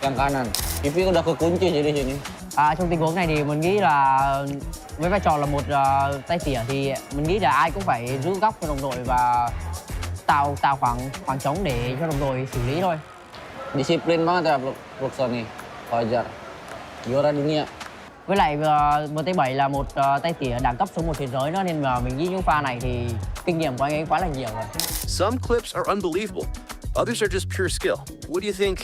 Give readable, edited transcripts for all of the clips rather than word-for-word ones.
Yang kanan. Kivi udah kekunci jadi sini. Trong tình huống này thì mình nghĩ là với vai trò là một tay tỉa thì mình nghĩ là ai cũng phải giữ góc cho đồng đội và tạo khoảng trống để cho đồng đội xử lý thôi. Disiplin banget ya Luxon nih. Wajar. Juara dunia. Với lại MT7 là một tay tỉa đẳng cấp số 1 thế giới nữa nên mà mình nghĩ những pha này thì kinh nghiệm của anh ấy quá là nhiều rồi. Some clips are unbelievable. Others are just pure skill. What do you think?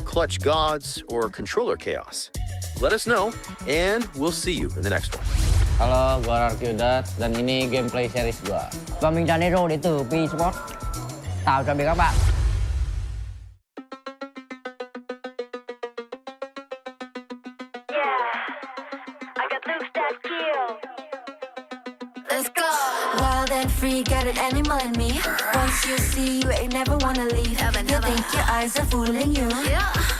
Clutch gods or controller chaos? Let us know, and we'll see you in the next one. Halo, gua Arkyudat dan ini gameplay series gua. Và mình là Nero đến từ P Sport. Chào tạm biệt các bạn. Free, got an animal in me. Once you see, you ain't never wanna leave. You think your eyes are fooling you.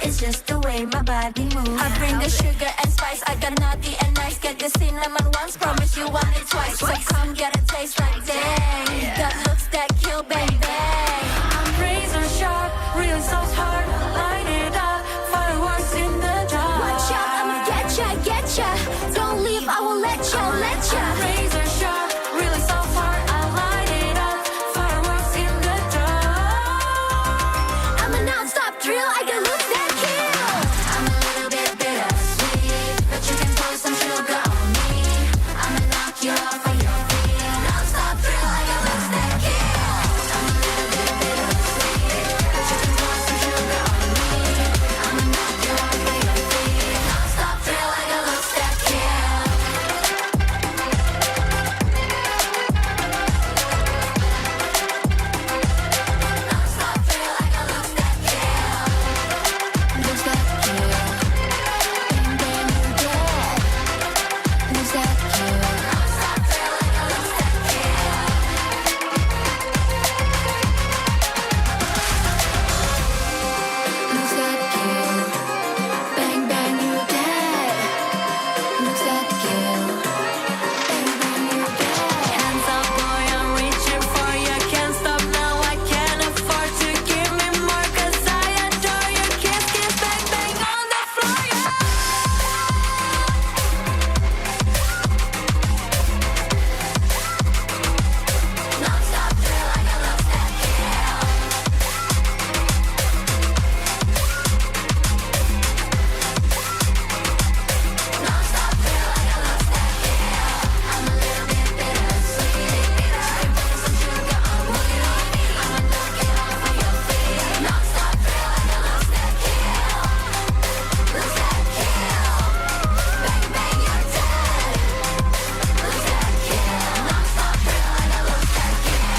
It's just the way my body moves. I bring the sugar and spice. I got naughty and nice. Get the cinnamon once, promise you want it twice. So come get a taste like dang. Got looks that kill, bang bang. I'm razor sharp, really so hard. Light it up, fireworks in the dark. Watch out, I'ma get ya. Don't leave, I will let ya. I'm razor sharp, really so hard. Nonstop drill, I can lose that kill. I'm a little bit bittersweet, but you can pour some sugar on me. I'ma knock you off of your feet. Nonstop drill, I can lose that kill. I'm a little bit bittersweet, but you can pour some sugar on me. I'ma knock you off of your feet. Nonstop drill, I can lose that kill. Nonstop drill, I can lose that kill. Lose that kill. Bang bang, you dead. Lose that kill. Nonstop drill, I can lose that kill. Lose that kill. Bang bang, you dead. Lose that kill. Bang bang, you dead. Hands up, boy, I'm reaching for you. Can't stop now, I can't afford to give me more. 'Cause I adore you. Kiss, kiss, bang bang on the floor, yeah. Nonstop drill, I can lose that kill. Nonstop drill, I can lose that kill. I'm a little bit bittersweet. You can put some sugar on me. I'ma knock it off of your feet. Nonstop drill, I can lose that kill. Lose that kill. Bang bang, you're dead. Lose that kill. Nonstop drill, I can lose that kill.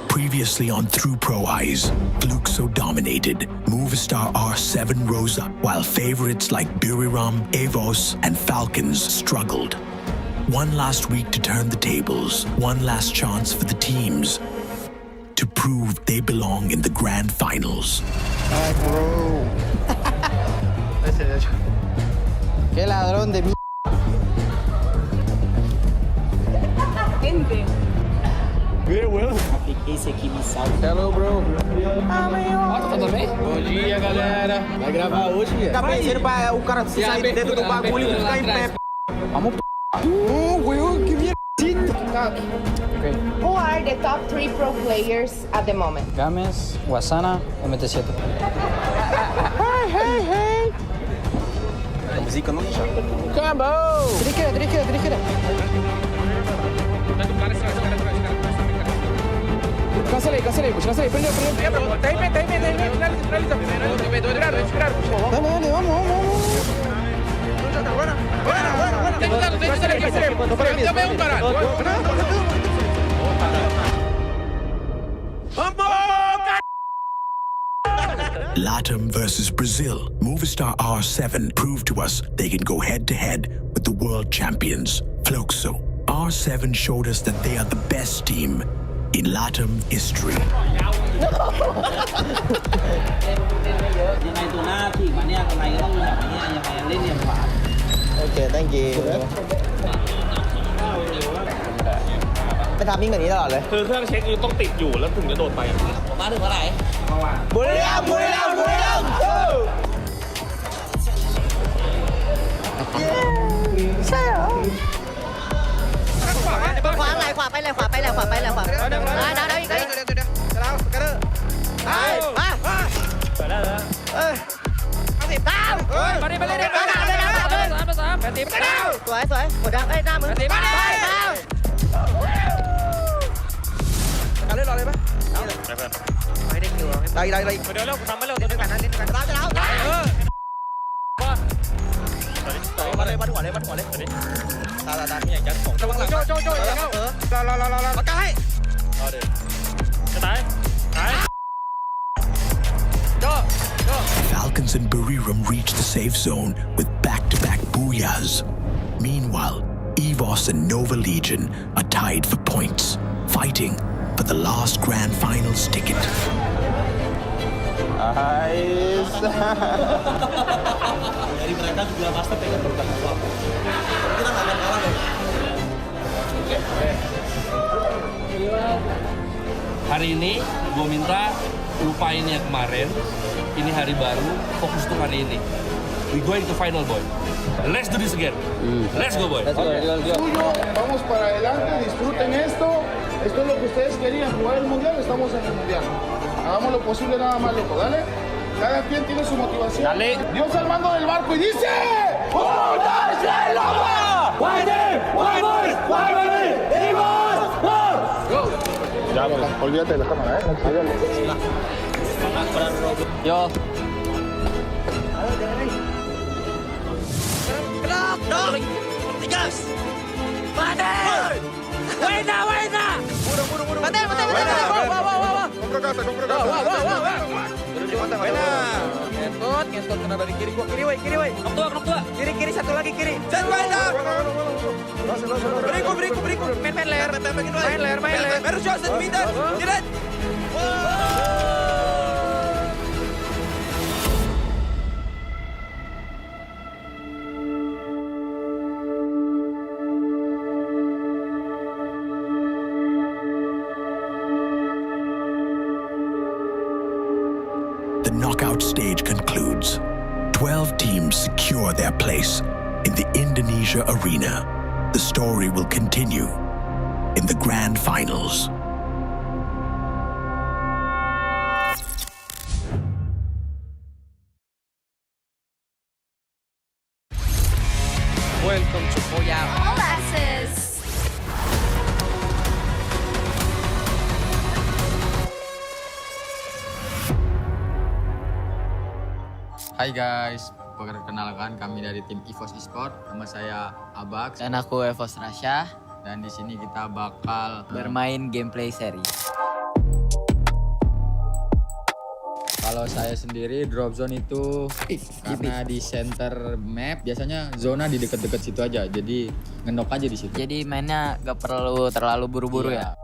Previously on Through Pro Eyes, Fluxo dominated. Movistar R7 rose up, while favorites like Buriram, Evos, and Falcons struggled. One last week to turn the tables, one last chance for the teams to prove they belong in the grand finals. Qué ladrón de Hello, bro. Tudo bem? Bom dia, galera. Vai gravar hoje, Bia? Tá pensando pra o cara se sair dentro do bagulho e ficar em pé. Vamos que mierdita. Who are the top 3 pro players at the moment? Games, Wasana, MT7. Hey. Música não deixa. Acabou! Trikira. Cancelei. Prendeu. Tá em pé. Finaliza. Dale, vamos. Buena. Tem que sair aqui. Também caralho. LATAM versus Brazil. Movistar R7 proved to us they can go head-to-head with the world champions, Fluxo. R7 showed us that they are the best team in LATAM history. ยังไงตัวหน้าที่มาเนี่ยกำไรก็ต้องแบบนี้ยังไงเล่นเหลี่ยมขวา thank you ไปทำมิ่งแบบนี้ตลอดเลย คือเครื่องเช็คคือต้องติดอยู่แล้วถึงจะโดดไป มาถึงเมื่อไหร่ บุรีรัมย์บุรีรัมย์บุรีรัมย์ใช่เหรอขวาไหลขวาไปเลยขวาไปเลยขวาไปเลยขวาดาวอีกเดี๋ยวเรากระเด้อมาได้แล้ว10ดาวมาดิดาวสวยกดดังหน้ามือดาวเอาเล่นรอเลยปะไม่ได้คิวได้เดี๋ยวเร็วทำมาเร็วเล่นกันนะเล่นกันดาวจะดาวมาเลยมาหัวเลยตาที่อย่างจัดส่งระวังหลังโจรอมาใกล้รอเดี๋ยวจะตายโจ Falcons and Buriram reach the safe zone with back-to-back Booyahs. Meanwhile, EVOS and Nova Legion are tied for points, fighting for the last grand finals ticket. Jadi mereka juga pasti pengen bertanggung jawab. Kita nggak akan kalah deh. Hari ini gue minta lupain yang kemarin. Ini hari baru, fokus untuk hari ini. We going to final, boy. Let's do this again. Let's go, boy. Vamos para adelante, disfruten esto. Esto es lo que ustedes querían, jugar el mundial, estamos en el mundial. Hagamos lo posible nada más, loco, dale. Cada quien tiene su motivación. Dale. Dios al mando del barco y dice... Ya, olvídate de la cámara, Yo. Tigas. Buena. Compro casa. Ngentot kena dari kiri woi. Nok tua. Kiri satu lagi kiri. Set Buena. Beriku. Main ler. Harus shot set pindah. Jirat. The knockout stage concludes. 12 teams secure their place in the Indonesia Arena. The story will continue in the grand finals. Welcome to Booyah. All access. Hai guys, perkenalkan kami dari tim EVOS Esport. Nama saya Abax Dan aku Evos Rasya. dan di sini kita bakal Bermain gameplay seri. kalau saya sendiri drop zone itu karena di center map biasanya zona di deket-deket situ aja. Jadi ngenok aja di situ. Jadi mainnya gak perlu terlalu buru-buru ya.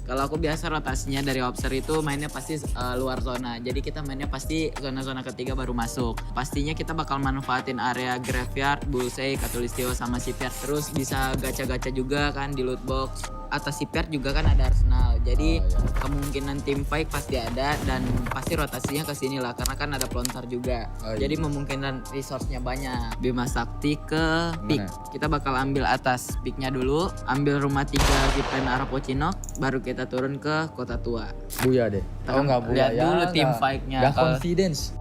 Kalau aku biasa rotasinya dari obser itu mainnya pasti luar zona. Jadi kita mainnya pasti zona-zona ketiga baru masuk. Pastinya kita bakal manfaatin area graveyard, bullseye, katulistio sama shipyard. Terus bisa gacha-gacha juga kan di loot box. Atas shipyard juga kan ada arsenal. Jadi kemungkinan team fight pasti ada dan pasti rotasinya ke sini lah karena kan ada pelontar juga. Jadi memungkinkan resource-nya banyak. Bima Sakti ke pick. Kita bakal ambil atas picknya dulu, ambil rumah 3 zipline arah Pocinok, baru kita turun ke Kota Tua. Booyah deh. Tahu nggak Booyah? Lihat dulu tim fight-nya. Gak confidence.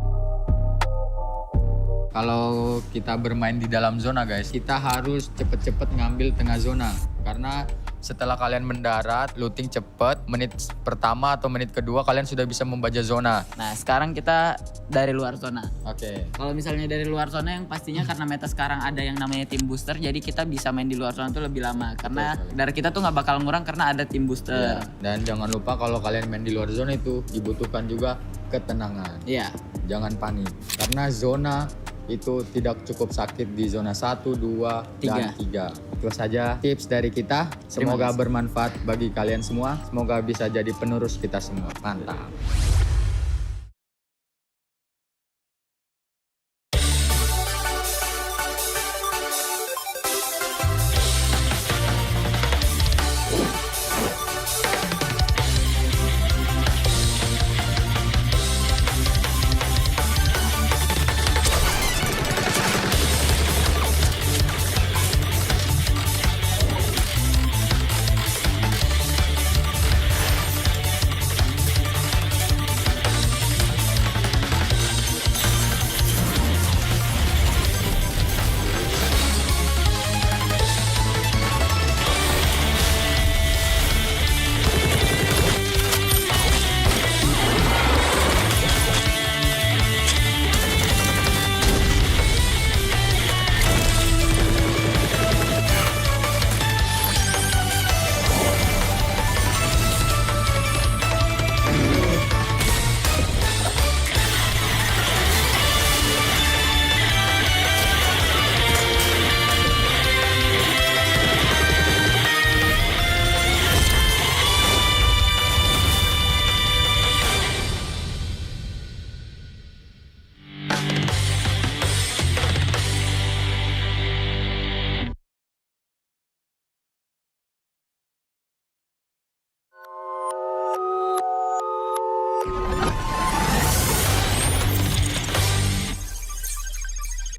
Kalau kita bermain di dalam zona guys, kita harus cepet-cepet ngambil tengah zona. Karena setelah kalian mendarat, looting cepet, menit pertama atau menit kedua kalian sudah bisa membaca zona. Nah sekarang kita dari luar zona. Oke. Kalau misalnya dari luar zona yang pastinya karena meta sekarang ada yang namanya tim booster, jadi kita bisa main di luar zona itu lebih lama. Karena dari kita tuh nggak bakal ngurang karena ada tim booster. Dan jangan lupa kalau kalian main di luar zona itu dibutuhkan juga ketenangan. Iya. Jangan panik. Karena zona itu tidak cukup sakit di zona 1, 2, dan 3. Itu saja tips dari kita. Semoga bermanfaat bagi kalian semua. Semoga bisa jadi penerus kita semua. Mantap.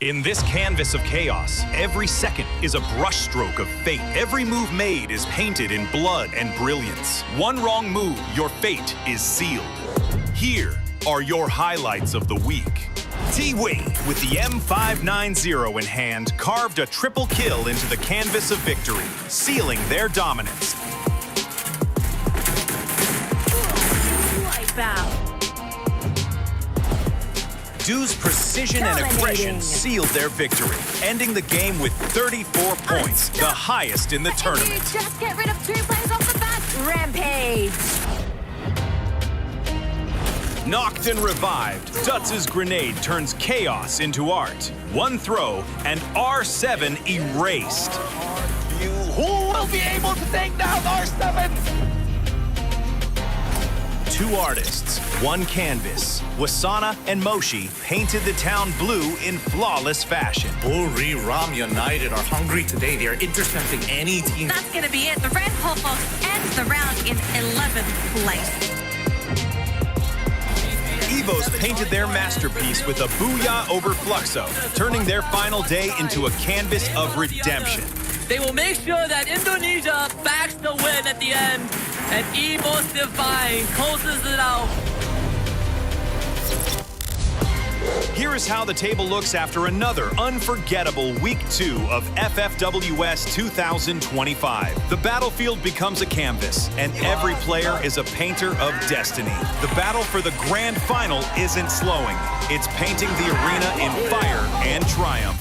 In this canvas of chaos, every second is a brushstroke of fate. Every move made is painted in blood and brilliance. One wrong move, your fate is sealed. Here are your highlights of the week. T-Wade, with the M590 in hand, carved a triple kill into the canvas of victory, sealing their dominance. Du's precision and aggression sealed their victory, ending the game with 34 points, the highest in the tournament. Just get rid of 2 players off the bat. Rampage. Knocked and revived, Dutz's grenade turns chaos into art. One throw, and R7 erased. Who will be able to take down R7? 2 artists, 1 canvas. Wasana and Moshi painted the town blue in flawless fashion. Booyah United are hungry today. They are intercepting any team. That's going to be it. The Red Hawks ends the round in 11th place. Evos painted their masterpiece with a Booyah over Fluxo, turning their final day into a canvas of redemption. They will make sure that Indonesia backs the win at the end, and Evos Divine closes it out. Here is how the table looks after another unforgettable Week 2 of FFWS 2025. The battlefield becomes a canvas, and every player is a painter of destiny. The battle for the grand final isn't slowing. It's painting the arena in fire and triumph.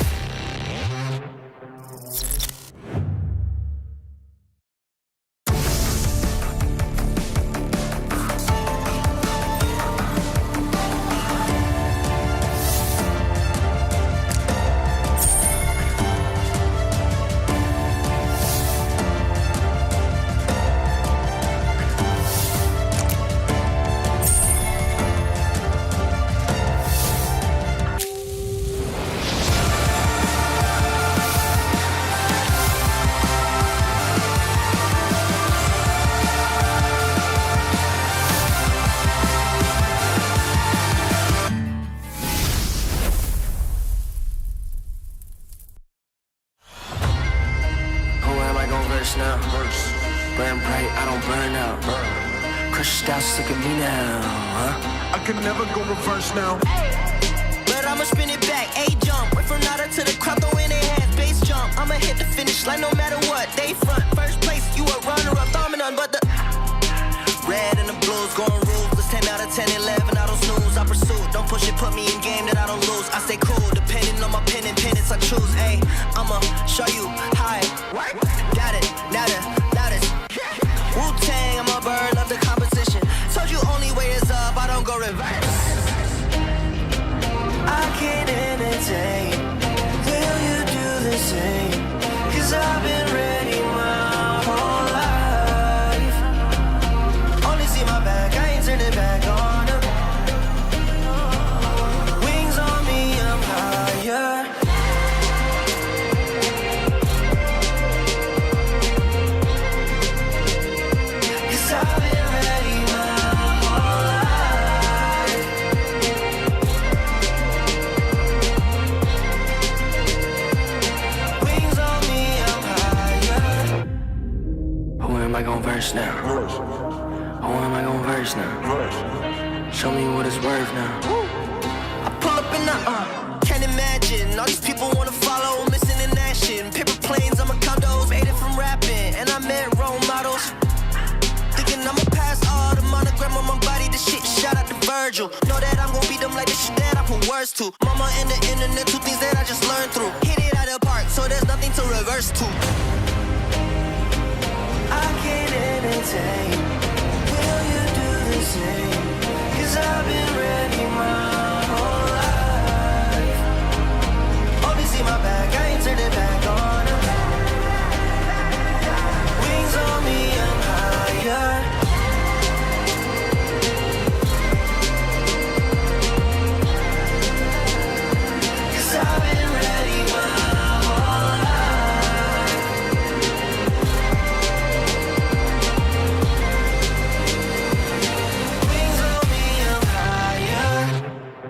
Now. Burn bright, I don't burn out. Crush style, sick of me now, huh? I can never go reverse now. But I'ma spin it back, A-jump. Went from nada to the crowd, throw in their hands, base jump. I'ma hit the finish line no matter what. They front, first place, you a runner-up, dominant, but the red and the blues going ruthless. 10 out of 10, 11, I don't snooze, I pursue. Don't push it, put me in game that I don't lose. I stay cool, depending on my pen and pennants I choose. Ayy, I'ma show you how I got it, now the loudest. Wu-Tang, I'm a bird, love the competition. Told you only way is up, I don't go reverse. I can't entertain, will you do the same? Cause I've been ready my whole life. Only see my back, I ain't turning back on them. Wings on me, I'm higher. Cause I've been ready my whole life. Wings on me, I'm higher. Who am I gon' verse now? Who am I gon' verse now? Show me what it's worth now. I pull up in the can't imagine. All these people wanna follow, missing in action. Paper planes, I'm a condos, made it from rapping. And I met role models. Thinking I'ma pass all the monogram on my body, the shit shout out to Virgil. Know that I'm gon' beat them like the shit that I put words to. Mama and the internet, 2 things that I just learned through. Hit it out of the park, so there's nothing to reverse to. I can't entertain, will you do the same? Cause I've been ready my whole life. Only see my back, I ain't turning back on them. Wings on me, I'm higher. Cause I've been ready my whole life. Wings on me, I'm higher.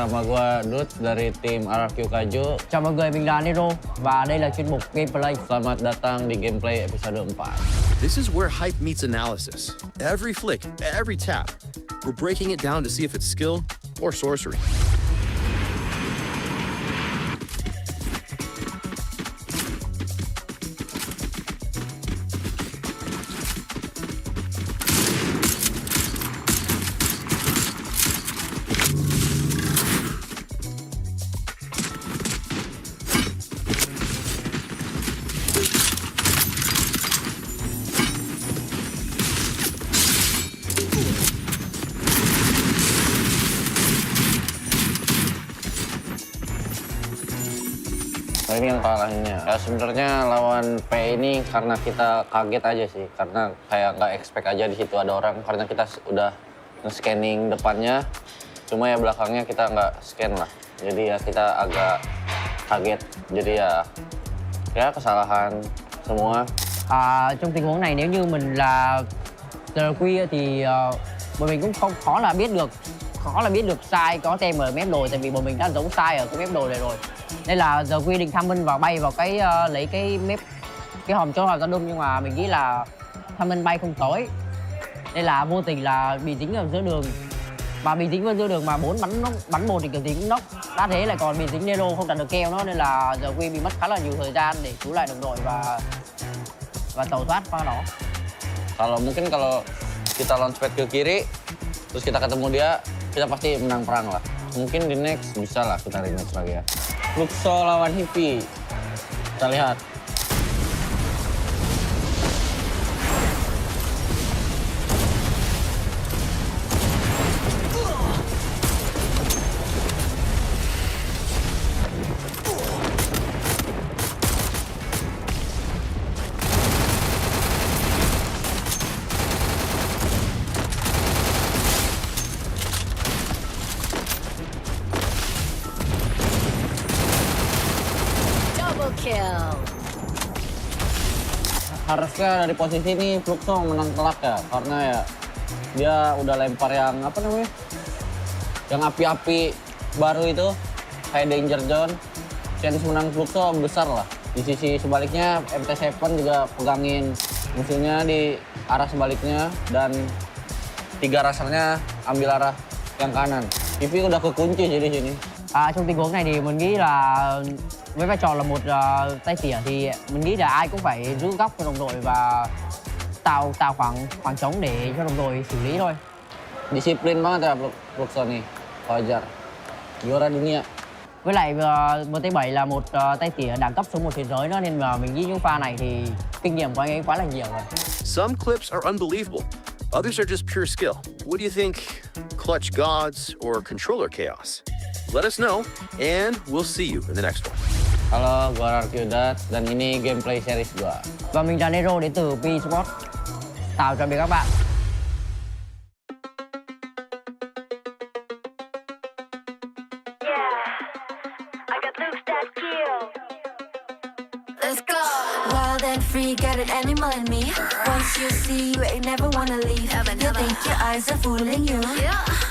nama gue Dut dari tim RRQ Kaju. Chào mọi người, mình là Nero và đây là chuyên mục Gameplay. Selamat datang di Gameplay episode 4. This is where hype meets analysis. Every flick, every tap, we're breaking it down to see if it's skill or sorcery. Ini yang kalahnya. Ya sebenarnya lawan P ini karena kita kaget aja sih, karena kayak nggak expect aja di situ ada orang, karena kita udah nge-scanning depannya, cuma ya belakangnya kita nggak scan lah. Jadi ya kita agak kaget. Jadi ya kesalahan semua. Trong tình huống này nếu như mình là RQ thì bọn mình cũng không khó là biết được sai có tem ở map đồ, tại vì bọn mình đã giấu sai ở cái map đồ này rồi. Nên là giờ quy định tham minh vào bay vào cái lấy cái map cái hòm chỗ hòm ra đâm, nhưng mà mình nghĩ là tham minh bay không tới nên là vô tình là bị dính ở giữa đường, và bị dính vào giữa đường mà 4 bắn một thì kiểu gì cũng nóc, đã thế lại còn bị dính Nero không đặt được keo nó, nên là giờ quy bị mất khá là nhiều thời gian để cứu lại đồng đội và tẩu thoát qua đó. Mungkin kalau kita launchpad ke kiri terus kita ketemu dia, kita pasti menang perang lah. Mungkin di next bisa lah kita rematch lagi ya. Luxo lawan Hippie. Kita lihat. Harusnya dari posisi ini Fluxo menang telak ya, karena ya dia udah lempar yang apa namanya, yang api-api baru itu kayak danger zone. Chance menang Fluxo besar lah. Di sisi sebaliknya MT7 juga pegangin musuhnya di arah sebaliknya, dan 3 rasernya ambil arah yang kanan. TV udah kekunci jadi sini. Trong tình huống này thì mình nghĩ là với vai trò là một tay tỉa thì mình nghĩ là ai cũng phải giữ góc cho đồng đội và tạo khoảng trống để cho đồng đội xử lý thôi. Disiplin banget ya Fluxo nih, wajar. Juara dunia. Với lại MT7 là một tay tỉa đẳng cấp số 1 thế giới nữa, nên mà mình nghĩ những pha này thì kinh nghiệm của anh ấy quá là nhiều rồi. Some clips are unbelievable. Others are just pure skill. What do you think? Clutch gods or controller chaos? Let us know, and we'll see you in the next one. Halo, gue RRQ Dat, dan ini gameplay series gue. Và mình là Nero đến từ P Sport. Chào tạm biệt các bạn. Let's go. Wild and free, got an animal in me. Once you see, you ain't never wanna leave. You think your eyes are fooling you.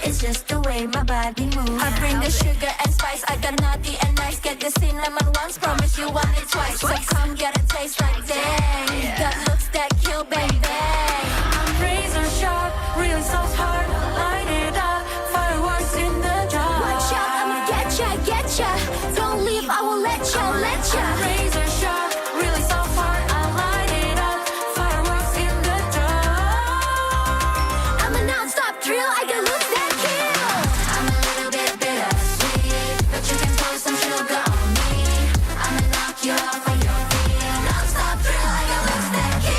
It's just the way my body moves. I bring the sugar and spice. I got naughty and nice. Get the cinnamon once, promise you want it twice. So come get a taste like dang. Got looks that kill, bang bang. I'm razor sharp, really so hard. Light it up, fireworks in the dark. Watch out, I'ma get ya. Don't leave, I will let ya. I'm razor sharp, really so hard. I light it up, fireworks in the dark. I'm a nonstop thrill, I can lose that kill. I'm a little bit bittersweet, but you can pour some sugar on me. I'ma knock you off of your feet. Nonstop thrill, I can lose that kill.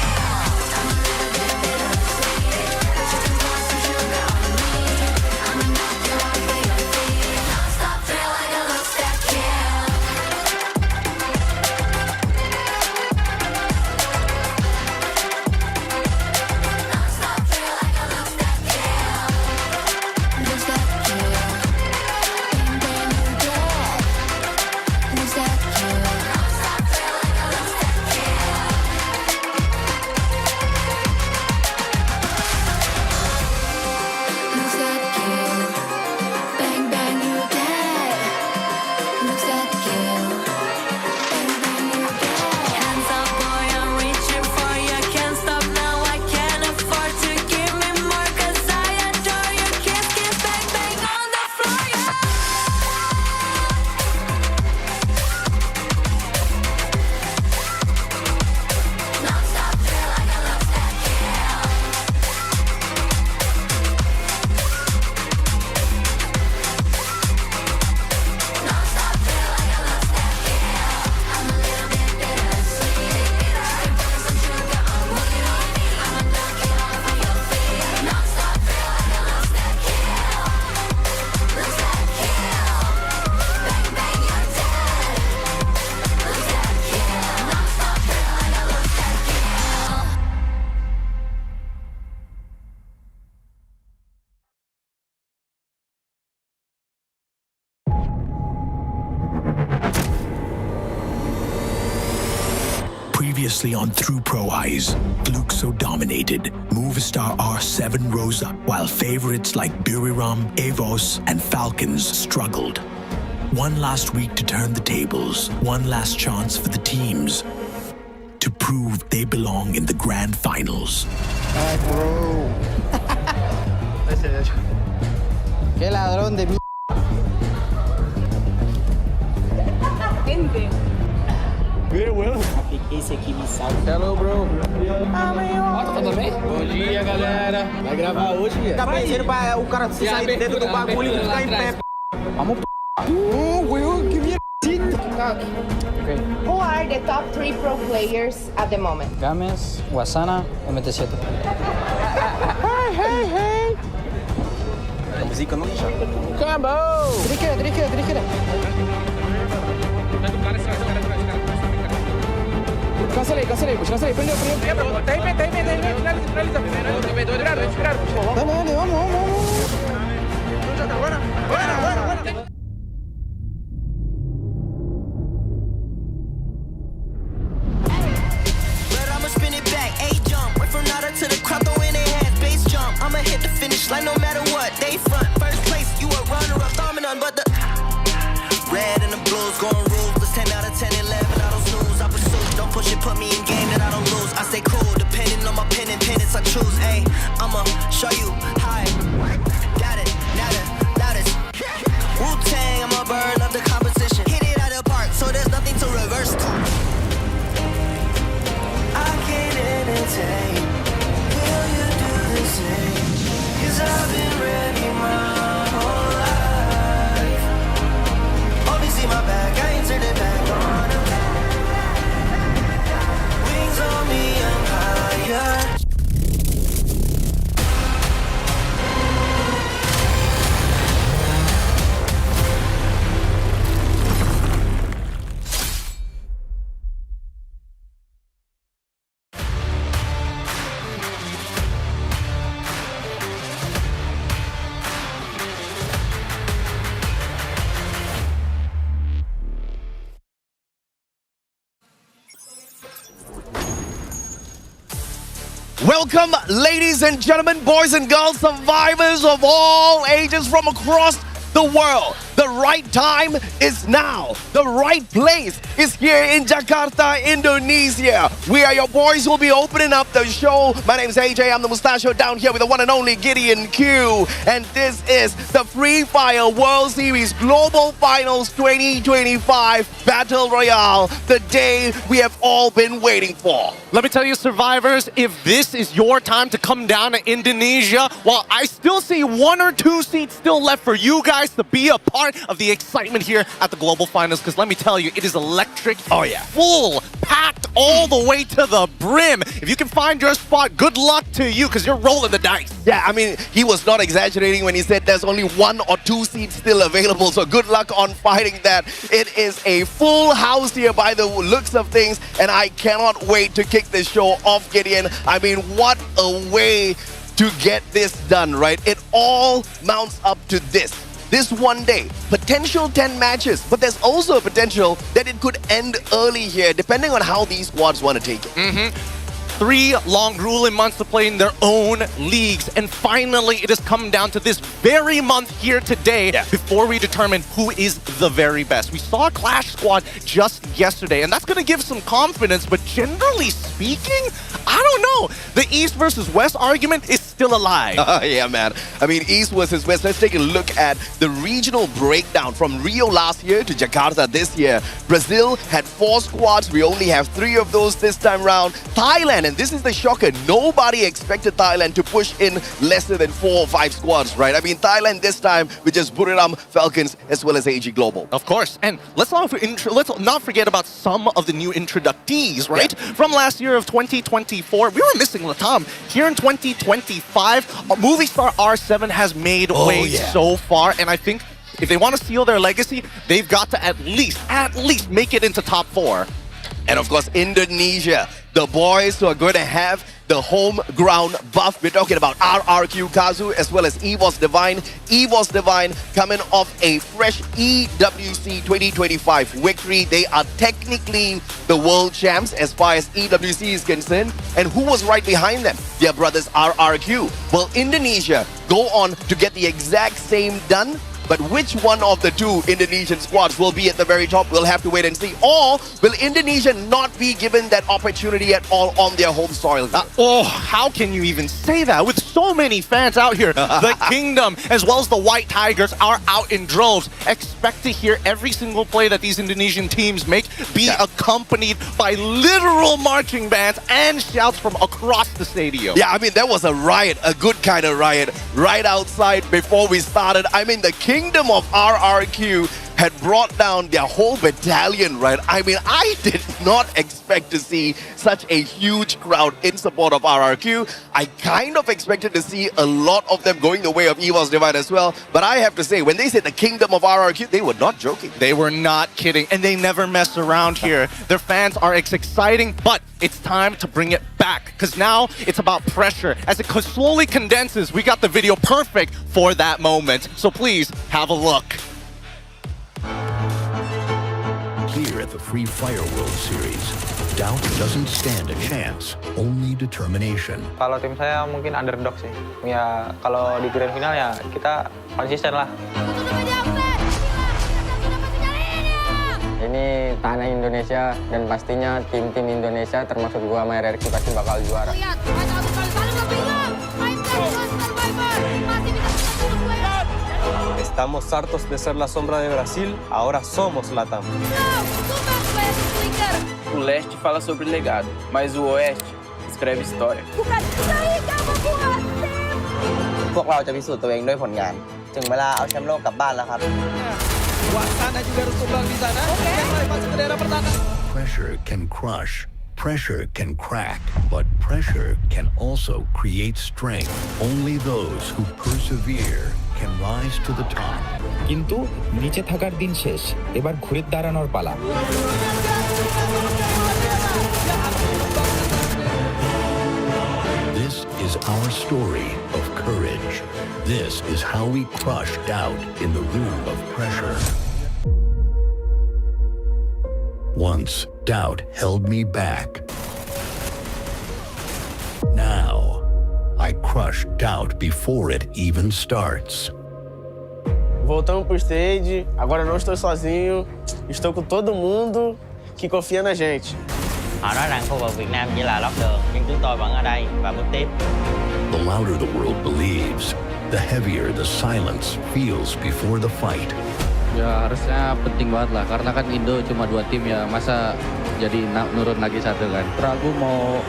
Previously on Through Pro Eyes, Fluxo dominated. Movistar R7 rose up, while favorites like Booyah, Evos, and Falcons struggled. One last week to turn the tables, one last chance for the teams to prove they belong in the grand finals. Qué ladrón de Gente. Hello, bro. Tá tudo bem? Bom dia, galera. Vai gravar hoje, é? Tá pensando pra o cara se sair dentro do bagulho e ficar em pé. Vamos que merda. Who are the top 3 pro players at the moment? Games, Wasana, MT7. Hey. Música não deixa. Acabou! Driqueira. Cancelei. Prendeu. Tá em pé. Finaliza. Dale, vamos. Buena. I'ma spin it back, A-jump. Went from nada to the crowd, throwing their hands, base jump. I'ma hit the finish line no matter what. They front, first place, you a runner-up, dominant, but the red and the blues going ruthless. 10 out of 10, 11, I don't snooze. I pursue, don't push it, put me in game that I don't lose. I stay cool, depending on my pen and pennants I choose. Ayy, I'ma show you how I got it, now the loudest. Wu-Tang, I'ma burn up the competition. Hit it out of the park, so there's nothing to reverse to. I can't entertain. Will you do the same? 'Cause I've been ready my whole life. Only see my back, I ain't turning back on them. Wings on me, I'm higher. Welcome, ladies and gentlemen, boys and girls, survivors of all ages from across the world. The right time is now. The right place is here in Jakarta, Indonesia. We are your boys who will be opening up the show. My name is AJ. I'm the Mustachio down here with the one and only Gideon Q. And this is the Free Fire World Series Global Finals 2025 Battle Royale, the day we have all been waiting for. Let me tell you, survivors, if this is your time to come down to Indonesia, well, I still see 1 or 2 seats still left for you guys to be a part of the excitement here at the Global Finals, because let me tell you, it is electric. Oh yeah. Full, packed all the way to the brim. If you can find your spot, good luck to you, because you're rolling the dice. Yeah, I mean, he was not exaggerating when he said there's only 1 or 2 seats still available, so good luck on fighting that. It is a full house here by the looks of things, and I cannot wait to kick this show off, Gideon. I mean, what a way to get this done, right? It all mounts up to this. This one day, potential 10 matches, but there's also a potential that it could end early here, depending on how these squads want to take it. 3 long grueling months to play in their own leagues, and finally it has come down to this very month here today before we determine who is the very best. We saw a Clash squad just yesterday, and that's going to give some confidence, but generally speaking, I don't know. The East versus West argument is still alive. Yeah, man. I mean, East versus West. Let's take a look at the regional breakdown from Rio last year to Jakarta this year. Brazil had 4 squads. We only have 3 of those this time round. Thailand, and this is the shocker, nobody expected Thailand to push in lesser than 4 or 5 squads, right? I mean, Thailand this time with just Booyah, Falcons, as well as AG Global. Of course, and let's not forget about some of the new introductees, right? Yeah. From last year of 2024, we were missing Latam. Here in 2025, Movistar R7 has made way so far, and I think if they want to seal their legacy, they've got to at least make it into top 4. And of course, Indonesia, the boys who are going to have the home ground buff. We're talking about RRQ Kazu as well as EVOS Divine. EVOS Divine coming off a fresh EWC 2025 victory. They are technically the world champs as far as EWC is concerned. And who was right behind them? Their brothers RRQ. Will Indonesia go on to get the exact same done? But which one of the two Indonesian squads will be at the very top? We'll have to wait and see. Or will Indonesia not be given that opportunity at all on their home soil? How can you even say that? With so many fans out here, the Kingdom as well as the White Tigers are out in droves. Expect to hear every single play that these Indonesian teams make be accompanied by literal marching bands and shouts from across the stadium. Yeah, I mean, there was a riot, a good kind of riot, right outside before we started. I mean, the Kingdom of RRQ had brought down their whole battalion, right? I mean, I did not expect to see such a huge crowd in support of RRQ. I kind of expected to see a lot of them going the way of EVOS Divine as well. But I have to say, when they said the Kingdom of RRQ, they were not joking. They were not kidding, and they never mess around here. Their fans are exciting, but it's time to bring it back, because now it's about pressure. As it slowly condenses, we got the video perfect for that moment. So please, have a look. Here at the Free Fire World Series, doubt doesn't stand a chance, only determination. Kalau tim saya mungkin underdog sih. Ya kalau di grand final ya kita konsisten lah. Ini tanah Indonesia dan pastinya tim-tim Indonesia termasuk gua sama RRQ pasti bakal juara. Estamos hartos de ser la sombra de Brasil, ahora somos Latam. O leste fala sobre legado, mas o oeste escreve história. พวกเราจะพิสูจน์ตัวเองด้วยผลงาน ถึงเวลาเอาแชมป์โลกกลับบ้านแล้วครับ Pressure can crush, pressure can crack, but pressure can also create strength. Only those who persevere can rise to the top. কিন্তু নিচে থাকার দিন শেষ, এবার ঘুরে দাঁড়ানোর পালা। This is our story of courage. This is how we crush doubt in the room of pressure. Once, doubt held me back. Now, I crush doubt before it even starts. Voltamos pro stage, agora não estou sozinho, estou com todo mundo que confia na gente. Họ nói rằng khu vực Việt Nam chỉ là lót đường, nhưng chúng tôi vẫn ở đây và bước tiếp. The louder the world believes, the heavier the silence feels before the fight. Ya harusnya penting banget lah, karena kan Indo cuma 2 tim ya, masa jadi nurun lagi 1 kan. Ragu mau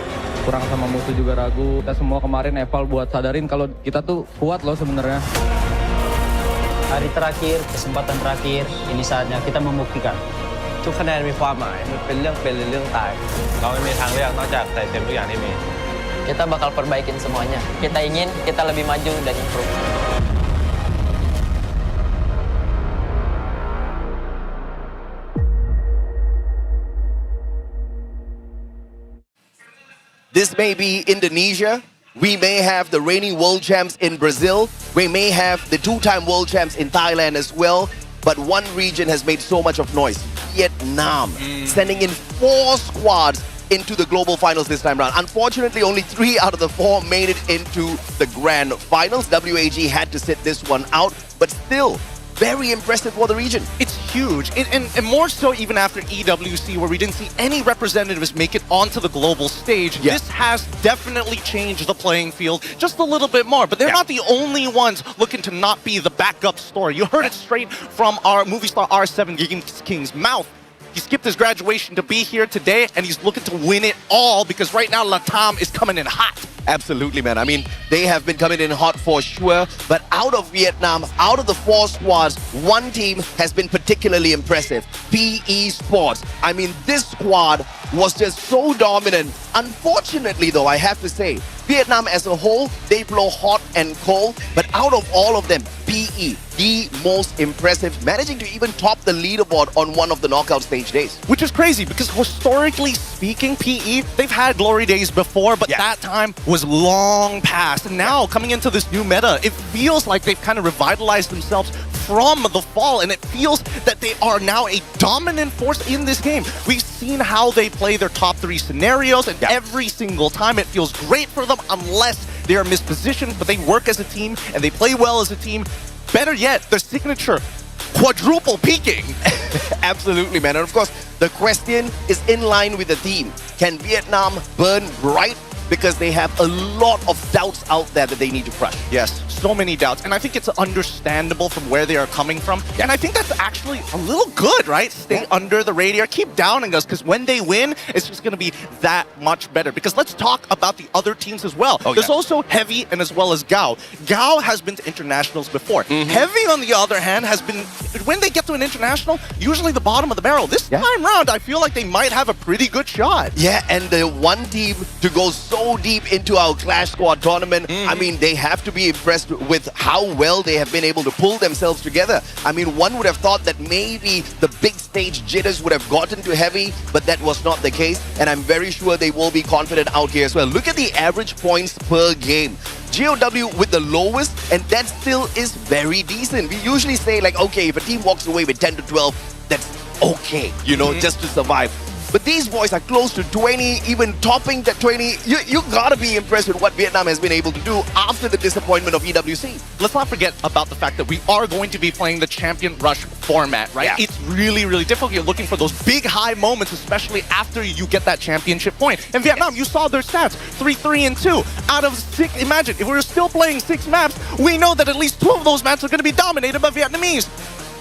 kurang sama musuh juga ragu. Kita semua kemarin eval buat sadarin kalau kita tuh kuat loh sebenarnya. Hari terakhir, kesempatan terakhir, ini saatnya kita membuktikan. ทุกคะแนนมีความหมาย มันเป็นเรื่องเป็นหรือเรื่องตาย เราไม่มีทางเลือกนอกจากใส่เต็มทุกอย่างที่มี Kita bakal perbaikin semuanya. Kita ingin kita lebih maju dan improve. This may be Indonesia. We may have the reigning world champs in Brazil. We may have the 2-time world champs in Thailand as well. But one region has made so much of noise. Vietnam, sending in 4 squads into the global finals this time round. Unfortunately, only 3 out of the 4 made it into the grand finals. WAG had to sit this one out, but still, very impressive for the region. It's huge, and more so even after EWC, where we didn't see any representatives make it onto the global stage. Yeah. This has definitely changed the playing field just a little bit more, but they're not the only ones looking to not be the backup story. You heard it straight from our movie star R7 King's mouth. He skipped his graduation to be here today, and he's looking to win it all, because right now Latam is coming in hot. Absolutely, man. I mean, they have been coming in hot for sure. But out of Vietnam, out of the 4 squads, one team has been particularly impressive. PE Sports. I mean, this squad was just so dominant. Unfortunately, though, I have to say, Vietnam as a whole, they blow hot and cold. But out of all of them, PE, the most impressive, managing to even top the leaderboard on one of the knockout stage days. Which is crazy because historically speaking, PE, they've had glory days before, but that time was long past. And now coming into this new meta, it feels like they've kind of revitalized themselves from the fall, and it feels that they are now a dominant force in this game. We've seen how they play their top 3 scenarios, and every single time it feels great for them unless they are mispositioned, but they work as a team and they play well as a team. Better yet, their signature quadruple peaking. Absolutely, man. And of course, the question is in line with the theme. Can Vietnam burn bright? Because they have a lot of doubts out there that they need to crush. Yes, so many doubts. And I think it's understandable from where they are coming from. And I think that's actually a little good, right? Stay under the radar, keep downing us, because when they win, it's just going to be that much better. Because let's talk about the other teams as well. There's also Heavy and as well as Gao. Gao has been to internationals before. Heavy, on the other hand, has been, when they get to an international, usually the bottom of the barrel. This time round, I feel like they might have a pretty good shot. Yeah, and the one team to go so deep into our Clash Squad tournament, I mean, they have to be impressed with how well they have been able to pull themselves together. I mean, one would have thought that maybe the big stage jitters would have gotten to Heavy, but that was not the case, and I'm very sure they will be confident out here as well. Look at the average points per game. GOW with the lowest, and that still is very decent. We usually say, like, okay, if a team walks away with 10 to 12, that's okay, you know, just to survive. But these boys are close to 20, even topping that 20. You gotta be impressed with what Vietnam has been able to do after the disappointment of EWC. Let's not forget about the fact that we are going to be playing the Champion Rush format, right? Yeah. It's really, really difficult. You're looking for those big high moments, especially after you get that championship point. In Vietnam, you saw their stats, 3-3-2. Out of 6, imagine, if we were still playing 6 maps, we know that at least 2 of those maps are going to be dominated by Vietnamese.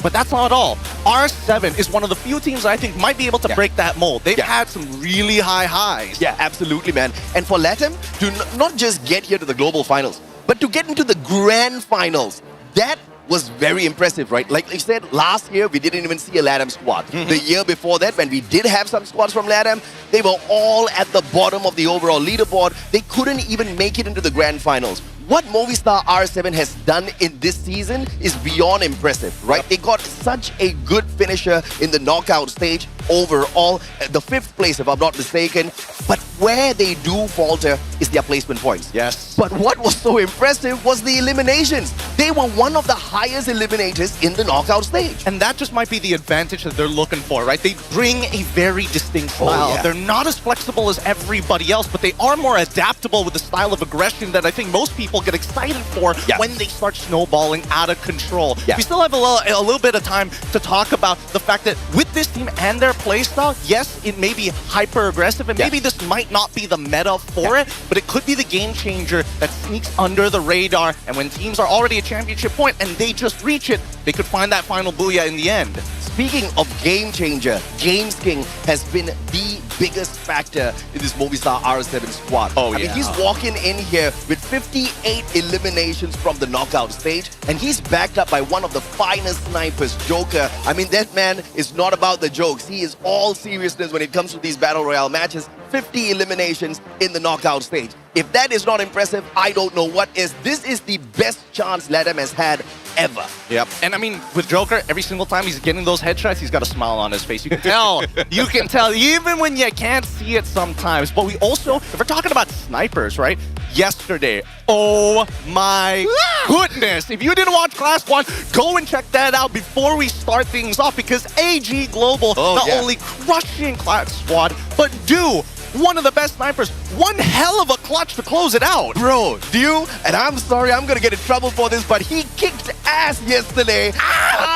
But that's not all. R7 is one of the few teams I think might be able to break that mold. They've had some really high highs. Yeah, absolutely, man. And for LATAM to not just get here to the Global Finals, but to get into the Grand Finals, that was very impressive, right? Like I said, last year, we didn't even see a LATAM squad. The year before that, when we did have some squads from LATAM, they were all at the bottom of the overall leaderboard. They couldn't even make it into the Grand Finals. What Movistar R7 has done in this season is beyond impressive, right? They got such a good finisher in the knockout stage overall, the 5th place if I'm not mistaken. But where they do falter is their placement points. Yes. But what was so impressive was the eliminations. They were one of the highest eliminators in the knockout stage. And that just might be the advantage that they're looking for, right? They bring a very distinct style. They're not as flexible as everybody else, but they are more adaptable with the style of aggression that I think most people get excited for when they start snowballing out of control. We still have a little bit of time to talk about the fact that with this team and their playstyle, yes, it may be hyper aggressive, and maybe this might not be the meta for it, but it could be the game changer that sneaks under the radar. And when teams are already at championship point and they just reach it, they could find that final booyah in the end. Speaking of game changer, James King has been the biggest factor in this Movistar R7 squad. I mean, he's walking in here with 58 eliminations from the knockout stage, and he's backed up by one of the finest snipers, Joker. I mean, that man is not about the jokes. He is all seriousness when it comes to these Battle Royale matches. 50 eliminations in the knockout stage. If that is not impressive, I don't know what is. This is the best chance LATAM has had ever. Yep. And I mean, with Joker, every single time he's getting those headshots, he's got a smile on his face. You can tell. You can tell, even when you can't see it sometimes. But we also, if we're talking about snipers, right? Yesterday, oh my goodness. If you didn't watch Class 1, go and check that out before we start things off, because AG Global not only crushing Class Squad, but one of the best snipers, one hell of a clutch to close it out. Bro, and I'm sorry, I'm gonna get in trouble for this, but he kicked ass yesterday.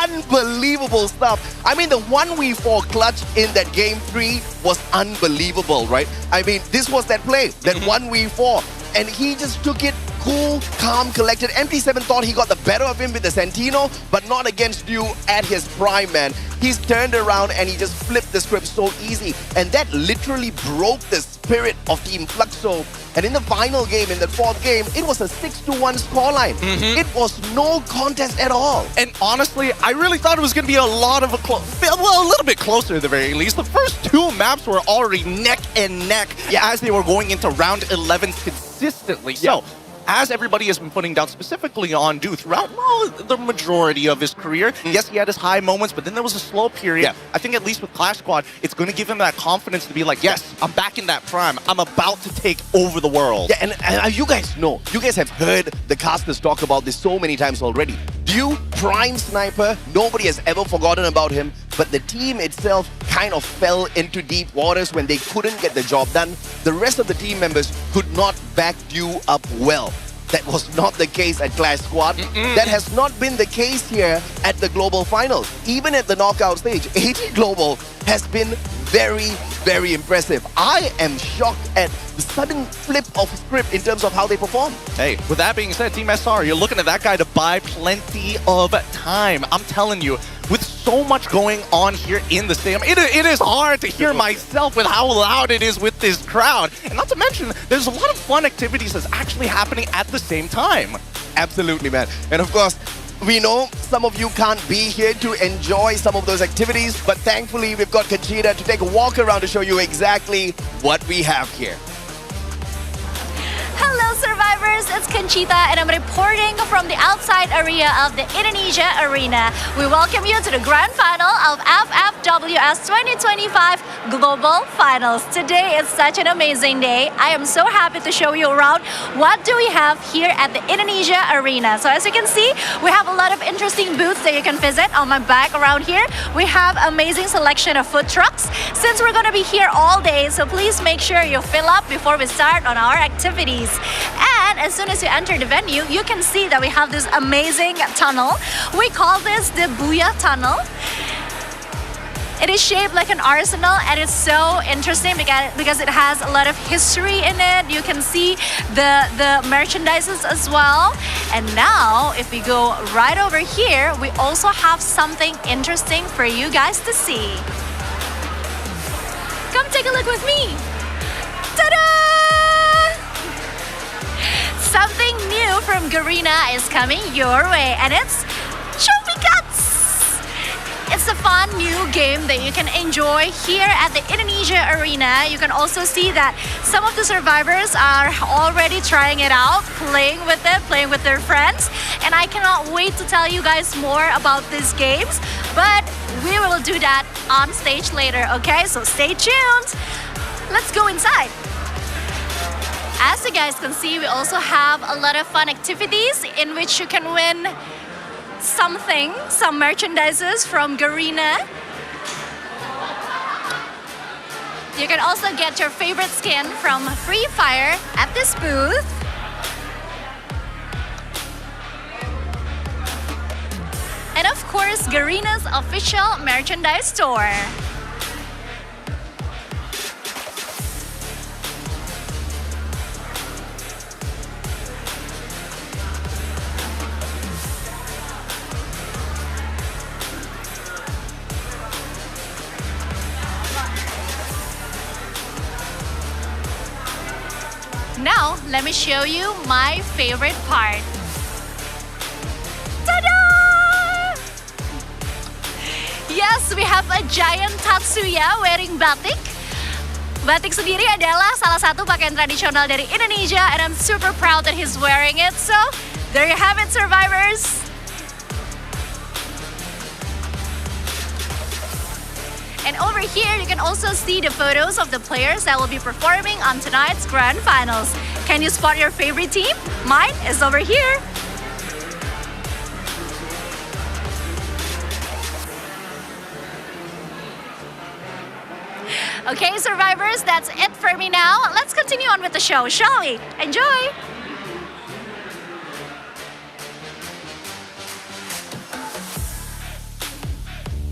Unbelievable stuff. I mean, the 1v4 clutch in that game 3 was unbelievable, right? I mean, this was that play, that 1v4, and he just took it cool, calm, collected. MT7 thought he got the better of him with the Sentino, but not against you at his prime, man. He's turned around and he just flipped the script so easy. And that literally broke the spirit of Team Fluxo And in the final game, in the fourth game, it was a 6-1 scoreline. It was no contest at all. And honestly, I really thought it was going to be a lot of a little bit closer at the very least. The first two maps were already neck and neck as they were going into round 11s consistently. So, as everybody has been putting down specifically on Du throughout, well, the majority of his career. Yes, he had his high moments, but then there was a slow period. I think at least with Clash Squad, it's going to give him that confidence to be like, yes, I'm back in that prime. I'm about to take over the world. Yeah, and you guys know, you guys have heard the casters talk about this so many times already. Du, prime sniper, nobody has ever forgotten about him, but the team itself kind of fell into deep waters when they couldn't get the job done. The rest of the team members could not back Du up well. That was not the case at Clash Squad. That has not been the case here at the Global Finals. Even at the knockout stage, AG Global has been very, very impressive. I am shocked at the sudden flip of script in terms of how they perform. Hey, with that being said, Team SR, you're looking at that guy to buy plenty of time. I'm telling you, with so much going on here in the stadium, it is hard to hear myself with how loud it is with this crowd. And not to mention, there's a lot of fun activities that's actually happening at the same time. Absolutely, man. And of course, we know some of you can't be here to enjoy some of those activities, but thankfully we've got Conchita to take a walk around to show you exactly what we have here. Hello survivors, it's Conchita and I'm reporting from the outside area of the Indonesia Arena. We welcome you to the grand final of FFWS 2025 Global Finals. Today is such an amazing day. I am so happy to show you around what do we have here at the Indonesia Arena. So as you can see, we have a lot of interesting booths that you can visit. On my back around here, we have amazing selection of food trucks. Since we're going to be here all day, so please make sure you fill up before we start on our activities. And as soon as you enter the venue, you can see that we have this amazing tunnel. We call this the Booyah tunnel. It is shaped like an arsenal and it's so interesting because it has a lot of history in it. You can see the merchandises as well. And now, if we go right over here, we also have something interesting for you guys to see. Come take a look with me. Ta-da! Something new from Garena is coming your way, and it's Trophy Cuts! It's a fun new game that you can enjoy here at the Indonesia Arena. You can also see that some of the survivors are already trying it out, playing with it, playing with their friends. And I cannot wait to tell you guys more about these games, but we will do that on stage later, okay? So stay tuned. Let's go inside. As you guys can see, we also have a lot of fun activities in which you can win some merchandises from Garena. You can also get your favorite skin from Free Fire at this booth. And of course, Garena's official merchandise store. Now, let me show you my favorite part. Ta-da! Yes, we have a giant Tatsuya wearing batik. Batik sendiri adalah salah satu pakaian tradisional dari Indonesia, and I'm super proud that he's wearing it. So, there you have it, survivors. And over here, you can also see the photos of the players that will be performing on tonight's grand finals. Can you spot your favorite team? Mine is over here. Okay, survivors, that's it for me now. Let's continue on with the show, shall we? Enjoy!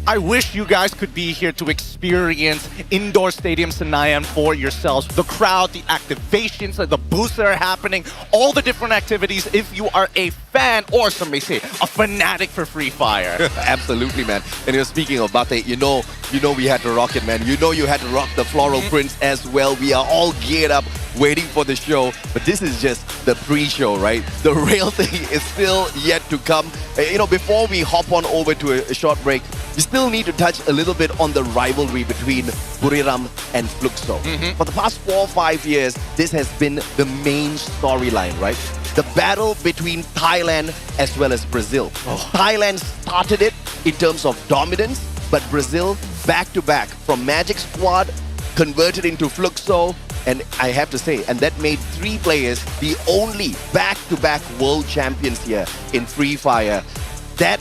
I wish you guys could be here to experience Indoor Stadium Senayan for yourselves. The crowd, the activations, the booths that are happening, all the different activities if you are a fan or some may say a fanatic for Free Fire. Absolutely, man. And you're speaking of batik, you know we had to rock it, man. You know you had to rock the floral prints as well. We are all geared up waiting for the show, but this is just the pre-show, right? The real thing is still yet to come. You know, before we hop on over to a short break, we still need to touch a little bit on the rivalry between Buriram and Fluxo. For the past 4 or 5 years, this has been the main storyline, right? The battle between Thailand as well as Brazil. Thailand started it in terms of dominance, but Brazil back-to-back from Magic Squad converted into Fluxo, and I have to say, and that made 3 players the only back-to-back world champions here in Free Fire. That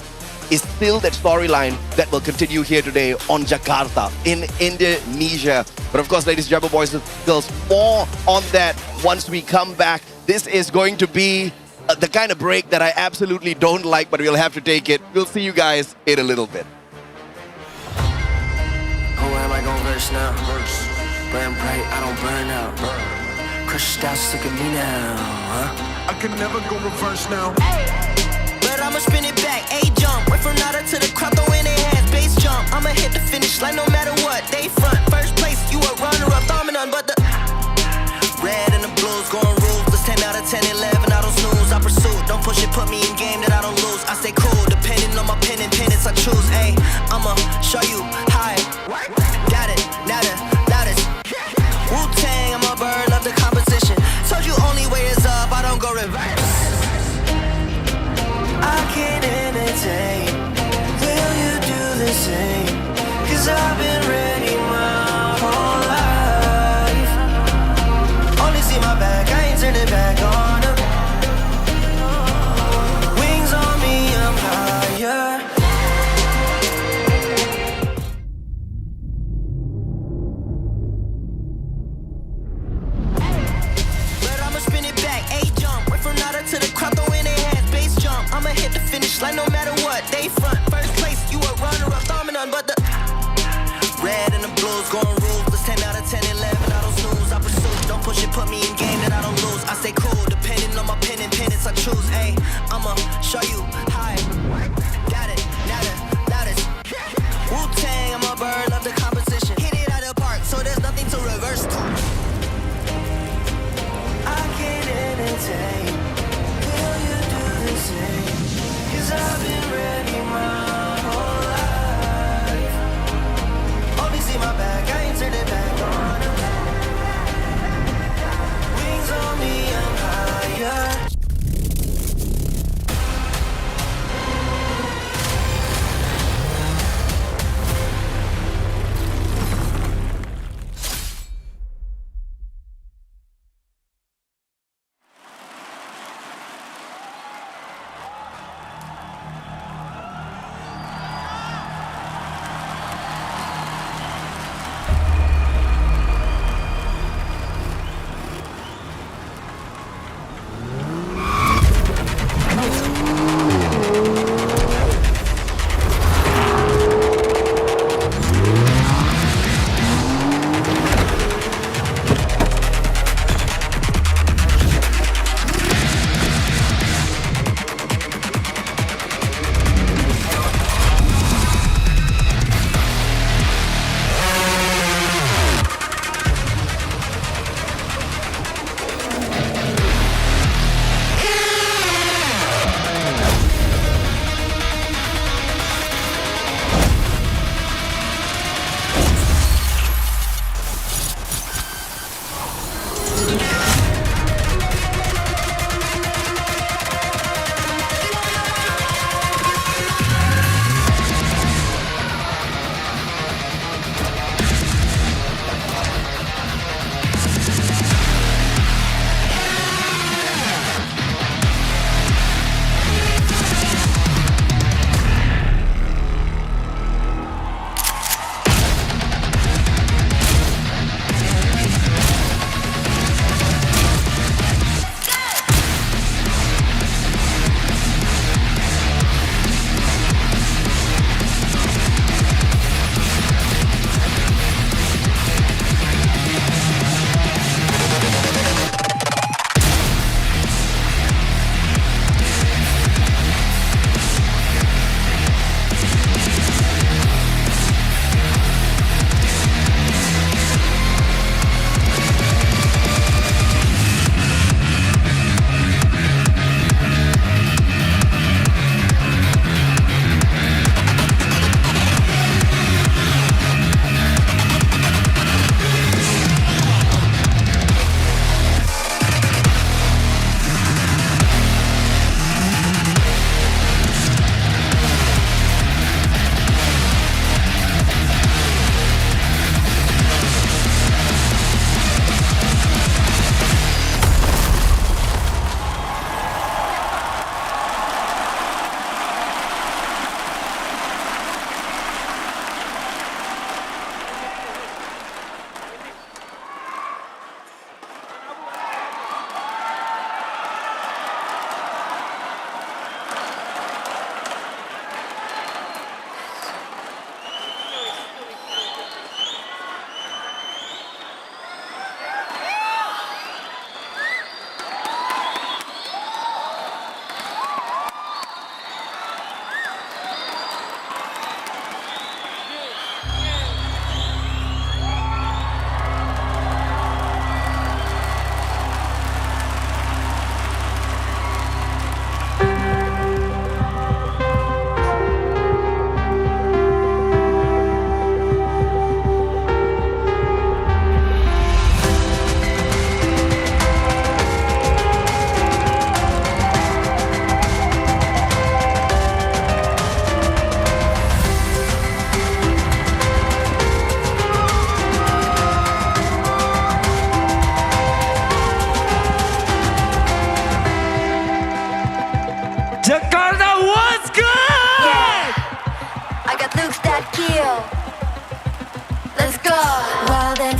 is still that storyline that will continue here today on Jakarta in Indonesia. But of course, ladies and gentlemen, boys and girls, more on that once we come back. This is going to be the kind of break that I absolutely don't like, but we'll have to take it. We'll see you guys in a little bit. Who am I gon' verse now? Burn bright, I don't burn out. Crush out, sick of me now, huh? I can never go reverse now. But I'ma spin it back, A-jump. Went from nada to the crowd, throw in their hands, bass jump. I'ma hit the finish line no matter what. They front, first place, you a runner-up, dominant, but the red and the blues going ruthless. 10 out of 10, 11, I don't snooze, I pursue. Don't push it, put me in game that I don't lose. I stay cool, depending on my pen and pennants I choose. Ayy, I'ma show you how I got it, nada, loudest. Wu-Tang, I'm a bird, love the competition. Told you only way is up, I don't go reverse. I can't entertain. Will you do the same? Cause I've been ready my whole life. Only see my back, I ain't turning back on them. Wings on me, I'm higher. But I'ma spin it back, A-jump. Went from nada to the crowd, throw in their hands, bass jump. I'ma hit the finish line no matter what. They front, first place, you a runner-up, dominant, but the red and the blues going ruthless. 10 out of 10, 11, I don't snooze, I pursue. Don't push it, put me in game that I don't lose. I stay cool, depending on my pen and pennants I choose. Ayy, I'ma show you how I got it, nada, loudest. Wu-Tang, I'm a bird, love the competition. Hit it out of the park, so there's nothing to reverse to. I can't entertain. Will you do the same? Cause I've been ready my whole life. Only see my back, I ain't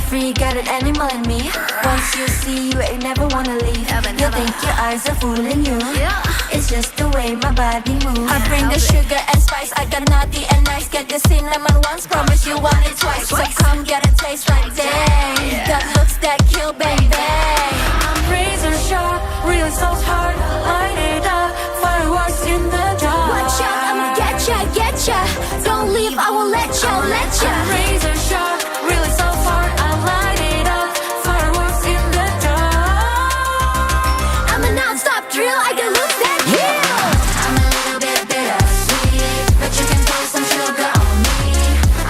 free, got an animal in me. Once you see, you ain't never wanna leave. You think your eyes are fooling you. It's just the way my body moves. I bring the sugar and spice, I got naughty and nice. Get the cinnamon once, promise you want it twice. So come get a taste like dang. Got looks that kill, bang bang. I'm razor sharp, really so hard. Light it up, fireworks in the dark. Watch out, I'ma get ya. Don't leave, I will let ya. I'm razor sharp, really so hard. I light it up, fireworks in the dark. I'm a nonstop drill, I got looks that kill. I'm a little bit bittersweet, but you can throw some sugar on me.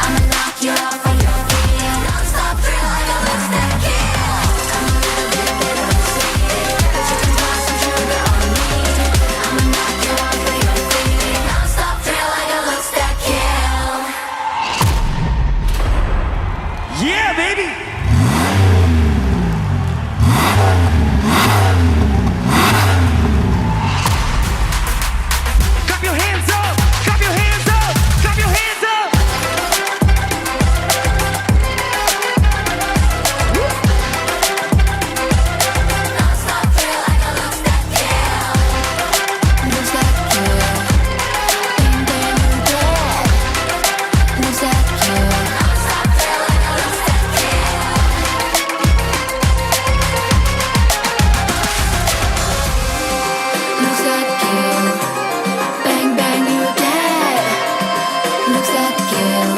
I'ma knock you off of your feet. Nonstop drill, I got looks that kill. I'm a little bit bittersweet, but you can throw some sugar on me. I'ma knock you off of your feet. Nonstop drill, I got looks that kill. Yeah, baby! Clap your hands up! Clap your hands up! Clap your hands up! Nonstop drill, I got looks that kill. Looks that kill. Bang bang, you dead. Looks that kill. Nonstop drill, I got looks that kill. Looks that kill. Bang bang, you dead. Looks that kill.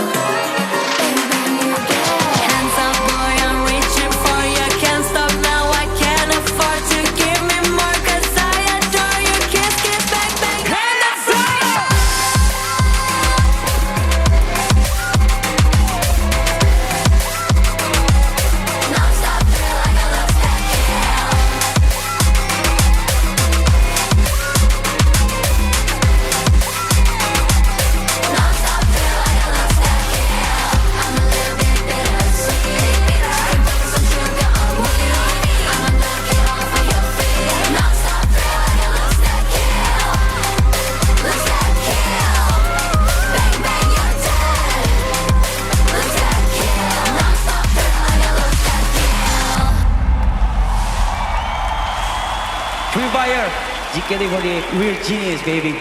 Bang bang, you dead. Hands up, boy, I'm reaching for you. Can't stop now, I can't afford to give me more, 'cause I adore you. Kiss, kiss, bang bang, hand up fire. Nonstop drill, I got looks that kill. Nonstop drill, I got looks that kill. I'm a little bit bittersweet, but put some sugar on me. I'ma knock you off of your feet. Nonstop drill, I got looks that kill. Looks that kill. Bang bang, you're dead. Looks that kill. Nonstop drill, I got looks that kill. Free Fire, GKT48, we're genius, baby.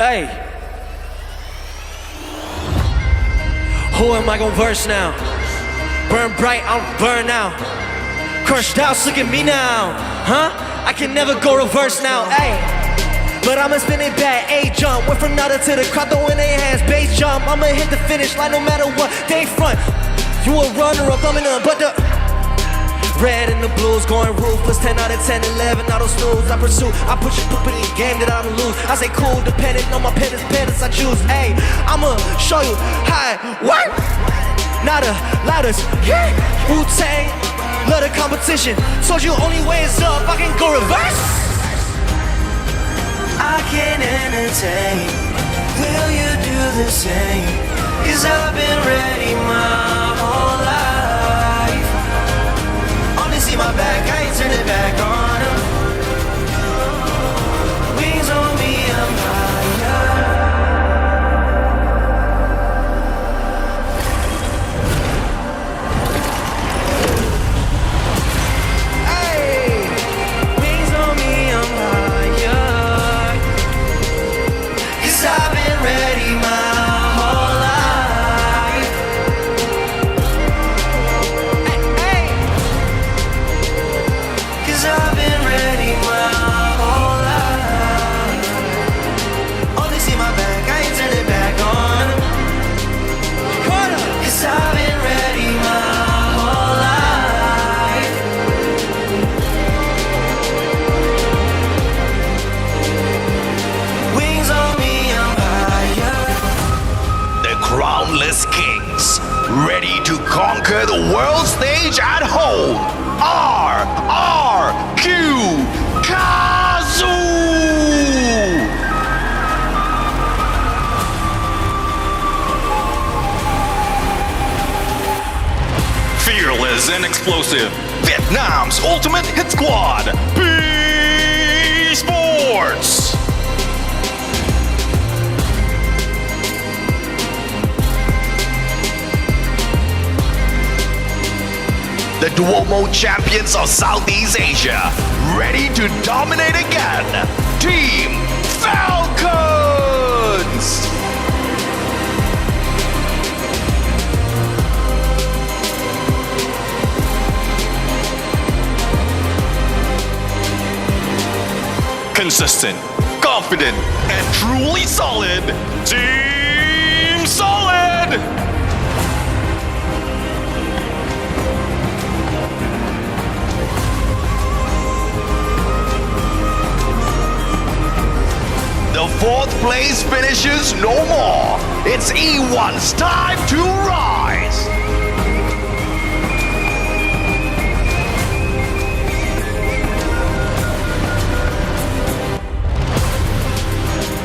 Hey, who am I gonna verse now? Burn bright, I'll burn out. Crushed out, look at me now. Huh? I can never go reverse now. Hey, but I'ma spin it back. A jump, went from nada to the crowd throwing their hands. Bass jump, I'ma hit the finish line no matter what. They front. You a runner up, thumbing up, but the red and the blues going ruthless. 10 out of 10, 11, I don't snooze. I pursue, I put your poop in the game that I don't lose. I say cool, dependent on my penance I choose. Hey, I'ma show you how it work. Not a loudest, yeah. Wu-Tang, love the competition. Told you only way is up, I can go reverse. I can entertain. Will you do the same? 'Cause I've been ready my whole life. stage at home, RRQ Kazu! Fearless and explosive, Vietnam's ultimate hit squad, P-Sports! The dual mode champions of Southeast Asia, ready to dominate again, Team Falcons! Consistent, confident, and truly solid, Team Solid! The fourth place finishes no more. It's E1's time to rise.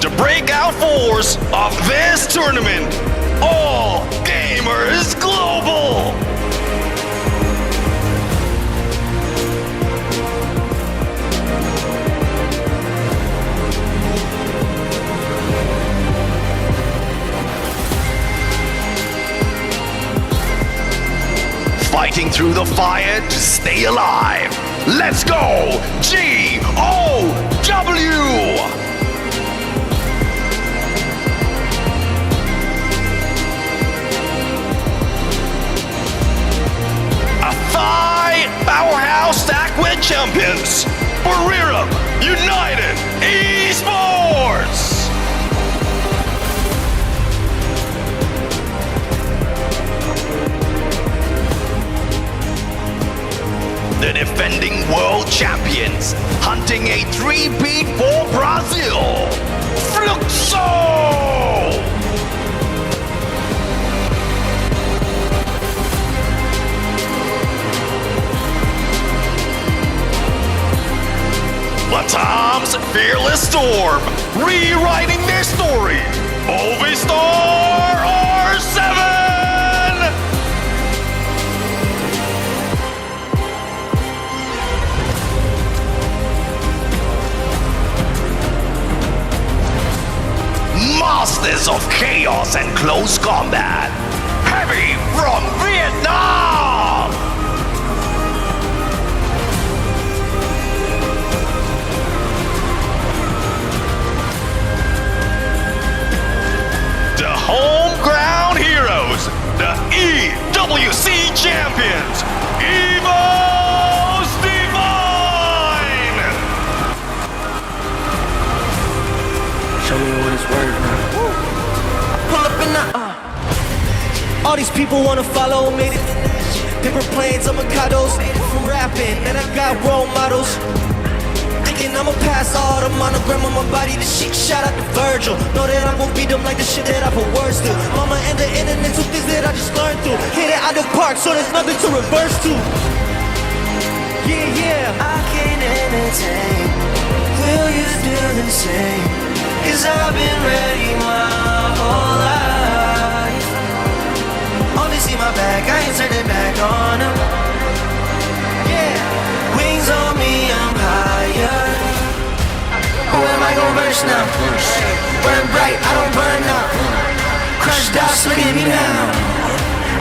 The breakout force of this tournament, All Gamers Global. Fighting through the fire to stay alive. Let's go, G-O-W! Powerhouse stack with champions, Booyah United Esports! The defending world champions, hunting a three-peat for Brazil, Fluxo! Latam's Fearless Storm, rewriting their story. Movistar R7! Masters of Chaos and Close Combat. Heavy from Vietnam! Home ground heroes, the EWC champions, Evo's Divine! Show me what it's worth now. Pull up in the all these people wanna follow me. Paper planes, avocados, from rapping, and I got role models. Thinking I'ma pass all the monogram on my body, the shit, shout out to Virgil. Know that I'm gon' beat them like the shit that I put words to. Mama and the internet, two things that I just learned through. Hit it out the park, so there's nothing to reverse to. Yeah, yeah. I can't entertain. Will you do the same? Cause I've been ready my whole life. Only see my back, I ain't turning back on them. Yeah. Wings on me, I'm higher. Who am I gon' verse now? Burn bright, I don't burn out. Crushed out, look at me now.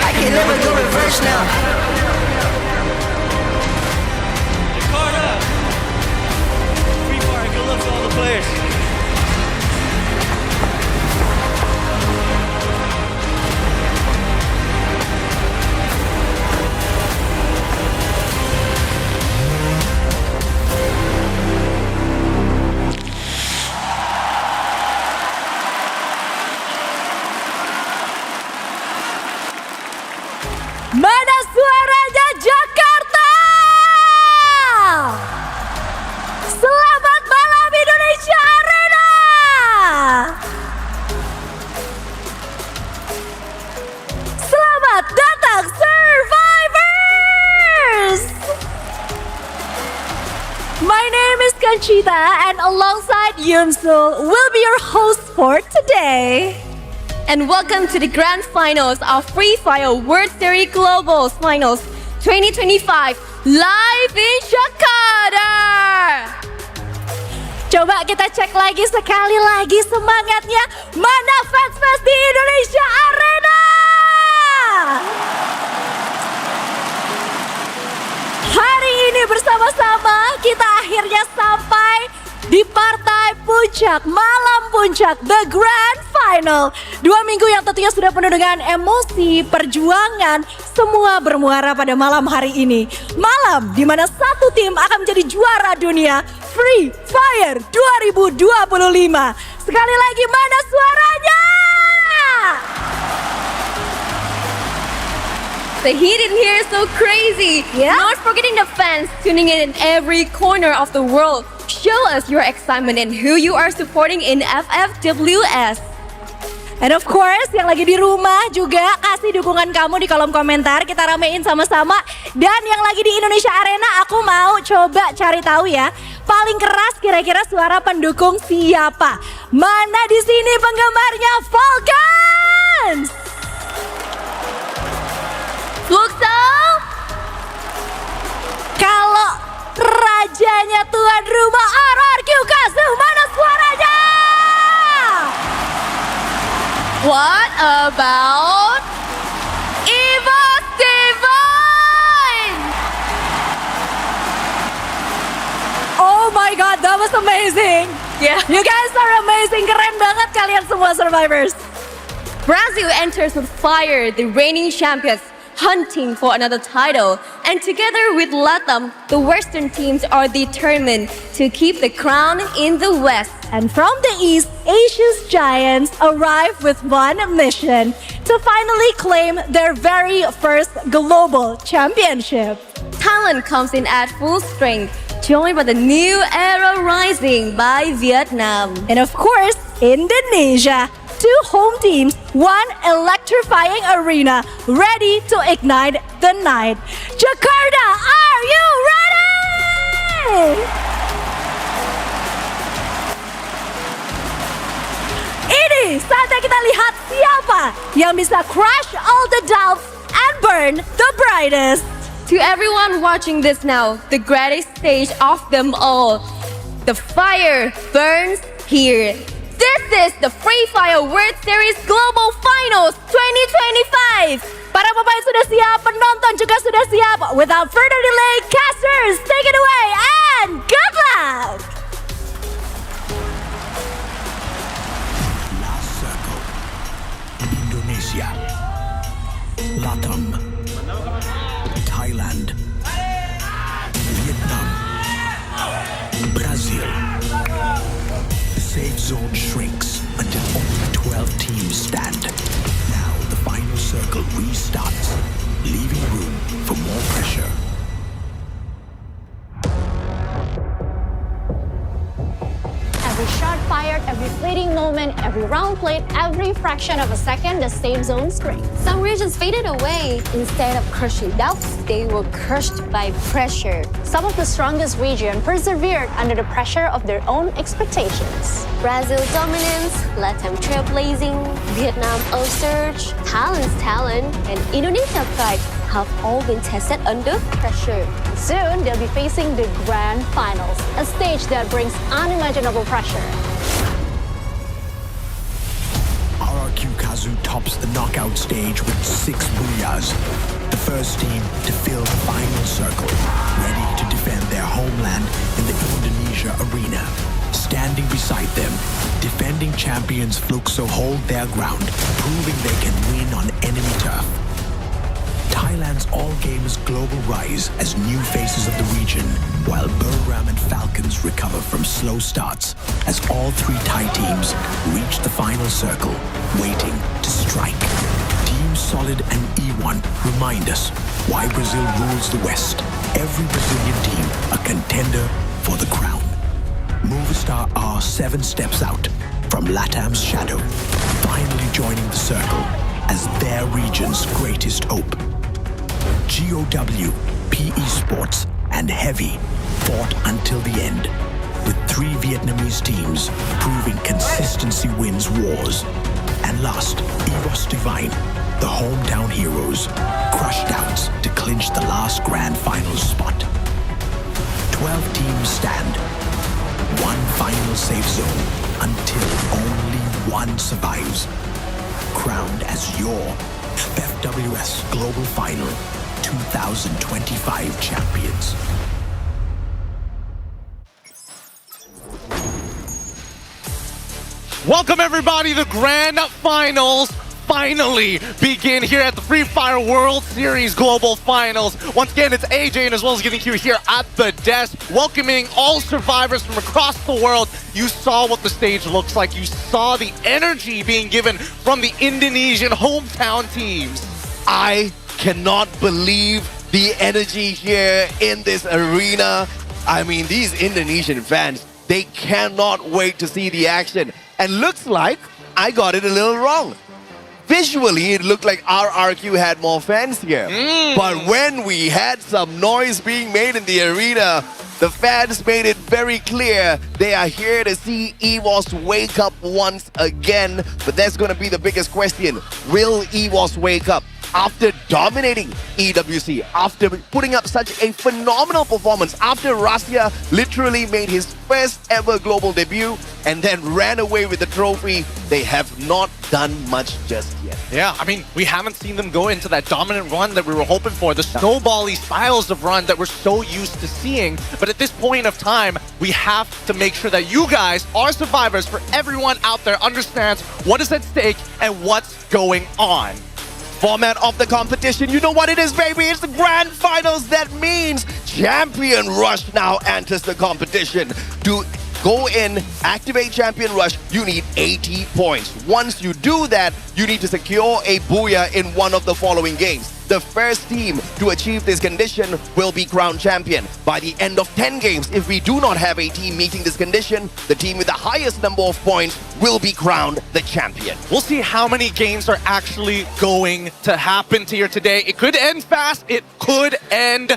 I can never go reverse now. Jakarta! Free fire, good luck to all the players. Mana suara Conchita, and alongside Yunsul will be your host for today. And welcome to the grand finals of Free Fire World Series Global Finals 2025 live in Jakarta. Coba kita cek lagi sekali lagi semangatnya. Mana fans-fans di Indonesia Arena? Hari ini bersama-sama kita akhirnya sampai di partai puncak, malam puncak, the grand final. 2 minggu yang tentunya sudah penuh dengan emosi, perjuangan, semua bermuara pada malam hari ini. Malam di mana satu tim akan menjadi juara dunia Free Fire 2025. Sekali lagi, mana suaranya? The heat in here is so crazy. Yeah? Not forgetting the fans tuning in every corner of the world. Show us your excitement and who you are supporting in FFWS. And of course, yang lagi di rumah juga kasih dukungan kamu di kolom komentar. Kita ramein sama-sama. Dan yang lagi di Indonesia Arena, aku mau coba cari tahu ya. Paling keras kira-kira suara pendukung siapa? Mana di sini penggemarnya Falcons? Luxo? Kalau rajanya tuan rumah RRQ Kazu, mana suaranya? What about Evo Divine? Oh my god, that was amazing. Yeah. You guys are amazing. Keren banget kalian semua survivors. Brazil enters with fire, the reigning champions, hunting for another title. And together with LATAM, the Western teams are determined to keep the crown in the West. And from the East, Asia's giants arrive with one mission: to finally claim their very first global championship. Thailand comes in at full strength, joined by the new era rising by Vietnam. And of course, Indonesia. 2 home teams, 1 electrifying arena, ready to ignite the night. Jakarta, are you ready? Ini saatnya kita lihat siapa yang bisa crush all the doubts and burn the brightest. To everyone watching this now, the greatest stage of them all, the fire burns here. This is the Free Fire World Series Global Finals 2025. Para pemain sudah siap, penonton juga sudah siap. Without further delay, casters, take it away and good luck! Last circle. Indonesia. LATAM. Thailand. Vietnam. Brazil. Safe zone shrinks until only 12 teams stand. Now the final circle restarts, leaving room for more pressure. Every shot fired, every fleeting moment, every round played, every fraction of a second, the safe zone screams. Some regions faded away. Instead of crushing doubts, they were crushed by pressure. Some of the strongest regions persevered under the pressure of their own expectations. Brazil dominance, LATAM trailblazing, Vietnam upsurge, Thailand's talent, and Indonesia pride have all been tested under pressure. Soon, they'll be facing the grand finals, a stage that brings unimaginable pressure. RRQ Kazu tops the knockout stage with 6 Booyahs. The first team to fill the final circle, ready to defend their homeland in the Indonesia Arena. Standing beside them, defending champions Fluxo hold their ground, proving they can win on enemy turf. Thailand's all-gamers global rise as new faces of the region, while Booyah and Falcons recover from slow starts as all 3 Thai teams reach the final circle, waiting to strike. Team Solid and E1 remind us why Brazil rules the West. Every Brazilian team a contender for the crown. Movistar are 7 steps out from LATAM's shadow, finally joining the circle as their region's greatest hope. GOW, PE Sports, and Heavy fought until the end. with 3 Vietnamese teams proving consistency wins wars. And last, EVOS Divine, the hometown heroes, crushed Doubts to clinch the last grand final spot. 12 teams stand, one final safe zone until only one survives. Crowned as your FFWS Global Final 2025 champions. Welcome everybody, the grand finals finally begin here at the Free Fire World Series Global Finals. Once again, it's AJ and as well as Getting Q here at the desk, welcoming all survivors from across the world. You saw what the stage looks like. You saw the energy being given from the Indonesian hometown teams. I cannot believe the energy here in this arena. I mean, these Indonesian fans, they cannot wait to see the action. And looks like I got it a little wrong. Visually, it looked like RRQ had more fans here. But when we had some noise being made in the arena, the fans made it very clear they are here to see EVOS wake up once again. But that's going to be the biggest question. Will EVOS wake up? After dominating EWC, after putting up such a phenomenal performance, after Rasya literally made his first ever global debut and then ran away with the trophy, they have not done much just yet. Yeah, I mean, we haven't seen them go into that dominant run that we were hoping for, the snowbally styles of run that we're so used to seeing. But at this point of time, we have to make sure that you guys, our survivors, for everyone out there understands what is at stake and what's going on. Format of the competition, you know what it is, baby? It's the grand finals. That means Champion Rush now enters the competition. To go in, activate Champion Rush, you need 80 points. Once you do that, you need to secure a Booyah in one of the following games. The first team to achieve this condition will be crowned champion. By the end of 10 games, if we do not have a team meeting this condition, the team with the highest number of points will be crowned the champion. We'll see how many games are actually going to happen here today. It could end fast. It could end,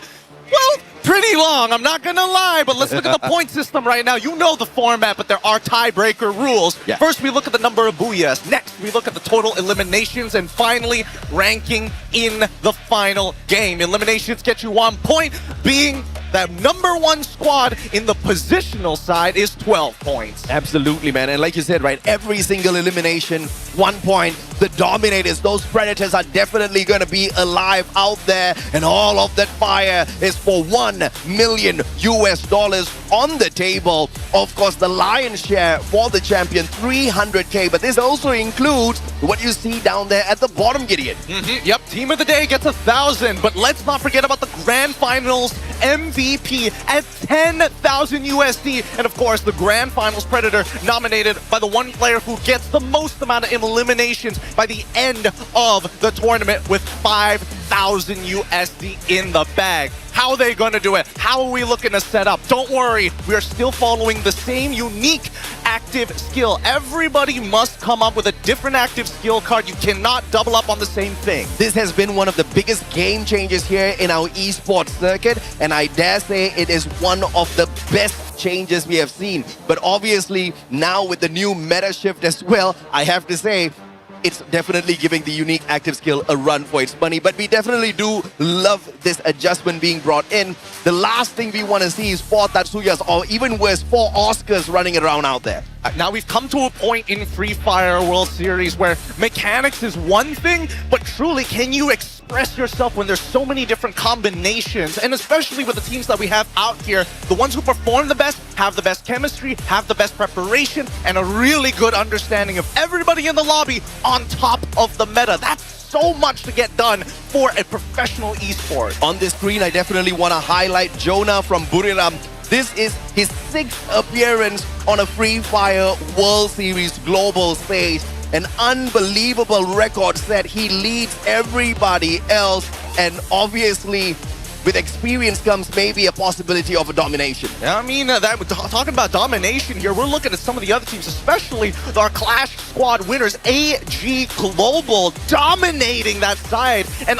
well, pretty long, I'm not gonna lie, but let's look at the point system right now. You know the format, but there are tiebreaker rules. Yeah. First, we look at the number of Booyahs. Next, we look at the total eliminations, and finally, ranking in the final game. Eliminations get you 1 point, being that #1 squad in the positional side is 12 points. Absolutely, man. And like you said, right, every single elimination, 1 point. The dominators, those predators are definitely going to be alive out there. And all of that fire is for $1 million on the table. Of course, the lion's share for the champion, 300K. But this also includes what you see down there at the bottom, Gideon. Yep, team of the day gets 1,000. But let's not forget about the grand finals MVP at 10,000 USD. And of course, the grand finals predator nominated by the one player who gets the most amount of eliminations by the end of the tournament with 5,000 USD in the bag. How are they going to do it? How are we looking to set up? Don't worry, we are still following the same unique active skill. Everybody must come up with a different active skill card. You cannot double up on the same thing. This has been one of the biggest game changers here in our esports circuit, and I dare say it is one of the best changes we have seen. But obviously, now with the new meta shift as well, I have to say, it's definitely giving the unique active skill a run for its money. But we definitely do love this adjustment being brought in. The last thing we want to see is 4 Tatsuyas, or even worse, 4 Oscars running around out there. Now we've come to a point in Free Fire World Series where mechanics is one thing, but truly, can you express yourself when there's so many different combinations? And especially with the teams that we have out here, the ones who perform the best, have the best chemistry, have the best preparation, and a really good understanding of everybody in the lobby on top of the meta. That's so much to get done for a professional esport. On this screen, I definitely want to highlight Jonah from Buriram. This is his 6th appearance on a Free Fire World Series global stage. An unbelievable record set. He leads everybody else, and obviously with experience comes maybe a possibility of a domination. Yeah, I mean, talking about domination here, we're looking at some of the other teams, especially our Clash Squad winners, AG Global, dominating that side. And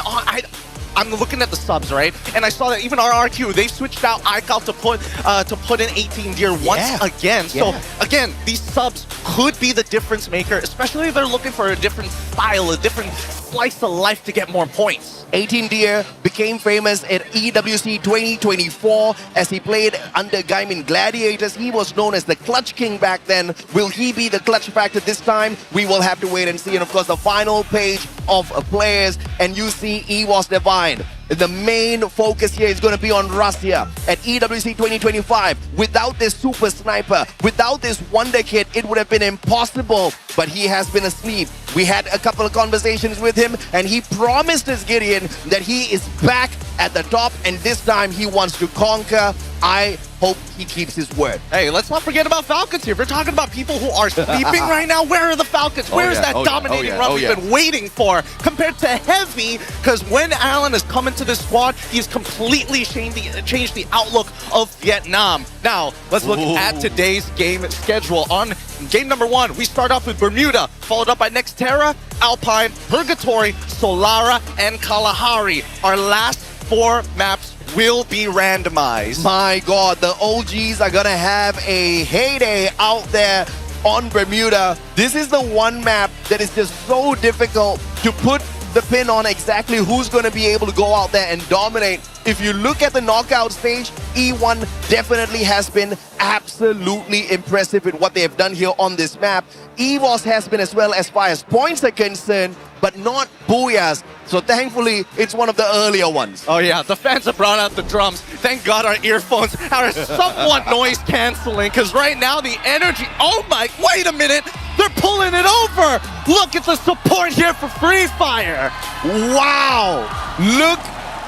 I'm looking at the subs, right? And I saw that even RRQ, they've switched out iCal to put in 18 Deer once again. So again, these subs could be the difference maker, especially if they're looking for a different style, a different slice of life to get more points. 18 Deer became famous at EWC 2024 as he played under Gaimin Gladiators. He was known as the Clutch King back then. Will he be the clutch factor this time? We will have to wait and see. And of course, the final page of players, and you see EVOS Divine. The main focus here is going to be on Russia at EWC 2025. Without this super sniper, without this wonder kid, it would have been impossible. But he has been asleep. We had a couple of conversations with him, and he promised us, Gideon, that he is back at the top, and this time he wants to conquer. I hope he keeps his word. Hey, let's not forget about Falcons here. If we're talking about people who are sleeping right now, where are the Falcons? Where is that dominating run we've been waiting for compared to Heavy? Because when Alan has come into this squad, he's completely changed the outlook of Vietnam. Now, let's look at today's game schedule. On game number 1, we start off with Bermuda, followed up by Nexterra, Alpine, Purgatory, Solara, and Kalahari. Our last 4 maps will be randomized. My God, the OGs are gonna have a heyday out there on Bermuda. This is the one map that is just so difficult to put the pin on exactly who's going to be able to go out there and dominate. If you look at the knockout stage, E1 definitely has been absolutely impressive with what they have done here on this map. EVOS has been as well as far as points are concerned, but not Booyahs. So thankfully, it's one of the earlier ones. Oh yeah, the fans have brought out the drums. Thank God our earphones are somewhat noise canceling, because right now the energy, oh my, wait a minute, they're pulling it over. Look at the support here for Free Fire. Wow, look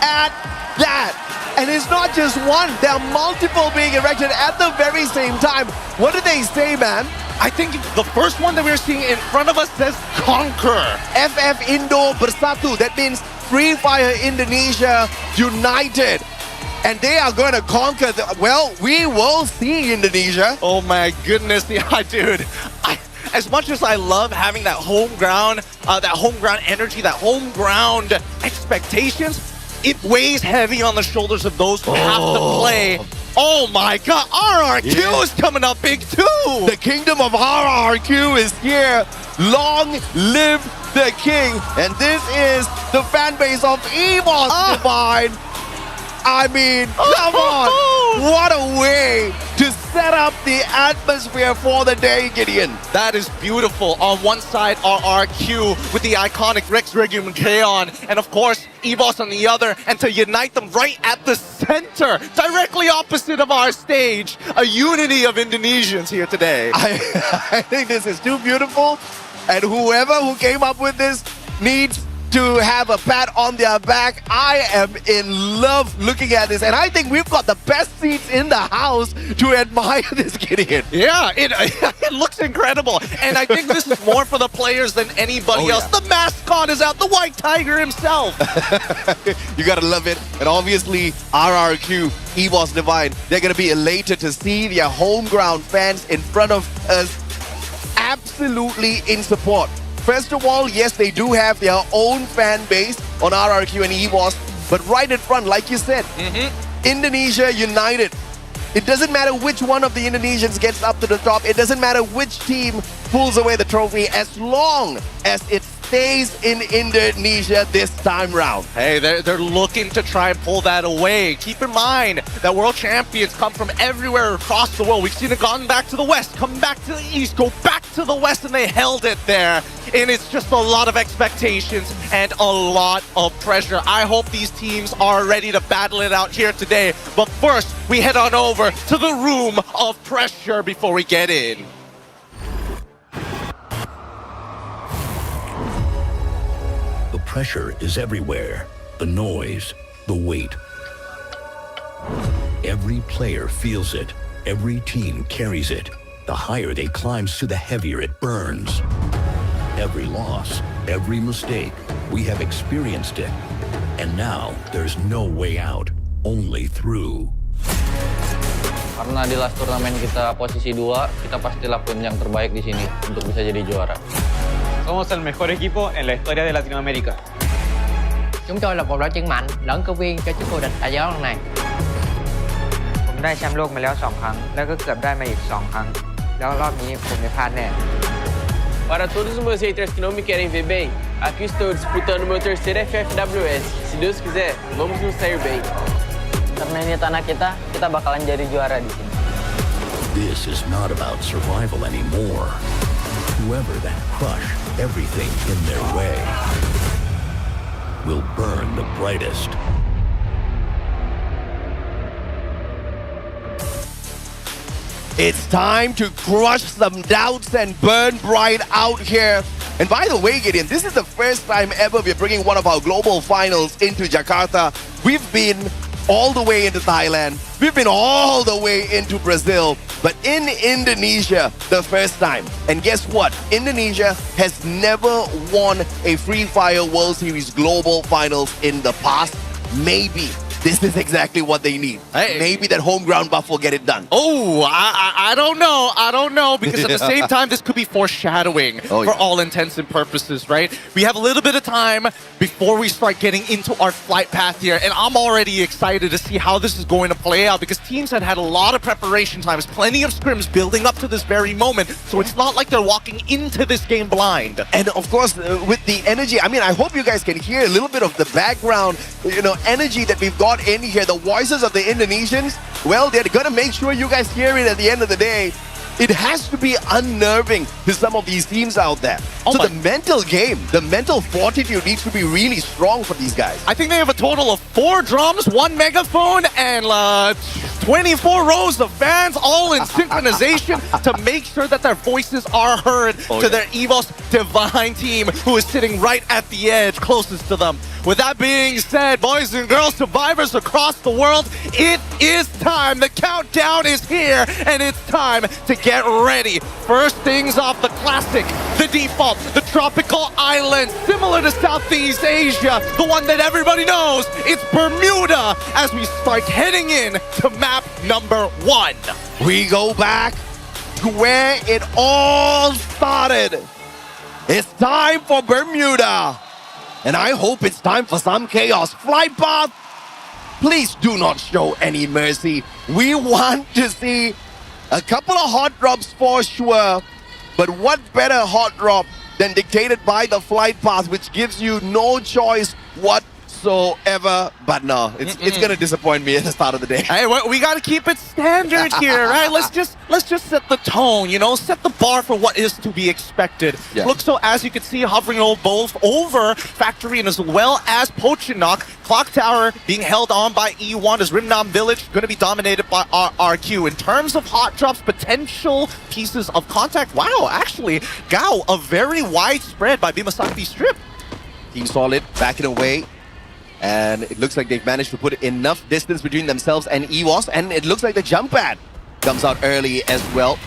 at that. And it's not just one, there are multiple being erected at the very same time. What did they say, man? I think the first one that we're seeing in front of us says Conquer. FF Indo Bersatu. That means Free Fire Indonesia United. And they are going to conquer well, we will see Indonesia. Oh my goodness, yeah, dude. As much as I love having that home ground energy, that home ground expectations, it weighs heavy on the shoulders of those who have to play. Oh my God, RRQ is coming up big too. The kingdom of RRQ is here. Long live the king. And this is the fan base of EVOS Divine. I mean, come on. What a way to set up the atmosphere for the day, Gideon. That is beautiful. On one side, RRQ with the iconic Rex Regium Kaon, and of course, EVOS on the other, and to unite them right at the center, directly opposite of our stage. A unity of Indonesians here today. I think this is too beautiful, and who came up with this needs to have a pat on their back. I am in love looking at this, and I think we've got the best seats in the house to admire this, Gideon. Yeah, it looks incredible, and I think this is more for the players than anybody else. The mascot is out, the White Tiger himself. You gotta love it, and obviously RRQ, EVOS Divine, they're gonna be elated to see their home ground fans in front of us, absolutely in support. First of all, yes, they do have their own fan base on RRQ and EVOS, but right in front, like you said, Indonesia United. It doesn't matter which one of the Indonesians gets up to the top. It doesn't matter which team pulls away the trophy as long as it stays in Indonesia this time round. Hey, they're looking to try and pull that away. Keep in mind that world champions come from everywhere across the world. We've seen it gone back to the west, come back to the east, go back to the west, and they held it there. And it's just a lot of expectations and a lot of pressure. I hope these teams are ready to battle it out here today. But first, we head on over to the room of pressure before we get in. The pressure is everywhere. The noise, the weight. Every player feels it. Every team carries it. The higher they climb, to the heavier it burns. Every loss, every mistake, we have experienced it. And now there's no way out, only through. Karena di last turnamen kita posisi 2, kita pasti lakuin yang terbaik di sini untuk bisa jadi juara. Somos el mejor equipo en la historia de Latinoamérica. Chúng tôi là một đội chân mạnh lẫn công viên cho chức vô địch tại giải đấu lần này. ผมได้แชมป์โลกมาแล้ว2 ครั้ง แล้วก็เกือบได้มาอีก2 ครั้ง แล้วรอบนี้ผมไม่พลาดแน่ Para todos os meus haters que não me querem ver bem, aqui estou disputando meu terceiro FFWS. Se Deus quiser, vamos nos sair bem. Karena ini tanah kita, kita bakalan jadi juara di sini. This is not about survival anymore. Whoever that crush everything in their way will burn the brightest. It's time to crush some doubts and burn bright out here. And by the way, Gideon, this is the first time ever we're bringing one of our global finals into Jakarta. We've been all the way into Thailand. We've been all the way into Brazil. But in Indonesia, the first time. And guess what? Indonesia has never won a Free Fire World Series Global Finals in the past. Maybe this is exactly what they need. Hey. Maybe that home ground buff will get it done. Oh, I don't know. I don't know. Because at the same time, this could be foreshadowing for all intents and purposes, right? We have a little bit of time before we start getting into our flight path here. And I'm already excited to see how this is going to play out because teams had a lot of preparation times, plenty of scrims building up to this very moment. So it's not like they're walking into this game blind. And of course, with the energy, I mean, I hope you guys can hear a little bit of the background, energy that we've got in here. The voices of the Indonesians, well, they're gonna make sure you guys hear it at the end of the day. It has to be unnerving to some of these teams out there. So the mental game, the mental fortitude needs to be really strong for these guys. I think they have a total of 4 drums, 1 megaphone, and 24 rows of fans, all in synchronization to make sure that their voices are heard to their EVOS Divine team, who is sitting right at the edge, closest to them. With that being said, boys and girls, survivors across the world, it is time. The countdown is here, and it's time to get ready. First things off, the classic, the default, the tropical island, similar to Southeast Asia, the one that everybody knows. It's Bermuda as we start heading in to map number 1. We go back to where it all started. It's time for Bermuda. And I hope it's time for some chaos. Flight path, please do not show any mercy. We want to see a couple of hot drops for sure. But what better hot drop than dictated by the flight path, which gives you no choice whatsoever. But no, it's gonna disappoint me at the start of the day. Hey, we gotta keep it standard here, right? Let's just set the tone, set the bar for what is to be expected. Yeah. Look, so as you can see, hovering both over Factory and as well as Pochinok. Clock Tower being held on by E1 as Rimnam Village going to be dominated by RQ. In terms of hot drops, potential pieces of contact, wow, actually, Gao, a very wide spread by Bimasakti Strip. Team Solid backing away. And it looks like they've managed to put enough distance between themselves and EWOS. And it looks like the jump pad comes out early as well.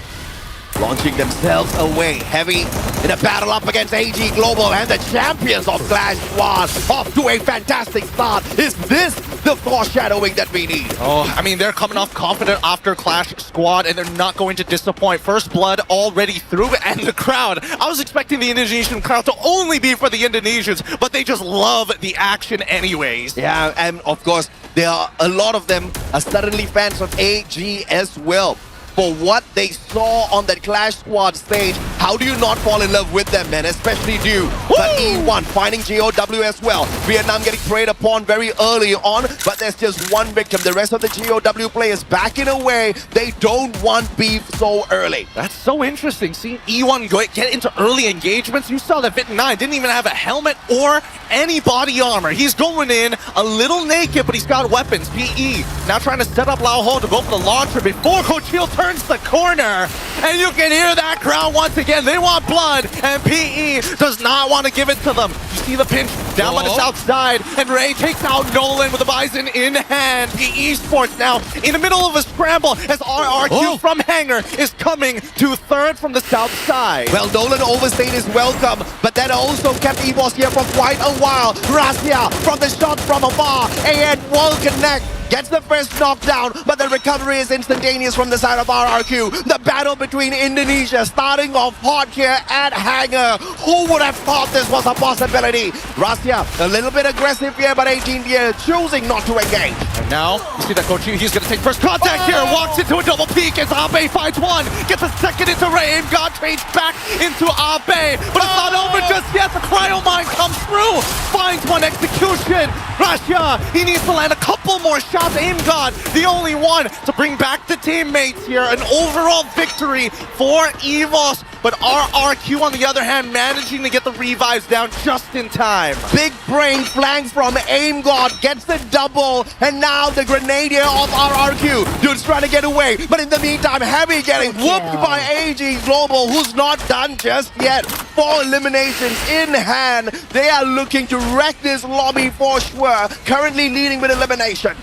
Launching themselves away. Heavy in a battle up against AG Global and the champions of Clash Squad. Off to a fantastic start. Is this the foreshadowing that we need? Oh, I mean, they're coming off confident after Clash Squad, and they're not going to disappoint. First blood already through, and the crowd. I was expecting the Indonesian crowd to only be for the Indonesians, but they just love the action anyways. Yeah, and of course, there are a lot of them are suddenly fans of AG as well. For what they saw on that Clash Squad stage, how do you not fall in love with them, man? Especially due but E1 finding GOW as well. Vietnam getting preyed upon very early on, but there's just one victim. The rest of the GOW players backing away. They don't want beef so early. That's so interesting. Seeing E1 get into early engagements. You saw that Vit9 didn't even have a helmet or any body armor. He's going in a little naked, but he's got weapons. PE now trying to set up Lao Ho to go for the launcher before Coach Hill turns the corner. And you can hear that crowd once again. They want blood, and PE does not want to give it to them. You see the pinch down by the south side, and Ray takes out Nolan with the Bison in hand. PE Sports now in the middle of a scramble as RRQ from Hangar is coming to third from the south side. Well, Nolan overstayed his welcome, but that also kept EVOS here for quite a while. Gracia from the shot from afar, and will connect. gets the first knockdown, but the recovery is instantaneous from the side of RRQ. The battle between Indonesia starting off hot here at Hangar. Who would have thought this was a possibility? Russia, a little bit aggressive here, but 18 year choosing not to engage. And now, you see that Kochi, he's going to take first contact here, walks into a double peek as Abe finds one, gets a second into Ray, Aim God trades back into Abe, but it's not over just yet, the cryo mine comes through, finds one execution. Russia, he needs to land a couple more shots, Aim God, the only one to bring back the teammates here, an overall victory for EVOS, but RRQ on the other hand managing to get the revives down just in time. Big brain flank from Aim God gets the double, and now the Grenadier of RRQ. Dude's trying to get away, but in the meantime, Heavy getting whooped by AG Global, who's not done just yet. 4 eliminations in hand. They are looking to wreck this lobby for sure. Currently leading with eliminations.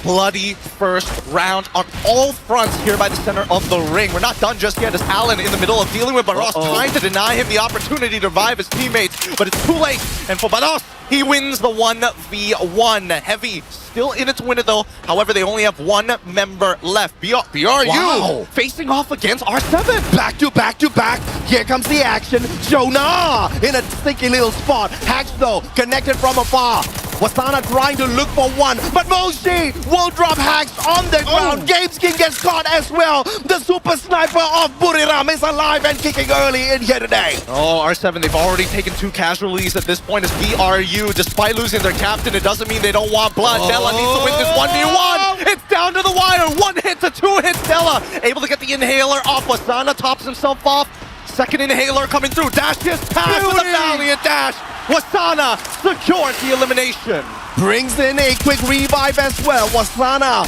Bloody first round on all fronts here by the center of the ring. We're not done just yet as Alan in the middle of dealing with Barros, trying to deny him the opportunity to revive his teammates, but it's too late. And for Barros, he wins the 1v1. Heavy still in it to win it though. However, they only have one member left. BRU facing off against R7. Back to back to back. Here comes the action. Jonah in a sticky little spot. Hax though, connected from afar. Wasana trying to look for one, but Moshi will drop Hax on the ground. Gameskin gets caught as well. The super sniper of Buriram is alive and kicking early in here today. Oh, R7, they've already taken 2 casualties at this point as BRU. Despite losing their captain, it doesn't mean they don't want blood. Della needs to win this 1v1. It's down to the wire. 1 hit to 2 hits. Della able to get the inhaler off. Wasana tops himself off. Second inhaler coming through. Dash just pass with a valiant dash. Wasana secures the elimination. Brings in a quick revive as well. Wasana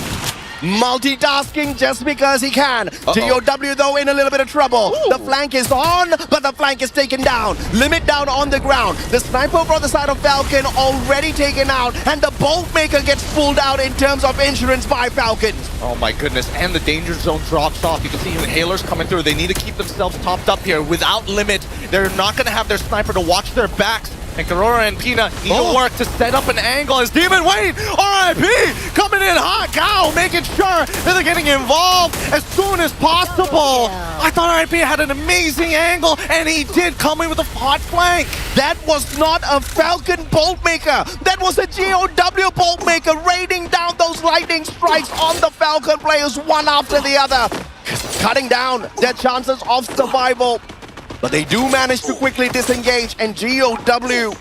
multitasking just because he can. TOW though in a little bit of trouble. The flank is on, but the flank is taken down. Limit down on the ground. The sniper from the side of Falcon already taken out, and the bolt maker gets pulled out in terms of insurance by Falcon. Oh my goodness, and the danger zone drops off. You can see inhalers coming through. They need to keep themselves topped up here. Without limit, they're not going to have their sniper to watch their backs. And Karora and Pina need to work to set up an angle as Demon Wayne, RIP, coming in hot, Gao making sure that they're getting involved as soon as possible. I thought RIP had an amazing angle, and he did come in with a hot flank. That was not a Falcon bolt maker. That was a GOW bolt maker raining down those lightning strikes on the Falcon players one after the other, cutting down their chances of survival. But they do manage to quickly disengage, and GOW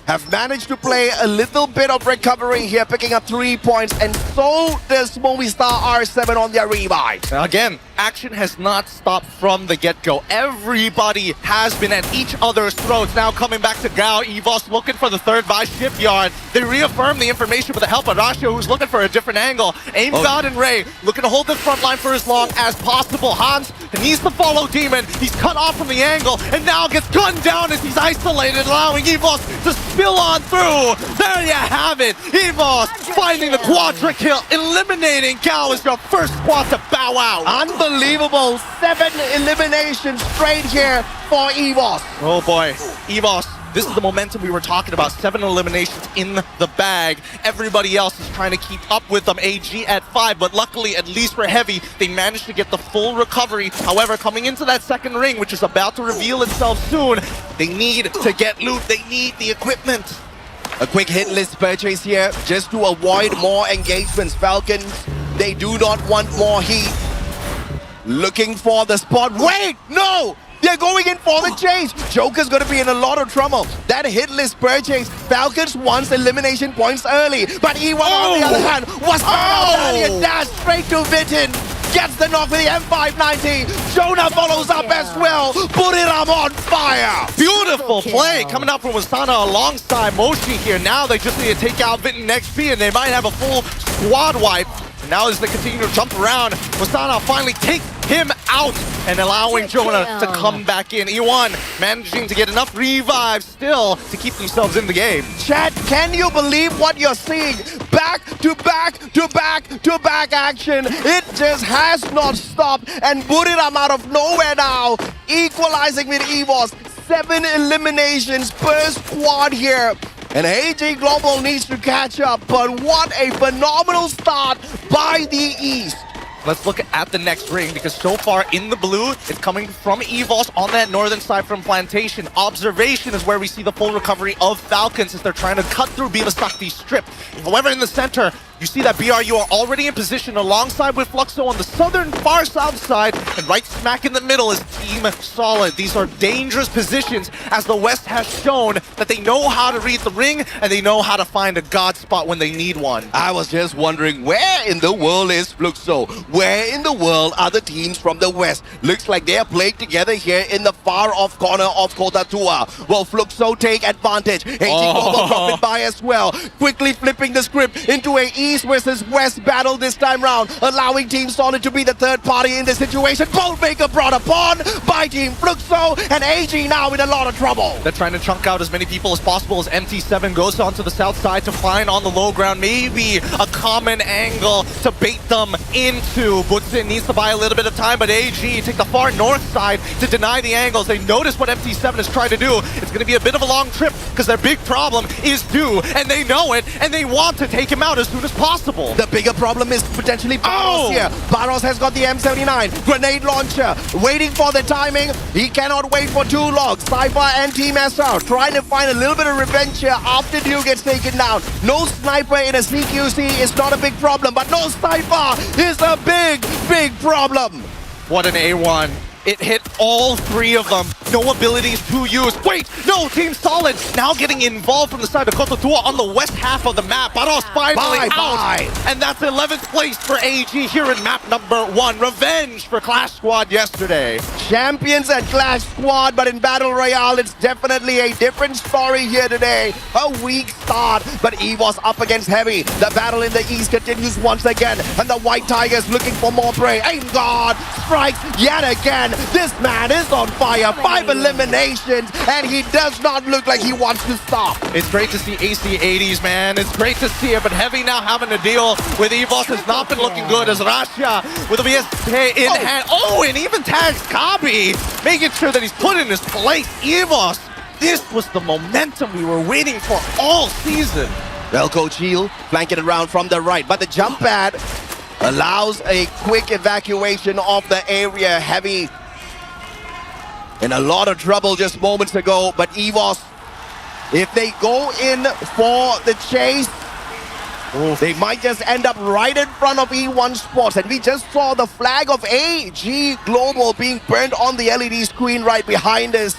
have managed to play a little bit of recovery here, picking up 3 points, and so does Movistar R7 on their revive. Again, action has not stopped from the get-go. Everybody has been at each other's throats. Now coming back to Gao, EVOS looking for the third by Shipyard. They reaffirm the information with the help of Rasho, who's looking for a different angle. Aim God and Ray looking to hold this front line for as long as possible. Hans needs to follow Demon. He's cut off from the angle and now gets gunned down as he's isolated, allowing EVOS to spill on through. There you have it. EVOS finding the quadra kill, eliminating Gao as your first squad to bow out. Unbelievable. 7 eliminations straight here for EVOS. Oh boy, EVOS. This is the momentum we were talking about. 7 eliminations in the bag. Everybody else is trying to keep up with them. AG at 5, but luckily, at least for Heavy, they managed to get the full recovery. However, coming into that second ring, which is about to reveal itself soon, they need to get loot. They need the equipment. A quick hit list purchase here, just to avoid more engagements. Falcons, they do not want more heat. Looking for the spot. Wait, no! They're going in for the chase. Joker's going to be in a lot of trouble. That hit list purchase, Falcons wants elimination points early. But E1 on the other hand was valiant dash straight to Vitin. Gets the knock with the M590. Jonah follows up as well. Buriram on fire. Beautiful play coming out from Wasana alongside Moshi here. Now they just need to take out Vitin XP and they might have a full squad wipe. Now as they continue to jump around, Wasana finally takes him out and allowing Jonah to come back in. E1 managing to get enough revives still to keep themselves in the game. Chat, can you believe what you're seeing? Back to back to back to back action. It just has not stopped. And Buriram out of nowhere now, equalizing with EVOS. 7 eliminations per squad here. And AG Global needs to catch up, but what a phenomenal start by the East. Let's look at the next ring, because so far in the blue, it's coming from EVOS on that northern side from Plantation. Observation is where we see the full recovery of Falcons as they're trying to cut through Bimasakti's strip. However, in the center, you see that BRU are already in position alongside with Fluxo on the southern far south side, and right smack in the middle is Team Solid. These are dangerous positions, as the West has shown that they know how to read the ring and they know how to find a god spot when they need one. I was just wondering, where in the world is Fluxo? Where in the world are the teams from the West? Looks like they are playing together here in the far off corner of Kotatua. Will Fluxo take advantage? AG Global dropping by as well. Quickly flipping the script into a East versus West battle this time round, allowing Team Solid to be the third party in this situation. Boldmaker brought upon by Team Fluxo, and AG now in a lot of trouble. They're trying to chunk out as many people as possible as MT7 goes onto the south side to find on the low ground maybe a common angle to bait them into. Butsin needs to buy a little bit of time, but AG take the far north side to deny the angles. They notice what MT7 is trying to do. It's going to be a bit of a long trip because their big problem is due, and they know it, and they want to take him out as soon as possible. The bigger problem is potentially Barros here. Barros has got the M79 grenade launcher, waiting for the timing. He cannot wait for too long. Cypher and Team SR trying to find a little bit of revenge here after Dew gets taken down. No sniper in a CQC is not a big problem, but no Cypher is a big problem. What an A1. It hit all three of them. No abilities to use. Wait, no, Team Solid now getting involved from the side of Kototua on the west half of the map. Barros finally out. And that's 11th place for AG here in map number 1. Revenge for Clash Squad yesterday. Champions at Clash Squad, but in Battle Royale, it's definitely a different story here today. A weak start, but EVOS up against Heavy. The battle in the East continues once again, and the White Tigers looking for more prey. Aim God strikes yet again. This man is on fire. 5 eliminations, and he does not look like he wants to stop. It's great to see AC80s, man. It's great to see it, but Heavy now having to deal with EVOS has not been looking good as Rasha with a VSK in hand. Oh, and even tags Kabi, making sure that he's put in his place. EVOS, this was the momentum we were waiting for all season. Well, Coach Heel flanking around from the right, but the jump pad allows a quick evacuation of the area. Heavy in a lot of trouble just moments ago, but EVOS, if they go in for the chase, they might just end up right in front of E1 Sports. And we just saw the flag of AG Global being burned on the LED screen right behind us.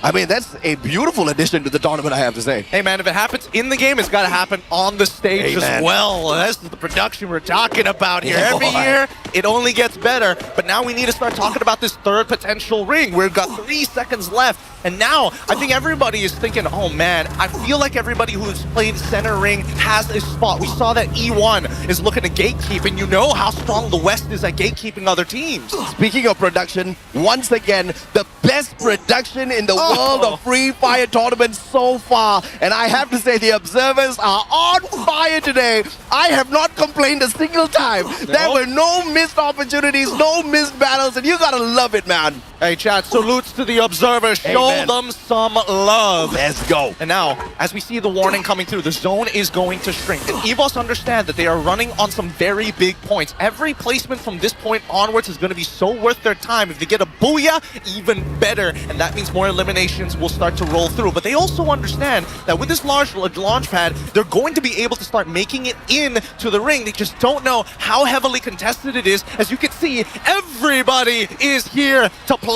I mean, that's a beautiful addition to the tournament, I have to say. Hey, man, if it happens in the game, it's got to happen on the stage as well. This is the production we're talking about here. Every year, it only gets better. But now we need to start talking about this third potential ring. We've got 3 seconds left. And now, I think everybody is thinking, oh, man, I feel like everybody who's played center ring has a spot. We saw that E1 is looking to gatekeep, and you know how strong the West is at gatekeeping other teams. Speaking of production, once again, the best production in the world of Free Fire tournaments so far. And I have to say, the observers are on fire today. I have not complained a single time. There were no missed opportunities, no missed battles, and you gotta love it, man. Hey, chat, salutes to the observers. Show them some love. Let's go. And now, as we see the warning coming through, the zone is going to shrink. And EVOS understand that they are running on some very big points. Every placement from this point onwards is going to be so worth their time. If they get a Booyah, even better. And that means more eliminations will start to roll through. But they also understand that with this large launch pad, they're going to be able to start making it into the ring. They just don't know how heavily contested it is. As you can see, everybody is here to play.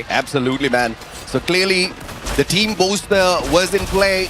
Absolutely, man. So clearly, the team booster was in play,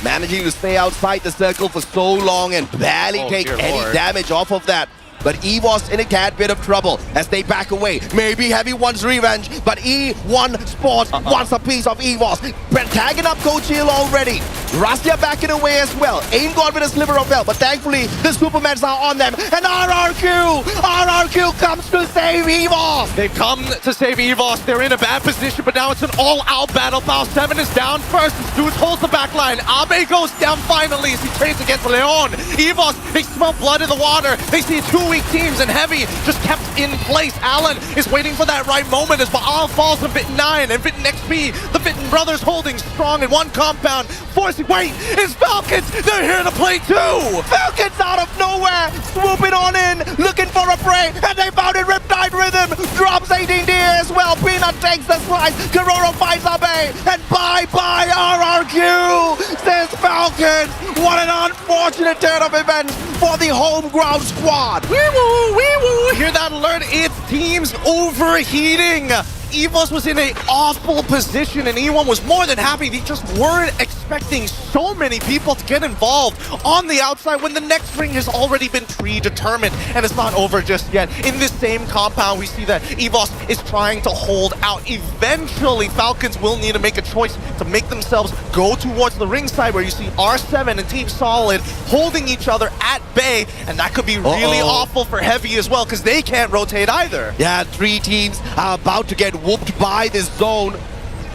managing to stay outside the circle for so long and barely take any damage off of that. But EVOS in a tad bit of trouble as they back away. Maybe Heavy wants revenge, but E1 Sports wants a piece of EVOS. Tagging up Coach Hill already. Rastia backing away as well. Aim God with a sliver of bell, but thankfully the Supermans are on them. And RRQ comes to save EVOS. They've come to save EVOS. They're in a bad position, but now it's an all-out battle. Bao 7 is down first. Zeus holds the back line. Abe goes down finally as he trades against Leon. EVOS, they smell blood in the water. They see two weak teams, and Heavy just kept in place. Alan is waiting for that right moment as Baal falls on Vitten 9 and Vitten XP. The Vitten brothers holding strong in one compound. Forcing, wait, it's Falcons! They're here to play too! Falcons out of nowhere, swooping on in, looking for a prey, and they found it. Riptide Rhythm drops 18D as well. Peanut takes the slice. Karoro finds Abe, and bye-bye RRQ, says Falcons. What an unfortunate turn of events for the home ground squad. Wee-woo, wee-woo! Hear that alert? It's teams overheating. EVOS was in an awful position, and E1 was more than happy. They just weren't expecting so many people to get involved on the outside when the next ring has already been predetermined, and it's not over just yet. In this same compound, we see that EVOS is trying to hold out. Eventually, Falcons will need to make a choice to make themselves go towards the ringside, where you see R7 and Team Solid holding each other at bay, and that could be really awful for Heavy as well, because they can't rotate either. Yeah, three teams are about to get whooped by this zone.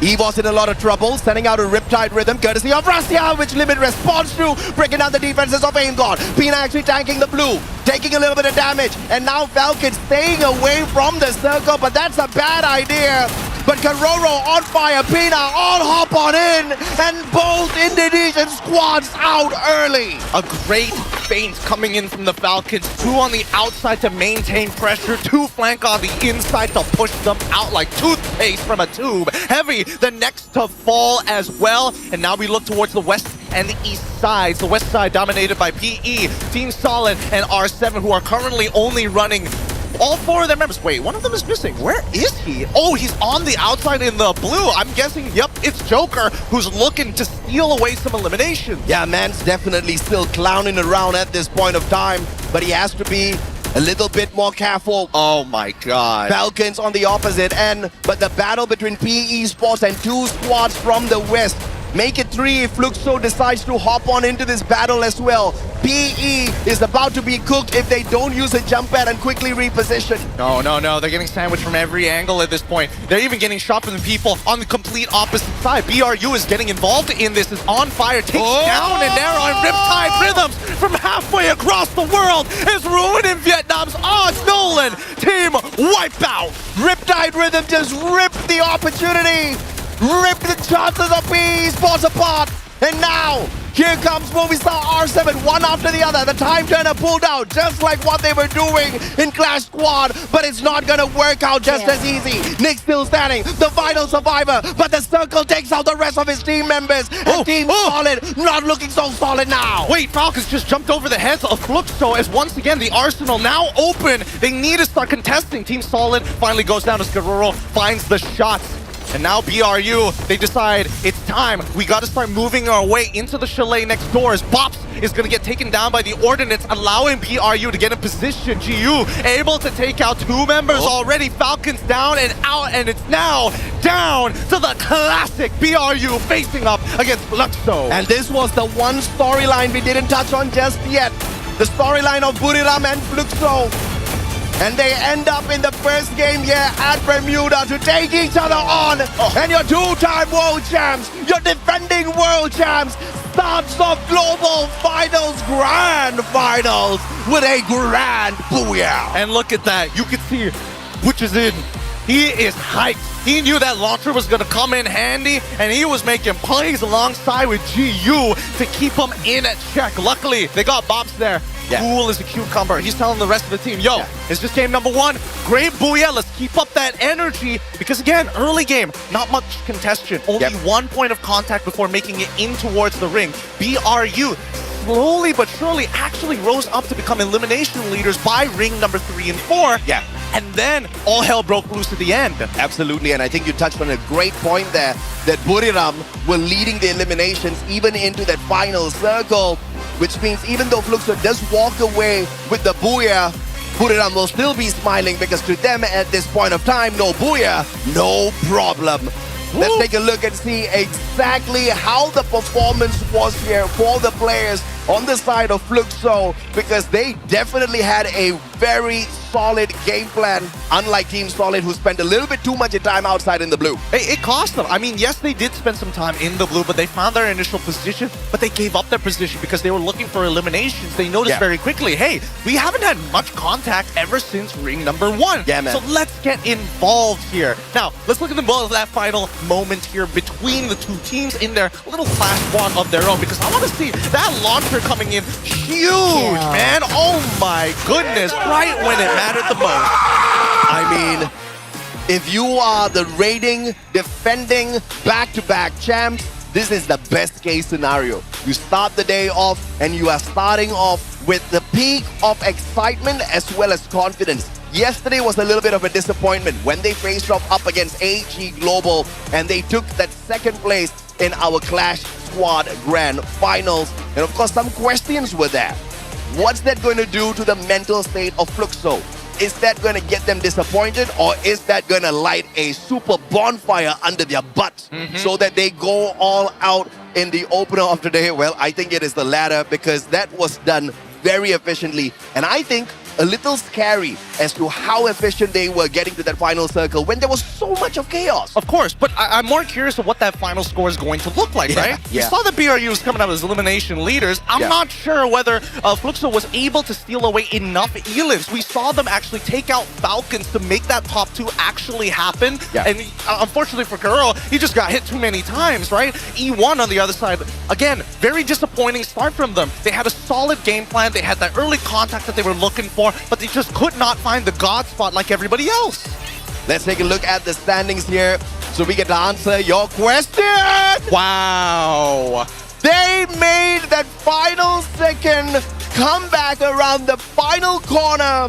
EVOS in a lot of trouble, sending out a Riptide Rhythm courtesy of Rastia, which Limit responds to, breaking down the defenses of Aim God. Pina actually tanking the blue, taking a little bit of damage, and now Falcons staying away from the circle, but that's a bad idea. But Karoro on fire, Pina all hop on in, and both Indonesian squads out early. A great feint coming in from the Falcons. Two on the outside to maintain pressure, two flank on the inside to push them out like toothpaste from a tube. Heavy, the next to fall as well. And now we look towards the west and the east sides. The west side dominated by PE, Team Solid, and R7, who are currently only running all four of their members. Wait, one of them is missing. Where is he? Oh, he's on the outside in the blue. I'm guessing, yep, it's Joker, who's looking to steal away some eliminations. Yeah, man's definitely still clowning around at this point of time, but he has to be a little bit more careful. Oh my god. Falcons on the opposite end, but the battle between PE Sports and two squads from the west. Make it 3 if Fluxo decides to hop on into this battle as well. PE is about to be cooked if they don't use a jump pad and quickly reposition. No. They're getting sandwiched from every angle at this point. They're even getting shot from the people on the complete opposite side. BRU is getting involved in this, is on fire, takes down an arrow, and Riptide Rhythms from halfway across the world is ruining Vietnam's odds. Nolan, team wipeout. Riptide Rhythm just ripped the opportunity. Rip the chances of PE Sports apart. And now, here comes Movistar R7, one after the other. The time turner pulled out, just like what they were doing in Clash Squad. But it's not gonna work out just as easy. Nick still standing, the final survivor. But the circle takes out the rest of his team members. And Team Solid not looking so solid now. Wait, Falcons just jumped over the heads of Fluxo as once again the arsenal now open. They need to start contesting. Team Solid finally goes down as Guerrero finds the shots. And now BRU, they decide it's time. We got to start moving our way into the chalet next door as Bops is going to get taken down by the Ordnance, allowing BRU to get in position. GU able to take out two members already. Falcons down and out, and it's now down to the classic BRU facing up against Fluxo. And this was the one storyline we didn't touch on just yet. The storyline of Buriram and Fluxo. And they end up in the first game here at Bermuda to take each other on. And your two-time world champs, your defending world champs, starts off Global Finals, Grand Finals with a grand booyah. And look at that. You can see Butch is in. He is hyped. He knew that launcher was going to come in handy, and he was making plays alongside with GU to keep him in check. Luckily, they got Bobs there. Cool as a cucumber. He's telling the rest of the team, yo, it's just game number 1. Great booyah. Let's keep up that energy. Because again, early game, not much contestation. Only 1 point of contact before making it in towards the ring. BRU slowly but surely actually rose up to become elimination leaders by ring number 3 and 4. Yeah. And then all hell broke loose at the end. Absolutely, and I think you touched on a great point there, that Buriram were leading the eliminations even into that final circle, which means even though Fluxo does walk away with the booyah, Buriram will still be smiling because to them at this point of time, no booyah, no problem. Let's take a look and see exactly how the performance was here for the players on the side of Fluxo, because they definitely had a very solid game plan, unlike Team Solid, who spent a little bit too much time outside in the blue. It cost them. I mean, yes, they did spend some time in the blue, but they found their initial position, but they gave up their position because they were looking for eliminations. They noticed very quickly, hey, we haven't had much contact ever since ring number 1. Yeah, man. So let's get involved here. Now, let's look at that final moment here between the two teams in their little clash squad of their own, because I want to see that launcher coming in huge, man. Oh my goodness, right when it mattered the most. I mean, if you are the reigning, defending, back-to-back champs, this is the best case scenario. You start the day off and you are starting off with the peak of excitement as well as confidence. Yesterday was a little bit of a disappointment when they faced off up against AG Global and they took that second place in our Clash Squad Grand Finals. And of course, some questions were there. What's that going to do to the mental state of Fluxo? Is that going to get them disappointed, or is that going to light a super bonfire under their butt so that they go all out in the opener of the day? Well, I think it is the latter, because that was done very efficiently. And I think a little scary as to how efficient they were getting to that final circle when there was so much of chaos. Of course, but I'm more curious of what that final score is going to look like, right? You saw the BRUs coming out as elimination leaders. I'm not sure whether Fluxo was able to steal away enough elims. We saw them actually take out Falcons to make that top 2 actually happen. And unfortunately for Kuro, he just got hit too many times, right? E1 on the other side, again, very disappointing start from them. They had a solid game plan. They had that early contact that they were looking for, but they just could not find the God spot like everybody else. Let's take a look at the standings here so we can answer your question. Wow. They made that final second comeback around the final corner.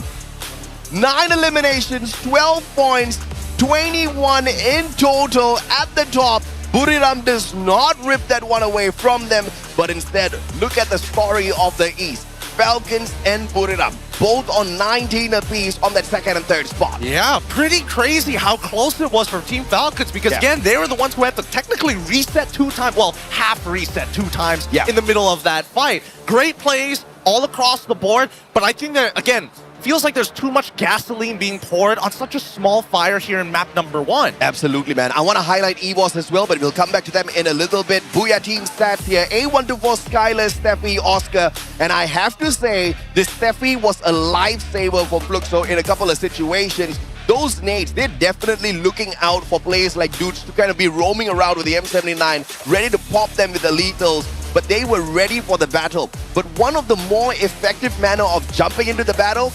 9 eliminations, 12 points, 21 in total at the top. Buriram does not rip that one away from them, but instead, look at the story of the East. Falcons and Buriram, both on 19 apiece on that second and third spot. Yeah, pretty crazy how close it was for Team Falcons, because again, they were the ones who had to technically reset 2 times, well, half reset 2 times in the middle of that fight. Great plays all across the board, but I think that, again, feels like there's too much gasoline being poured on such a small fire here in map number 1. Absolutely, man. I want to highlight EVOS as well, but we'll come back to them in a little bit. Booyah team stats here. A124, Skylar, Steffi, Oscar. And I have to say, this Steffi was a lifesaver for Fluxo in a couple of situations. Those nades, they're definitely looking out for players like Dudes to kind of be roaming around with the M79, ready to pop them with the lethals. But they were ready for the battle. But one of the more effective manner of jumping into the battle,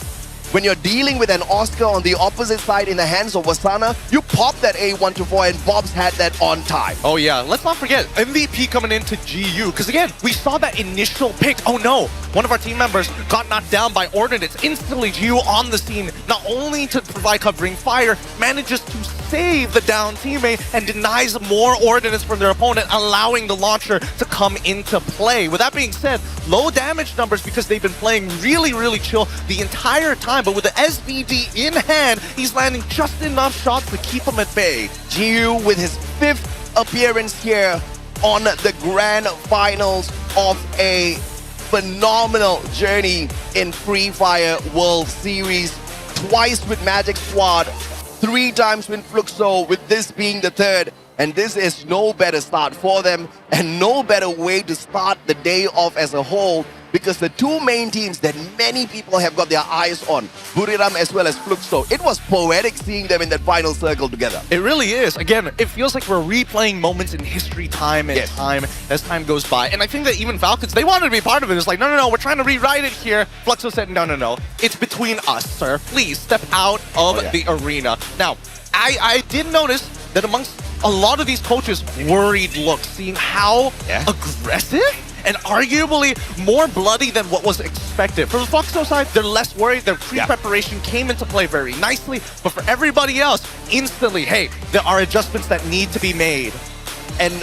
when you're dealing with an Oscar on the opposite side in the hands of Wasana, you pop that A124 and Bob's had that on time. Oh yeah, let's not forget, MVP coming into GU, because again, we saw that initial pick. Oh no, one of our team members got knocked down by Ordnance. Instantly, GU on the scene, not only to provide covering fire, manages to save the down teammate and denies more Ordnance from their opponent, allowing the launcher to come into play. With that being said, low damage numbers because they've been playing really, really chill the entire time, but with the SVD in hand, he's landing just enough shots to keep him at bay. GU with his 5th appearance here on the Grand Finals of a phenomenal journey in Free Fire World Series. Twice with Magic Squad, 3 times with Fluxo, with this being the 3rd. And this is no better start for them and no better way to start the day off as a whole, because the 2 main teams that many people have got their eyes on, Buriram as well as Fluxo, it was poetic seeing them in that final circle together. It really is. Again, it feels like we're replaying moments in history time and time as time goes by. And I think that even Falcons, they wanted to be part of it. It's like, no, we're trying to rewrite it here. Fluxo said, no. It's between us, sir. Please step out of the arena. Now, I did notice that amongst a lot of these coaches, worried looks, seeing how aggressive and arguably more bloody than what was expected. For the Fluxo side, they're less worried. Their pre-preparation came into play very nicely. But for everybody else, instantly, hey, there are adjustments that need to be made. And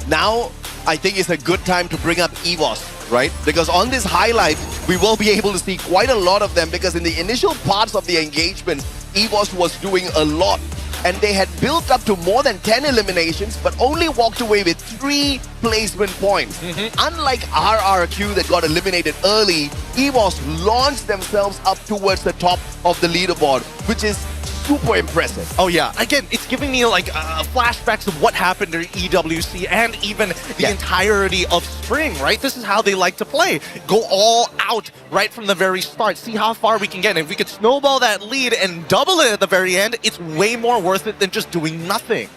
now, I think it's a good time to bring up EVOS, right? Because on this highlight, we will be able to see quite a lot of them, because in the initial parts of the engagements, EVOS was doing a lot and they had built up to more than 10 eliminations, but only walked away with 3 placement points. Unlike RRQ that got eliminated early, EVOS launched themselves up towards the top of the leaderboard, which is super impressive. Oh yeah, again, it's giving me like flashbacks of what happened during EWC and even the entirety of spring, right? This is how they like to play. Go all out right from the very start. See how far we can get. And if we could snowball that lead and double it at the very end, it's way more worth it than just doing nothing.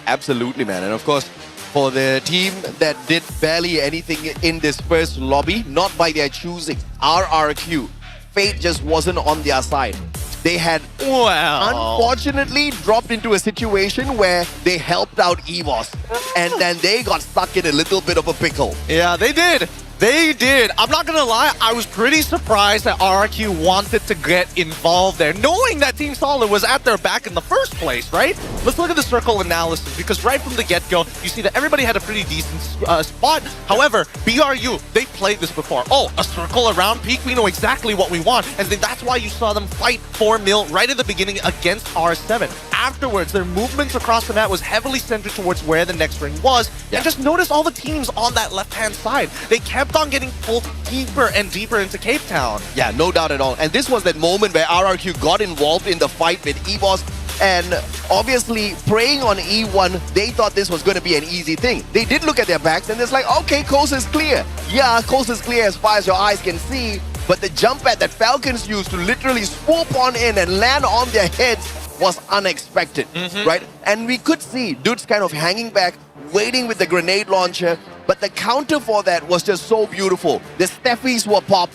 Absolutely, man. And of course, for the team that did barely anything in this first lobby, not by their choosing, RRQ, fate just wasn't on their side. They had unfortunately dropped into a situation where they helped out EVOS, and then they got stuck in a little bit of a pickle. Yeah, they did. They did. I'm not gonna lie, I was pretty surprised that RRQ wanted to get involved there, knowing that Team Solid was at their back in the first place, right? Let's look at the circle analysis, because right from the get-go, you see that everybody had a pretty decent spot. However, BRU, they played this before. Oh, a circle around peak, we know exactly what we want. And then that's why you saw them fight for Mill right at the beginning against R7. Afterwards, their movements across the map was heavily centered towards where the next ring was. And just notice all the teams on that left-hand side. They kept on getting pulled deeper and deeper into Cape Town. Yeah, no doubt at all. And this was that moment where RRQ got involved in the fight with EVOS, and obviously preying on E1, they thought this was going to be an easy thing. They did look at their backs and it's like, okay, coast is clear. Yeah, coast is clear as far as your eyes can see, but the jump pad that Falcons used to literally swoop on in and land on their heads was unexpected, right? And we could see dudes kind of hanging back, waiting with the grenade launcher, but the counter for that was just so beautiful. The Steffies were popped.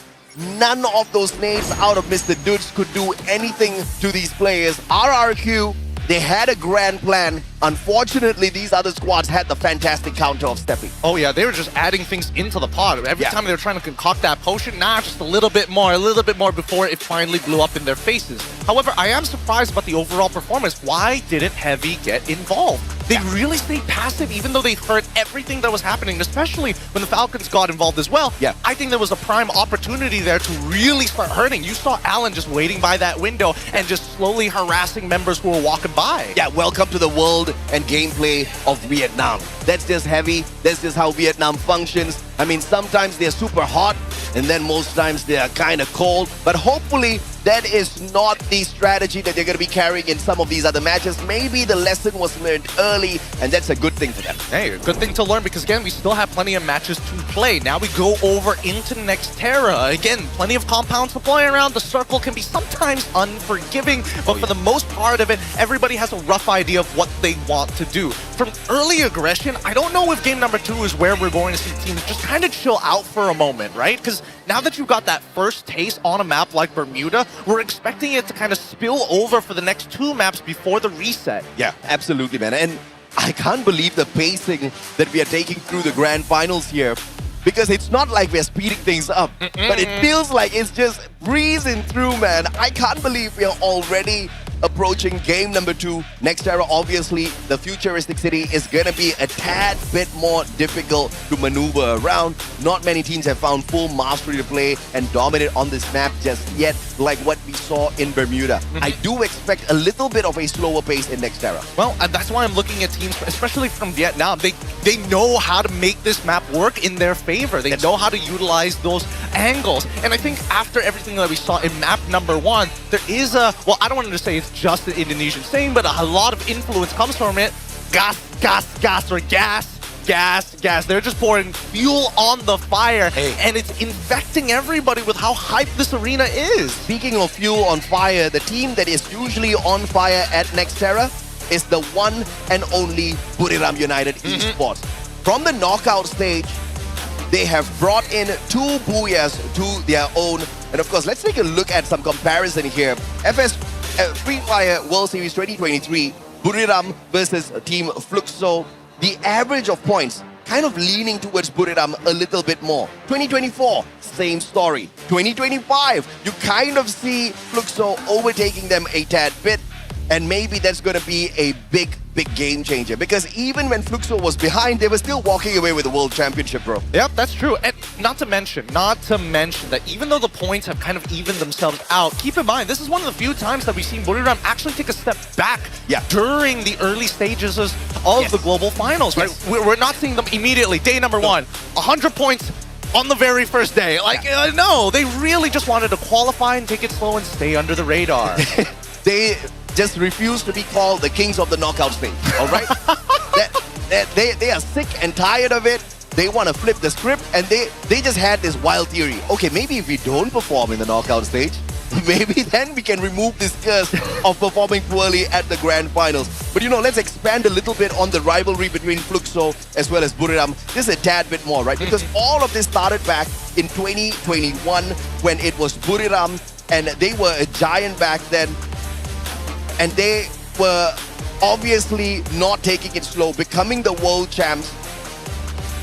None of those nades out of Mr. Dudes could do anything to these players. RRQ, they had a grand plan. Unfortunately, these other squads had the fantastic counter of Steffi. Oh yeah, they were just adding things into the pot. Every time they were trying to concoct that potion, just a little bit more before it finally blew up in their faces. However, I am surprised about the overall performance. Why didn't Heavy get involved? They really stayed passive even though they heard everything that was happening, especially when the Falcons got involved as well. Yeah. I think there was a prime opportunity there to really start hurting. You saw Alan just waiting by that window and just slowly harassing members who were walking by. Yeah, welcome to the world and gameplay of Vietnam. That's just Heavy. That's just how Vietnam functions. I mean, sometimes they're super hot, and then most times they're kind of cold. But hopefully, that is not the strategy that they're going to be carrying in some of these other matches. Maybe the lesson was learned early, and that's a good thing for them. Hey, a good thing to learn, because again, we still have plenty of matches to play. Now we go over into Nextera. Again, plenty of compounds to play around. The circle can be sometimes unforgiving, but for the most part of it, everybody has a rough idea of what they want to do. From early aggression, I don't know if game number 2 is where we're going to see teams just kind of chill out for a moment, right? Because now that you've got that first taste on a map like Bermuda, we're expecting it to kind of spill over for the next 2 maps before the reset. Yeah, absolutely, man. And I can't believe the pacing that we are taking through the grand finals here, because it's not like we're speeding things up, but it feels like it's just breezing through, man. I can't believe we are already approaching game number 2. Nextera, obviously, the futuristic city is gonna be a tad bit more difficult to maneuver around. Not many teams have found full mastery to play and dominate on this map just yet, like what we saw in Bermuda. I do expect a little bit of a slower pace in Nextera. Well, and that's why I'm looking at teams, especially from Vietnam. They know how to make this map work in their favor. They know how to utilize those angles. And I think after everything that we saw in map number 1, there is a, well, I don't want to say it's just an Indonesian saying, but a lot of influence comes from it. Gas, gas, gas, or gas, gas, gas. They're just pouring fuel on the fire, and it's infecting everybody with how hyped this arena is. Speaking of fuel on fire, the team that is usually on fire at Nextera is the one and only Buriram United Esports. From the knockout stage, they have brought in 2 Booyahs to their own. And of course, let's take a look at some comparison here. Free Fire World Series 2023, Buriram versus Team Fluxo. The average of points kind of leaning towards Buriram a little bit more. 2024, same story. 2025, you kind of see Fluxo overtaking them a tad bit. And maybe that's going to be a big game changer. Because even when Fluxo was behind, they were still walking away with the World Championship, bro. Yep, that's true. And not to mention that even though the points have kind of evened themselves out, keep in mind, this is one of the few times that we've seen Buriram actually take a step back during the early stages of the Global Finals, right? We're not seeing them immediately. Day number 1, 100 points on the very first day. Like, no, they really just wanted to qualify and take it slow and stay under the radar. They just refuse to be called the kings of the knockout stage, all right? They are sick and tired of it. They want to flip the script, and they just had this wild theory. Okay, maybe if we don't perform in the knockout stage, maybe then we can remove this curse of performing poorly at the grand finals. But you know, let's expand a little bit on the rivalry between Fluxo as well as Buriram. Just a tad bit more, right? Because all of this started back in 2021 when it was Buriram, and they were a giant back then. And they were obviously not taking it slow, becoming the world champs.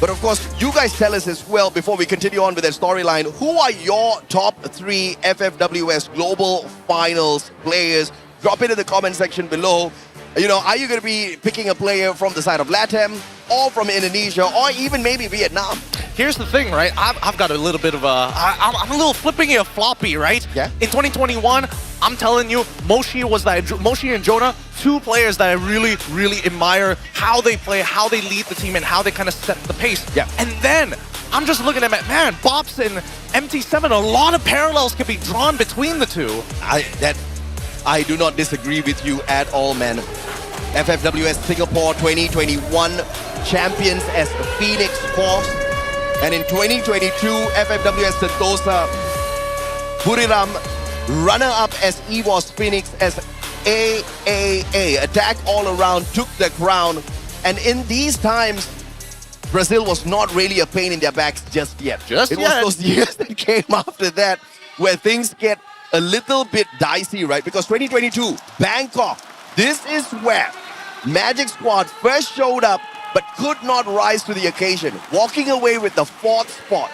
But of course, you guys tell us as well, before we continue on with that storyline, who are your top 3 FFWS Global Finals players? Drop it in the comment section below. You know, are you going to be picking a player from the side of LATAM, or from Indonesia, or even maybe Vietnam? Here's the thing, right? I've got a little bit of a... I'm a little flipping it floppy, right? Yeah. In 2021, I'm telling you, Moshi and Jonah, 2 players that I really, really admire how they play, how they lead the team, and how they kind of set the pace. Yeah. And then I'm just looking at it, man, Bops and MT7, a lot of parallels can be drawn between the two. I do not disagree with you at all, man. FFWS Singapore 2021 champions as Phoenix Force. And in 2022, FFWS Sentosa, Buriram, runner-up as EVOS Phoenix as AAA. Attack all around, took the crown. And in these times, Brazil was not really a pain in their backs just yet. It was those years that came after that where things get a little bit dicey, right? Because 2022, Bangkok, this is where Magic Squad first showed up but could not rise to the occasion, walking away with the 4th spot.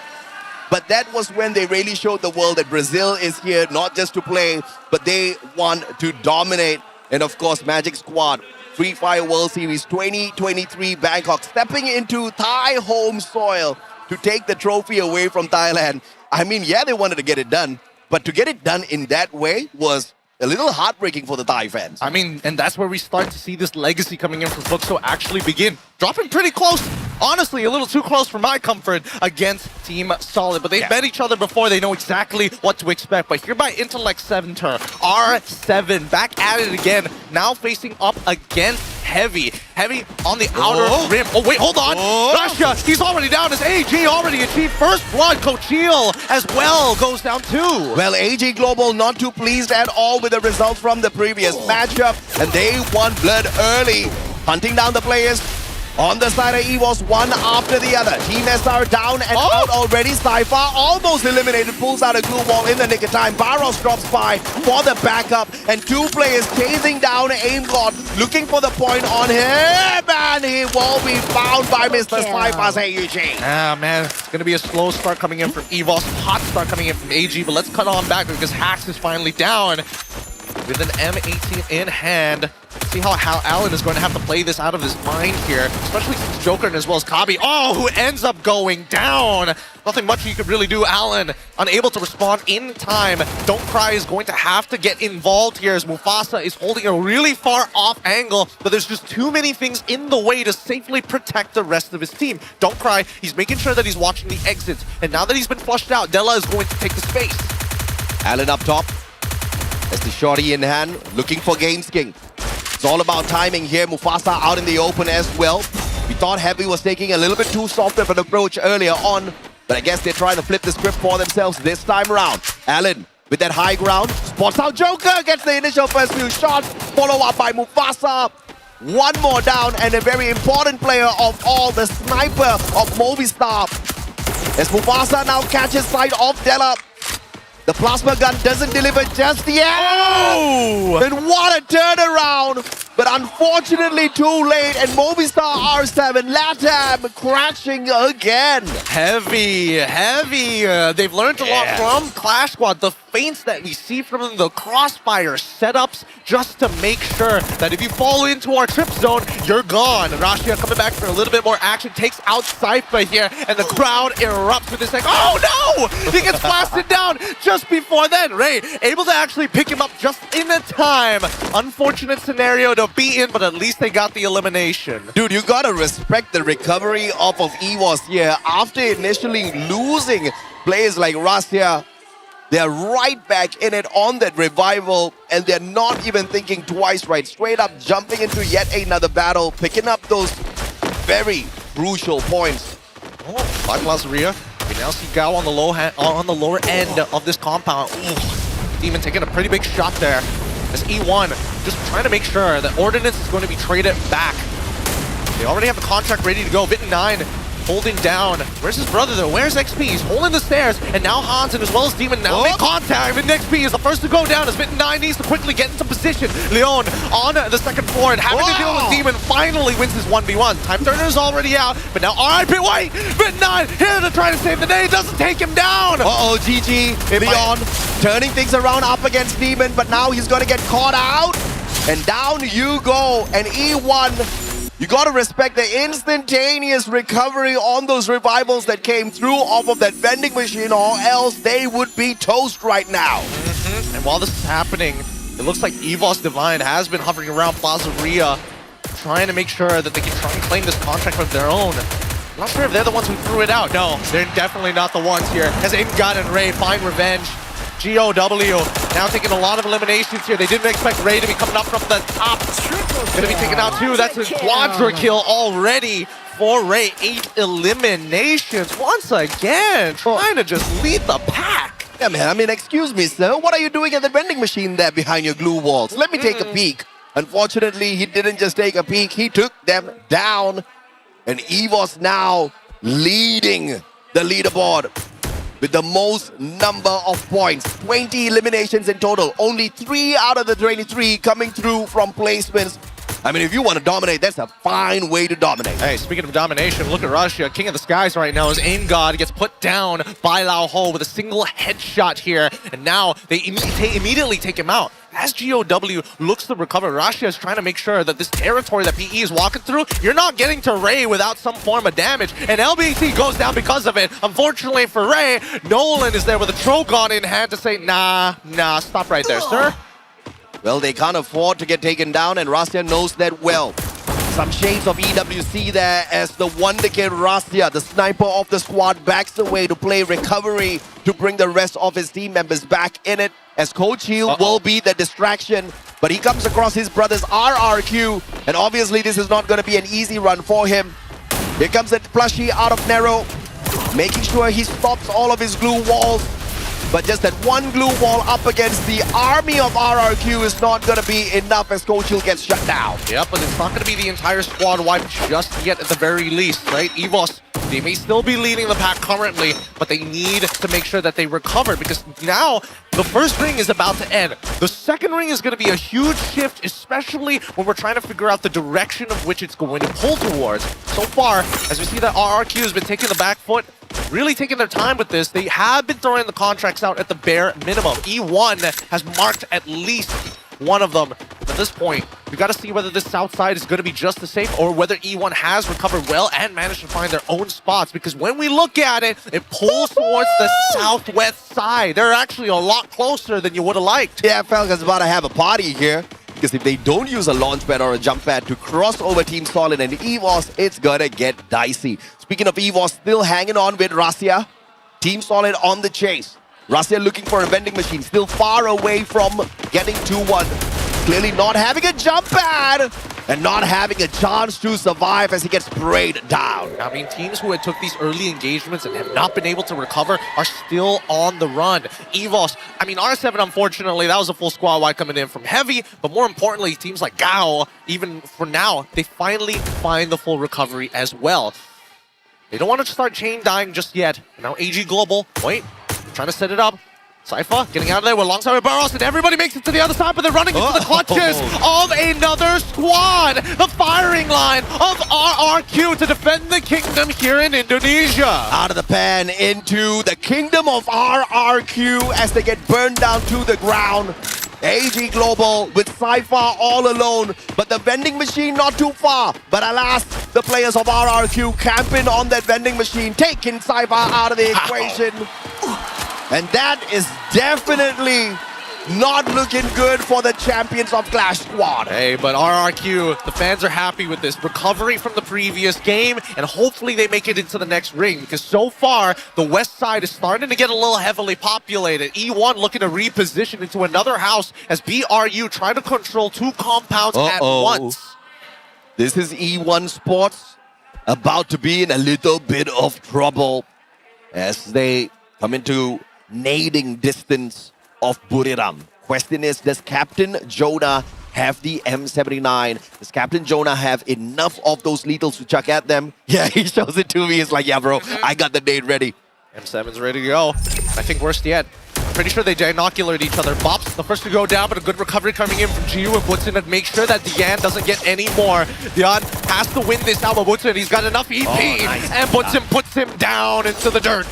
But that was when they really showed the world that Brazil is here not just to play, but they want to dominate. And of course, Magic Squad, Free Fire World Series 2023 Bangkok, stepping into Thai home soil to take the trophy away from Thailand. I mean, yeah, they wanted to get it done, but to get it done in that way was a little heartbreaking for the Thai fans. I mean, and that's where we start to see this legacy coming in from Fluxo actually begin. Dropping pretty close, honestly, a little too close for my comfort against Team Solid. But they've met each other before, they know exactly what to expect. But here by Intellect Center, R7 back at it again, now facing up against Heavy. Heavy on the outer rim. Oh, wait, hold on. Russia, he's already down as AG already achieved first blood. Cochil as well goes down too. Well, AG Global not too pleased at all with the results from the previous matchup, and they won blood early, hunting down the players. On the side of EVOS, one after the other. Team SR down and out already. Cypher almost eliminated, pulls out a glue wall in the nick of time. Barros drops by for the backup, and 2 players chasing down AimGod, looking for the point on him, and he will be found by Mr. Cypher's AUG. Ah, man, it's going to be a slow start coming in from EVOS, hot start coming in from AG, but let's cut on back because Hax is finally down with an M18 in hand. See how Allen is going to have to play this out of his mind here, especially since Joker as well as Kabi, who ends up going down. Nothing much you could really do. Allen unable to respond in time. Don't Cry is going to have to get involved here as Mufasa is holding a really far off angle, but there's just too many things in the way to safely protect the rest of his team. Don't Cry, he's making sure that he's watching the exits, and now that he's been flushed out, Della is going to take the space. Allen up top, as the shorty in hand, looking for Games King. It's all about timing here. Mufasa out in the open as well. We thought Heavy was taking a little bit too soft of an approach earlier on, but I guess they're trying to flip the script for themselves this time around. Allen with that high ground, spots out Joker, gets the initial first few shots, follow up by Mufasa. One more down, and a very important player of all, the sniper of Movistar. As Mufasa now catches sight of Della. The plasma gun doesn't deliver just yet. And what a turnaround. But unfortunately too late, and Movistar R7 LATAM crashing again. Heavy. They've learned a lot from Clash Squad. The feints that we see from them, the crossfire setups, just to make sure that if you fall into our trip zone, you're gone. Rashia coming back for a little bit more action, takes out Cypher here, and the crowd erupts with this like, oh no! He gets blasted down just before then. Ray able to actually pick him up just in a time. Unfortunate scenario to be in, but at least they got the elimination. Dude, you gotta respect the recovery off of EVOS here. After initially losing players like Rashia, they're right back in it on that revival, and they're not even thinking twice, right? Straight up jumping into yet another battle, picking up those very crucial points. Oh, by Lazaria. We now see Gao on the lower end of this compound. Ooh, Demon taking a pretty big shot there. As E1 just trying to make sure that Ordnance is going to be traded back. They already have the contract ready to go. Vitten9 holding down. Where's his brother though? Where's XP? He's holding the stairs, and now Hans and as well as Demon now make contact. And XP is the first to go down as Vitten9 needs to quickly get into position. Leon on the second floor and having to deal with Demon finally wins his 1v1. Time Turner is already out, but now RIP wait! Vitten9 here to try to save the day. Doesn't take him down. GG. Leon turning things around up against Demon, but now he's gonna get caught out. And down you go. And E1, you gotta respect the instantaneous recovery on those revivals that came through off of that vending machine, or else they would be toast right now. And while this is happening, it looks like EVOS Divine has been hovering around Plazaria, trying to make sure that they can try and claim this contract of their own. I'm not sure if they're the ones who threw it out. No, they're definitely not the ones here. As Ingod and Ray find revenge. GOW now taking a lot of eliminations here. They didn't expect Ray to be coming up from the top. Gonna be taken out too. That's a quadra kill already for Ray. 8 eliminations once again, trying to just lead the pack. Yeah, man, I mean, excuse me, sir. What are you doing at the vending machine there behind your glue walls? Let me take a peek. Unfortunately, he didn't just take a peek. He took them down. And EVOS now leading the leaderboard with the most number of points. 20 eliminations in total. Only 3 out of the 23 coming through from placements. I mean, if you want to dominate, that's a fine way to dominate. Hey, speaking of domination, look at Russia, king of the skies right now, as Aim God gets put down by Lao Ho with a single headshot here, and now they immediately take him out. As GOW looks to recover, Russia is trying to make sure that this territory that PE is walking through, you're not getting to Ray without some form of damage, and LBT goes down because of it. Unfortunately for Ray, Nolan is there with a Trogon in hand to say, nah, stop right there, sir. Well, they can't afford to get taken down, and Rastia knows that well. Some shades of EWC there as the Wonder Kid Rastia, the sniper of the squad, backs away to play recovery to bring the rest of his team members back in it, as Coach Heal will be the distraction. But he comes across his brother's RRQ, and obviously this is not going to be an easy run for him. Here comes that plushie out of Nero, making sure he stops all of his glue walls. But just that one glue wall up against the army of RRQ is not going to be enough as Coach Hill gets shut down. Yep, but it's not going to be the entire squad wipe just yet at the very least, right? EVOS, they may still be leading the pack currently, but they need to make sure that they recover, because now the first ring is about to end. The second ring is going to be a huge shift, especially when we're trying to figure out the direction of which it's going to pull towards. So far, as we see that RRQ has been taking the back foot, really taking their time with this. They have been throwing the contracts out at the bare minimum. E1 has marked at least one of them. At this point, we got to see whether this south side is going to be just as safe, or whether E1 has recovered well and managed to find their own spots. Because when we look at it, it pulls towards the southwest side. They're actually a lot closer than you would have liked. Yeah, Falcon's about to have a party here. Because if they don't use a launch pad or a jump pad to cross over Team Solid and EVOS, it's gonna get dicey. Speaking of EVOS, still hanging on with Rastia. Team Solid on the chase. Rastia looking for a vending machine, still far away from getting 2-1. Clearly not having a jump pad and not having a chance to survive as he gets sprayed down. I mean, teams who had took these early engagements and have not been able to recover are still on the run. EVOS, I mean, R7, unfortunately, that was a full squad wide coming in from Heavy, but more importantly, teams like Gao, even for now, they finally find the full recovery as well. They don't want to start chain dying just yet. Now AG Global, wait, trying to set it up. Cypher getting out of there with alongside with Barros, and everybody makes it to the other side, but they're running into the clutches of another squad. The firing line of RRQ to defend the kingdom here in Indonesia. Out of the pan into the kingdom of RRQ as they get burned down to the ground. AG Global with Cypher all alone, but the vending machine not too far. But alas, the players of RRQ camping on that vending machine, taking Cypher out of the equation. And that is definitely not looking good for the champions of Clash Squad. Hey, but RRQ, the fans are happy with this recovery from the previous game, and hopefully they make it into the next ring, because so far, the west side is starting to get a little heavily populated. E1 looking to reposition into another house as BRU trying to control two compounds at once. This is E1 Sports about to be in a little bit of trouble as they come into nading distance of Buriram. Question is, does Captain Jonah have the M79? Does Captain Jonah have enough of those lethals to chuck at them? Yeah, he shows it to me. He's like, yeah, bro, I got the nade ready. M7's ready to go. I think worst yet. Pretty sure they inoculated each other. Bops, the first to go down, but a good recovery coming in from GU and Butson to make sure that Dian doesn't get any more. Dian has to win this out, but Butson, he's got enough EP, and Butson puts him down into the dirt.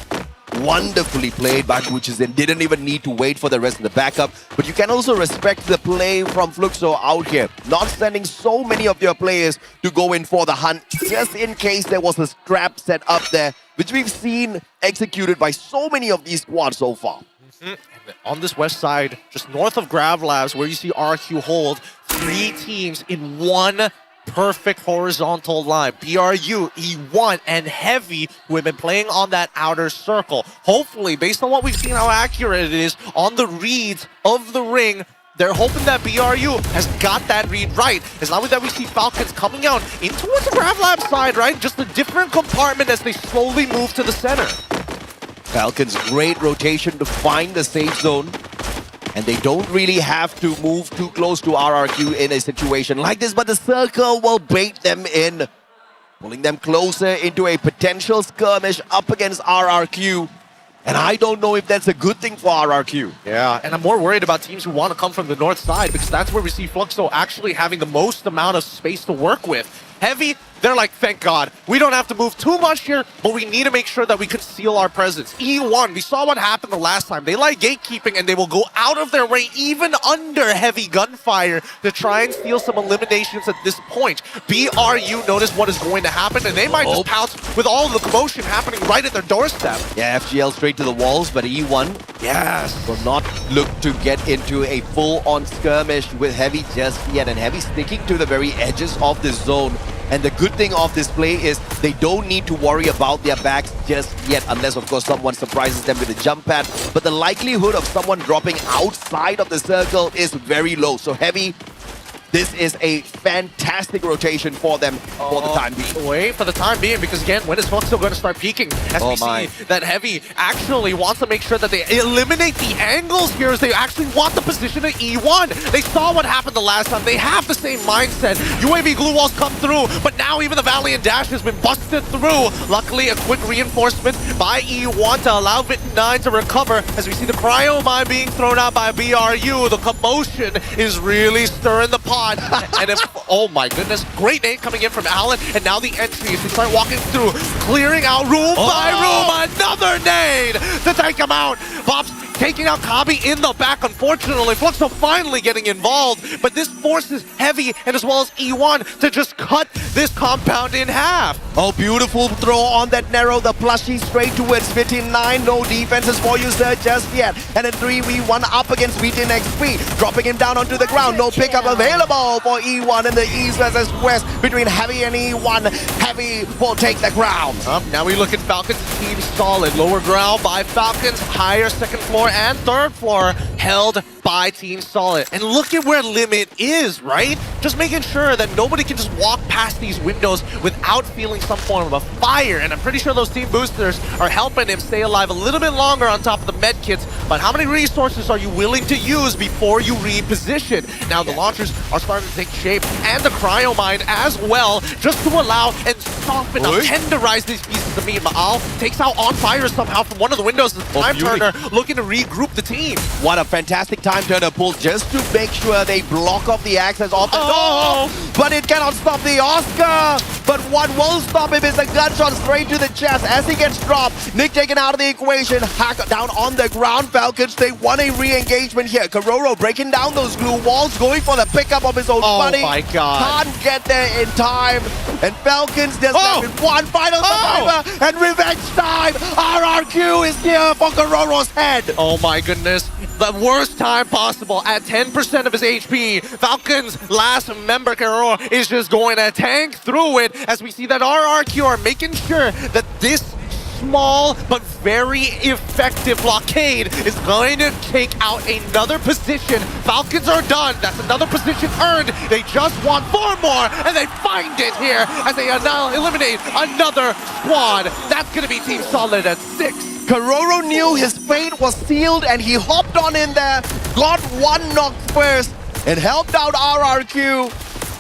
Wonderfully played by Guchizin. Didn't even need to wait for the rest of the backup. But you can also respect the play from Fluxo out here. Not sending so many of your players to go in for the hunt, just in case there was a scrap set up there, which we've seen executed by so many of these squads so far. And on this west side, just north of Grav Labs, where you see RQ hold, 3 teams in one perfect horizontal line. BRU, E1, and Heavy, who have been playing on that outer circle. Hopefully, based on what we've seen, how accurate it is on the reads of the ring, they're hoping that BRU has got that read right. As long as that we see Falcons coming out in towards the Grav Lab side, right? Just a different compartment as they slowly move to the center. Falcons, great rotation to find the safe zone. And they don't really have to move too close to RRQ in a situation like this, but the circle will bait them in, pulling them closer into a potential skirmish up against RRQ. And I don't know if that's a good thing for RRQ. Yeah, and I'm more worried about teams who want to come from the north side, because that's where we see Fluxo actually having the most amount of space to work with. Heavy, they're like, thank God, we don't have to move too much here, but we need to make sure that we conceal our presence. E1, we saw what happened the last time. They like gatekeeping, and they will go out of their way, even under heavy gunfire, to try and steal some eliminations at this point. BRU noticed what is going to happen, and they might just pounce with all of the commotion happening right at their doorstep. Yeah, FGL straight to the walls, but E1 will not look to get into a full-on skirmish with Heavy just yet, and Heavy sticking to the very edges of the zone. And the good thing of this play is they don't need to worry about their backs just yet, unless, of course, someone surprises them with a jump pad. But the likelihood of someone dropping outside of the circle is very low. So Heavy, this is a fantastic rotation for them for the time being. Wait, for the time being, because again, when is Fluxo going to start peeking? As we see that Heavy actually wants to make sure that they eliminate the angles here, as they actually want the position of E1. They saw what happened the last time. They have the same mindset. UAV glue walls come through, but now even the Valiant Dash has been busted through. Luckily, a quick reinforcement by E1 to allow Vit9 to recover, as we see the cryo mine being thrown out by BRU. The commotion is really stirring the pot. And if, oh my goodness, great nade coming in from Allen, and now the entry as they start walking through, clearing out room by room, another nade to take him out. Bob's taking out Kabi in the back, unfortunately. Fluxo finally getting involved, but this forces Heavy and as well as E1 to just cut this compound in half. Oh, beautiful throw on that narrow, the plushie straight towards Vitin9. No defenses for you, sir, just yet. And a 3v1 up against Vitin XP, dropping him down onto the ground. No pickup available for E1 in the east versus west between Heavy and E1. Heavy will take the ground. Now we look at Falcons' team solid. Lower ground by Falcons, higher second floor and third floor. held by Team Solid. And look at where Limit is, right? Just making sure that nobody can just walk past these windows without feeling some form of a fire. And I'm pretty sure those team boosters are helping him stay alive a little bit longer on top of the med kits. But how many resources are you willing to use before you reposition? Now the launchers are starting to take shape, and the cryo mine as well, just to allow and soften up, tenderize these pieces of meat. Maal takes out On Fire somehow from one of the windows. The Time Turner looking to regroup the team. What a fantastic Time Turner pull just to make sure they block off the access of the door. But it cannot stop the Oscar. But what will stop him is a gunshot straight to the chest as he gets dropped. Nick taken out of the equation. Hack down on the ground. Falcons, they want a re-engagement here. Kororo breaking down those glue walls, going for the pickup of his own buddy. Oh my god. Can't get there in time. And Falcons just left with one final survivor. And revenge time. RRQ is here for Kororo's head. Oh my goodness. The worst time possible at 10% of his HP. Falcons' last member, Kororo, is just going to tank through it as we see that RRQ are making sure that this small but very effective blockade is going to take out another position. Falcons are done. That's another position earned. They just want 4 more, and they find it here as they now eliminate another squad. That's going to be Team Solid at 6. Kororo knew his fate was sealed, and he hopped on in there, got one knock first, and helped out RRQ.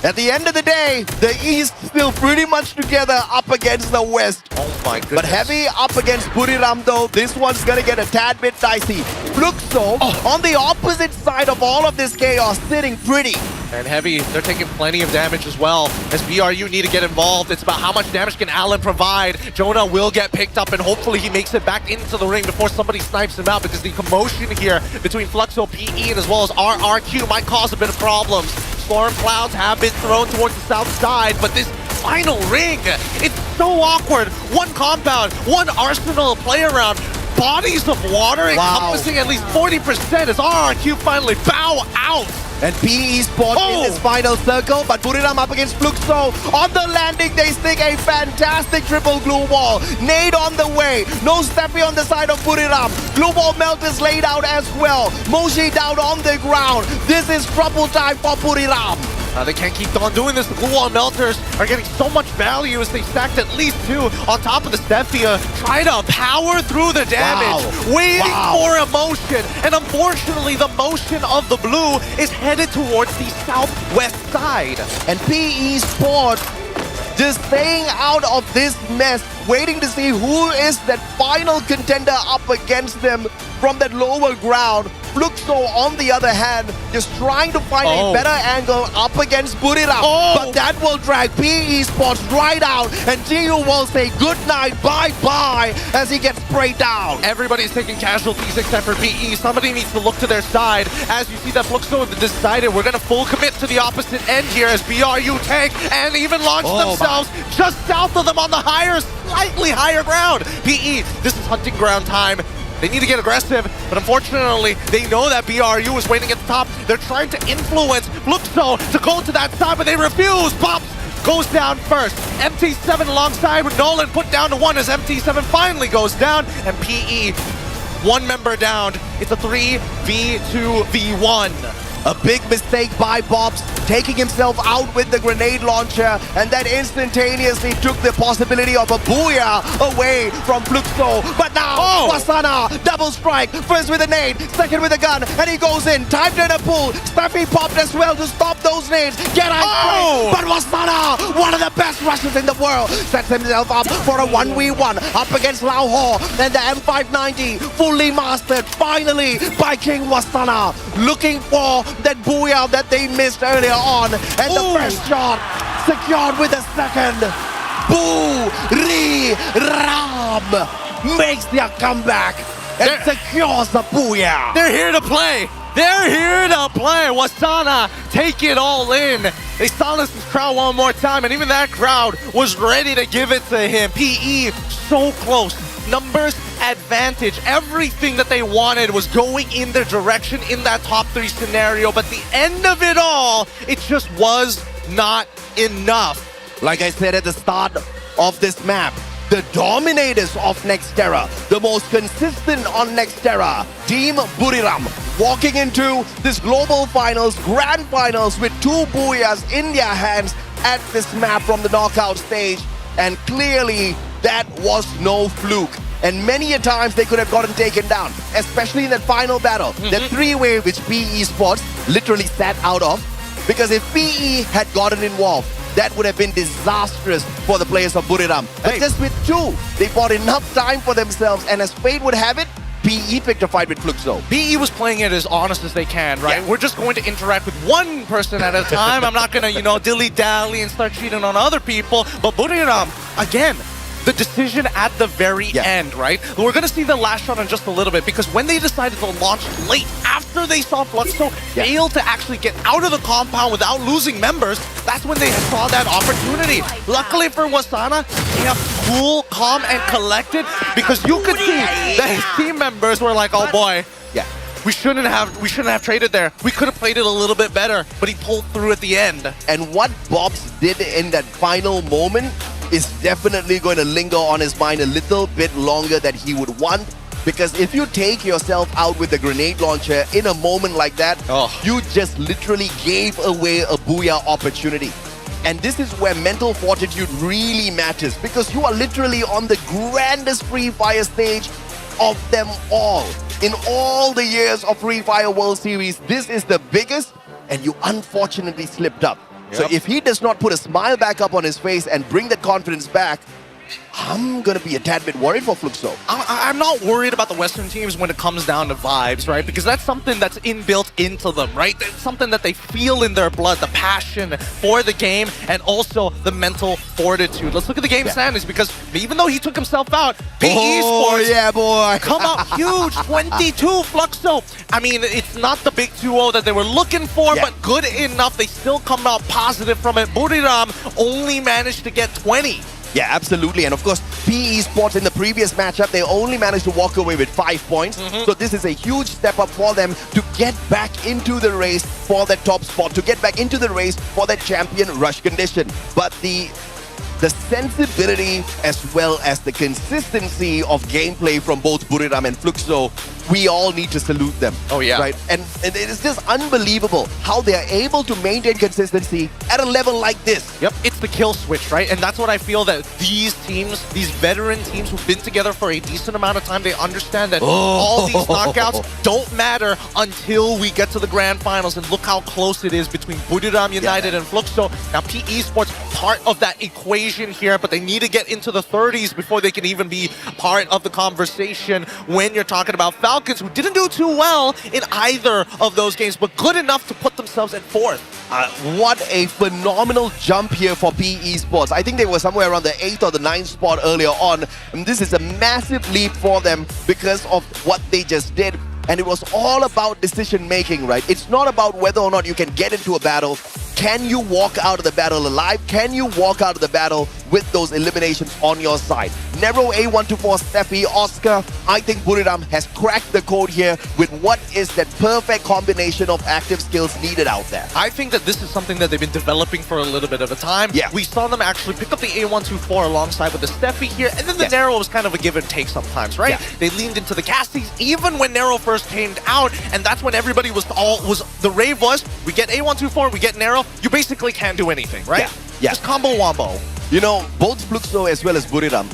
At the end of the day, the East still pretty much together up against the West. Oh my goodness. But Heavy up against Buriram though, this one's gonna get a tad bit dicey. Fluxo on the opposite side of all of this chaos, sitting pretty. And Heavy, they're taking plenty of damage as well. As BRU need to get involved, it's about how much damage can Allen provide. Jonah will get picked up, and hopefully he makes it back into the ring before somebody snipes him out, because the commotion here between Fluxo, PE, and as well as RRQ might cause a bit of problems. Storm clouds have been thrown towards the south side, but this final ring, it's so awkward. One compound, one arsenal to play around, bodies of water encompassing at least 40% as RRQ finally bow out. And PE Sport in this final circle, but Buriram up against Fluxo. On the landing, they stick a fantastic triple glue wall. Nade on the way. No Steffi on the side of Buriram. Glue wall melt is laid out as well. Moshi down on the ground. This is trouble time for Buriram. They can't keep on doing this. The glue wall melters are getting so much value as they stacked at least 2 on top of the Stefia. Try to power through the damage, waiting for a motion. And unfortunately, the motion of the blue is headed towards the southwest side. And PE Sport just staying out of this mess, waiting to see who is that final contender up against them from that lower ground. Fluxo, on the other hand, just trying to find a better angle up against Buriram. But that will drag PE Sports right out, and GU will say goodnight, bye-bye, as he gets sprayed down. Everybody's taking casualties except for PE. Somebody needs to look to their side. As you see that Fluxo decided we're going to full commit to the opposite end here as BRU tank and even launch themselves just south of them on the slightly higher ground. PE, this is hunting ground time. They need to get aggressive, but unfortunately, they know that BRU is waiting at the top. They're trying to influence Fluxo to go to that side, but they refuse. Pops goes down first. MT7 alongside with Nolan put down to 1 as MT7 finally goes down, and PE, 1 member down. It's a 3v2v1. A big mistake by Bobs, taking himself out with the grenade launcher, and that instantaneously took the possibility of a Booyah away from Fluxo. But now, Wasana, double strike, first with a nade, second with a gun, and he goes in. Time to pull. Steffi popped as well to stop those nades. Get out! But Wasana, one of the best rushes in the world, sets himself up for a 1v1 up against Lao Ho, and the M590 fully mastered finally by King Wasana, looking for that Booyah that they missed earlier on, and the first shot secured with a second. Buriram makes their comeback and secures the Booyah. They're here to play. They're here to play. Wasana take it all in. They silenced this crowd one more time, and even that crowd was ready to give it to him. PE so close. Numbers advantage. Everything that they wanted was going in their direction in that top 3 scenario, but the end of it all, it just was not enough. Like I said at the start of this map, the dominators of Nextera, the most consistent on Nextera, Team Buriram, walking into this global finals, grand finals with 2 Booyahs in their hands at this map from the knockout stage. And clearly, that was no fluke. And many a times they could have gotten taken down, especially in that final battle. The 3-way which PE Sports literally sat out of. Because if PE had gotten involved, that would have been disastrous for the players of Buriram. But just with 2, they bought enough time for themselves. And as fate would have it, PE picked a fight with Fluxo. PE was playing it as honest as they can, right? We're just going to interact with one person at a time. I'm not going to, dilly-dally and start cheating on other people. But Buriram, again, the decision at the very end, right? We're going to see the last shot in just a little bit because when they decided to launch late after they saw Fluxo fail to actually get out of the compound without losing members, that's when they saw that opportunity. Luckily for Wasana, they have cool, calm, and collected because you could see that his team members were like, oh boy, we shouldn't have traded there. We could have played it a little bit better, but he pulled through at the end. And what Bobs did in that final moment is definitely going to linger on his mind a little bit longer than he would want. Because if you take yourself out with the grenade launcher in a moment like that, you just literally gave away a Booyah opportunity. And this is where mental fortitude really matters because you are literally on the grandest Free Fire stage of them all. In all the years of Free Fire World Series, this is the biggest and you unfortunately slipped up. So if he does not put a smile back up on his face and bring that confidence back, I'm going to be a tad bit worried for Fluxo. I'm not worried about the Western teams when it comes down to vibes, right? Because that's something that's inbuilt into them, right? It's something that they feel in their blood, the passion for the game and also the mental fortitude. Let's look at the game standings because even though he took himself out, PE Sports come out huge, 22 Fluxo. I mean, it's not the big 2-0 that they were looking for, but good enough. They still come out positive from it. Buriram only managed to get 20. Yeah, absolutely. And of course, PE Sports in the previous matchup, they only managed to walk away with 5 points. So this is a huge step up for them to get back into the race for that top spot, to get back into the race for that champion rush condition. But the sensibility as well as the consistency of gameplay from both Buriram and Fluxo, we all need to salute them. Oh yeah. Right? And it is just unbelievable how they are able to maintain consistency at a level like this. Yep, it's the kill switch, right? And that's what I feel that these teams, these veteran teams who've been together for a decent amount of time, they understand that all these knockouts don't matter until we get to the grand finals. And look how close it is between Buriram United and Fluxo. Now PE Sports part of that equation here, but they need to get into the 30s before they can even be part of the conversation when you're talking about Falcons, who didn't do too well in either of those games, but good enough to put themselves at 4th. What a phenomenal jump here for PE Sports. I think they were somewhere around the 8th or the 9th spot earlier on. And this is a massive leap for them because of what they just did. And it was all about decision making, right? It's not about whether or not you can get into a battle. Can you walk out of the battle alive? Can you walk out of the battle with those eliminations on your side? Nero, A124, Steffi, Oscar, I think Buriram has cracked the code here with what is that perfect combination of active skills needed out there. I think that this is something that they've been developing for a little bit of a time. Yeah. We saw them actually pick up the A124 alongside with the Steffi here, and then the Nero was kind of a give and take sometimes, right? They leaned into the Casties even when Nero first came out, and that's when everybody the rave was, we get A124, we get Nero, you basically can't do anything, right? Yeah. Just combo wombo. You know, both Fluxo as well as Buriram,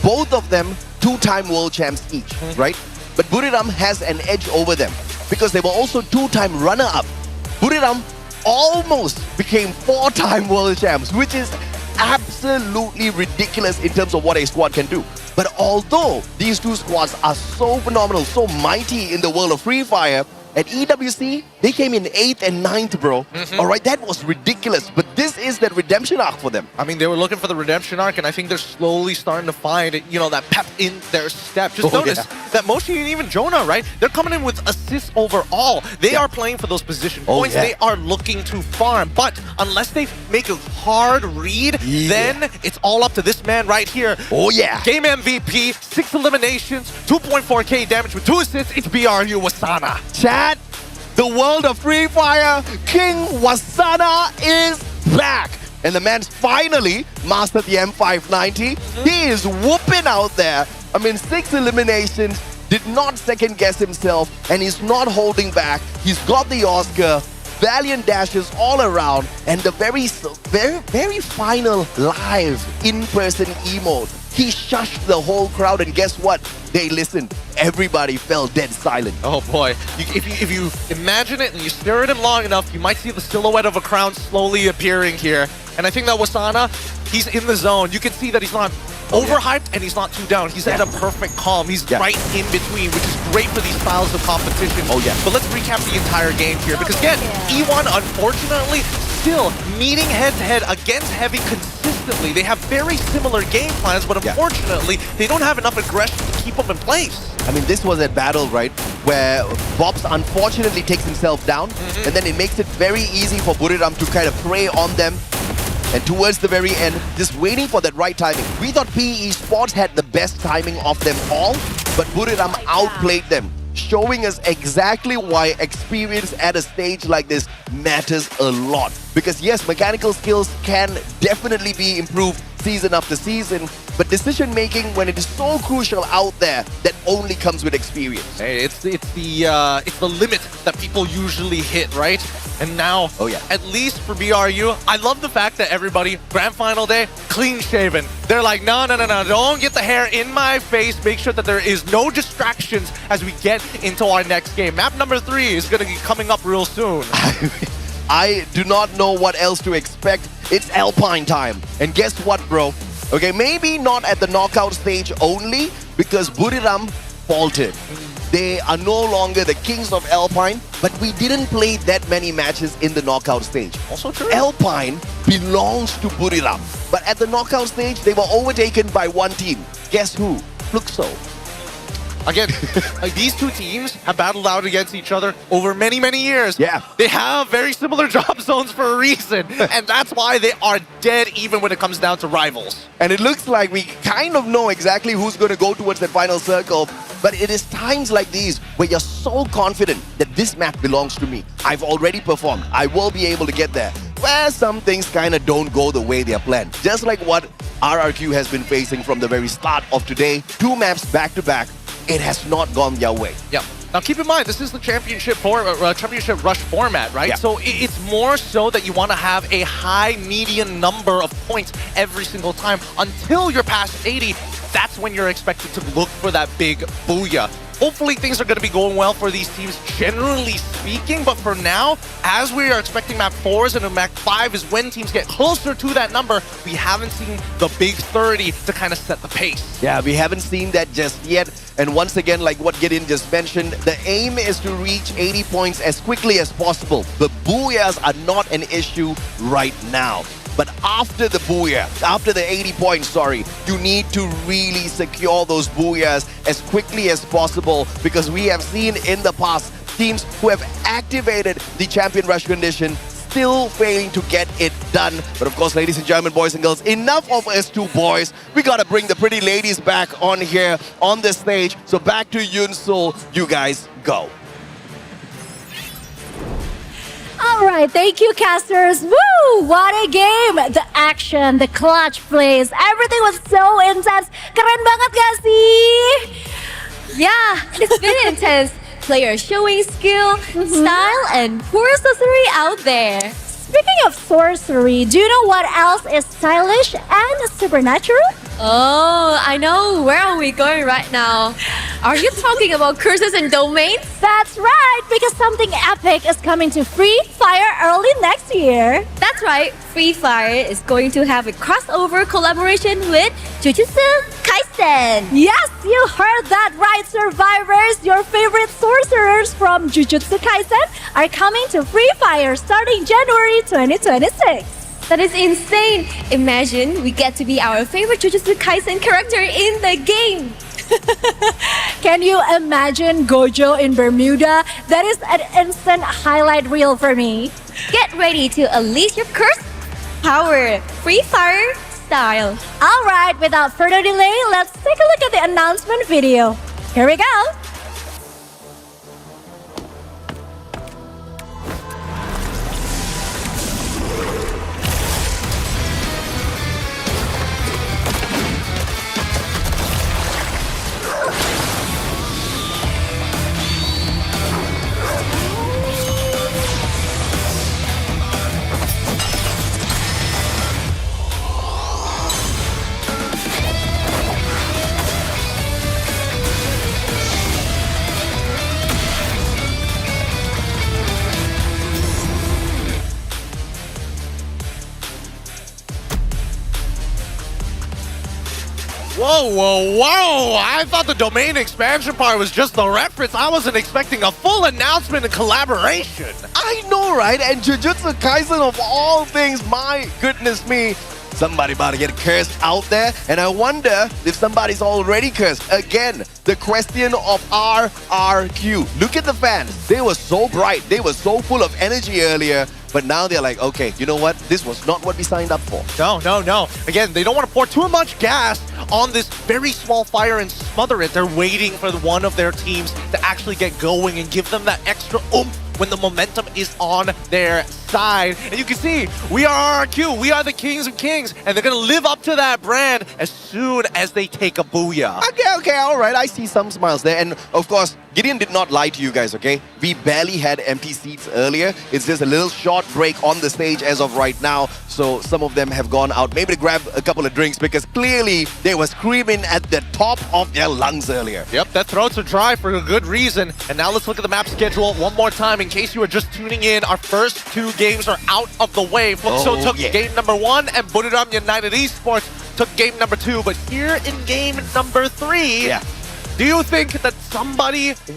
both of them 2-time world champs each, right? But Buriram has an edge over them because they were also 2-time runner-up. Buriram almost became 4-time world champs, which is absolutely ridiculous in terms of what a squad can do. But although these two squads are so phenomenal, so mighty in the world of Free Fire, at EWC, they came in 8th and 9th, bro. All right, that was ridiculous. But this is that redemption arc for them. I mean, they were looking for the redemption arc, and I think they're slowly starting to find, that pep in their step. Just notice that Moshi and even Jonah, right? They're coming in with assists overall. They are playing for those position points. They are looking to farm. But unless they make a hard read, then it's all up to this man right here. Game MVP, 6 eliminations, 2.4k damage with 2 assists. It's BRU Wasana. Chat, the world of Free Fire, King Wasana is back. And the man's finally mastered the M590. He is whooping win out there. I mean, 6 eliminations, did not second guess himself, and he's not holding back. He's got the Oscar, valiant dashes all around, and the very final live in-person emote. He shushed the whole crowd, and guess what? They listened. Everybody fell dead silent. Oh boy. If you imagine it and you stare at him long enough, you might see the silhouette of a crown slowly appearing here. And I think that Wasana, he's in the zone. You can see that he's not overhyped and he's not too down. He's at a perfect calm. He's right in between, which is great for these styles of competition. Oh yeah. But let's recap the entire game here, because again, E1 unfortunately still meeting head-to-head against Heavy consistently. They have very similar game plans, but unfortunately, they don't have enough aggression to keep them in place. I mean, this was a battle, right, where Bobs unfortunately takes himself down, and then it makes it very easy for Buriram to kind of prey on them. And towards the very end, just waiting for that right timing. We thought PE Sports had the best timing of them all, but Buriram outplayed them, showing us exactly why experience at a stage like this matters a lot. Because yes, mechanical skills can definitely be improved season after season, but decision making, when it is so crucial out there, that only comes with experience. Hey, it's the limit that people usually hit, right? And now, at least for BRU, I love the fact that everybody, grand final day, clean shaven. They're like, no, don't get the hair in my face. Make sure that there is no distractions as we get into our next game. Map number 3 is going to be coming up real soon. I do not know what else to expect. It's Alpine time. And guess what, bro? Okay, maybe not at the knockout stage only, because Buriram faltered. They are no longer the kings of Alpine, but we didn't play that many matches in the knockout stage. Also true. Alpine belongs to Buriram, but at the knockout stage, they were overtaken by one team. Guess who? Fluxo. Again, like these two teams have battled out against each other over many, many years. Yeah. They have very similar job zones for a reason, and that's why they are dead even when it comes down to rivals. And it looks like we kind of know exactly who's going to go towards that final circle, but it is times like these where you're so confident that this map belongs to me. I've already performed. I will be able to get there. Where some things kind of don't go the way they're planned. Just like what RRQ has been facing from the very start of today. 2 maps back to back. It has not gone their way. Yeah. Now keep in mind, this is the championship rush format, right? Yeah. So it's more so that you want to have a high median number of points every single time until you're past 80. That's when you're expected to look for that big booyah. Hopefully things are going to be going well for these teams, generally speaking. But for now, as we are expecting map 4s and map 5 is when teams get closer to that number, we haven't seen the big 30 to kind of set the pace. Yeah, we haven't seen that just yet. And once again, like what Gideon just mentioned, the aim is to reach 80 points as quickly as possible. The booyahs are not an issue right now. But after the booyah, after the 80 points, you need to really secure those booyahs as quickly as possible, because we have seen in the past teams who have activated the champion rush condition still failing to get it done. But of course, ladies and gentlemen, boys and girls, enough of us two boys. We gotta bring the pretty ladies back on here on the stage. So back to Yun Sul, you guys go. All right, thank you, casters. Woo! What a game! The action, the clutch plays, everything was so intense. Keren banget gak sih? Yeah, it's been intense. Players showing skill, style, and poor sorcery out there. Speaking of sorcery, do you know what else is stylish and supernatural? Oh, I know. Where are we going right now? Are you talking about curses and domains? That's right, because something epic is coming to Free Fire early next year. That's right, Free Fire is going to have a crossover collaboration with Jujutsu Kaisen. Yes, you heard that right, survivors. Your favorite sorcerers from Jujutsu Kaisen are coming to Free Fire starting January 2026. That is insane. Imagine we get to be our favorite Jujutsu Kaisen character in the game. Can you imagine Gojo in Bermuda? That is an instant highlight reel for me. Get ready to unleash your cursed power, Free Fire style. All right, without further delay, let's take a look at the announcement video. Here we go. Whoa, whoa, whoa! I thought the domain expansion part was just the reference. I wasn't expecting a full announcement and collaboration. I know, right? And Jujutsu Kaisen of all things, my goodness me. Somebody about to get cursed out there, and I wonder if somebody's already cursed. Again, the question of RRQ. Look at the fans. They were so bright. They were so full of energy earlier. But now they're like, okay, you know what? This was not what we signed up for. No. Again, they don't want to pour too much gas on this very small fire and smother it. They're waiting for one of their teams to actually get going and give them that extra oomph when the momentum is on their side. And you can see, we are RRQ. We are the kings of kings. And they're going to live up to that brand as soon as they take a Booyah. Okay, all right. I see some smiles there. And of course, Gideon did not lie to you guys, okay? We barely had empty seats earlier. It's just a little short break on the stage as of right now. So some of them have gone out, maybe to grab a couple of drinks, because clearly they were screaming at the top of their lungs earlier. Yep, their throats are dry for a good reason. And now let's look at the map schedule one more time. In case you are just tuning in, our first two games are out of the way. Fluxo took game number 1, and Buriram United Esports took game number 2. But here in game number 3, do you think that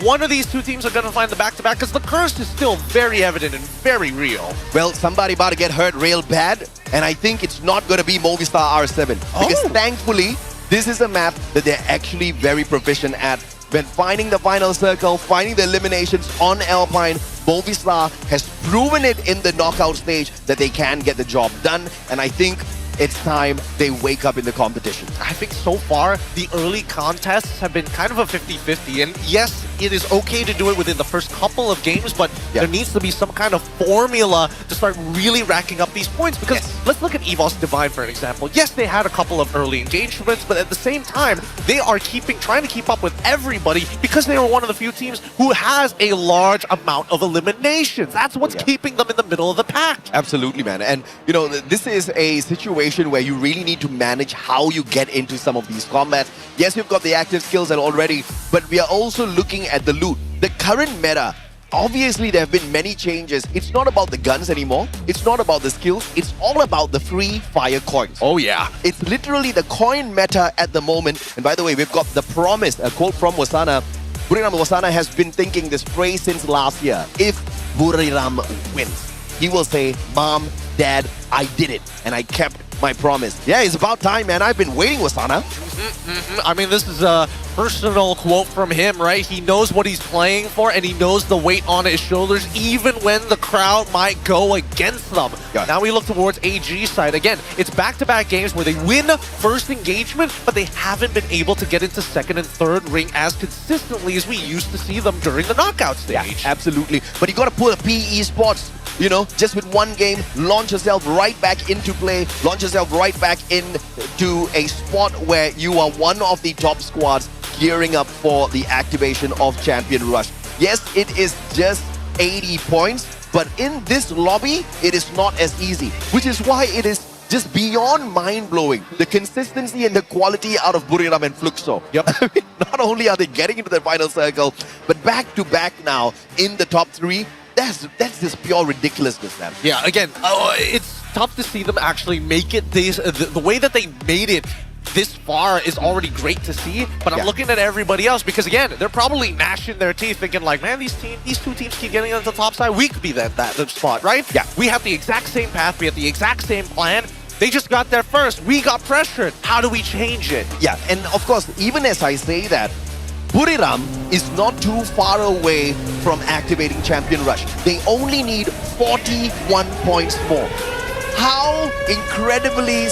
one of these two teams are going to find the back-to-back? Because the curse is still very evident and very real. Well, somebody about to get hurt real bad, and I think it's not going to be Movistar R7. Because thankfully, this is a map that they're actually very proficient at. When finding the final circle, finding the eliminations on Alpine, Movistar has proven it in the knockout stage that they can get the job done, and I think it's time they wake up in the competition. I think so far, the early contests have been kind of a 50-50. And yes, it is okay to do it within the first couple of games, but there needs to be some kind of formula to start really racking up these points. Because let's look at EVOS Divine for an example. Yes, they had a couple of early engagements, but at the same time, they are trying to keep up with everybody because they are one of the few teams who has a large amount of eliminations. That's what's keeping them in the middle of the pack. Absolutely, man. And, you know, this is a situation where you really need to manage how you get into some of these combats. Yes, you've got the active skills and already, but we are also looking at the loot. The current meta, obviously there have been many changes. It's not about the guns anymore. It's not about the skills. It's all about the free fire coins. Oh yeah. It's literally the coin meta at the moment. And by the way, we've got the promise, a quote from Wasana. Buriram Wasana has been thinking this phrase since last year. If Buriram wins, he will say, Mom, Dad, I did it. And I kept my promise. Yeah, it's about time, man. I've been waiting, Wasana. I mean, this is a personal quote from him, right? He knows what he's playing for, and he knows the weight on his shoulders, even when the crowd might go against them. Now we look towards AG side. Again, it's back-to-back games where they win first engagement, but they haven't been able to get into second and third ring as consistently as we used to see them during the knockout stage. Yeah, absolutely. But you got to pull a PE Sports. You know, just with one game, launch yourself right back into play, launch yourself right back into a spot where you are one of the top squads gearing up for the activation of Champion Rush. Yes, it is just 80 points, but in this lobby, it is not as easy, which is why it is just beyond mind-blowing. The consistency and the quality out of Buriram and Fluxo. Yep. I mean, not only are they getting into the final circle, but back-to-back now in the top 3. That's just pure ridiculousness, man. Yeah, again, it's tough to see them actually make it this. The way that they made it this far is already great to see, but I'm looking at everybody else because, again, they're probably gnashing their teeth thinking like, man, these two teams keep getting on the top side. We could be that spot, right? Yeah. We have the exact same path. We have the exact same plan. They just got there first. We got pressured. How do we change it? Yeah, and of course, even as I say that, Buriram is not too far away from activating Champion Rush. They only need 41 points more. How incredibly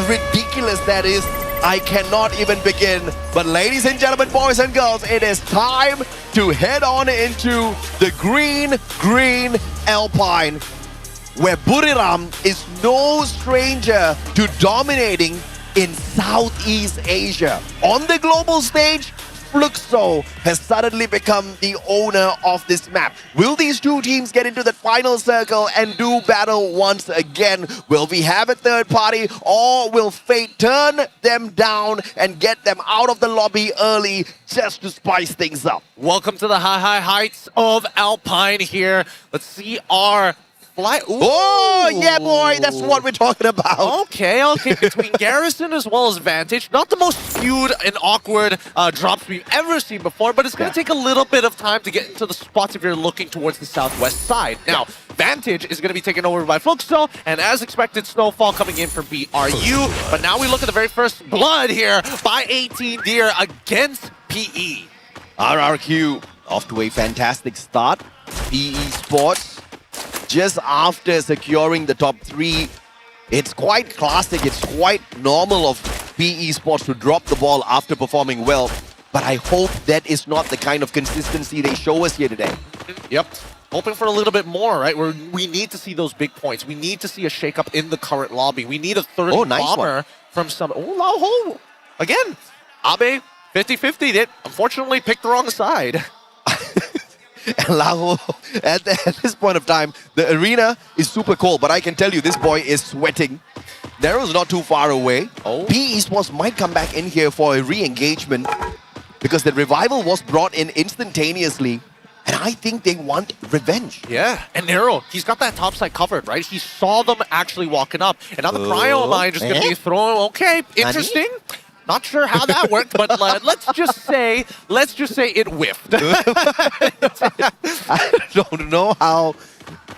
ridiculous that is, I cannot even begin. But ladies and gentlemen, boys and girls, it is time to head on into the green Alpine, where Buriram is no stranger to dominating in Southeast Asia. On the global stage, Fluxo has suddenly become the owner of this map. Will these two teams get into the final circle and do battle once again? Will we have a third party, or will fate turn them down and get them out of the lobby early just to spice things up? Welcome to the high heights of Alpine here. Let's see our fly. Ooh. Oh, yeah, boy. That's what we're talking about. Okay. Between Garrison as well as Vantage. Not the most skewed and awkward drops we've ever seen before, but it's going to take a little bit of time to get into the spots if you're looking towards the southwest side. Now, Vantage is going to be taken over by Fluxo, and as expected, Snowfall coming in for BRU. But now we look at the very first blood here by 18 Deer against PE. RRQ off to a fantastic start. PE Sports, just after securing the top 3, it's quite classic, it's quite normal of PE Sports to drop the ball after performing well. But I hope that is not the kind of consistency they show us here today. Yep. Hoping for a little bit more, right? We need to see those big points. We need to see a shakeup in the current lobby. We need a third bomber from some... Oh, again, Abe, 50-50 did. Unfortunately, picked the wrong side. And Laho, at this point of time, the arena is super cold, but I can tell you this boy is sweating. Daryl's not too far away. PE Sports might come back in here for a re-engagement because the revival was brought in instantaneously. And I think they want revenge. Yeah, and Nero, he's got that top side covered, right? He saw them actually walking up. And now the Cryo Mine just going to be thrown. Okay, interesting. Not sure how that worked, but let's just say it whiffed. I don't know how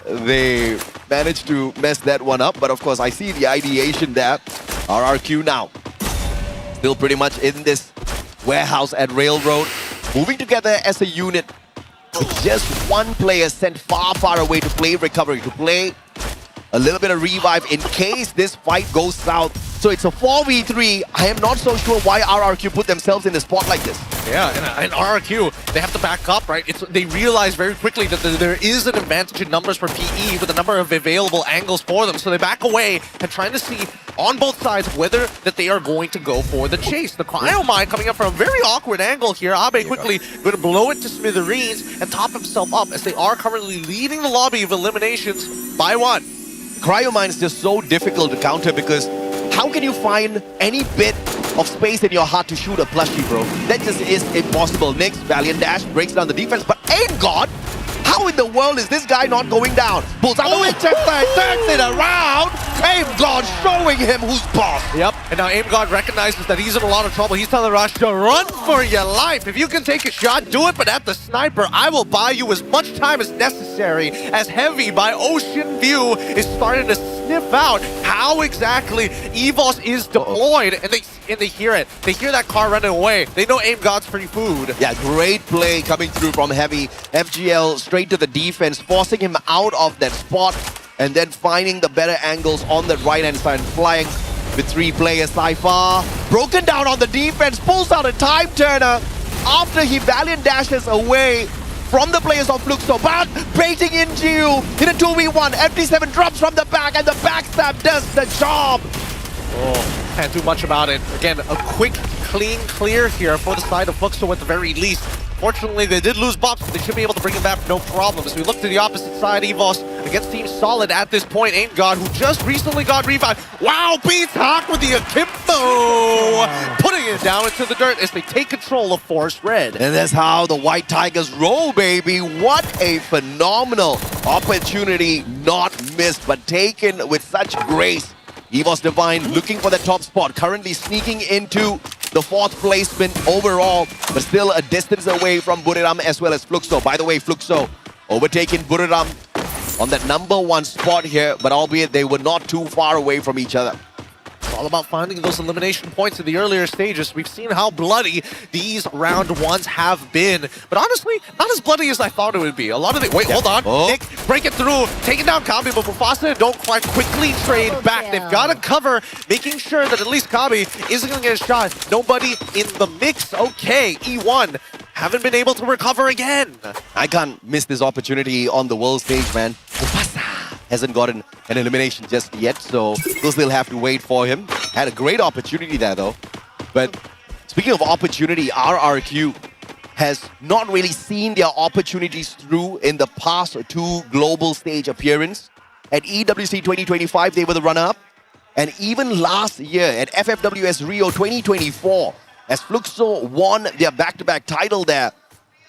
they managed to mess that one up, but of course I see the ideation there. RRQ now still pretty much in this warehouse at Railroad, moving together as a unit. With just one player sent far away to play recovery, to play a little bit of revive in case this fight goes south. So it's a 4v3. I am not so sure why RRQ put themselves in a spot like this. Yeah, and RRQ, they have to back up, right? They realize very quickly that there is an advantage in numbers for PE with a number of available angles for them. So they back away and trying to see on both sides whether that they are going to go for the chase. The Cryo Mine coming up from a very awkward angle here. Abe quickly going to blow it to smithereens and top himself up as they are currently leading the lobby of eliminations by 1. Cryo Mine is just so difficult to counter because how can you find any bit of space in your heart to shoot a plushie, bro? That just is impossible. Next, Valiant Dash breaks down the defense, but Aim God, how in the world is this guy not going down? Pulls out the Winchester, turns it around. Aim God showing him who's boss. Yep, and now Aim God recognizes that he's in a lot of trouble. He's telling Rush to run for your life. If you can take a shot, do it, but at the sniper, I will buy you as much time as necessary. As Heavy by Ocean View is starting to sniff out how exactly EVOS is deployed, and they hear it. They hear that car running away. They know Aim God's free food. Yeah, great play coming through from Heavy. FGL straight to the defense, forcing him out of that spot, and then finding the better angles on the right-hand side, flying with 3 players. Cypher broken down on the defense, pulls out a time turner after he Valiant dashes away from the players of Fluxo, but baiting into you in a 2v1. FD7 drops from the back, and the backstab does the job. Oh, can't do much about it. Again, a quick, clean clear here for the side of Fluxo at the very least. Fortunately, they did lose Bops, but they should be able to bring him back no problem. As we look to the opposite side, EVOS against Team Solid at this point. Aim God, who just recently got revived. Wow, beats Hawk with the Akimbo! Putting it down into the dirt as they take control of Forest Red. And that's how the White Tigers roll, baby. What a phenomenal opportunity, not missed, but taken with such grace. EVOS Divine looking for the top spot, currently sneaking into the 4th placement overall, but still a distance away from Buriram as well as Fluxo. By the way, Fluxo overtaking Buriram on that #1 spot here, but albeit they were not too far away from each other. It's all about finding those elimination points in the earlier stages. We've seen how bloody these round 1s have been, but honestly, not as bloody as I thought it would be. A lot of the... Wait, hold on. Nick, break it through, taking down Kabi, but Mufasa don't quite quickly trade back. They've got to cover, making sure that at least Kabi isn't going to get a shot. Nobody in the mix. Okay, E1 haven't been able to recover again. I can't miss this opportunity on the world stage, man. Mufasa hasn't gotten an elimination just yet, so we'll still have to wait for him. Had a great opportunity there, though. But speaking of opportunity, RRQ has not really seen their opportunities through in the past 2 global stage appearances. At EWC 2025, they were the runner-up. And even last year at FFWS Rio 2024, as Fluxo won their back-to-back title there,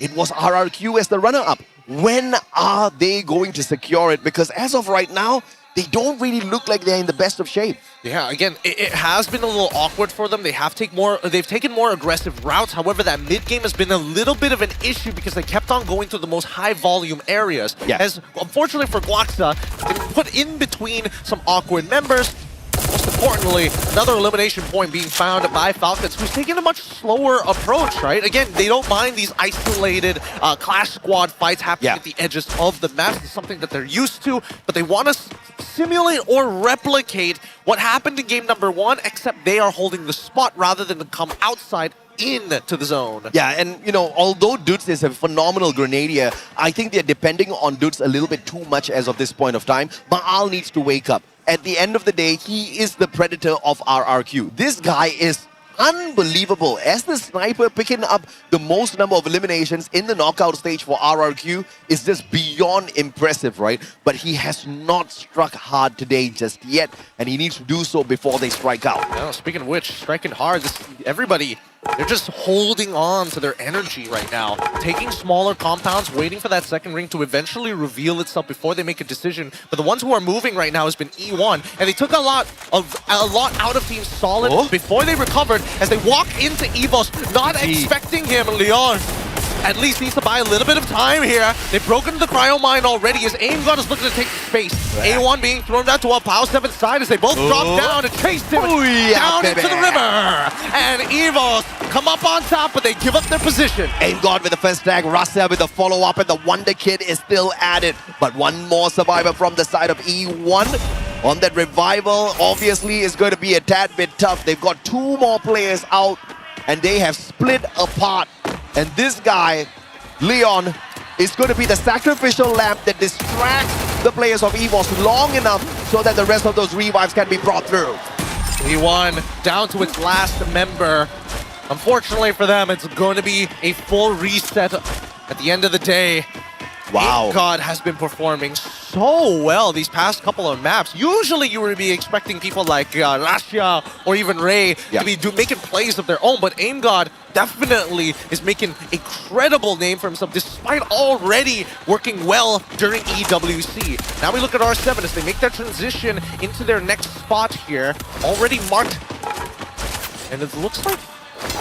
it was RRQ as the runner-up. When are they going to secure it? Because as of right now, they don't really look like they're in the best of shape. Yeah, again, it has been a little awkward for them. They've taken more aggressive routes. However, that mid game has been a little bit of an issue because they kept on going to the most high volume areas. Yeah. As unfortunately for Guaxa, they were put in between some awkward members. Most importantly, another elimination point being found by Falcons, who's taking a much slower approach, right? Again, they don't mind these isolated Clash Squad fights happening at the edges of the map. It's something that they're used to, but they want to simulate or replicate what happened in game number 1, except they are holding the spot rather than to come outside into the zone. Yeah, and you know, although Dudes is a phenomenal grenadier, I think they're depending on Dudes a little bit too much as of this point of time. Maal needs to wake up. At the end of the day, he is the predator of RRQ. This guy is unbelievable. As the sniper picking up the most number of eliminations in the knockout stage for RRQ is just beyond impressive, right? But he has not struck hard today just yet, and he needs to do so before they strike out. No, speaking of which, striking hard, everybody, they're just holding on to their energy right now. Taking smaller compounds, waiting for that second ring to eventually reveal itself before they make a decision. But the ones who are moving right now has been E1, and they took a lot out of Team Solid before they recovered as they walk into EVOS, not expecting him. Leon at least needs to buy a little bit of time here. They've broken the cryo mine already as AimGod is looking to take space. A1 being thrown down to a Power 7 side as they both drop down and chase him down into the river. And EVOS come up on top, but they give up their position. AimGod with the first tag, Rasia with the follow-up, and the Wonder Kid is still at it. But one more survivor from the side of E1. On that revival, obviously, is going to be a tad bit tough. They've got 2 more players out, and they have split apart. And this guy, Leon, is going to be the sacrificial lamb that distracts the players of EVOS long enough so that the rest of those revives can be brought through. E1 down to its last member. Unfortunately for them, it's going to be a full reset at the end of the day. Wow. AimGod has been performing so well these past couple of maps. Usually you would be expecting people like Rasia or even Ray to be making plays of their own, but AimGod definitely is making a credible name for himself despite already working well during EWC. Now we look at R7 as they make their transition into their next spot here, already marked. And it looks like,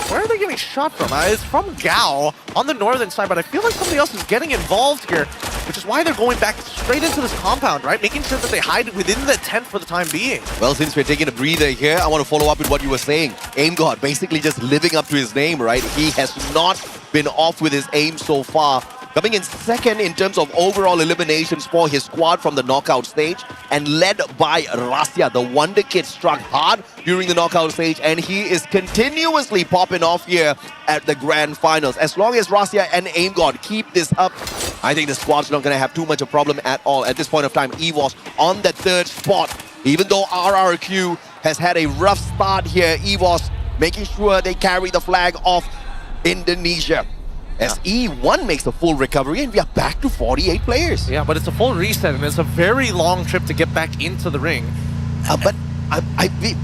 where are they getting shot from? It's from Gao on the northern side, but I feel like somebody else is getting involved here, which is why they're going back straight into this compound, right? Making sure that they hide within the tent for the time being. Well, since we're taking a breather here, I want to follow up with what you were saying. AimGod basically just living up to his name, right? He has not been off with his aim so far. Coming in second in terms of overall eliminations for his squad from the knockout stage, and led by Rasia. The Wonder Kid struck hard during the knockout stage, and he is continuously popping off here at the grand finals. As long as Rasia and AimGod keep this up, I think the squad's not going to have too much of a problem at all. At this point of time, EVOS on the 3rd spot. Even though RRQ has had a rough start here, EVOS making sure they carry the flag off Indonesia. As E1 makes a full recovery, and we are back to 48 players. Yeah, but it's a full reset, and it's a very long trip to get back into the ring.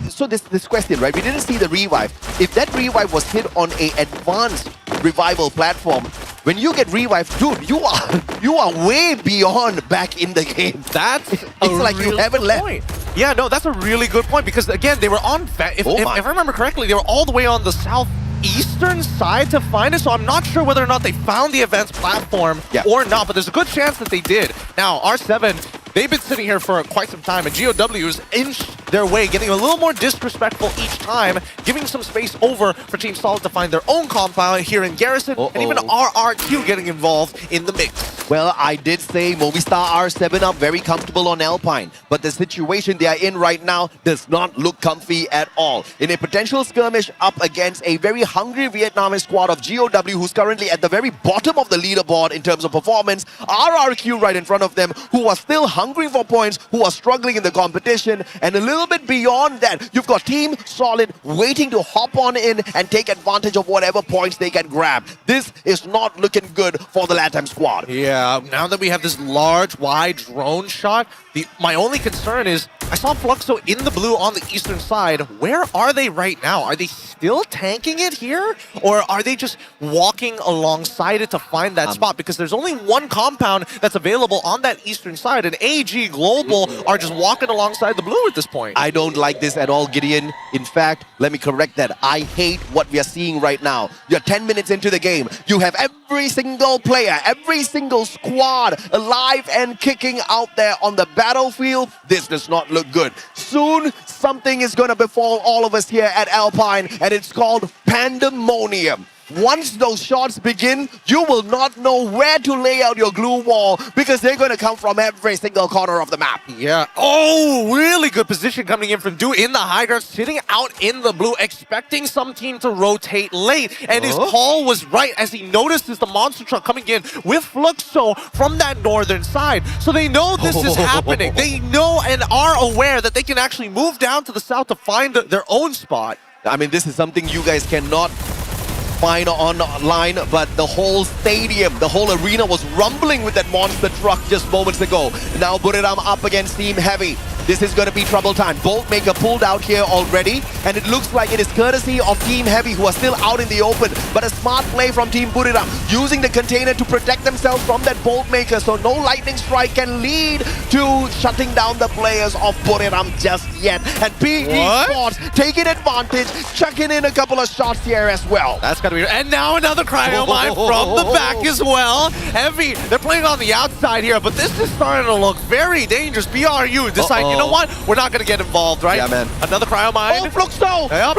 So this question, right? We didn't see the revive. If that revive was hit on a advanced revival platform, when you get revived, dude, you are way beyond back in the game. That's it's like you haven't left. Yeah, no, that's a really good point because again, they were on. If I remember correctly, they were all the way on the southeastern side to find it. So I'm not sure whether or not they found the advanced platform or not, but there's a good chance that they did. Now R7. They've been sitting here for quite some time, and GOW's inched their way, getting a little more disrespectful each time, giving some space over for Team Solid to find their own compound here in Garrison, and even RRQ getting involved in the mix. Well, I did say Movistar R7 up very comfortable on Alpine, but the situation they are in right now does not look comfy at all. In a potential skirmish up against a very hungry Vietnamese squad of GOW, who's currently at the very bottom of the leaderboard in terms of performance, RRQ right in front of them, who are still hungry for points, who are struggling in the competition, and a little bit beyond that, you've got Team Solid waiting to hop on in and take advantage of whatever points they can grab. This is not looking good for the LATAM squad. Yeah, now that we have this large, wide drone shot, my only concern is I saw Fluxo in the blue on the eastern side. Where are they right now? Are they still tanking it here? Or are they just walking alongside it to find that spot? Because there's only one compound that's available on that eastern side, and AG Global are just walking alongside the blue at this point. I don't like this at all, Gideon. In fact, let me correct that. I hate what we are seeing right now. You're 10 minutes into the game. You have every single player, every single squad alive and kicking out there on the battlefield. This does not look good. Soon, something is going to befall all of us here at Alpine, and it's called pandemonium. Once those shots begin, you will not know where to lay out your glue wall because they're going to come from every single corner of the map. Yeah. Oh, really good position coming in from Du in the high ground, sitting out in the blue, expecting some team to rotate late. And his call was right as he notices the monster truck coming in with Fluxo from that northern side. So they know this is happening. They know and are aware that they can actually move down to the south to find their own spot. I mean, this is something you guys cannot find online, but the whole stadium, the whole arena was rumbling with that monster truck just moments ago. Now Buriram up against Team Heavy. This is going to be trouble time. Boltmaker pulled out here already, and it looks like it is courtesy of Team Heavy who are still out in the open, but a smart play from Team Buriram, using the container to protect themselves from that Boltmaker, so no lightning strike can lead to shutting down the players of Buriram just yet. And PE Sports taking advantage, chucking in a couple of shots here as well. That's gotta be. And now another cryo mine from the back as well. Heavy, they're playing on the outside here, but this is starting to look very dangerous. BRU decide, you know what? We're not gonna get involved, right? Yeah, man. Another cryo mine. Oh, Fluxo! Yep.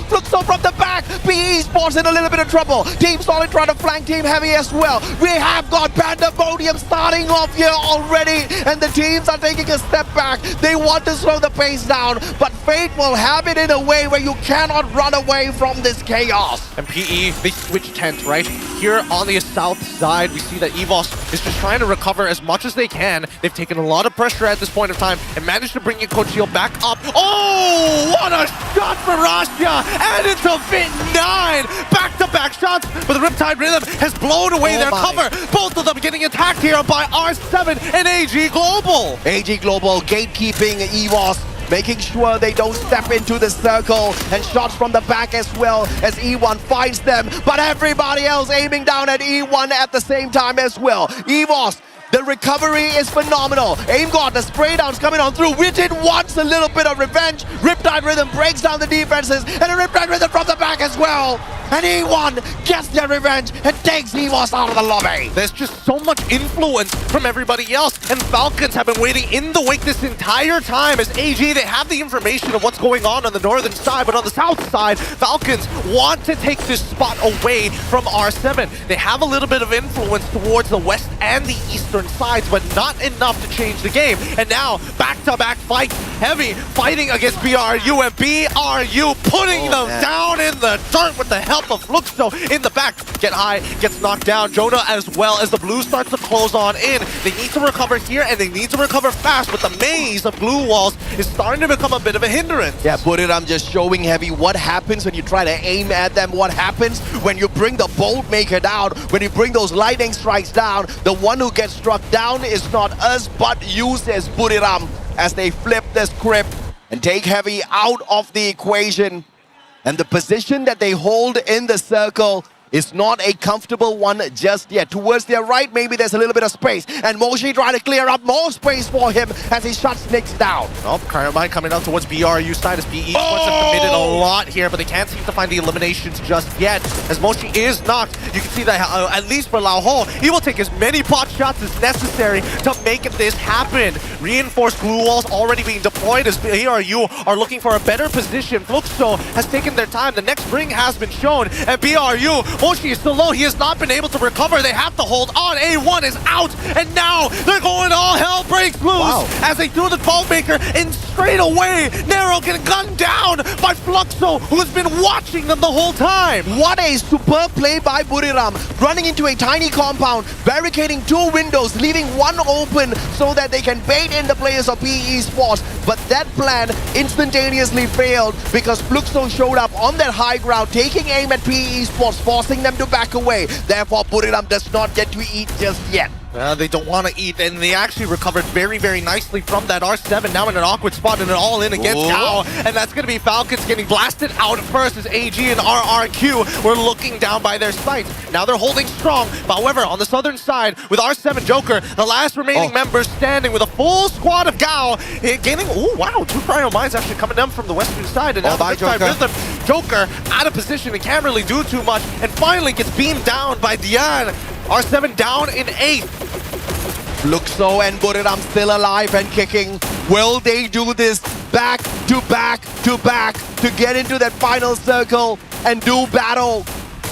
Fluxo from the back. PE Sports in a little bit of trouble. Team Solid trying to flank Team Heavy as well. We have got pandemonium starting off here already, and the teams are taking a step back. They want to slow the pace down, but fate will have it in a way where you cannot run away from this chaos. And PE, they switch tent, right? Here on the south side, we see that EVOS is just trying to recover as much as they can. They've taken a lot of pressure at this point of time and managed to bring in Cochio back up. Oh, what a shot for Rasha! And it's a Fit 9! Back-to-back shots, but the Riptide Rhythm has blown away their cover. Both of them getting attacked here by R7 and AG Global. AG Global gatekeeping EVOS, making sure they don't step into the circle, and shots from the back as well as E1 finds them, but everybody else aiming down at E1 at the same time as well. EVOS, the recovery is phenomenal. Aim God, the spray downs coming on through. Widget wants a little bit of revenge. Riptide Rhythm breaks down the defenses, and a Riptide Rhythm from the back as well. And E1 gets their revenge and takes EVOS out of the lobby. There's just so much influence from everybody else, and Falcons have been waiting in the wake this entire time as AG, they have the information of what's going on the northern side, but on the south side, Falcons want to take this spot away from R7. They have a little bit of influence towards the west and the eastern sides, but not enough to change the game. And now, back-to-back fights, Heavy fighting against BRU, and BRU putting them down in the dirt with the help of Fluxo in the back. Get high, gets knocked down. Jonah as well as the blue starts to close on in. They need to recover here, and they need to recover fast, but the maze of blue walls is starting to become a bit of a hindrance. Yeah, I'm just showing Heavy what happens when you try to aim at them, what happens when you bring the Boltmaker down, when you bring those lightning strikes down. The one who gets struck down is not us, but you, says Buriram, as they flip the script and take Heavy out of the equation. And the position that they hold in the circle is not a comfortable one just yet. Towards their right, maybe there's a little bit of space. And Moshi trying to clear up more space for him as he shuts Nyx down. Oh, Cryo coming out towards BRU side as PE Sports have committed a lot here, but they can't seem to find the eliminations just yet. As Moshi is knocked, you can see that at least for Lao Ho, he will take as many pot shots as necessary to make this happen. Reinforced glue walls already being deployed as BRU are looking for a better position. Fluxo has taken their time. The next ring has been shown, and BRU, Moshi is still low. He has not been able to recover. They have to hold on. A1 is out, and now they're going all hell breaks loose as they do the Boltmaker, and straight away, Nero getting gunned down by Fluxo, who's been watching them the whole time. What a superb play by Buriram, running into a tiny compound, barricading two windows, leaving one open so that they can bait in the players of PE Sports. But that plan instantaneously failed because Fluxo showed up on that high ground, taking aim at PE Sports, forcing them to back away. Therefore, Buriram does not get to eat just yet. They don't want to eat, and they actually recovered very, very nicely from that R7. Now in an awkward spot and an all-in against Gao, and that's going to be Falcons getting blasted out first as AG and RRQ were looking down by their sights. Now they're holding strong. However, on the southern side, with R7 Joker, the last remaining member standing with a full squad of Gao, gaining, oh wow, 2 Cryo Mines actually coming down from the western side, and now the Riptide Rhythm. Joker out of position and can't really do too much, and finally gets beamed down by Dian. R7 down in 8th. Fluxo and Buriram still alive and kicking. Will they do this back to back to back to get into that final circle and do battle?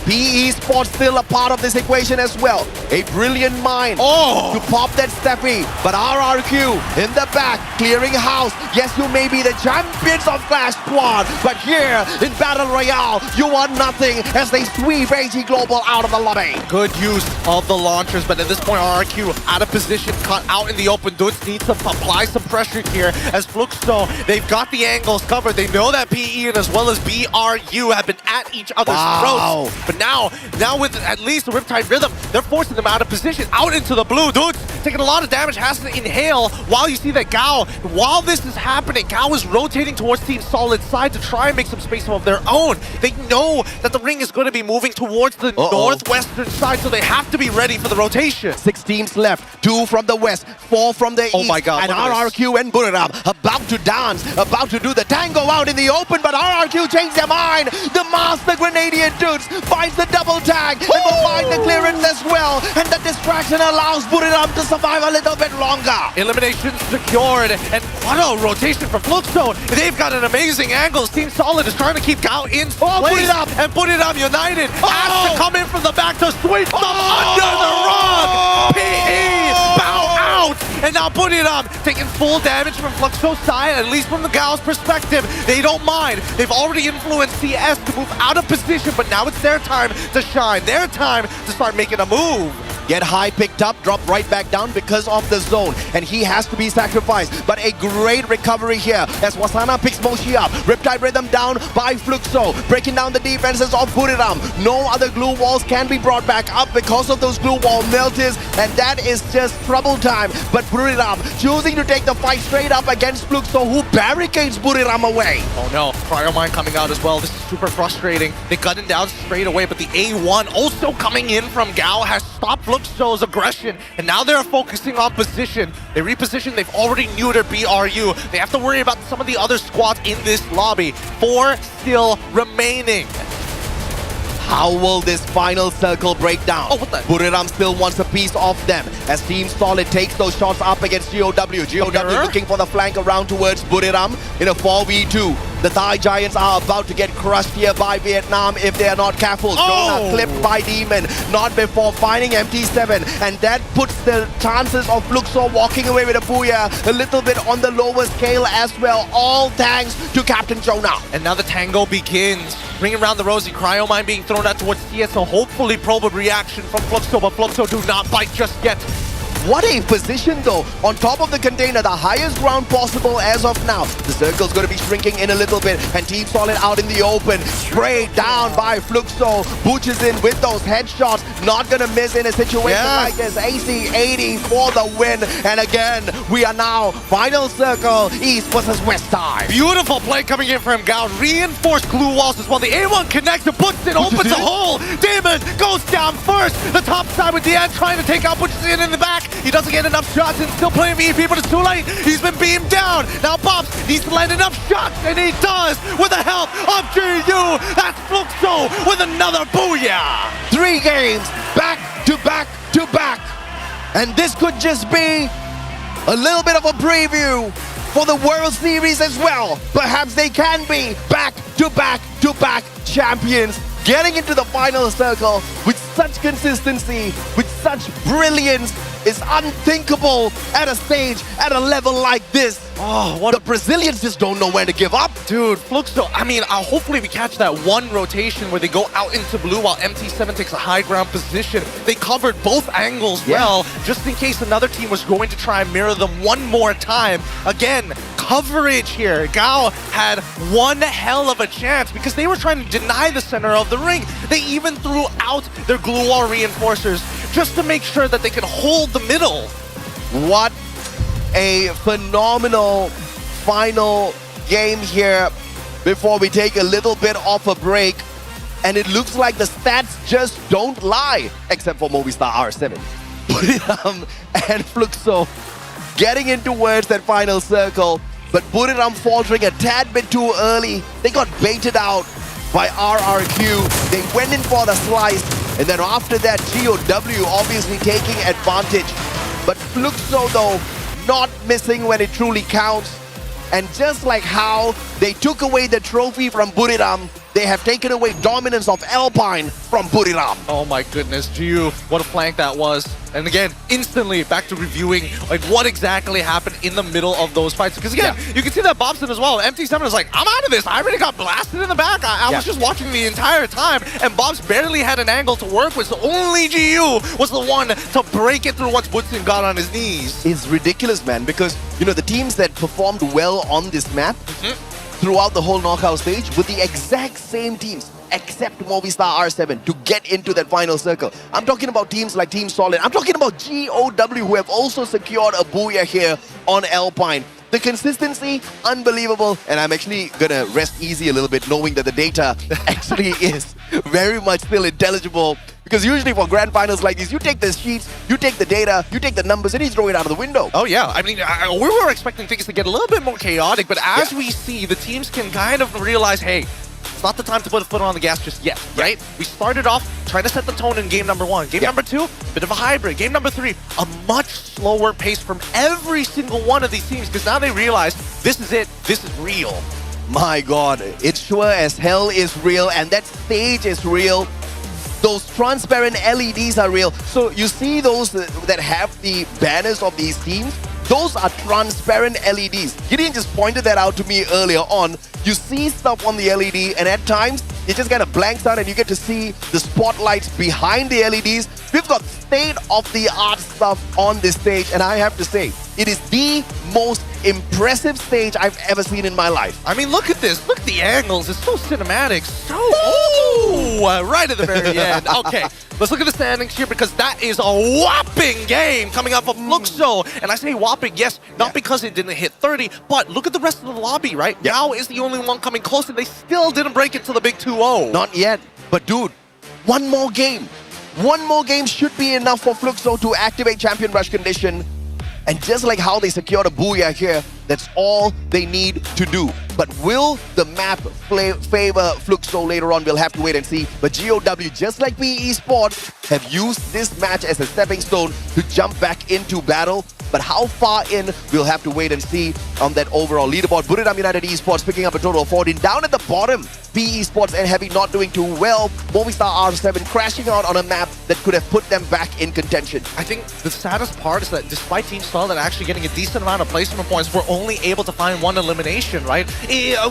PE Sports still a part of this equation as well. A brilliant mind to pop that Steffi, but RRQ in the back, clearing house. Yes, you may be the champions of Clash Squad, but here in Battle Royale, you want nothing as they sweep AG Global out of the lobby. Good use of the launchers, but at this point, RRQ out of position, caught out in the open. Dudes need to apply some pressure here as Fluxo, they've got the angles covered. They know that PE and as well as BRU have been at each other's throats. But now with at least the Riptide Rhythm, they're forcing them out of position, out into the blue. Dudes taking a lot of damage, has to inhale while you see that Gao, while this is happening, Gao is rotating towards Team Solid's side to try and make some space of their own. They know that the ring is going to be moving towards the northwestern side, so they have to be ready for the rotation. 6 teams left, 2 from the west, 4 from the east. Oh my god. And RRQ and Buriram about to dance, about to do the tango out in the open, but RRQ changed their mind. The Master Grenadier dudes finds the double tag and will find the clearance as well, and the distraction allows Buriram to survive a little bit longer. Elimination secured, and what a rotation from Fluxo. They've got an amazing angle. Team Solid is trying to keep Gao in place, and Buriram United has to come in from the back to sweep them under the rug. PE bow out, and now Buriram taking full damage from Fluxo's side, at least from the Gao's perspective. They don't mind. They've already influenced CS to move out of position, but now it's their time to shine, their time to start making a move. Get high picked up, drop right back down because of the zone, and he has to be sacrificed. But a great recovery here as Wasana picks Moshi up. Riptide Rhythm down by Fluxo, breaking down the defenses of Buriram. No other glue walls can be brought back up because of those glue wall melters, and that is just trouble time. But Buriram choosing to take the fight straight up against Fluxo, who barricades Buriram away. Oh no, Cryo Mine coming out as well. This is super frustrating. They got him down straight away, but the A1 also coming in from Gao has stopped Fluxo's aggression, and now they're focusing on position. They reposition, they've already neutered BRU. They have to worry about some of the other squads in this lobby. 4 still remaining. How will this final circle break down? Oh, what the? Buriram still wants a piece of them as Team Solid takes those shots up against GOW. GOW looking for the flank around towards Buriram in a 4v2. The Thai Giants are about to get crushed here by Vietnam if they are not careful. Jonah clipped by Demon, not before finding MT7, and that puts the chances of Fluxo walking away with a Booyah a little bit on the lower scale as well, all thanks to Captain Jonah. And now the tango begins. Ring around the rosy, Cryo Mine being thrown out towards CS, so hopefully probe a reaction from Fluxo, but Fluxo do not bite just yet. What a position though, on top of the container, the highest ground possible as of now. The circle's going to be shrinking in a little bit, and Team Solid out in the open. Sprayed down by Fluxo. Butches in with those headshots, not going to miss in a situation like this. AC 80 for the win, and again, we are now final circle, East versus West side. Beautiful play coming in from Gao, reinforced glue walls as well. The A1 connects to puts it, opens a hole. Demon goes down first. The top side with Dian trying to take out Butches in the back. He doesn't get enough shots and still playing VEP, but it's too late. He's been beamed down. Now Bobs needs to land enough shots, and he does with the help of GU. That's Fluxo with another Booyah. 3 games back to back to back. And this could just be a little bit of a preview for the World Series as well. Perhaps they can be back to back to back champions, getting into the final circle with such consistency, with such brilliance, is unthinkable at a stage, at a level like this. Oh, what the Brazilians just don't know when to give up. Dude, Fluxo, I mean, hopefully we catch that one rotation where they go out into blue while MT7 takes a high ground position. They covered both angles well, just in case another team was going to try and mirror them one more time. Again, coverage here. Gao had one hell of a chance because they were trying to deny the center of the ring. They even threw out their glue wall reinforcers. just to make sure that they can hold the middle. What a phenomenal final game here before we take a little bit of a break. And it looks like the stats just don't lie, except for Movistar R7. Buriram and Fluxo getting in towards that final circle, but Buriram faltering a tad bit too early. They got baited out by RRQ. They went in for the slice, and then after that, GOW obviously taking advantage. But Fluxo, though, not missing when it truly counts. And just like how they took away the trophy from Buriram, they have taken away dominance of Alpine from Buriram. Oh my goodness, GU, what a flank that was. And again, instantly back to reviewing like what exactly happened in the middle of those fights. Because again, you can see that Bobson as well. MT7 is like, I'm out of this. I already got blasted in the back. I was just watching the entire time, and Bobs barely had an angle to work with. So only GU was the one to break it through once Butson got on his knees. It's ridiculous, man, because you know the teams that performed well on this map throughout the whole knockout stage were the exact same teams, except Movistar R7 to get into that final circle. I'm talking about teams like Team Solid. I'm talking about GOW, who have also secured a Booyah here on Alpine. The consistency, unbelievable, and I'm actually gonna rest easy a little bit knowing that the data actually is very much still intelligible. Because usually for grand finals like these, you take the sheets, you take the data, you take the numbers, and you throw it out of the window. Oh yeah, I mean, we were expecting things to get a little bit more chaotic, but as we see, the teams can kind of realize, hey, it's not the time to put a foot on the gas just yet, right? We started off trying to set the tone in game number 1. Game number 2, bit of a hybrid. Game number 3, a much slower pace from every single one of these teams, because now they realize this is it, this is real. My God, it sure as hell is real, and that stage is real. Those transparent LEDs are real. So you see those that have the banners of these teams? Those are transparent LEDs. Gideon just pointed that out to me earlier on. You see stuff on the LED, and at times it just kind of blanks out and you get to see the spotlights behind the LEDs. We've got state-of-the-art stuff on this stage, and I have to say, it is the most impressive stage I've ever seen in my life. I mean, look at this. Look at the angles. It's so cinematic. So, right at the very end. Okay, let's look at the standings here, because that is a whopping game coming up of Fluxo. And I say whopping, yes, not because it didn't hit 30, but look at the rest of the lobby, right? Now is the only one coming close, and they still didn't break it to the big 2-0. Not yet, but dude, one more game. One more game should be enough for Fluxo to activate Champion Rush condition. And just like how they secured a Booyah here, that's all they need to do. But will the map favor Fluxo later on? We'll have to wait and see. But GOW, just like PE Sports, have used this match as a stepping stone to jump back into battle. But how far in, we'll have to wait and see on that overall leaderboard. Buriram United Esports picking up a total of 14. Down at the bottom, PE Sports and Heavy not doing too well. Movistar R7 crashing out on a map that could have put them back in contention. I think the saddest part is that despite Team Solid actually getting a decent amount of placement points, we're only able to find one elimination, right?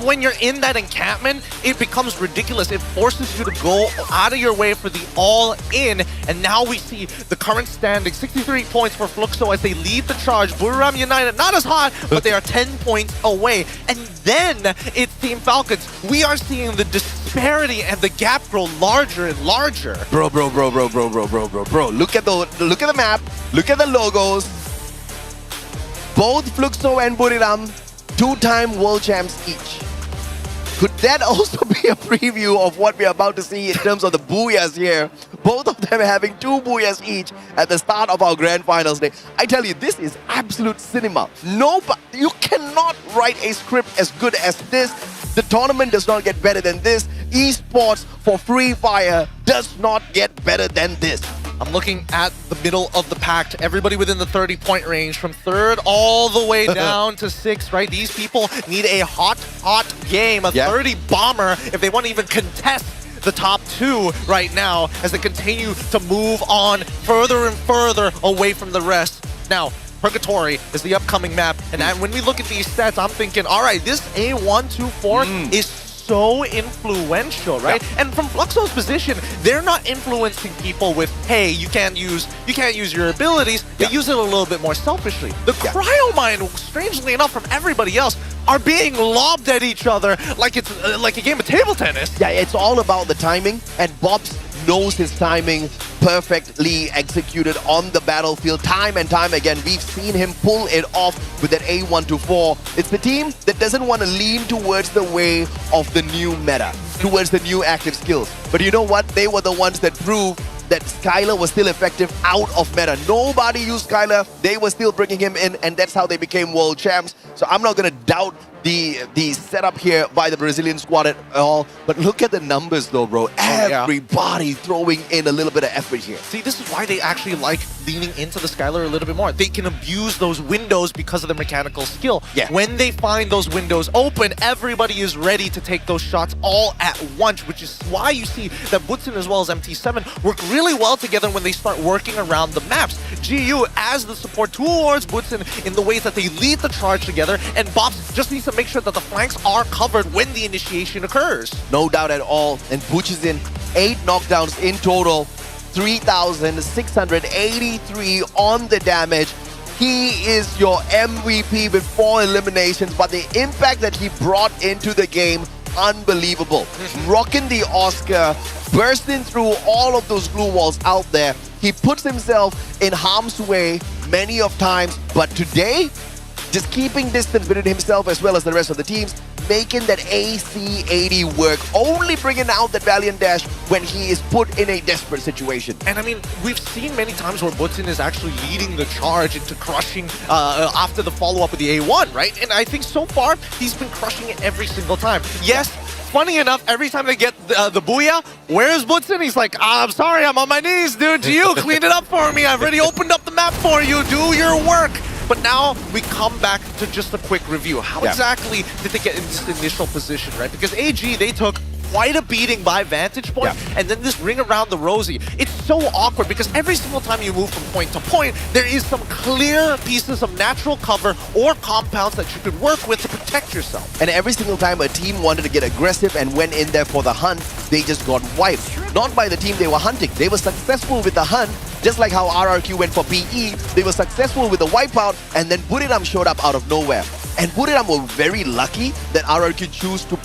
When you're in that encampment, it becomes ridiculous. It forces you to go out of your way for the all-in. And now we see the current standing, 63 points for Fluxo as they lead the charge. Buriram United, not as hot, but they are 10 points away. And then it's Team Falcons. We are seeing the disparity and the gap grow larger and larger. Bro. Look at the map. Look at the logos. Both Fluxo and Buriram, 2-time world champs each. Could that also be a preview of what we're about to see in terms of the Booyahs here? Both of them having 2 Booyahs each at the start of our grand finals day. I tell you, this is absolute cinema. You cannot write a script as good as this. The tournament does not get better than this. Esports for Free Fire does not get better than this. I'm looking at the middle of the pack, everybody within the 30-point range, from 3rd all the way down to 6th, right? These people need a hot game, a 30 bomber, if they want to even contest the top 2 right now, as they continue to move on further and further away from the rest. Now, Purgatory is the upcoming map, and when we look at these stats, I'm thinking, all right, this A124 is so influential, right? And from Fluxo's position, they're not influencing people with, hey, you can't use your abilities. They use it a little bit more selfishly. The cryo mine, strangely enough, from everybody else, are being lobbed at each other like it's like a game of table tennis. Yeah, it's all about the timing, and Bob's knows his timing, perfectly executed on the battlefield time and time again. We've seen him pull it off with that A1-4. It's the team that doesn't want to lean towards the way of the new meta, towards the new active skills. But you know what? They were the ones that proved that Skylar was still effective out of meta. Nobody used Skylar. They were still bringing him in, and that's how they became world champs. So I'm not going to doubt the setup here by the Brazilian squad at all. But look at the numbers though, bro. Everybody throwing in a little bit of effort here. See, this is why they actually like leaning into the Skylar a little bit more. They can abuse those windows because of the mechanical skill. Yeah. When they find those windows open, everybody is ready to take those shots all at once, which is why you see that Butson as well as MT7 work really well together when they start working around the maps. GU as the support towards Butson in the ways that they lead the charge together, and Bops just needs to make sure that the flanks are covered when the initiation occurs. No doubt at all. And Butch is in 8 knockdowns in total, 3,683 on the damage. He is your MVP with 4 eliminations, but the impact that he brought into the game, unbelievable. Rocking the Oscar, bursting through all of those glue walls out there. He puts himself in harm's way many of times, but today, just keeping distance between himself as well as the rest of the teams, making that AC-80 work, only bringing out that Valiant Dash when he is put in a desperate situation. And I mean, we've seen many times where Butson is actually leading the charge into crushing after the follow-up with the A1, right? And I think so far, he's been crushing it every single time. Yes, funny enough, every time they get the Booyah, where's Butson? He's like, I'm sorry, I'm on my knees, dude. You clean it up for me. I've already opened up the map for you. Do your work. But now we come back to just a quick review. How exactly did they get in this initial position, right? Because AG, they took quite a beating by Vantage Point, and then this ring around the Rosie. It's so awkward because every single time you move from point to point, there is some clear pieces of natural cover or compounds that you could work with to protect yourself. And every single time a team wanted to get aggressive and went in there for the hunt, they just got wiped. Not by the team they were hunting. They were successful with the hunt, just like how RRQ went for PE. They were successful with the wipeout, and then Buriram showed up out of nowhere. And Buriram were very lucky that RRQ chose to,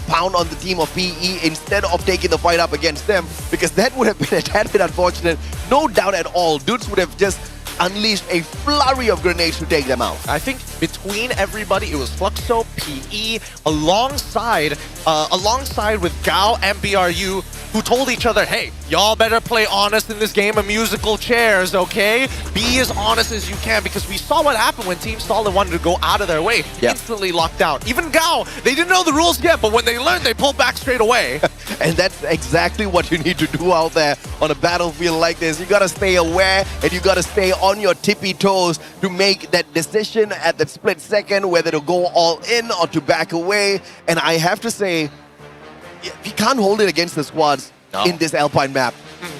pound on the team of PE instead of taking the fight up against them, because that would have been a tad bit unfortunate. No doubt at all, dudes would have just unleashed a flurry of grenades to take them out. I think between everybody, it was Fluxo, PE, alongside with Gao and BRU, who told each other, hey, y'all better play honest in this game of musical chairs, okay? Be as honest as you can, because we saw what happened when Team Solid wanted to go out of their way. Instantly locked down. Even Gao, they didn't know the rules yet, but when they learned, they pulled back straight away. And that's exactly what you need to do out there on a battlefield like this. You gotta stay aware, and you gotta stay on your tippy toes to make that decision at that split second, whether to go all in or to back away. And I have to say, we can't hold it against the squads in this Alpine map.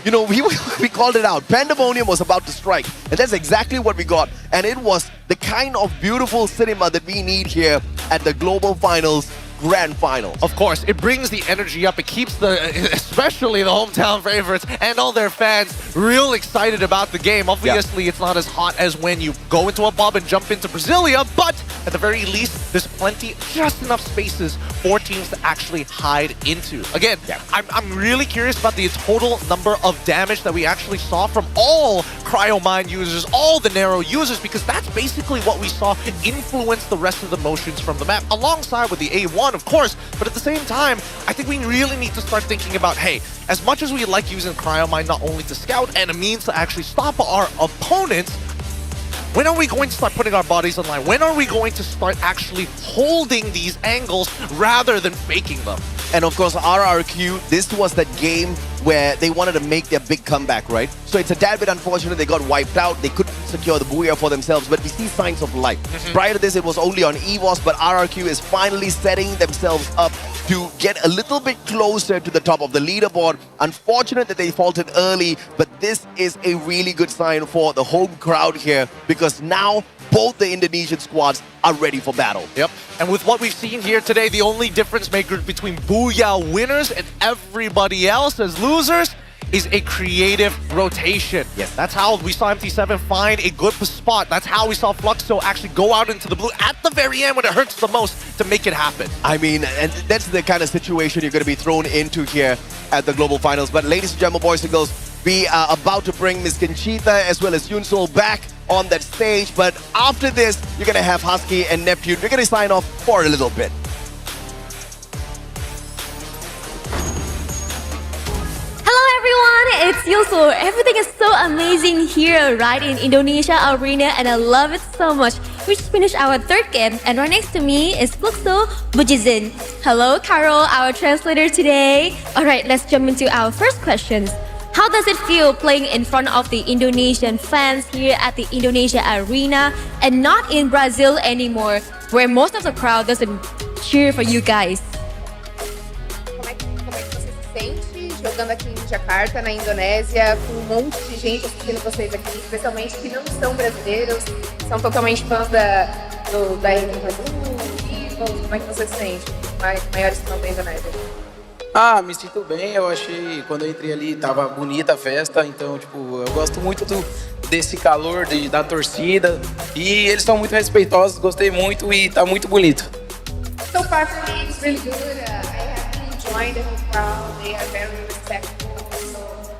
You know, we called it out. Pandemonium was about to strike, and that's exactly what we got. And it was the kind of beautiful cinema that we need here at the Global Finals Grand Finals. Of course, it brings the energy up. It keeps especially the hometown favorites and all their fans real excited about the game. Obviously, it's not as hot as when you go into a pub and jump into Brasilia, but at the very least, there's plenty, just enough spaces for teams to actually hide into. Again, I'm really curious about the total number of damage that we actually saw from all Cryomine users, all the Narrow users, because that's basically what we saw influence the rest of the motions from the map, alongside with the A1, of course. But at the same time, I think we really need to start thinking about, hey, as much as we like using Cryomine not only to scout and a means to actually stop our opponents, when are we going to start putting our bodies online? When are we going to start actually holding these angles rather than faking them? And of course, RRQ, this was that game where they wanted to make their big comeback, right? So it's a tad bit unfortunate they got wiped out. They couldn't secure the Booyah for themselves, but we see signs of life. Prior to this, it was only on EVOS, but RRQ is finally setting themselves up to get a little bit closer to the top of the leaderboard. Unfortunate that they faltered early, but this is a really good sign for the home crowd here, because now both the Indonesian squads are ready for battle. Yep. And with what we've seen here today, the only difference maker between Booyah winners and everybody else as losers is a creative rotation. Yes. That's how we saw MT7 find a good spot. That's how we saw Fluxo actually go out into the blue at the very end when it hurts the most to make it happen. I mean, and that's the kind of situation you're going to be thrown into here. at the Global Finals. But ladies and gentlemen, boys and girls, we are about to bring Miss Conchita as well as Yunsul back on that stage. But after this, you're going to have Husky and Neptune. We're going to sign off for a little bit. Hello everyone, it's Yunsul. Everything is so amazing here right in Indonesia Arena and I love it so much. We just finished our third game and right next to me is Fluxo Bujizin. Hello Carol, our translator today. Alright, let's jump into our first questions. How does it feel playing in front of the Indonesian fans here at the Indonesia Arena and not in Brazil anymore, where most of the crowd doesn't cheer for you guys? Como é que você se sente jogando aqui em Jakarta, na Indonésia, com um monte de gente assistindo vocês aqui, especialmente que não são brasileiros, são totalmente fãs da Brasil? Como é que você se sente? Maiores fãs da Indonésia. Ah, me sinto bem, eu achei, quando eu entrei ali, tava bonita a festa, então, tipo, eu gosto muito desse calor da torcida e eles são muito respeitosos, gostei muito e tá muito bonito. So far for me, it's really good. I have been enjoying the whole crowd, they are very respectful, so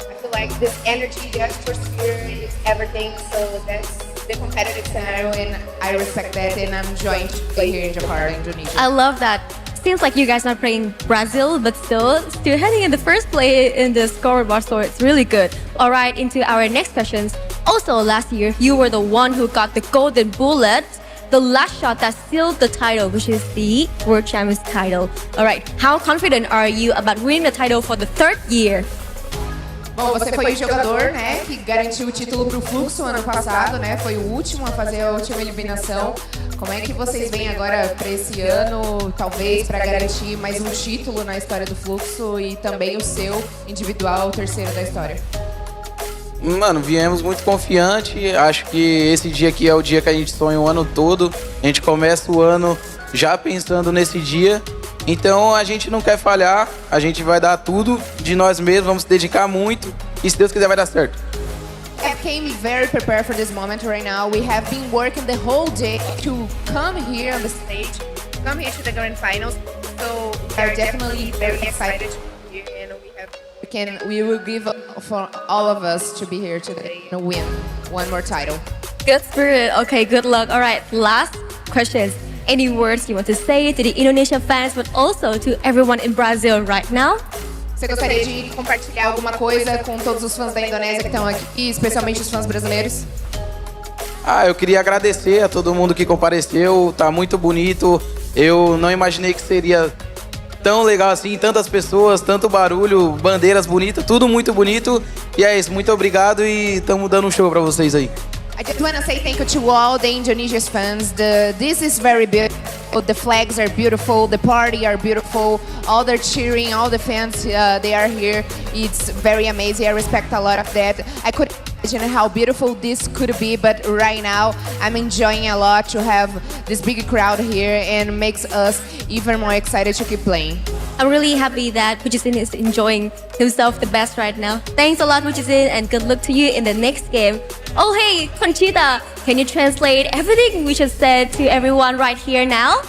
I feel like this energy, the atmosphere is everything, so that's the competitive scenario and I respect that and I'm enjoying to play here in Jakarta, Indonesia. I love that. Seems like you guys are playing Brazil, but still heading in the first place in the scoreboard, so it's really good. All right, into our next questions. Also, last year, you were the one who got the golden bullet, the last shot that sealed the title, which is the World Champions title. All right, how confident are you about winning the title for the third year? Bom, você foi o jogador, né, que garantiu o título pro Fluxo ano passado, né? Foi o último a fazer a última eliminação. Como é que vocês vêm agora para esse ano, talvez para garantir mais um título na história do Fluxo e também o seu individual, o terceiro da história? Mano, viemos muito confiante, acho que esse dia aqui é o dia que a gente sonha o ano todo. A gente começa o ano já pensando nesse dia. Então a gente não quer falhar, a gente vai dar tudo de nós mesmos, vamos se dedicar muito e se Deus quiser vai dar certo. I came very prepared for this moment right now. We have been working the whole day to come here on the stage, come here to the grand finals. So we are definitely very excited to be here and we will give for all of us to be here today and win one more title. Good spirit. Okay, good luck. All right, last questions. Any words you want to say to the Indonesian fans, but also to everyone in Brazil right now? Você gostaria de compartilhar alguma coisa com todos os fãs da Indonésia que estão aqui, especialmente os fãs brasileiros? Ah, eu queria agradecer a todo mundo que compareceu, tá muito bonito. Eu não imaginei que seria tão legal assim, tantas pessoas, tanto barulho, bandeiras bonitas, tudo muito bonito. E é isso, muito obrigado e estamos dando um show pra vocês aí. I just want to say thank you to all the Indonesian fans. This is very beautiful. The flags are beautiful. The party are beautiful. All the cheering, all the fans, they are here. It's very amazing. I respect a lot of that. I couldn't imagine how beautiful this could be, but right now I'm enjoying a lot to have this big crowd here and makes us even more excited to keep playing. I'm really happy that Bujizin is enjoying himself the best right now. Thanks a lot, Bujizin, and good luck to you in the next game. Oh, hey, Conchita, can you translate everything we just said to everyone right here now?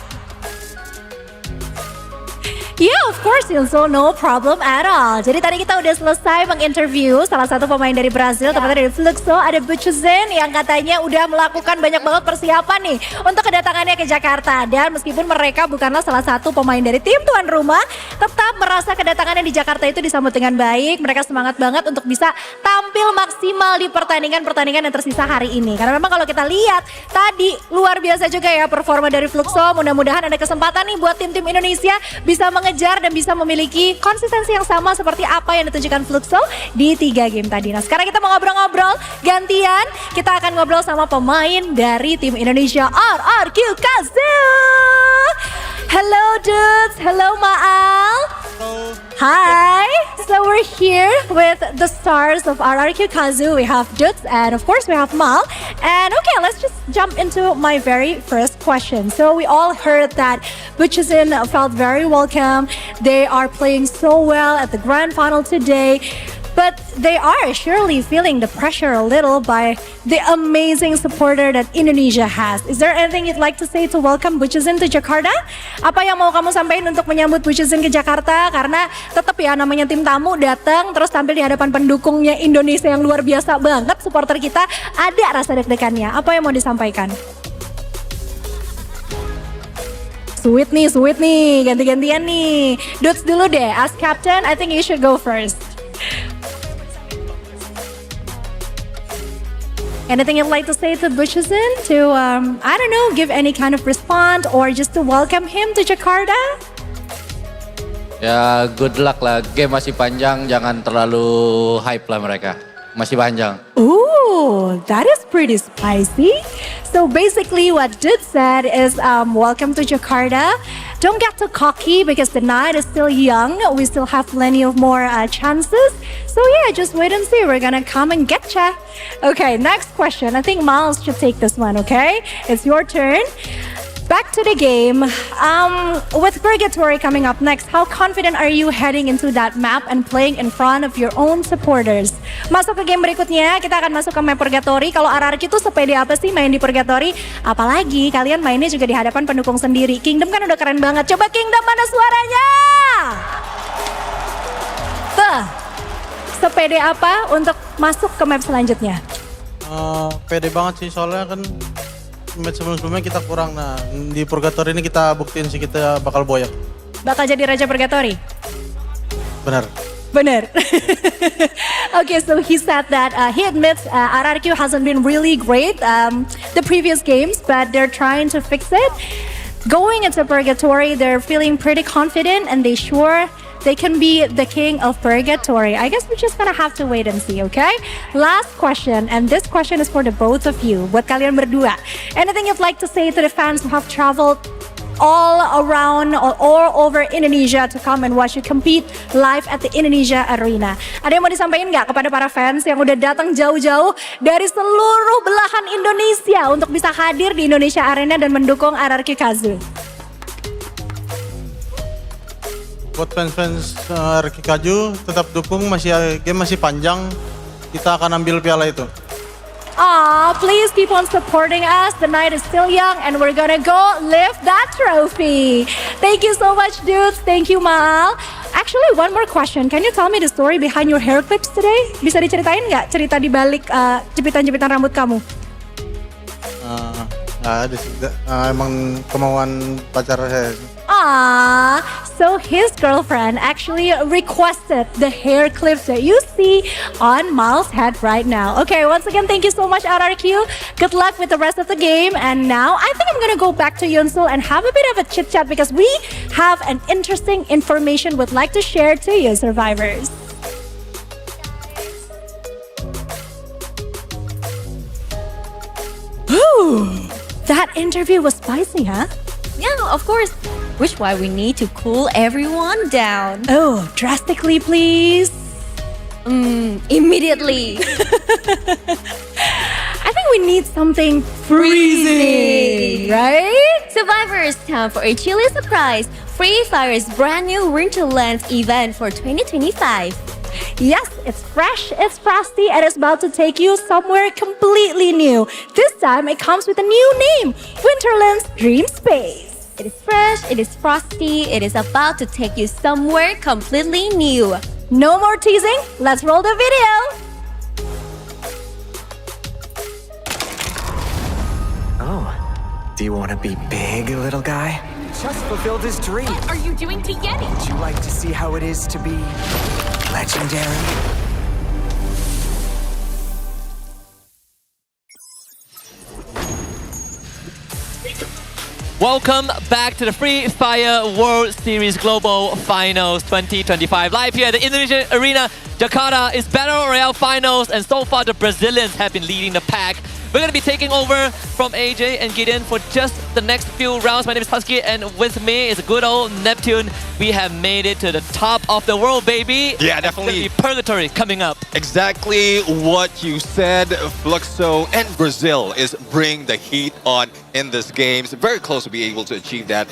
Yeah, of course, so no problem at all. Jadi tadi kita udah selesai menginterview salah satu pemain dari Brazil, tepatnya dari Fluxo, ada Bujizin yang katanya udah melakukan banyak banget persiapan nih untuk kedatangannya ke Jakarta. Dan meskipun mereka bukanlah salah satu pemain dari tim tuan rumah, tetap merasa kedatangannya di Jakarta itu disambut dengan baik. Mereka semangat banget untuk bisa tampil maksimal di pertandingan-pertandingan yang tersisa hari ini. Karena memang kalau kita lihat tadi luar biasa juga ya performa dari Fluxo. Mudah-mudahan ada kesempatan nih buat tim-tim Indonesia bisa mengejar dan bisa memiliki konsistensi yang sama seperti apa yang ditunjukkan Fluxo di 3 game tadi. Nah sekarang kita mau ngobrol-ngobrol gantian. Kita akan ngobrol sama pemain dari tim Indonesia RRQ Kazoo. Hello dudes, hello Maal. Hello. Hi, so we're here with the stars of RRQ Kazoo. We have Dudes and of course we have Mal. And okay, let's just jump into my very first question. So we all heard that Bujizin felt very welcome. They are playing so well at the grand final today. But they are surely feeling the pressure a little by the amazing supporter that Indonesia has. Is there anything you'd like to say to welcome Booyah to Jakarta? Apa yang mau kamu sampaikan untuk menyambut Booyah ke Jakarta? Karena tetap ya namanya tim tamu datang terus tampil di hadapan pendukungnya Indonesia yang luar biasa banget, supporter kita ada rasa deg-degannya. Apa yang mau disampaikan? Sweet nih, ganti-gantian nih. Dudes dulu deh, as captain, I think you should go first. Anything you'd like to say to Booyah to, I don't know, give any kind of response or just to welcome him to Jakarta? Ya good luck lah, game masih panjang, jangan terlalu hype lah mereka. Masih panjang. Ooh, that is pretty spicy. So basically what Dude said is welcome to Jakarta. Don't get too cocky because the night is still young. We still have plenty of more chances. So yeah, just wait and see. We're gonna come and get ya. Okay, next question. I think Miles should take this one, okay? It's your turn. Back to the game. With Purgatory coming up next, how confident are you heading into that map and playing in front of your own supporters? Masuk ke game berikutnya, kita akan masuk ke map Purgatory. Kalau RRQ tuh sepede apa sih main di Purgatory? Apalagi kalian mainnya juga di hadapan pendukung sendiri. Kingdom kan udah keren banget. Coba Kingdom, mana suaranya? Tuh, sepede apa untuk masuk ke map selanjutnya? Pede banget sih, soalnya kan match sebelum-sebelumnya kita kurang. Nah, di Purgatory ini kita buktiin sih kita bakal boyak. Bakal jadi Raja Purgatory? Benar. Okay, so he said that he admits RRQ hasn't been really great the previous games, but they're trying to fix it. Going into Purgatory, they're feeling pretty confident and they sure they can be the king of Purgatory. I guess we're just gonna have to wait and see, okay? Last question, and this question is for the both of you. Buat kalian berdua. Anything you'd like to say to the fans who have traveled all around or all over Indonesia to come and watch you compete live at the Indonesia Arena? Ada yang mau disampaikan nggak kepada para fans yang udah datang jauh-jauh dari seluruh belahan Indonesia untuk bisa hadir di Indonesia Arena dan mendukung RRQ Kazu? Buat fans-fans RRQ Kaju, tetap dukung, game masih panjang, kita akan ambil piala itu. Please keep on supporting us. The night is still young and we're gonna go lift that trophy. Thank you so much, dudes. Thank you, Maal. Actually, one more question. Can you tell me the story behind your hair clips today? Bisa diceritain nggak cerita di balik jepitan-jepitan rambut kamu? Nggak ada sih, emang kemauan pacar saya. So his girlfriend actually requested the hair clips that you see on Miles' head right now. Okay, once again, thank you so much, RRQ. Good luck with the rest of the game. And now I think I'm gonna go back to Yunsul and have a bit of a chit chat because we have an interesting information we'd like to share to you, survivors. Ooh, that interview was spicy, huh? Yeah, of course. Which why we need to cool everyone down. Oh, drastically, please. Immediately. I think we need something freezing, right? Survivors, time for a chilly surprise. Free Fire's brand new Winterlands event for 2025. Yes, it's fresh, it's frosty, and it's about to take you somewhere completely new. This time, it comes with a new name, Winterland's Dream Space. It is fresh, it is frosty, it is about to take you somewhere completely new. No more teasing, let's roll the video. Oh, do you want to be big, little guy? Just fulfilled his dream. What are you doing to Yeti? Would you like to see how it is to be legendary? Welcome back to the Free Fire World Series Global Finals 2025. Live here at the Indonesia Arena, Jakarta. It's Battle Royale Finals, and so far the Brazilians have been leading the pack. We're going to be taking over from AJ and Gideon for just the next few rounds. My name is Husky, and with me is a good old Neptune. We have made it to the top of the world, baby. Yeah, definitely. It's gonna be Purgatory coming up. Exactly what you said. Fluxo and Brazil is bringing the heat on in this game. It's very close to be able to achieve that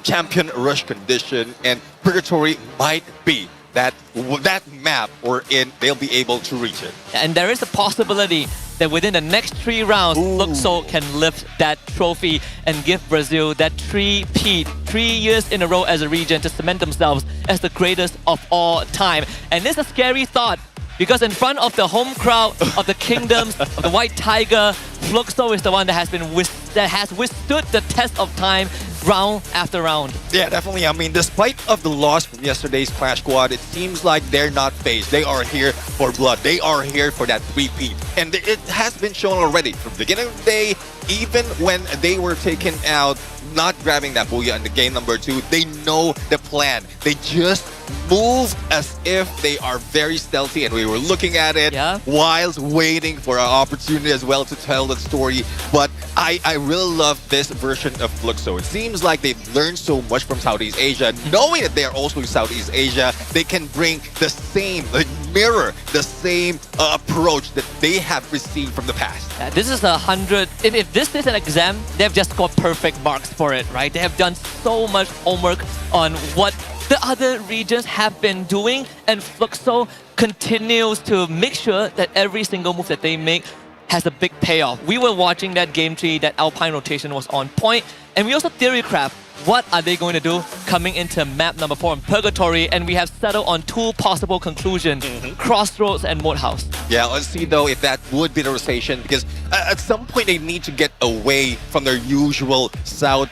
champion rush condition, and Purgatory might be that map or they'll be able to reach it. And there is a possibility that within the next 3 rounds, Fluxo can lift that trophy and give Brazil that 3-peat, 3 years in a row as a region to cement themselves as the greatest of all time. And this is a scary thought because in front of the home crowd of the kingdoms of the White Tiger, Fluxo is the one that has withstood the test of time round after round. Yeah, definitely. I mean, despite of the loss from yesterday's Clash Squad, it seems like they're not phased. They are here for blood. They are here for that 3-peat. And it has been shown already from the beginning of the day, even when they were taken out, not grabbing that Booyah in the game number 2, they know the plan. They just move as if they are very stealthy, and we were looking at it whilst waiting for our opportunity as well to tell the story. But I really love this version of Fluxo. It seems like they've learned so much from Southeast Asia. Knowing that they are also in Southeast Asia, they can bring the same, mirror the same approach that they have received from the past. This is 100. If this is an exam, they've just got perfect marks for it, right? They have done so much homework on what the other regions have been doing, and Fluxo continues to make sure that every single move that they make has a big payoff. We were watching that game 3, that Alpine rotation was on point, and we also theory craft what are they going to do coming into map number 4 in Purgatory, and we have settled on 2 possible conclusions, Crossroads and Moat House. Yeah, let's see though if that would be the rotation, because at some point they need to get away from their usual south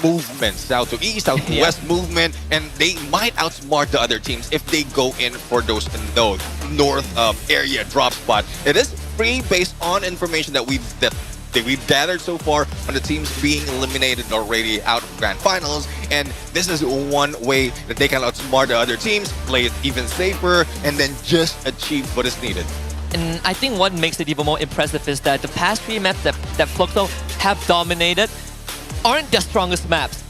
movement, south to east, south to west movement, and they might outsmart the other teams if they go in for those north area drop spot. It is free based on information that we've gathered so far on the teams being eliminated already out of Grand Finals, and this is one way that they can outsmart the other teams, play it even safer, and then just achieve what is needed. And I think what makes it even more impressive is that the past 3 maps that Fluxo have dominated aren't their strongest maps.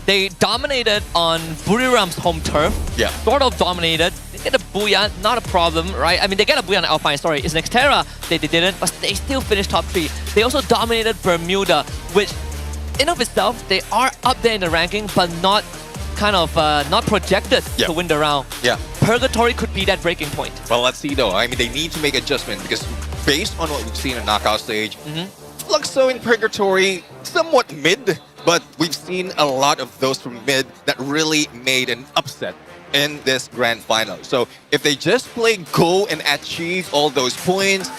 They dominated on Buriram's home turf. Yeah. Sort of dominated. They get a Booyah, not a problem, right? I mean, they get a Booyah on Alpine, sorry. It's Nextera they didn't, but they still finished top 3. They also dominated Bermuda, which in of itself, they are up there in the ranking, but not not projected to win the round. Yeah. Purgatory could be that breaking point. Well, let's see though. I mean, they need to make adjustment because based on what we've seen in knockout stage, Fluxo in Purgatory, somewhat mid, but we've seen a lot of those from mid that really made an upset in this grand final. So if they just play go and achieve all those points,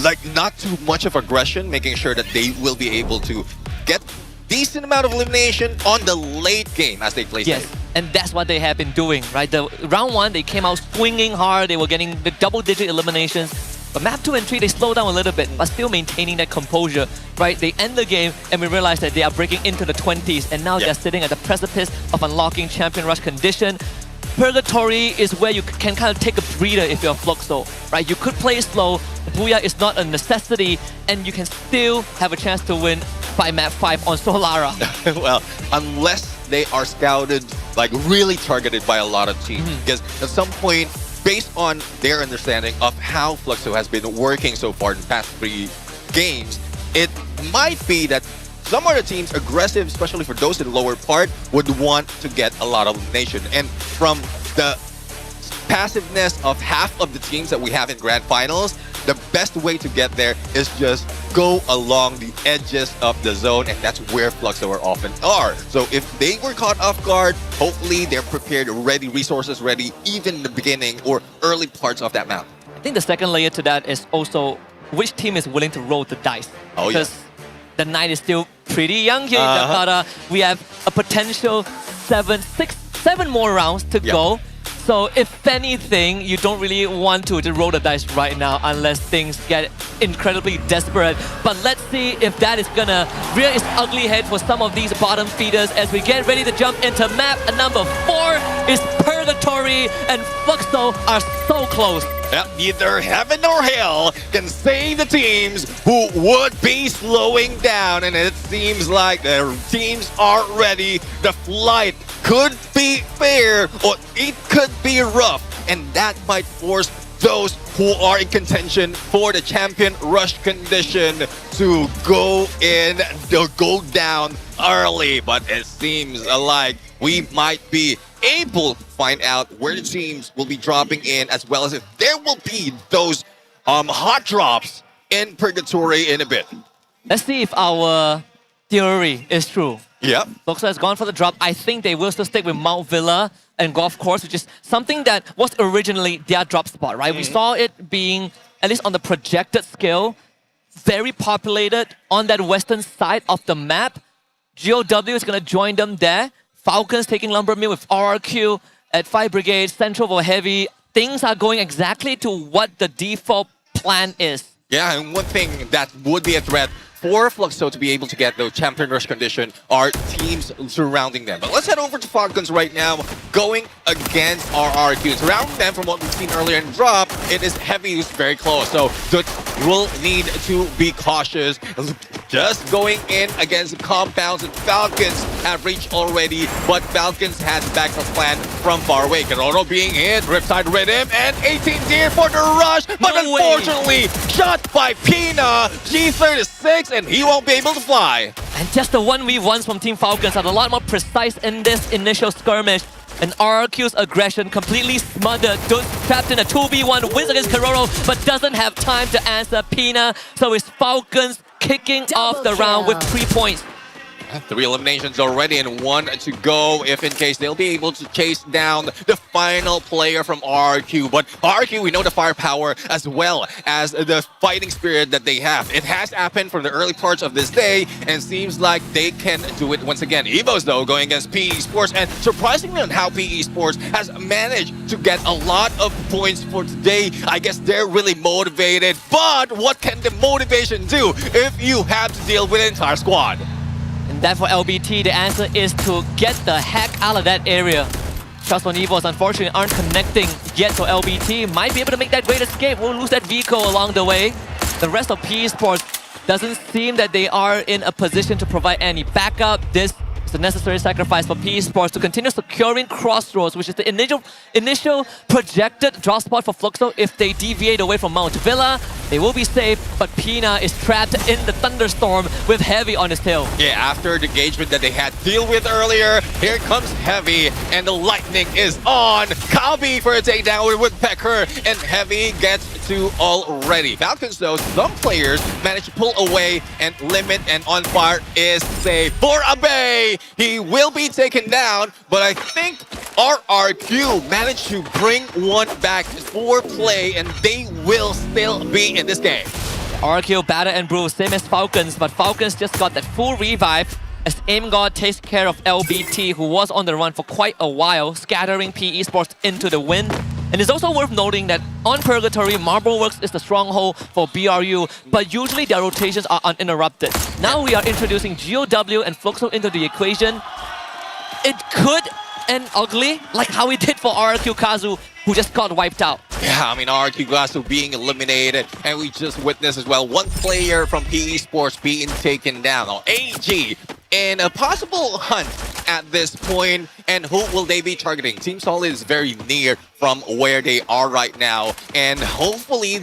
like not too much of aggression, making sure that they will be able to get decent amount of elimination on the late game as they play safe. And that's what they have been doing, right? The round 1, they came out swinging hard. They were getting the double-digit eliminations. But map 2 and 3, they slow down a little bit, but still maintaining that composure, right? They end the game, and we realize that they are breaking into the 20s, and now they're sitting at the precipice of unlocking Champion Rush condition. Purgatory is where you can kind of take a breather if you're Fluxo, right? You could play slow, Booyah is not a necessity, and you can still have a chance to win by map 5 on Solara. Well, unless they are scouted, like really targeted by a lot of teams. Because at some point, based on their understanding of how Fluxo has been working so far in the past 3 games, it might be that some other teams, aggressive, especially for those in the lower part, would want to get a lot of elimination. And from the passiveness of half of the teams that we have in Grand Finals, the best way to get there is just go along the edges of the zone, and that's where Fluxo often are. So if they were caught off guard, hopefully they're prepared, ready, resources ready, even in the beginning or early parts of that map. I think the second layer to that is also which team is willing to roll the dice. Because the night is still pretty young here in Jakarta. We have a potential 7 more rounds to go. So if anything, you don't really want to roll the dice right now unless things get incredibly desperate. But let's see if that is gonna rear its ugly head for some of these bottom feeders as we get ready to jump into map number 4 is Purgatory, and Fluxo are so close. Yep, neither heaven nor hell can save the teams who would be slowing down, and it seems like the teams are ready. The flight could be fair or it could be rough, and that might force those who are in contention for the champion rush condition to go down early. But it seems like we might be able to find out where the teams will be dropping in, as well as if there will be those hot drops in purgatory in a bit. Let's see if our theory is true. Yep. Fluxo has gone for the drop. I think they will still stick with Mount Villa and Golf Course, which is something that was originally their drop spot, right? We saw it being, at least on the projected scale, very populated on that western side of the map. GOW is going to join them there. Falcons taking Lumber Mill with RRQ at 5 Brigade, Central for Heavy. Things are going exactly to what the default plan is. Yeah, and one thing that would be a threat for Fluxo to be able to get the champion rush condition are teams surrounding them. But let's head over to Falcons right now, going against RRQ. Surrounding them, from what we've seen earlier in drop, it is Heavy who's very close. So they will need to be cautious. Just going in against compounds, and Falcons have reached already, but Falcons has backup plan from far away. Caroro being hit, Riptide Rhythm, and 18 Deer for the rush, but unfortunately shot by Pina, G36, and he won't be able to fly. And just the 1v1s from Team Falcons are a lot more precise in this initial skirmish. And RRQ's aggression completely smothered. Trapped in a 2v1, wins against Caroro, but doesn't have time to answer Pina. So it's Falcons kicking off the round with 3 points. 3 eliminations already and 1 to go, if in case they'll be able to chase down the final player from RRQ. But RRQ, we know the firepower as well as the fighting spirit that they have. It has happened from the early parts of this day, and seems like they can do it once again. Evos, though, going against PE Sports, and surprisingly on how PE Sports has managed to get a lot of points for today. I guess they're really motivated, but what can the motivation do if you have to deal with an entire squad? And that for LBT, the answer is to get the heck out of that area. Shots on Evos, unfortunately, aren't connecting yet, so LBT might be able to make that great escape. We'll lose that vehicle along the way. The rest of PE Sports doesn't seem that they are in a position to provide any backup. This is a necessary sacrifice for PE Sports to continue securing Crossroads, which is the initial projected drop spot for Fluxo. If they deviate away from Mount Villa, they will be safe, but Pina is trapped in the thunderstorm with Heavy on his tail. Yeah, after the engagement that they had to deal with earlier, here comes Heavy, and the lightning is on. Kalbi for a takedown with Woodpecker, and Heavy gets 2 already. Falcons, though, some players manage to pull away, and Limit and On Fire is safe. For Abe, he will be taken down, but I think RRQ managed to bring 1 back for play, and they will still be in this game. RRQ battered and bruised, same as Falcons, but Falcons just got that full revive as Aim God takes care of LBT, who was on the run for quite a while, scattering PE Sports into the wind. And it's also worth noting that on Purgatory, Marbleworks is the stronghold for BRU, but usually their rotations are uninterrupted. Now we are introducing GOW and Fluxo into the equation. It could end ugly, like how we did for RRQ Kazu, who just got wiped out. Yeah, I mean, RRQ Kazu being eliminated, and we just witnessed as well 1 player from PE Sports being taken down. Now, AG in a possible hunt at this point, and who will they be targeting? Team Solid is very near from where they are right now, and hopefully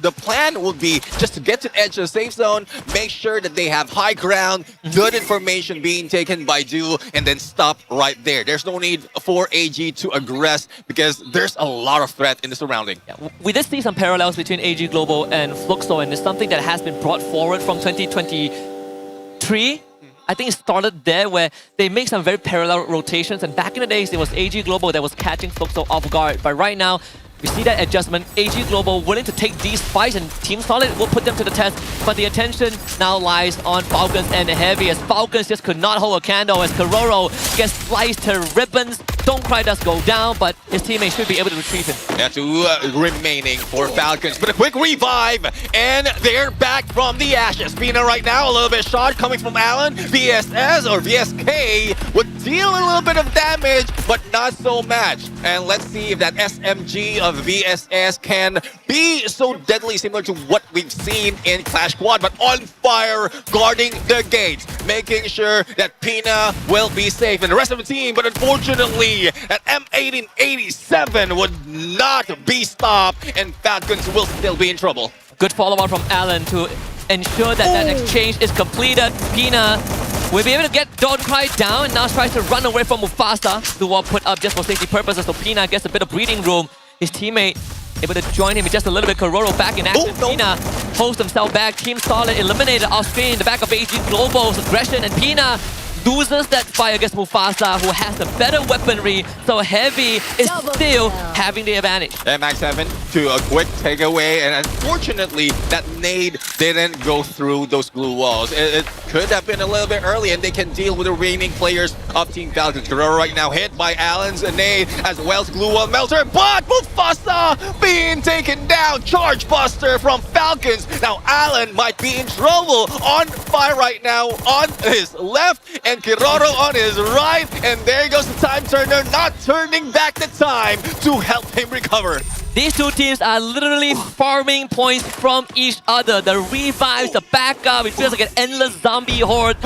the plan will be just to get to the edge of the safe zone, make sure that they have high ground, good information being taken by Du, and then stop right there. There's no need for AG to aggress because there's a lot of threat in the surrounding. Yeah, we did see some parallels between AG Global and Fluxo, and it's something that has been brought forward from 2023. I think it started there where they make some very parallel rotations, and back in the days it was AG Global that was catching Fluxo off guard. But right now, we see that adjustment. AG Global willing to take these fights, and Team Solid will put them to the test. But the attention now lies on Falcons and Heavy, as Falcons just could not hold a candle as Caroro gets sliced to ribbons. Don't Cry does go down, but his teammates should be able to retrieve him. Yeah, 2 remaining for Falcons, but a quick revive, and they're back from the ashes. Pina right now, a little bit shot coming from Allen. VSS or VSK would deal a little bit of damage, but not so much. And let's see if that SMG of VSS can be so deadly, similar to what we've seen in Clash Squad, but on fire, guarding the gates, making sure that Pina will be safe and the rest of the team. But unfortunately, that M1887 would not be stopped, and Falcons will still be in trouble. Good follow-up from Alan to ensure that that exchange is completed. Pina will be able to get Don't Cry down and now tries to run away from Mufasa. The wall put up just for safety purposes, so Pina gets a bit of breathing room. His teammate able to join him with just a little bit. Kororo back in action. Pina holds himself back. Team Solid eliminated off screen in the back of AG Global's aggression, and Pina loses that fight against Mufasa, who has the better weaponry, so Heavy is still having the advantage. And Max 7 to a quick takeaway, and unfortunately, that nade didn't go through those glue walls. It could have been a little bit early, and they can deal with the remaining players of Team Falcons. Guerrero right now hit by Allen's nade, as well as glue wall melter, but Mufasa being taken down. Charge buster from Falcons. Now Allen might be in trouble. On fire right now on his left, and Kiroro on his right, and there goes the time turner, not turning back the time to help him recover. These two teams are literally farming points from each other. The revives, the backup, it feels like an endless zombie horde.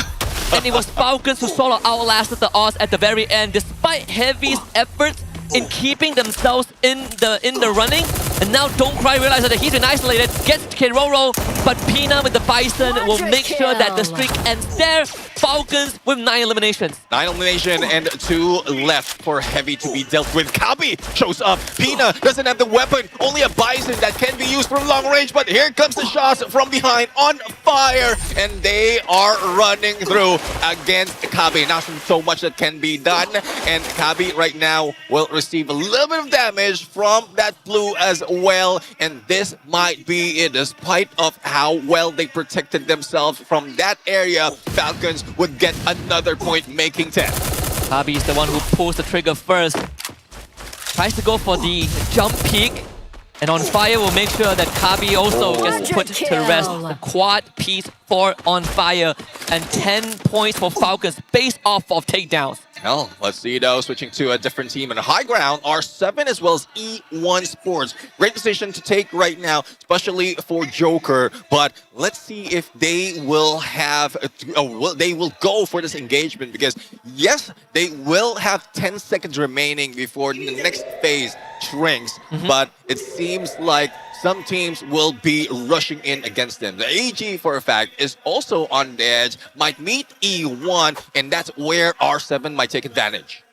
And it was Falcons who sort of outlasted the odds at the very end, despite Heavy's efforts in keeping themselves in the running. And now Don't Cry realizes that he's been isolated, gets Kiroro, but Pina with the Bison will make sure that the streak ends there. Falcons with 9 eliminations. 9 elimination and 2 left for Heavy to be dealt with. Kabi shows up. Pina doesn't have the weapon, only a Bison that can be used from long range, but here comes the shots from behind on fire, and they are running through against Kabi. Not so much that can be done, and Kabi right now will receive a little bit of damage from that blue as well, and this might be it. Despite of how well they protected themselves from that area, Falcons would get another point, making 10. Kabi is the one who pulls the trigger first. Tries to go for the jump peek, and On Fire will make sure that Kabi also gets put to rest. The quad piece for On Fire, and 10 points for Falcons based off of takedowns. Well, let's see though, switching to a different team in high ground, R7 as well as E1 Sports. Great position to take right now, especially for Joker, but let's see if they will have, they will go for this engagement, because yes, they will have 10 seconds remaining before the next phase shrinks, but it seems like some teams will be rushing in against them. The AG, for a fact, is also on the edge, might meet E1, and that's where R7 might take advantage.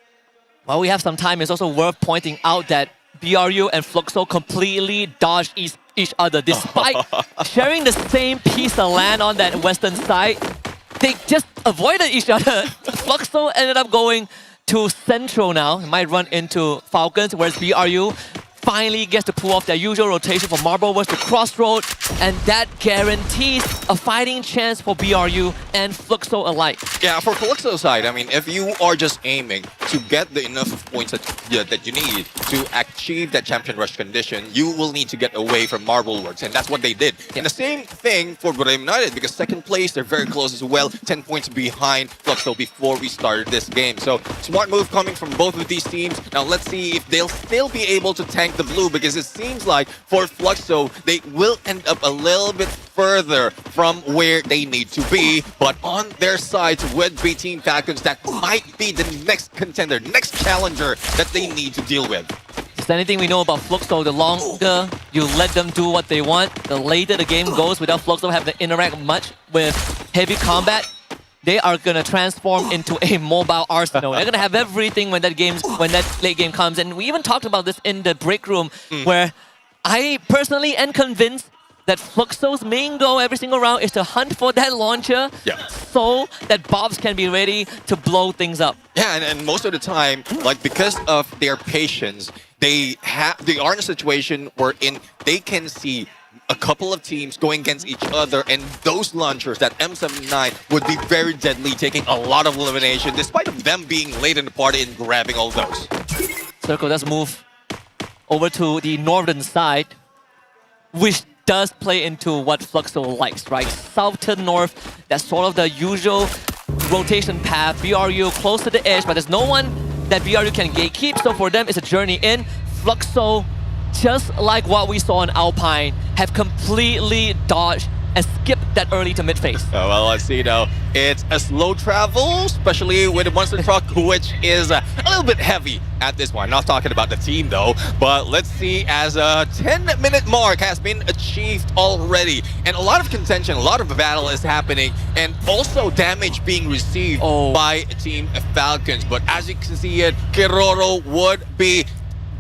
While we have some time, it's also worth pointing out that BRU and Fluxo completely dodged each other. Despite sharing the same piece of land on that western side, they just avoided each other. Fluxo ended up going to Central now. It might run into Falcons, whereas BRU finally gets to pull off their usual rotation from Marbleworks to Crossroad, and that guarantees a fighting chance for BRU and Fluxo alike. Yeah, for Fluxo's side, I mean, if you are just aiming to get the enough points that you need to achieve that champion rush condition, you will need to get away from Marbleworks, and that's what they did. And the same thing for Booyah United, because second place, they're very close as well, 10 points behind Fluxo before we started this game. So, smart move coming from both of these teams. Now, let's see if they'll still be able to tank the blue, because it seems like for Fluxo, they will end up a little bit further from where they need to be, but on their side would be Team Falcons. That might be the next contender, next challenger that they need to deal with. Is there anything we know about Fluxo? The longer you let them do what they want, the later the game goes without Fluxo having to interact much with heavy combat. They are gonna transform into a mobile arsenal. They're gonna have everything when that late game comes. And we even talked about this in the break room, where I personally am convinced that Fluxo's main goal every single round is to hunt for that launcher, so that Bobs can be ready to blow things up. Yeah, and most of the time, like, because of their patience, they are in a situation wherein they can see a couple of teams going against each other, and those launchers, that M79, would be very deadly, taking a lot of elimination, despite of them being late in the party and grabbing all those. Circle does move over to the northern side, which does play into what Fluxo likes, right? South to north, that's sort of the usual rotation path. BRU close to the edge, but there's no one that BRU can gatekeep. So for them, it's a journey in. Fluxo, just like what we saw in Alpine, have completely dodged and skip that early to mid phase. Oh, well, let's see though. It's a slow travel, especially with the monster truck, which is a little bit heavy at this point. Not talking about the team though, but let's see as a 10-minute mark has been achieved already. And a lot of contention, a lot of battle is happening, and also damage being received by Team Falcons. But as you can see it, Kiroro would be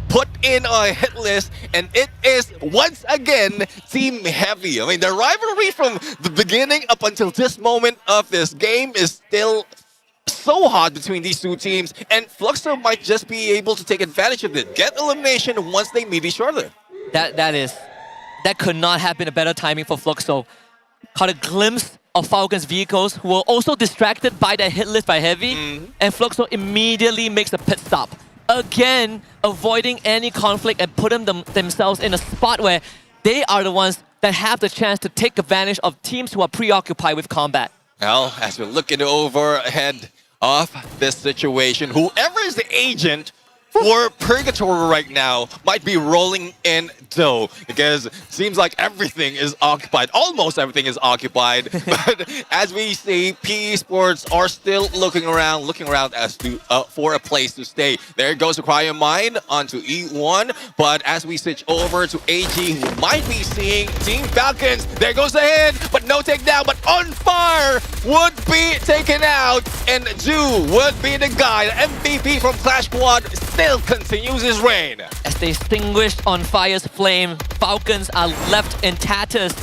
put in a hit list, and it is once again Team Heavy. I mean, the rivalry from the beginning up until this moment of this game is still so hot between these two teams, and Fluxo might just be able to take advantage of it, get elimination once they meet each other. That could not have been a better timing for Fluxo. Caught a glimpse of Falcons vehicles who were also distracted by that hit list by Heavy, and Fluxo immediately makes a pit stop. Again, avoiding any conflict and putting themselves in a spot where they are the ones that have the chance to take advantage of teams who are preoccupied with combat. Well, as we're looking overhead of this situation, whoever is the agent for Purgatory right now might be rolling in dough, because it seems like everything is occupied. Almost everything is occupied. But as we see, PE Sports are still looking around as to for a place to stay. There goes the Cryo Mine onto E1. But as we switch over to AG, who might be seeing Team Falcons, there goes the hit, but no takedown. But On Fire would be taken out, and Ju would be the guy, the MVP from Clash Squad, still continues his reign. As they extinguished On Fire's flame, Falcons are left in tatters.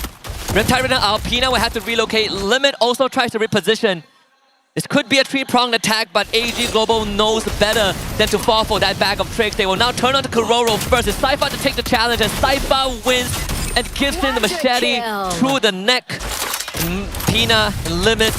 Reptile and Alpina will have to relocate. Limit also tries to reposition. This could be a three-pronged attack, but AG Global knows better than to fall for that bag of tricks. They will now turn on to Kiroro first. It's Cypher to take the challenge, and Cypher wins and gives him the machete through the neck. Pina and Limit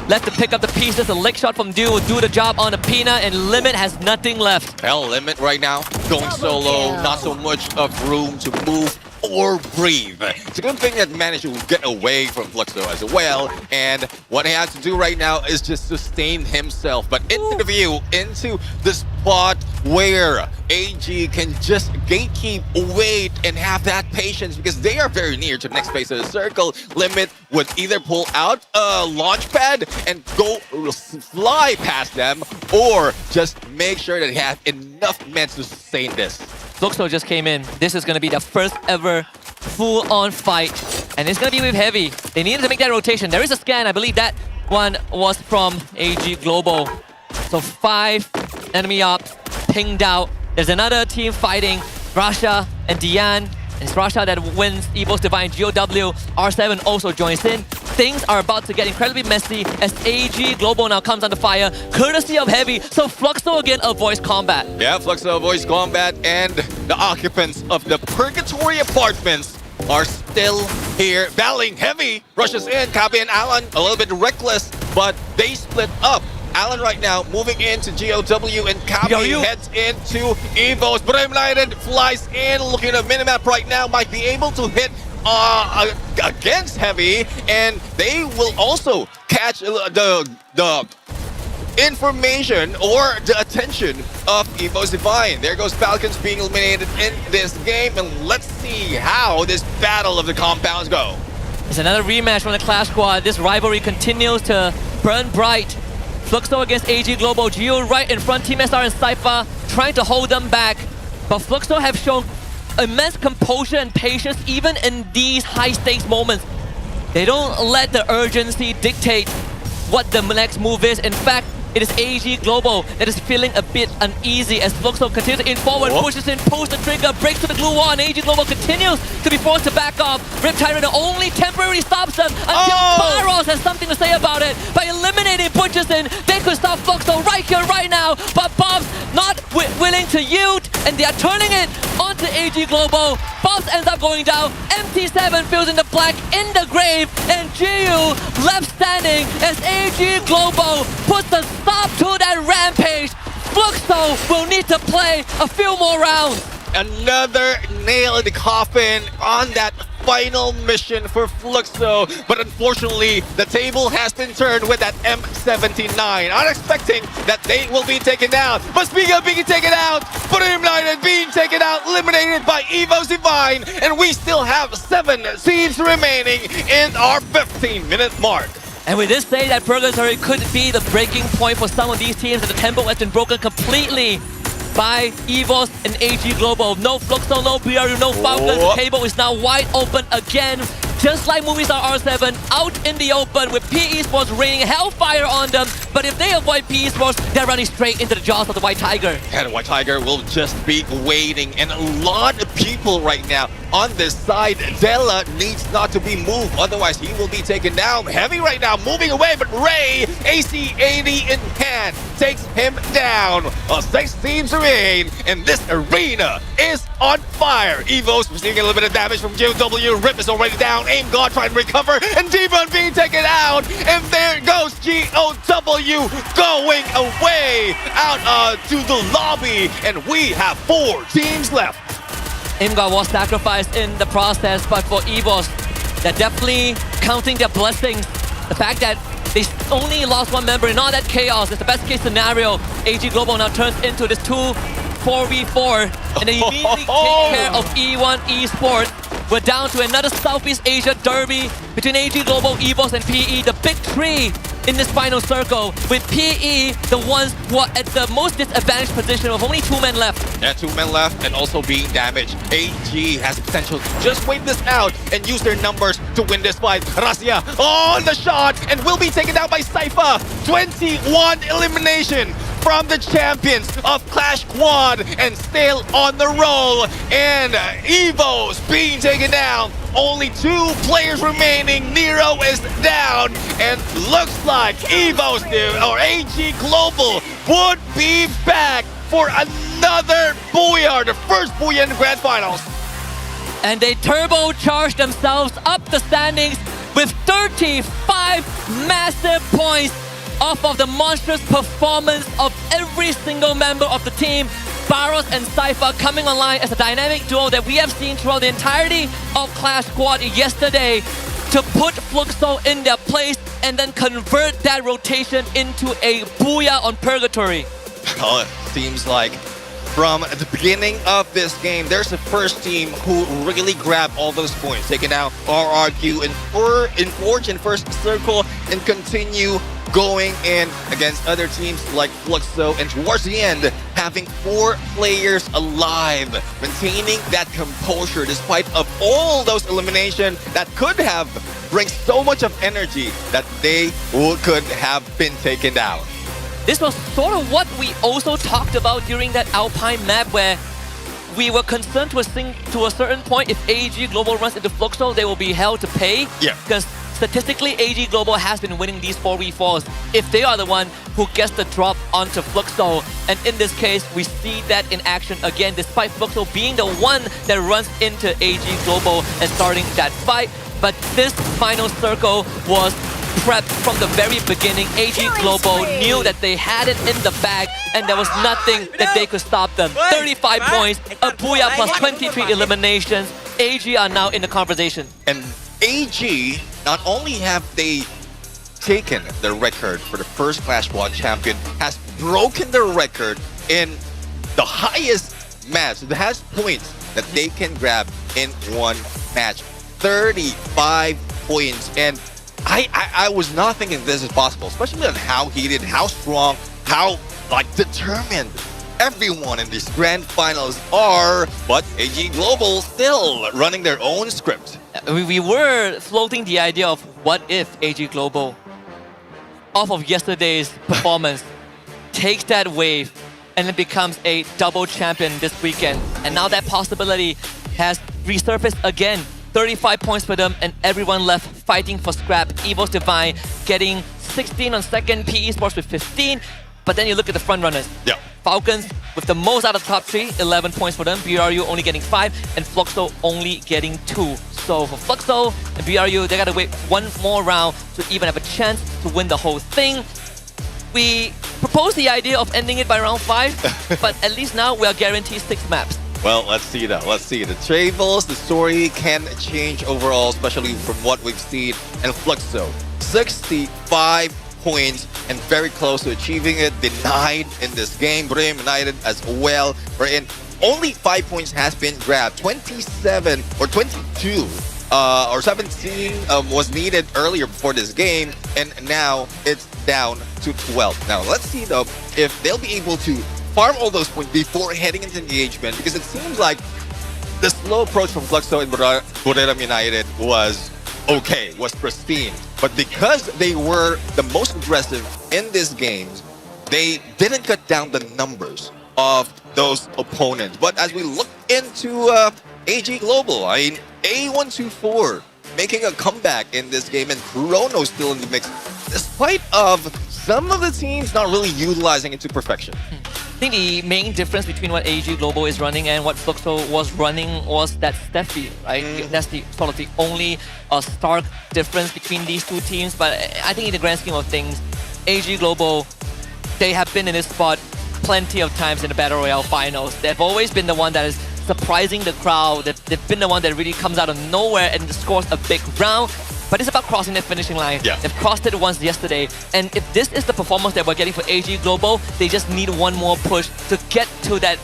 left to pick up the pieces. A leg shot from Du will do the job on the Pina, and Limit has nothing left. Hell, Limit right now going solo, not so much of room to move or breathe. It's a good thing that managed to get away from Fluxo as well, and what he has to do right now is just sustain himself, but into the view, into the spot where AG can just gatekeep, wait, and have that patience, because they are very near to the next phase of the circle. Limit would either pull out a launch pad and go fly past them, or just make sure that he has enough men to sustain this. Fluxo just came in. This is going to be the first ever full-on fight, and it's going to be with Heavy. They needed to make that rotation. There is a scan. I believe that one was from AG Global. So 5 enemy ops pinged out. There's another team fighting, Rasha and Dian. It's Rasha that wins Evo's Divine GOW. R7 also joins in. Things are about to get incredibly messy as AG Global now comes under fire, courtesy of Heavy. So Fluxo again avoids combat. Yeah, Fluxo avoids combat, and the occupants of the Purgatory Apartments are still here battling. Heavy rushes in. Kabi and Alan a little bit reckless, but they split up. Alan right now moving into GOW, and Kabi heads into Evo's. Brimlighted flies in, looking at the minimap right now, might be able to hit against Heavy, and they will also catch the information or the attention of Evo's Divine. There goes Falcons being eliminated in this game, and let's see how this battle of the compounds go. It's another rematch from the Clash Squad. This rivalry continues to burn bright. Fluxo against AG Global. Geo right in front. Team SR and Cypher trying to hold them back. But Fluxo have shown immense composure and patience even in these high-stakes moments. They don't let the urgency dictate what the next move is. In fact, it is AG Global that is feeling a bit uneasy as Fluxo continues to in forward, pushes in, pulls the trigger, breaks to the glue wall, and AG Global continues to be forced to back off. Rip Tyrant only temporarily stops them until Pyros has something to say about it. By eliminating Butcherson, they could stop Fluxo right here, right now, but Bob's not willing to yield, and they are turning it onto AG Global. Bobs ends up going down, MT7 fills in the black in the grave, and GU left standing as AG Global puts the stop to that rampage. Fluxo will need to play a few more rounds. Another nail in the coffin on that final mission for Fluxo, but unfortunately, the table has been turned with that M79. I'm expecting that they will be taken down, but speaking of being taken out, Booyah United being taken out, eliminated by Evo's Divine, and we still have 7 teams remaining in our 15-minute mark. And we did say that Purgatory could be the breaking point for some of these teams, and the tempo has been broken completely by EVOS and AG Global. No Fluxo, no BRU, no Falcons. The table is now wide open again. Just like Movistar R7, out in the open with PE Sports raining hellfire on them. But if they avoid PE Sports, they're running straight into the jaws of the White Tiger. And White Tiger will just be waiting. And a lot of people right now on this side. Della needs not to be moved, otherwise he will be taken down. Heavy right now, moving away, but Ray, AC-80 in hand, takes him down. 6 teams remain, and this arena is on fire. Evo's receiving a little bit of damage from GOW. Rip is already down. Aim God trying to recover, and Devon being taken out. And there goes GOW going away out to the lobby. And we have 4 teams left. Imgar was sacrificed in the process, but for EVOS, they're definitely counting their blessings. The fact that they only lost 1 member in all that chaos is the best case scenario. AG Global now turns into this 2-4v4, and they immediately take care of E1 Esports. We're down to another Southeast Asia derby between AG Global, EVOS, and PE, the big 3 in this final circle, with PE the ones who are at the most disadvantaged position with only 2 men left. Yeah, 2 men left and also being damaged. AG has the potential to just wait this out and use their numbers to win this fight. Razia on the shot and will be taken down by Cypher. 21 elimination from the champions of Clash Quad and still on the roll. And Evo's being taken down. Only 2 players remaining. Nero is down, and looks like Evo's or AG Global would be back for another Booyah, the first Booyah in the Grand Finals. And they turbocharge themselves up the standings with 35 massive points off of the monstrous performance of every single member of the team. Barros and Cypher coming online as a dynamic duo that we have seen throughout the entirety of Clash Squad yesterday to put Fluxo in their place and then convert that rotation into a Booyah on Purgatory. Oh, it seems like from the beginning of this game, there's the first team who really grabbed all those points, taking out RRQ in Fortune first circle and continue going in against other teams like Fluxo, and towards the end, having 4 players alive, maintaining that composure despite of all those eliminations that could have bring so much of energy that they could have been taken down. This was sort of what we also talked about during that Alpine map, where we were concerned to a certain point if AG Global runs into Fluxo, they will be held to pay. Yeah. Because statistically, AG Global has been winning these 4v4s if they are the one who gets the drop onto Fluxo. And in this case, we see that in action again, despite Fluxo being the one that runs into AG Global and starting that fight. But this final circle was prepped from the very beginning. AG Global knew that they had it in the bag and there was nothing that they could stop them. 35 points, a Booyah plus 23 eliminations. AG are now in the conversation. And AG, not only have they taken the record for the first Clash Squad champion, has broken the record in the highest match, the highest points that they can grab in one match. 35 points. And I was not thinking this is possible, especially on how heated, how strong, how determined everyone in these grand finals are. But AG Global still running their own script. We were floating the idea of what if AG Global, off of yesterday's performance, takes that wave and it becomes a double champion this weekend. And now that possibility has resurfaced again. 35 points for them and everyone left fighting for scrap. Evo's Divine getting 16 on second, PE Sports with 15. But then you look at the front runners. Yeah. Falcons with the most out of the top 3, 11 points for them. BRU only getting 5 and Fluxo only getting 2. So for Fluxo and BRU, they gotta wait 1 more round to even have a chance to win the whole thing. We proposed the idea of ending it by round 5, but at least now we are guaranteed 6 maps. Well, let's see though. Let's see. The tables, the story can change overall, especially from what we've seen. And Fluxo, 65 points and very close to achieving it. Denied in this game. Booyah United as well. Wherein only 5 points has been grabbed. 27 or 22 or 17 was needed earlier before this game. And now it's down to 12. Now, let's see though if they'll be able to farm all those points before heading into engagement, because it seems like the slow approach from Fluxo and Booyah United was okay, was pristine. But because they were the most aggressive in these games, they didn't cut down the numbers of those opponents. But as we look into AG Global, I mean, A124 making a comeback in this game, and Chrono still in the mix, despite of some of the teams not really utilizing it to perfection. I think the main difference between what AG Global is running and what Fluxo was running was that Steffi, right? That's the sort of the only stark difference between these two teams. But I think in the grand scheme of things, AG Global, they have been in this spot plenty of times in the Battle Royale finals. They've always been the one that is surprising the crowd. They've been the one that really comes out of nowhere and scores a big round. But it's about crossing the finishing line. Yeah. They've crossed it once yesterday. And if this is the performance that we're getting for AG Global, they just need one more push to get to that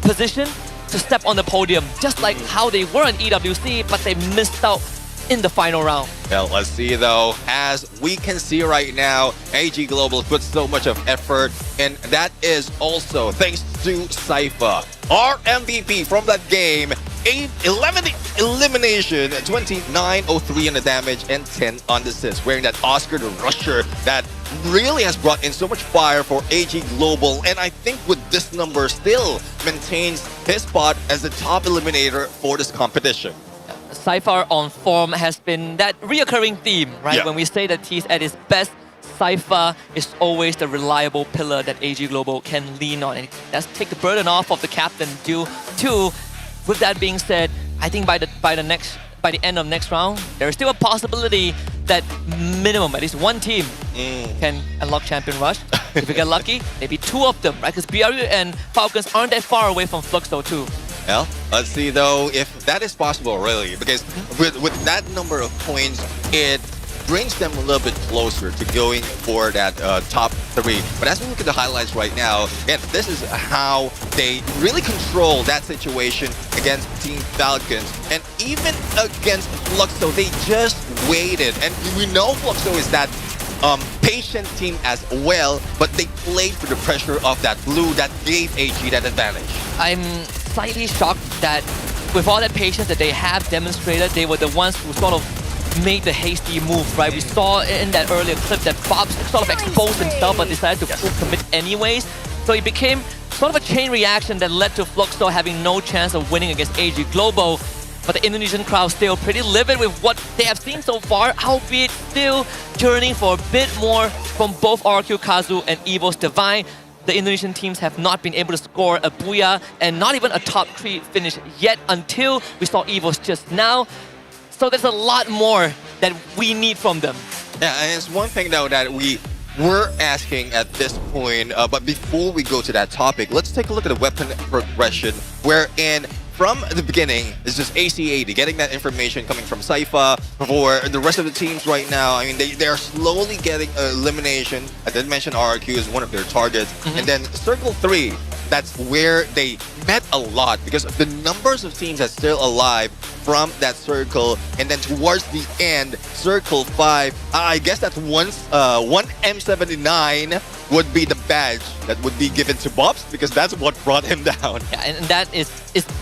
position to step on the podium. Just like how they were in EWC, but they missed out in the final round. Well, let's see though. As we can see right now, AG Global put so much of effort, and that is also thanks to Cypher. Our MVP from that game, 11 elimination, 2903 on the damage, and 10 on the assist. Wearing that Oscar the Rusher that really has brought in so much fire for AG Global, and I think with this number still maintains his spot as the top eliminator for this competition. Cypher on form has been that reoccurring theme, right? Yeah. When we say that he's at his best, Cypher is always the reliable pillar that AG Global can lean on. And let's take the burden off of the captain due to. With that being said, I think by the end of next round, there is still a possibility that minimum, at least one team can unlock Champion Rush. If we get lucky, maybe two of them, right? Because BRU and Falcons aren't that far away from Fluxo too. Well, let's see though if that is possible really, because with that number of points, it brings them a little bit closer to going for that top 3. But as we look at the highlights right now, again, this is how they really control that situation against Team Falcons. And even against Fluxo, they just waited. And we know Fluxo is that patient team as well, but they played for the pressure of that blue that gave AG that advantage. I'm slightly shocked that with all that patience that they have demonstrated, they were the ones who sort of made the hasty move, right? We saw in that earlier clip that Bob sort of exposed himself but decided to full commit anyways. So it became sort of a chain reaction that led to Fluxo having no chance of winning against AG Global. But the Indonesian crowd still pretty livid with what they have seen so far, albeit still yearning for a bit more from both RQ Kazu and Evo's Divine. The Indonesian teams have not been able to score a Booyah and not even a top 3 finish yet until we saw Evo's just now. So there's a lot more that we need from them. Yeah, and it's one thing though that we were asking at this point, but before we go to that topic, let's take a look at the weapon progression, wherein from the beginning, it's just AC80, getting that information coming from Cypher. For the rest of the teams right now, I mean, they are slowly getting elimination. I did mention RRQ is one of their targets. And then Circle 3, that's where they met a lot because of the numbers of teams that's still alive from that circle. And then towards the end, Circle 5, I guess that's one M79 would be the badge that would be given to Bobs because that's what brought him down. Yeah, and that is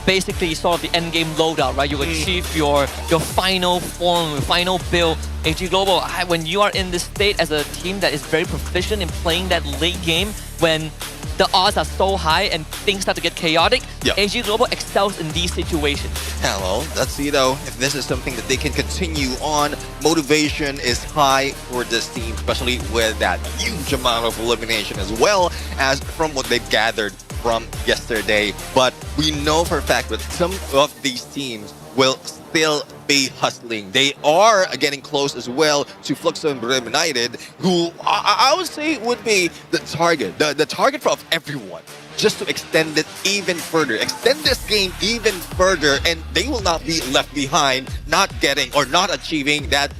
basically sort of the end game loadout, right? You achieve your final form, your final build. AG Global, when you are in this state as a team that is very proficient in playing that late game, when the odds are so high and things start to get chaotic, AG Global excels in these situations. Yeah, well, let's see though if this is something that they can continue on. Motivation is high for this team, especially with that huge amount of elimination as well as from what they've gathered from yesterday. But we know for a fact that some of these teams will still be hustling. They are getting close as well to Fluxo and Brim United, who I would say would be the target, the target of everyone, just to extend it even further, extend this game even further, and they will not be left behind, not getting or not achieving that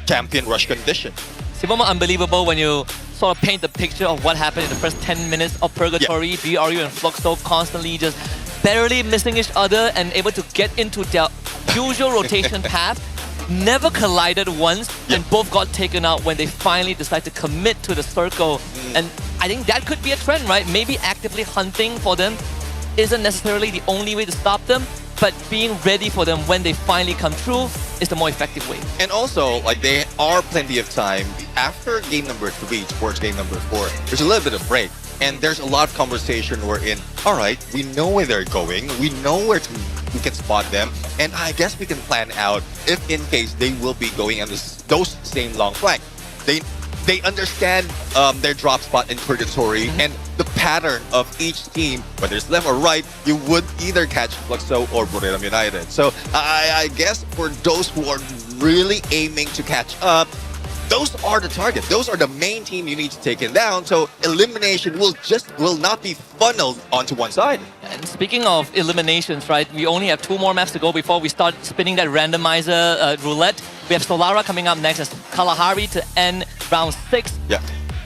champion rush condition. It's even more unbelievable when you sort of paint the picture of what happened in the first 10 minutes of Purgatory. BRU and Fluxo constantly just barely missing each other and able to get into their usual rotation path. Never collided once, and both got taken out when they finally decide to commit to the circle. And I think that could be a trend, right? Maybe actively hunting for them isn't necessarily the only way to stop them, but being ready for them when they finally come through is the more effective way. And also, like, there are plenty of time after game number 3 towards game number 4. There's a little bit of break, and there's a lot of conversation wherein, all right, we know where they're going, we know where we can spot them, and I guess we can plan out if in case they will be going on those same long flank. They understand their drop spot in Purgatory and the pattern of each team, whether it's left or right, you would either catch Fluxo or Buriram United. So I guess for those who are really aiming to catch up, those are the target. Those are the main team you need to take it down. So elimination will not be funneled onto one side. And speaking of eliminations, right? We only have 2 more maps to go before we start spinning that randomizer roulette. We have Solara coming up next as Kalahari to end round 6. Yeah.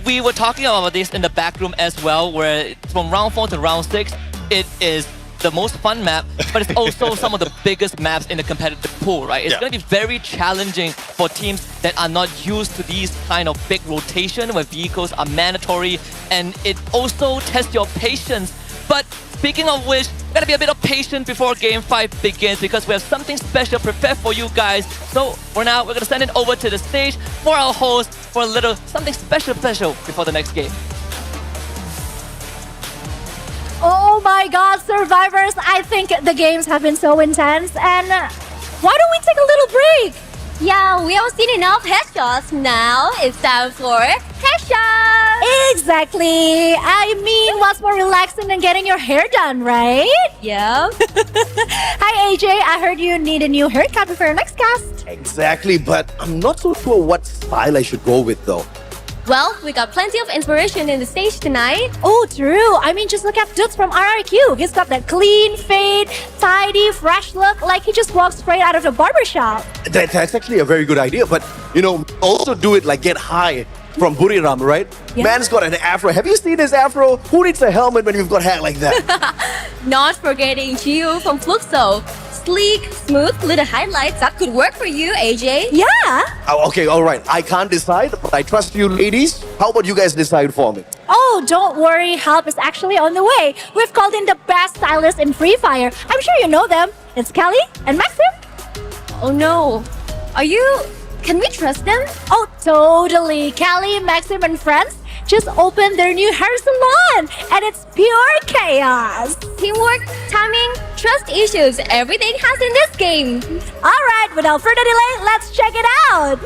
We were talking about this in the back room as well, where from round 4 to round 6, it is the most fun map, but it's also some of the biggest maps in the competitive pool, right? It's going to be very challenging for teams that are not used to these kind of big rotation where vehicles are mandatory, and it also tests your patience. But speaking of which, gotta be a bit of patience before Game 5 begins, because we have something special prepared for you guys. So for now, we're gonna send it over to the stage for our host for a little something special before the next game. Oh my God, survivors, I think the games have been so intense, and why don't we take a little break? Yeah, we have seen enough headshots. Now it's time for headshots. Exactly. I mean, what's more relaxing than getting your hair done, right? Yeah. Hi AJ, I heard you need a new haircut before your next cast. Exactly, but I'm not so sure what style I should go with though. Well, we got plenty of inspiration in the stage tonight. Oh, true. I mean, just look at Dudes from RRQ. He's got that clean fade, tidy, fresh look, like he just walked straight out of the barbershop. That's actually a very good idea, but you know, also do it like get high from Buriram, right? Yeah. Man's got an afro. Have you seen his afro? Who needs a helmet when you've got hair like that? Not forgetting Gio from Fluxo. Sleek, smooth, little highlights. That could work for you, AJ. Yeah. Oh, okay, all right. I can't decide, but I trust you ladies. How about you guys decide for me? Oh, don't worry. Help is actually on the way. We've called in the best stylists in Free Fire. I'm sure you know them. It's Kelly and Maxim. Oh no. Can we trust them? Oh, totally. Kelly, Maxim, and friends just opened their new hair salon, and it's pure chaos. Teamwork, timing, trust issues, everything has in this game. All right, without further delay, let's check it out.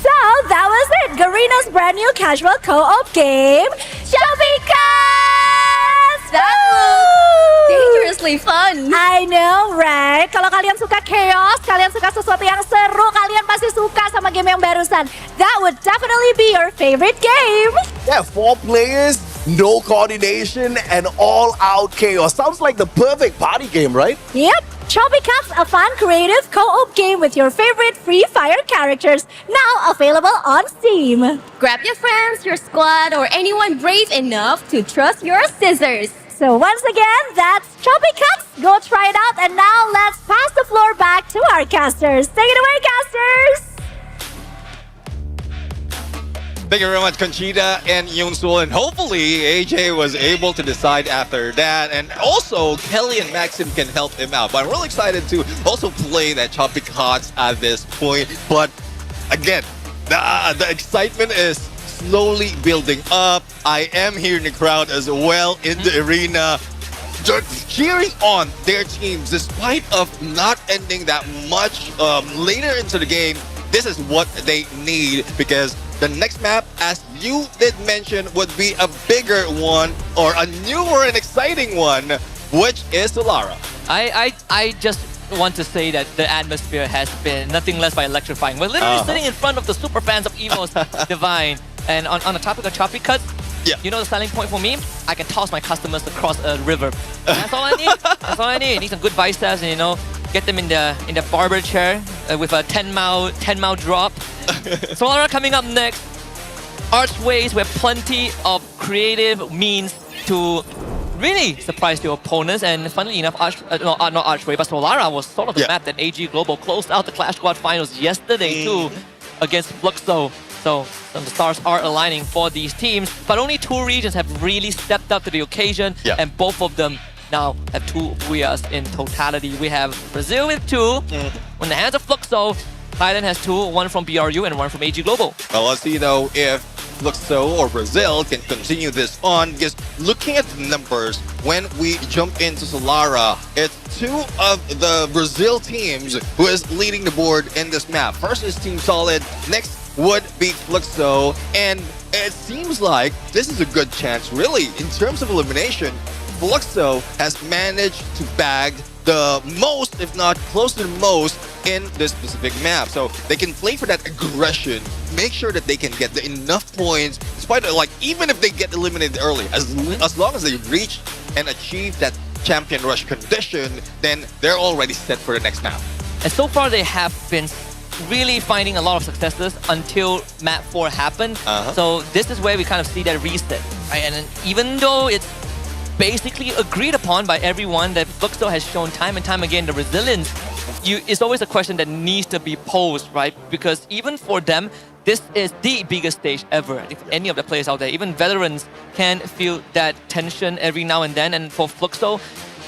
So that was it. Garena's brand new casual co-op game, Shopping Carts. That was dangerously fun. I know, right? Kalau kalian suka chaos, kalian suka sesuatu yang seru, kalian pasti suka sama game yang barusan. That would definitely be your favorite game. Yeah, 4 players, no coordination, and all-out chaos. Sounds like the perfect party game, right? Yep. Choppy Cups, a fun, creative co-op game with your favorite Free Fire characters, now available on Steam. Grab your friends, your squad, or anyone brave enough to trust your scissors. So once again, that's Choppy Cups. Go try it out, and now let's pass the floor back to our casters. Take it away, casters! Thank you very much, Conchita and Yoonsul. And hopefully, AJ was able to decide after that. And also, Kelly and Maxim can help him out. But I'm really excited to also play that Choppy Cards at this point. But again, the excitement is slowly building up. I am here in the crowd as well in the arena, just cheering on their teams despite of not ending that much later into the game. This is what they need, because the next map, as you did mention, would be a bigger one or a newer and exciting one, which is Solara. I just want to say that the atmosphere has been nothing less by electrifying. We're literally sitting in front of the super fans of Evo's Divine. And on the topic of choppy cuts, you know the selling point for me? I can toss my customers across a river. That's all I need. That's all I need. I need some good biceps and, you know, get them in the barber chair with a 10 mile drop. Solara coming up next. Archways with plenty of creative means to really surprise your opponents. And funnily enough, not Archway, but Solara was sort of the map that AG Global closed out the Clash Squad finals yesterday too against Fluxo. So the stars are aligning for these teams, but only 2 regions have really stepped up to the occasion, and both of them now have 2 Booyahs in totality. We have Brazil with 2, on the hands of Fluxo. Thailand has 2, 1 from BRU and 1 from AG Global. Well, let's see though if Fluxo or Brazil can continue this on, because looking at the numbers, when we jump into Solara, it's 2 of the Brazil teams who is leading the board in this map. First is Team Solid, next would be Fluxo, and it seems like this is a good chance, really. In terms of elimination, Fluxo has managed to bag the most, if not close to the most, in this specific map. So they can play for that aggression, make sure that they can get enough points, despite like even if they get eliminated early, as long as they reach and achieve that champion rush condition, then they're already set for the next map. And so far they have been really finding a lot of successes until map 4 happened. So this is where we kind of see that reset, right? And even though it's basically agreed upon by everyone that Fluxo has shown time and time again the resilience, it's always a question that needs to be posed, right? Because even for them, this is the biggest stage ever. If any of the players out there, even veterans, can feel that tension every now and then. And for Fluxo,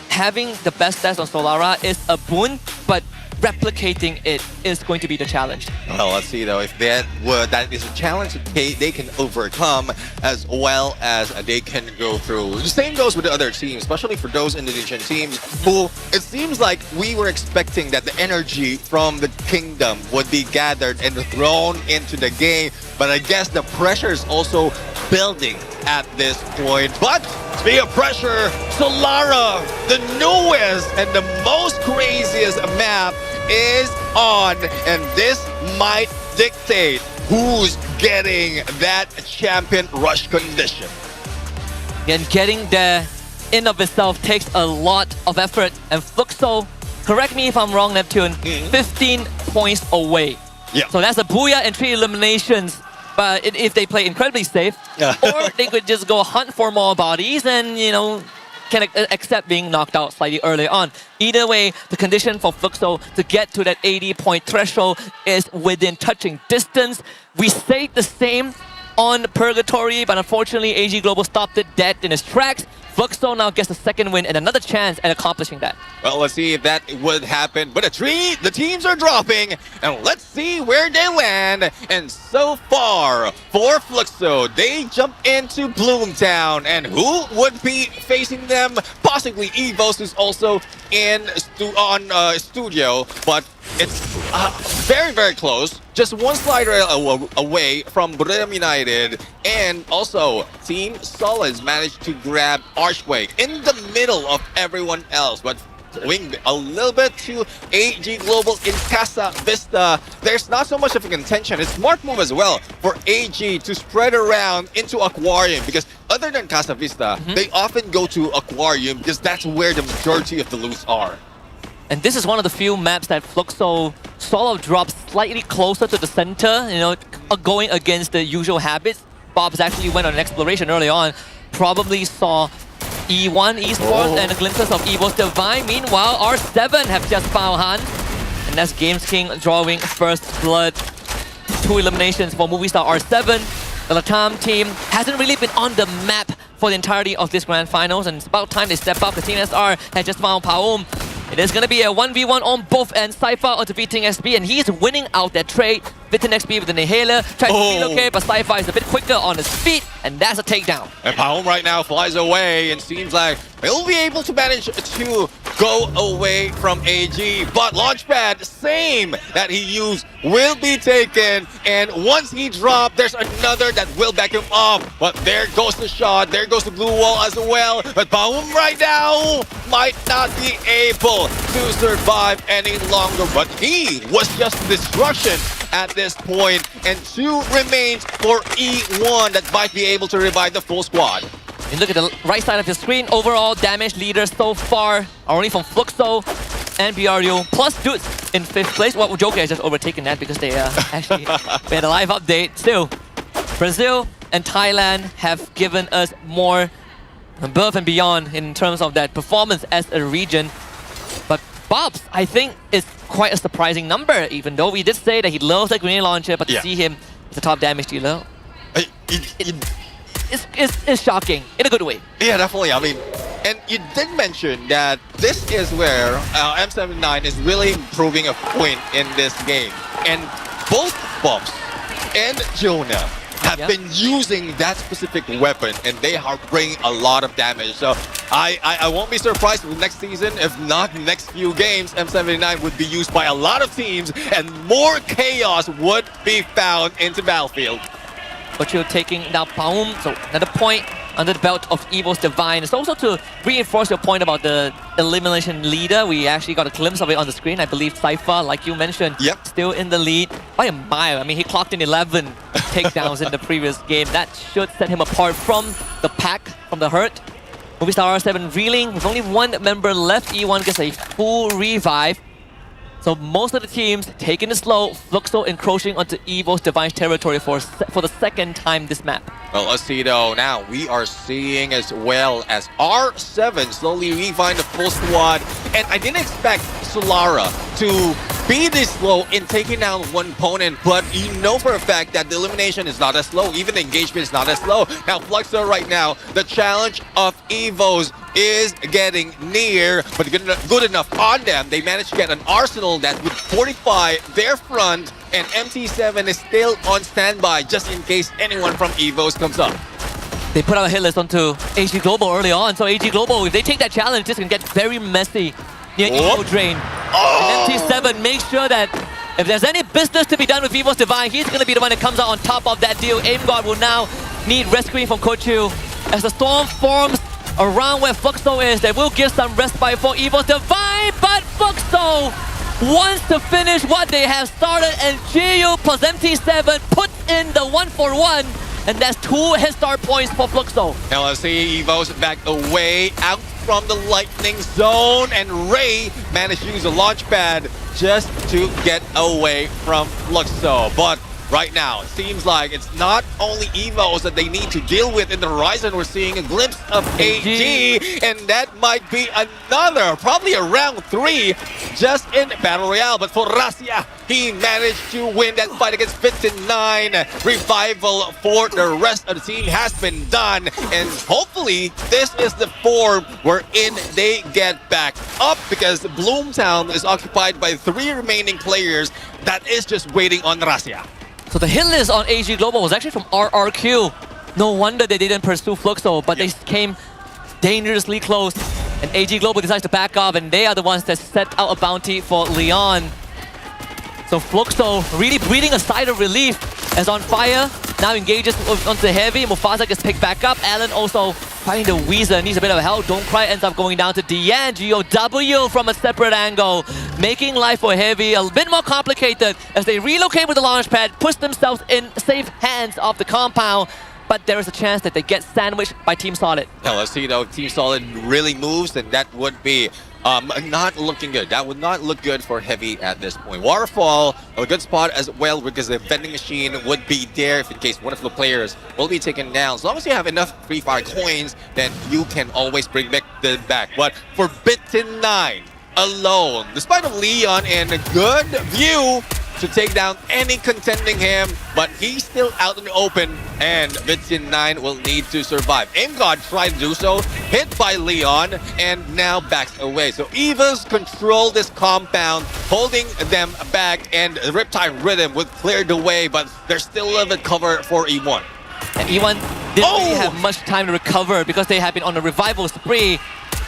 having the best stats on Solara is a boon, but replicating it is going to be the challenge. Well, let's see though if that is a challenge that they can overcome, as well as they can go through. The same goes with the other teams, especially for those Indonesian teams who it seems like we were expecting that the energy from the kingdom would be gathered and thrown into the game, but I guess the pressure is also building at this point. But speaking of pressure, Solara, the newest and the most craziest map, is on, and this might dictate who's getting that champion rush condition. And getting there in of itself takes a lot of effort, and Fluxo, correct me if I'm wrong, Neptune, 15 points away. So that's a Booyah and 3 eliminations. But if they play incredibly safe, or they could just go hunt for more bodies and, you know, can accept being knocked out slightly earlier on. Either way, the condition for Fluxo to get to that 80-point threshold is within touching distance. We stayed the same on Purgatory, but unfortunately, AG Global stopped it dead in its tracks. Fluxo now gets a second win and another chance at accomplishing that. Well, let's see if that would happen. But the teams are dropping, and let's see where they land. And so far, for Fluxo, they jump into Bloomtown. And who would be facing them? Possibly Evos, who's also in studio, but it's very, very close. Just one slider away from Brim United. And also, Team Solids managed to grab Archway in the middle of everyone else. But going a little bit to AG Global in Casa Vista, there's not so much of a contention. It's smart move as well for AG to spread around into Aquarium, because other than Casa Vista, they often go to Aquarium because that's where the majority of the loots are. And this is one of the few maps that Fluxo sort of drops slightly closer to the center, you know, going against the usual habits. Bob's actually went on an exploration early on, probably saw E1 Esports and glimpses of Evo's Divine. Meanwhile, R7 have just found Han, and that's Games King drawing first blood. 2 eliminations for Movie Star R7. The Latam team hasn't really been on the map for the entirety of this grand finals, and it's about time they step up. The Team SR has just found Paum. It is going to be a 1v1 on both ends. Cypher onto Beating SB, and he's winning out that trade. Beating SB with the inhaler, tries to relocate, but Cypher is a bit quicker on his feet, and that's a takedown. And Paum right now flies away and seems like he'll be able to manage to go away from AG. But Launchpad, same that he used, will be taken. And once he dropped, there's another that will back him up. But there goes the shot, there goes the blue wall as well. But Paum right now might not be able to survive any longer. But he was just destruction at this point. And 2 remains for E1 that might be able to revive the full squad. You look at the right side of your screen, overall damage leaders so far are only from Fluxo and BRU, plus Dudes in 5th place. Well, Joker has just overtaken that because they actually made a live update. Still, Brazil and Thailand have given us more above and beyond in terms of that performance as a region. But Bob's, I think, is quite a surprising number, even though we did say that he loves the grenade launcher, but to see him as a top damage dealer, it's shocking in a good way. Yeah, definitely. I mean, and you did mention that this is where M79 is really proving a point in this game. And both Bobs and Jonah have been using that specific weapon, and they are bringing a lot of damage. So I won't be surprised if next season, if not the next few games, M79 would be used by a lot of teams, and more chaos would be found into Battlefield. But you're taking down Paum, so another point under the belt of Evo's Divine. It's also to reinforce your point about the elimination leader. We actually got a glimpse of it on the screen. I believe Cypher, like you mentioned, still in the lead by a mile. I mean, he clocked in 11 takedowns in the previous game. That should set him apart from the pack, from the hurt. Movistar R7 reeling with only 1 member left. E1 gets a full revive. So most of the teams taking it slow, Fluxo encroaching onto Evo's Divine territory for the second time this map. Well, let's see though. Now we are seeing as well as R7 slowly revive the full squad. And I didn't expect Solara to be this slow in taking down one opponent, but you know for a fact that the elimination is not as slow. Even the engagement is not as slow. Now Fluxo right now, the challenge of Evos is getting near, but good enough on them. They managed to get an arsenal that would fortify their front, and MT7 is still on standby just in case anyone from Evos comes up. They put out a hit list onto AG Global early on, so AG Global, if they take that challenge, it's going to get very messy near Evo Drain. And MT7 makes sure that if there's any business to be done with Evo's Divine, he's going to be the one that comes out on top of that deal. Aim God will now need rescuing from Kochu. As the storm forms around where Fluxo is, they will give some respite for Evo's Divine, but Fluxo wants to finish what they have started, and GU plus MT7 puts in the 1-for-1, and that's 2 head start points for Fluxo. Now let's see Evo's back away out from the lightning zone, and Ray managed to use a launch pad just to get away from Fluxo. But right now, it seems like it's not only Evos that they need to deal with in the horizon. We're seeing a glimpse of AG, and that might be another, probably a round 3 just in Battle Royale. But for Rasia, he managed to win that fight against Fit9. Revival for the rest of the team has been done, and hopefully this is the form wherein they get back up, because Bloomtown is occupied by 3 remaining players that is just waiting on Rasia. So the hit list on AG Global was actually from RRQ. No wonder they didn't pursue Fluxo, but they came dangerously close. And AG Global decides to back off, and they are the ones that set out a bounty for Leon. So Fluxo really breathing a sigh of relief as On Fire now engages onto Heavy. Mufasa gets picked back up. Alan also fighting the Weezer, needs a bit of help. Don't Cry ends up going down to Deanne. GOW from a separate angle, making life for Heavy a bit more complicated as they relocate with the launch pad, push themselves in safe hands of the compound. But there is a chance that they get sandwiched by Team Solid. Now let's see though, if Team Solid really moves, then that would be not looking good. That would not look good for Heavy at this point. Waterfall, a good spot as well, because the vending machine would be there if in case one of the players will be taken down. As long as you have enough Free Fire coins, then you can always bring back the back. But for Bitten9 alone, despite of Leon and a good view, to take down any contending him, but he's still out in the open, and Vitin 9 will need to survive. AimGod tried to do so, hit by Leon, and now backs away. So Eva's control this compound, holding them back, and Riptide Rhythm would clear the way, but there's still a little bit cover for E1. And E1 didn't really have much time to recover because they have been on a revival spree.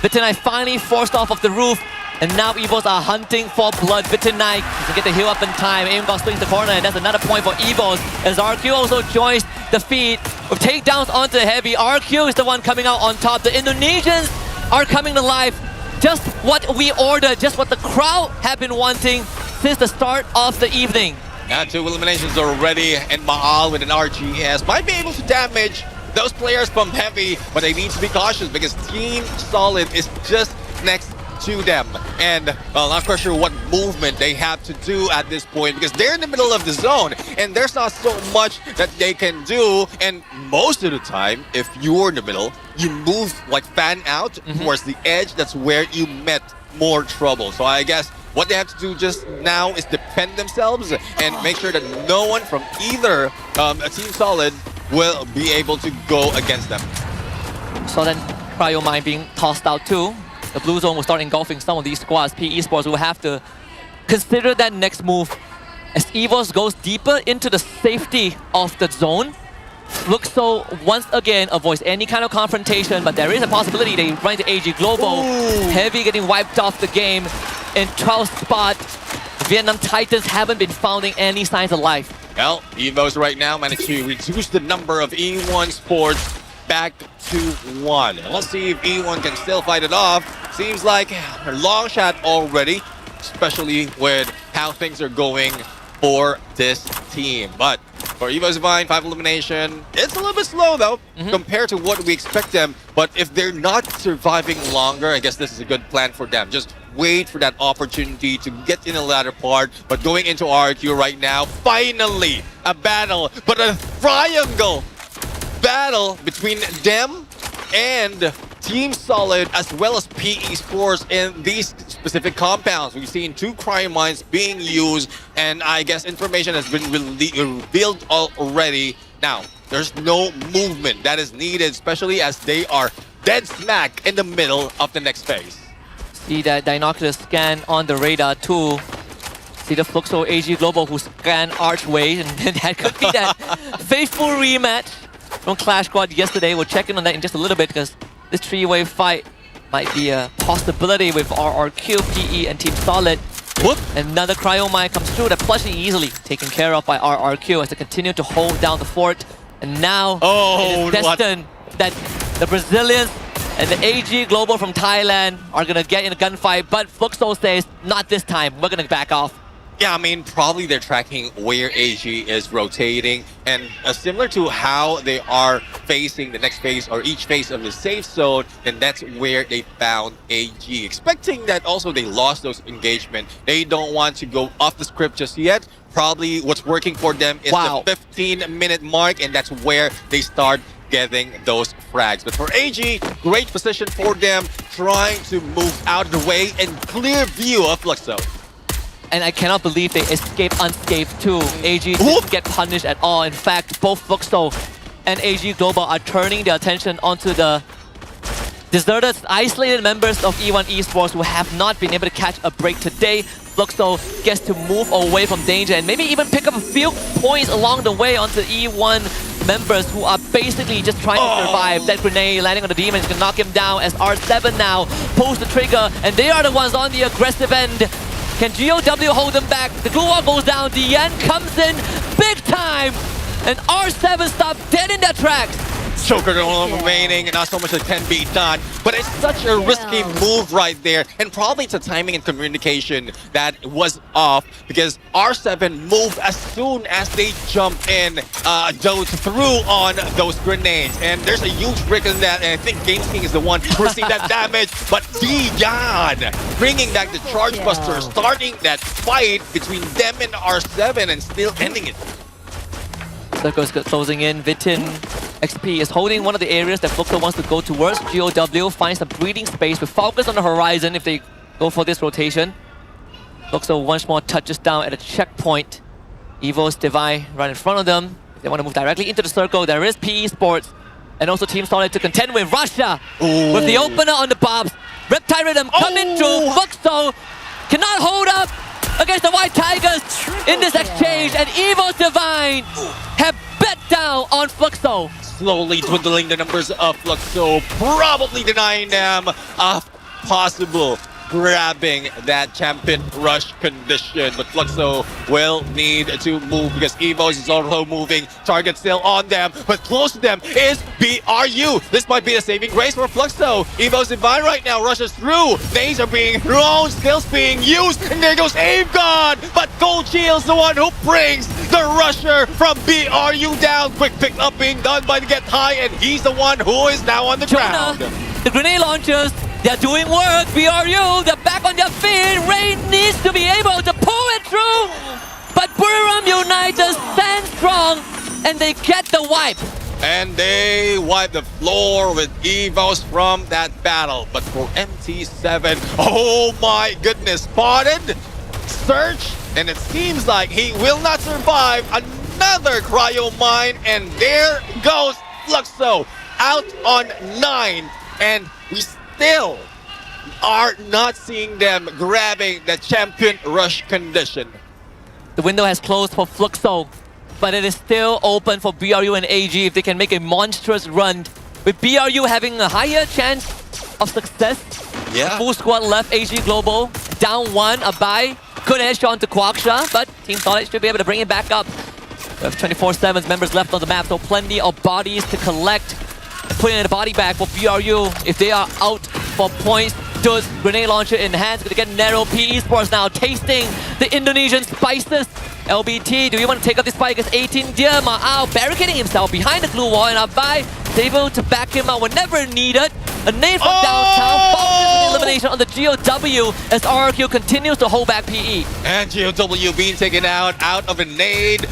Vitin 9 finally forced off of the roof, and now Evos are hunting for blood. Vitin 9 doesn't get the heal up in time. AimGod swings the corner, and that's another point for Evos as RQ also joins the feed with takedowns onto Heavy. RQ is the one coming out on top. The Indonesians are coming to life. Just what we ordered, just what the crowd have been wanting since the start of the evening. Now 2 eliminations already, and Maal with an RGS might be able to damage those players from Heavy, but they need to be cautious because Team Solid is just next to them. And well, not quite sure what movement they have to do at this point because they're in the middle of the zone and there's not so much that they can do. And most of the time, if you're in the middle, you move like fan out towards the edge. That's where you met more trouble. So I guess what they have to do just now is defend themselves and make sure that no one from either Team Solid will be able to go against them. So then Cryo Mine being tossed out too. The blue zone will start engulfing some of these squads. PE Sports will have to consider that next move as Evos goes deeper into the safety of the zone. Fluxo once again avoids any kind of confrontation, but there is a possibility they run into AG Global. Heavy getting wiped off the game in 12th spot. Vietnam Titans haven't been finding any signs of life. Well, Evos right now managed to reduce the number of E1 Sports back to 1. And let's see if E1 can still fight it off. Seems like a long shot already, especially with how things are going for this team. But for Evos Divine, 5 elimination, it's a little bit slow though, compared to what we expect them. But if they're not surviving longer, I guess this is a good plan for them. Just wait for that opportunity to get in the latter part. But going into RQ right now, finally a battle, but a triangle battle between them and Team Solid as well as PE Sports in these specific compounds. We've seen 2 cryo mines being used, and I guess information has been revealed already. Now, there's no movement that is needed, especially as they are dead smack in the middle of the next phase. See that binocular scan on the radar too. See the Fluxo AG Global who scan Archway, and that could be that faithful rematch from Clash Squad yesterday. We'll check in on that in just a little bit because this 3-way fight might be a possibility with RRQ, PE, and Team Solid. Whoop! Another Cryo Mine comes through. That plushly easily taken care of by RRQ as they continue to hold down the fort. And now it is destined that the Brazilians and the AG Global from Thailand are going to get in a gunfight. But Fluxo says, not this time. We're going to back off. Yeah, I mean, probably they're tracking where AG is rotating, and similar to how they are facing the next phase or each phase of the safe zone, then that's where they found AG. Expecting that also they lost those engagement. They don't want to go off the script just yet. Probably what's working for them is the 15-minute mark, and that's where they start getting those frags. But for AG, great position for them, trying to move out of the way and clear view of Fluxo. And I cannot believe they escaped unscathed too. AG didn't get punished at all. In fact, both Fluxo and AG Global are turning their attention onto the deserted, isolated members of E1 Esports who have not been able to catch a break today. Fluxo gets to move away from danger and maybe even pick up a few points along the way onto E1 members who are basically just trying to survive. That grenade landing on the demon is going to knock him down as R7 now pulls the trigger, and they are the ones on the aggressive end. Can GOW hold them back? The glue wall goes down. DN comes in big time. And R7 stopped dead in their tracks. Joker remaining, and not so much that can be done. But it's such a risky move right there. And probably it's a timing and communication that was off because R7 moved as soon as they jumped in, through on those grenades. And there's a huge brick in that, and I think Game King is the one who received that damage. But Dion bringing back the Charge Buster, starting that fight between them and R7 and still ending it. Circles closing in. Vitin XP is holding one of the areas that Fluxo wants to go towards. GOW finds a breathing space with focus on the horizon if they go for this rotation. Fluxo once more touches down at a checkpoint. Evo's Divine right in front of them. If they want to move directly into the circle, there is PE Sports. And also Team Solid to contend with Russia. With the opener on the bobs. Reptile Rhythm coming through. Fluxo cannot hold up against the White Tigers in this exchange. And Evo's Divine have bet down on Fluxo. Slowly dwindling the numbers of Fluxo, probably denying them a possible grabbing that champion rush condition. But Fluxo will need to move because Evo's is also moving. Target still on them, but close to them is BRU. This might be a saving grace for Fluxo. Evo's Divine right now rushes through. Nades are being thrown, skills being used, and there goes Aim God. But Gold Shield's the one who brings the rusher from BRU down. Quick pick up being done by the Get High, and he's the one who is now on the ground. The grenade launchers, they're doing work. BRU, they're back on their feet. Rain needs to be able to pull it through. But Buriram United stand strong and they get the wipe. And they wipe the floor with Evos from that battle. But for MT7, oh my goodness, spotted, search, and it seems like he will not survive another cryo mine. And there goes Fluxo out on 9. And we still are not seeing them grabbing the champion rush condition. The window has closed for Fluxo, but it is still open for BRU and AG if they can make a monstrous run. With BRU having a higher chance of success. Yeah. Full squad left, AG Global. Down 1, a buy. Good headshot to Quaksha, but Team Solid should be able to bring it back up. We have 24/7 members left on the map, so plenty of bodies to collect. Putting in the body bag for BRU if they are out for points. Does grenade launcher in hands, gonna get narrow. PE Sports now tasting the Indonesian spices. LBT, do you want to take up this fight against 18 Dear Ma'au barricading himself behind the glue wall, and Abai is able to back him out whenever needed. A nade from downtown, focuses on elimination on the GOW as RRQ continues to hold back PE. And GOW being taken out of a nade,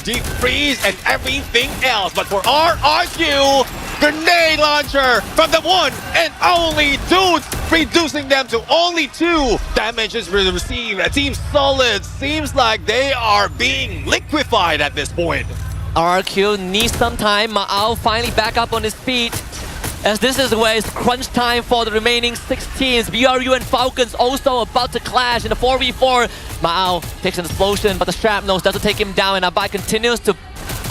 deep freeze, and everything else. But for RRQ, grenade launcher from the one and only Dudes, reducing them to only 2 damages received. Team Solid seems like they are being liquefied at this point. RRQ needs some time. Ma'au finally back up on his feet, as this is where it's crunch time for the remaining 6 teams. BRU and Falcons also about to clash in the 4v4. Ma'au takes an explosion, but the shrapnel doesn't take him down, and Abai continues to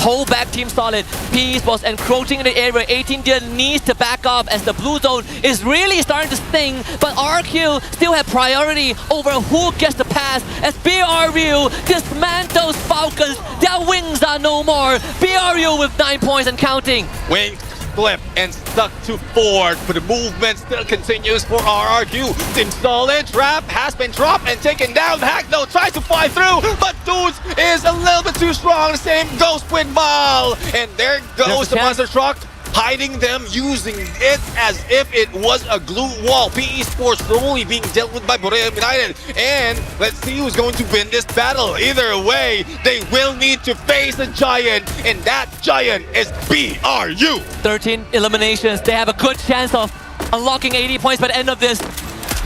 hold back Team Solid. PE Sports encroaching in the area. 18 Deer needs to back up as the blue zone is really starting to sting, but RQ still have priority over who gets the pass as BRU dismantles Falcons. Their wings are no more. BRU with 9 points and counting. Wings flip and stuck to 4, but the movement still continues for RRQ. Team Solid trap has been dropped and taken down. Hackno tries to fly through, but Dudes is a little bit too strong. Same goes with Mal, and there goes the monster truck, hiding them, using it as if it was a glue wall. PE Sports slowly being dealt with by Booyah United, and let's see who's going to win this battle. Either way, they will need to face a giant, and that giant is BRU. 13 eliminations. They have a good chance of unlocking 80 points by the end of this.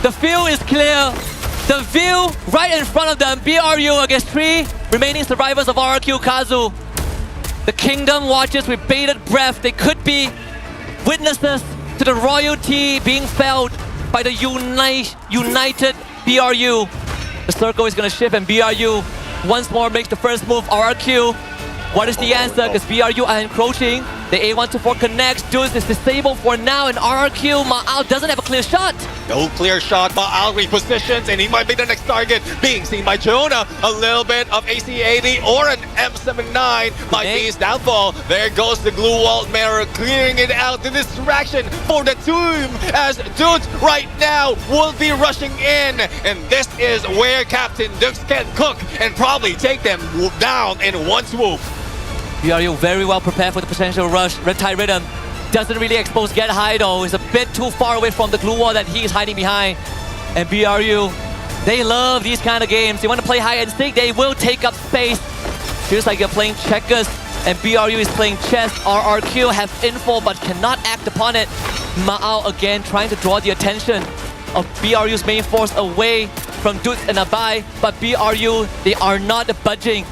The field is clear. The view right in front of them. BRU against 3 remaining survivors of RRQ Kazu. The Kingdom watches with bated breath. They could be witnesses to the royalty being felt by the united BRU. The circle is going to shift, and BRU once more makes the first move. RRQ, what is the answer? Because BRU are encroaching. The A124 connects. Dudes is disabled for now, and RRQ, Ma'au doesn't have a clear shot. No clear shot. Ma'au repositions, and he might be the next target. Being seen by Jonah. A little bit of AC-80 or an M79 might be his downfall. There goes the glue wall mirror, clearing it out. The distraction for the team as Dudes right now will be rushing in. And this is where Captain Dux can cook and probably take them down in one swoop. BRU very well prepared for the potential rush. Reptile Rhythm doesn't really expose Get High though. It's a bit too far away from the glue wall that he is hiding behind. And BRU, they love these kind of games. They want to play hide and seek. They will take up space. Feels like you're playing checkers, and BRU is playing chess. RRQ have info but cannot act upon it. Ma'au again trying to draw the attention of BRU's main force away from Dudes and Abai, but BRU, they are not budging.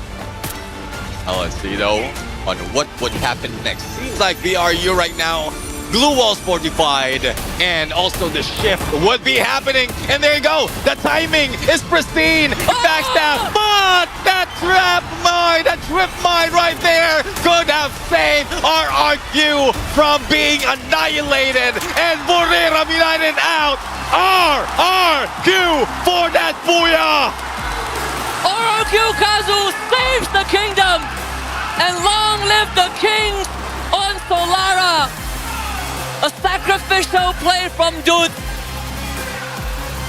Let's see though on what would happen next. Seems like BRU right now, glue walls fortified, and also the shift would be happening. And there you go, the timing is pristine. Backstab, but that trap mine right there could have saved RRQ from being annihilated. And Booyah United out. RRQ for that Booyah. RRQ Kazu saves the kingdom, and long live the kings on Solara. A sacrificial play from Dude,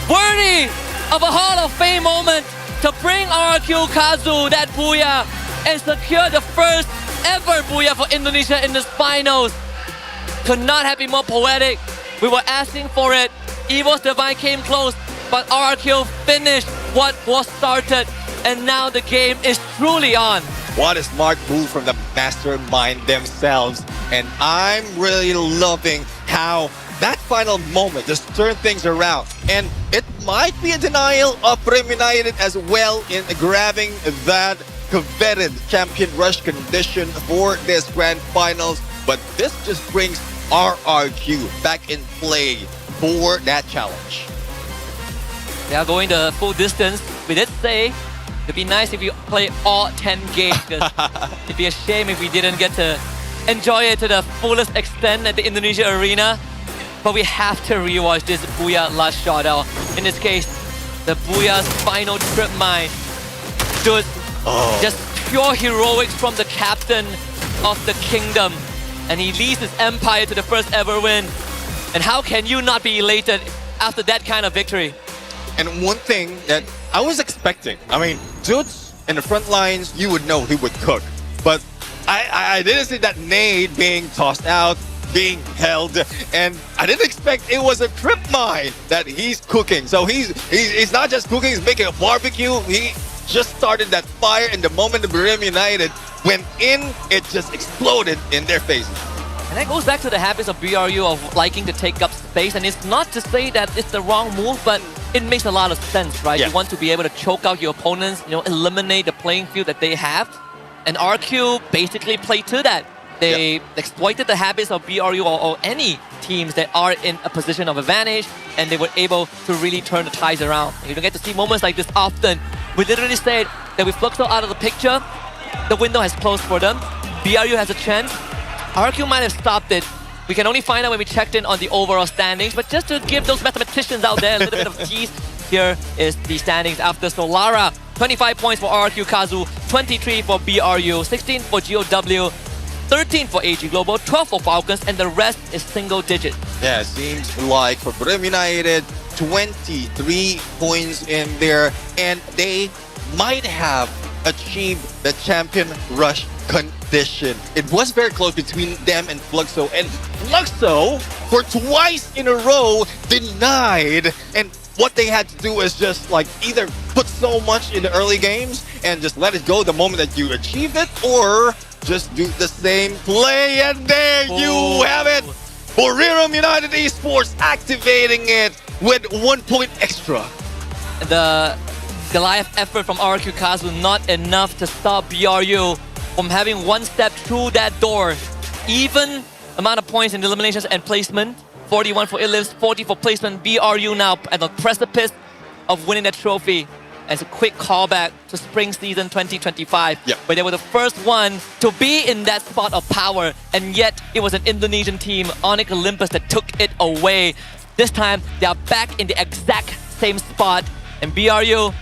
worthy of a Hall of Fame moment to bring RRQ Kazu that Booyah and secure the first ever Booyah for Indonesia in this finals. Could not have been more poetic. We were asking for it. Evo's Divine came close, but RRQ finished what was started, and now the game is truly on. What a smart move from the mastermind themselves. And I'm really loving how that final moment just turned things around. And it might be a denial of Booyah United as well in grabbing that coveted champion rush condition for this grand finals. But this just brings RRQ back in play for that challenge. They are going the full distance. We did say it'd be nice if you play all 10 games, because it'd be a shame if we didn't get to enjoy it to the fullest extent at the Indonesia Arena. But we have to rewatch this Booyah last shot out. In this case, the Booyah's final trip mine. Dude, just pure heroics from the captain of the kingdom. And he leads his empire to the first ever win. And how can you not be elated after that kind of victory? And one thing that I was expecting, I mean, Dudes in the front lines, you would know he would cook. But I didn't see that nade being tossed out, being held, and I didn't expect it was a trip mine that he's cooking. So he's not just cooking, he's making a barbecue. He just started that fire, and the moment the Booyah United went in, it just exploded in their faces. And that goes back to the habits of BRU of liking to take up space. And it's not to say that it's the wrong move, but it makes a lot of sense, right? Yeah. You want to be able to choke out your opponents, eliminate the playing field that they have. And RQ basically played to that. They exploited the habits of BRU or any teams that are in a position of advantage, and they were able to really turn the tides around. And you don't get to see moments like this often. We literally said that with Fluxo out of the picture, the window has closed for them. BRU has a chance. RQ might have stopped it. We can only find out when we checked in on the overall standings, but just to give those mathematicians out there a little bit of tease, here is the standings after Solara. 25 points for RRQ Kazu, 23 for BRU, 16 for GOW, 13 for AG Global, 12 for Falcons, and the rest is single digit. Yeah, it seems like for Booyah United, 23 points in there, and they might have achieved the champion rush condition. It was very close between them and Fluxo, and Fluxo, for twice in a row, denied. And what they had to do is just like either put so much in the early games and just let it go the moment that you achieved it, or just do the same play. And there you have it. Booyah United Esports activating it with 1 point extra. The Goliath effort from RRQ Kazu not enough to stop BRU from having one step through that door. Even amount of points in eliminations and placement. 41 for Illims, 40 for placement. BRU now at the precipice of winning that trophy. As a quick callback to spring season 2025, where they were the first one to be in that spot of power, and yet it was an Indonesian team, Onyx Olympus, that took it away. This time, they are back in the exact same spot, and BRU,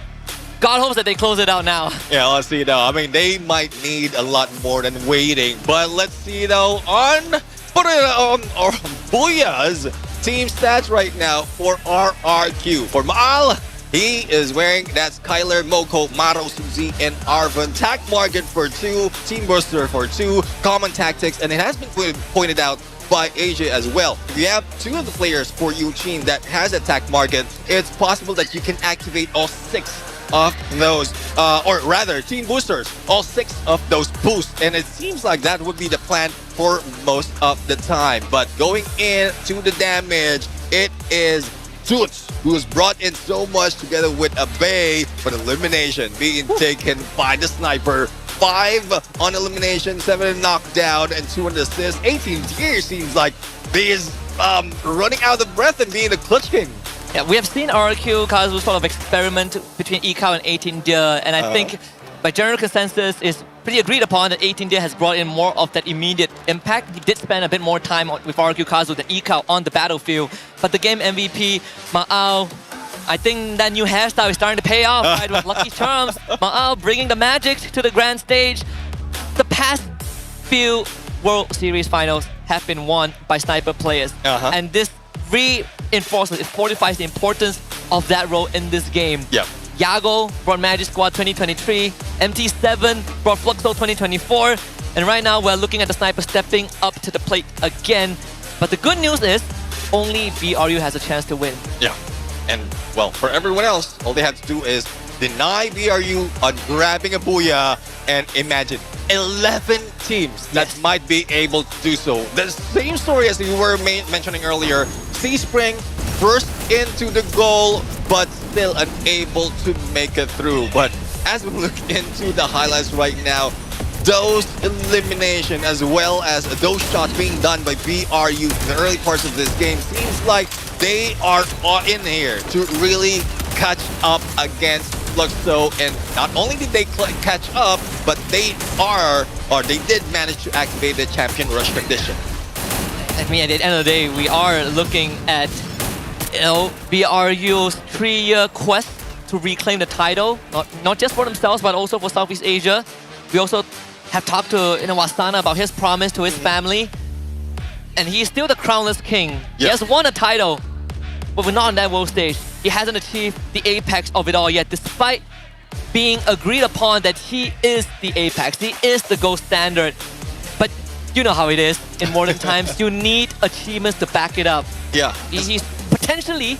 God hopes that they close it out now. Yeah, let's see though. I mean, they might need a lot more than waiting, but let's see though on Booyah's team stats right now for RRQ. For Maal, he is wearing that Skylar, Moko, Maro, Suzy, and Arvin. Tac Market for 2, Team Booster for 2, Common Tactics, and it has been pointed out by AJ as well. If you have 2 of the players for Yuchin that has Attack Market, it's possible that you can activate all 6 of those, or rather, Team Boosters, all 6 of those boosts. And it seems like that would be the plan for most of the time. But going into the damage, it is Toots, who was brought in so much together with Abe, but elimination being taken by the sniper. 5 on elimination, 7 knockdown, and 2 on the assist. 18 years seems like he is running out of breath and being the clutch king. Yeah, we have seen RQ Kazu sort of experiment between Ekao and 18 Deer, and I think by general consensus is pretty agreed upon that 18 Deer has brought in more of that immediate impact. He did spend a bit more time with RQ Kazu than Ekao on the battlefield, but the game MVP, Ma'ao, I think that new hairstyle is starting to pay off, right? With Lucky Charms, Ma'ao bringing the magic to the grand stage. The past few World Series finals have been won by sniper players, and this reinforces, it fortifies the importance of that role in this game. Yeah. Yago brought Magic Squad 2023, MT7 brought Fluxo 2024, and right now we're looking at the sniper stepping up to the plate again. But the good news is, only BRU has a chance to win. Yeah. And, well, for everyone else, all they have to do is deny BRU on grabbing a Booyah, and imagine 11 teams that might be able to do so. The same story as you were mentioning earlier. Seaspring first into the goal, but still unable to make it through. But as we look into the highlights right now, those elimination as well as those shots being done by BRU in the early parts of this game seems like they are in here to really catch up against Fluxo, and not only did they catch up, but they did manage to activate the champion rush condition. I mean, at the end of the day, we are looking at, you know, BRU's 3-year quest to reclaim the title, not just for themselves, but also for Southeast Asia. We also have talked to Wasana about his promise to his family, and he's still the crownless king. He has won a title, but we're not on that world stage. He hasn't achieved the apex of it all yet, despite being agreed upon that he is the apex, he is the gold standard. But you know how it is in modern times. You need achievements to back it up. Yeah. He's potentially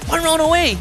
1 round away.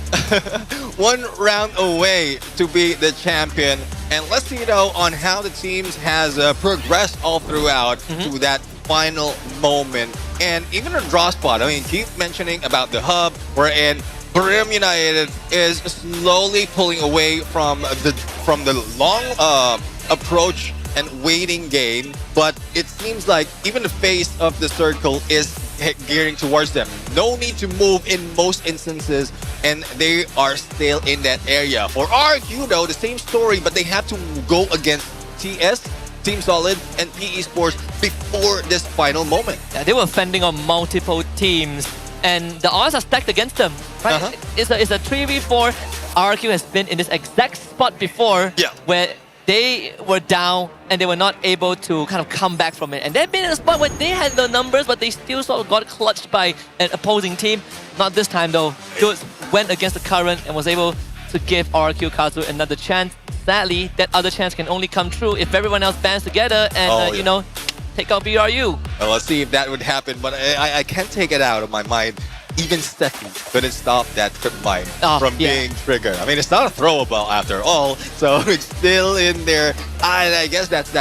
1 round away to be the champion. And let's see though on how the teams has progressed all throughout to that final moment. And even a draw spot, I mean, keep mentioning about the hub wherein Brim United is slowly pulling away from the long approach and waiting game, but it seems like even the face of the circle is gearing towards them. No need to move in most instances, and they are still in that area. For RQ though, the same story, but they have to go against TS, Team Solid, and PE Sports before this final moment. Yeah, they were fending on multiple teams, and the odds are stacked against them. Right? It's a 3v4. RQ has been in this exact spot before, where they were down and they were not able to kind of come back from it. And they've been in a spot where they had the numbers, but they still sort of got clutched by an opposing team. Not this time though. Dudes went against the current and was able to give RQ Kazu another chance. Sadly, that other chance can only come true if everyone else bands together and, you know, take out BRU. Well, let's see if that would happen, but I can't take it out of my mind. Even Steffi couldn't stop that trip mine from being triggered. I mean, it's not a throwable after all, so it's still in there. And I guess that's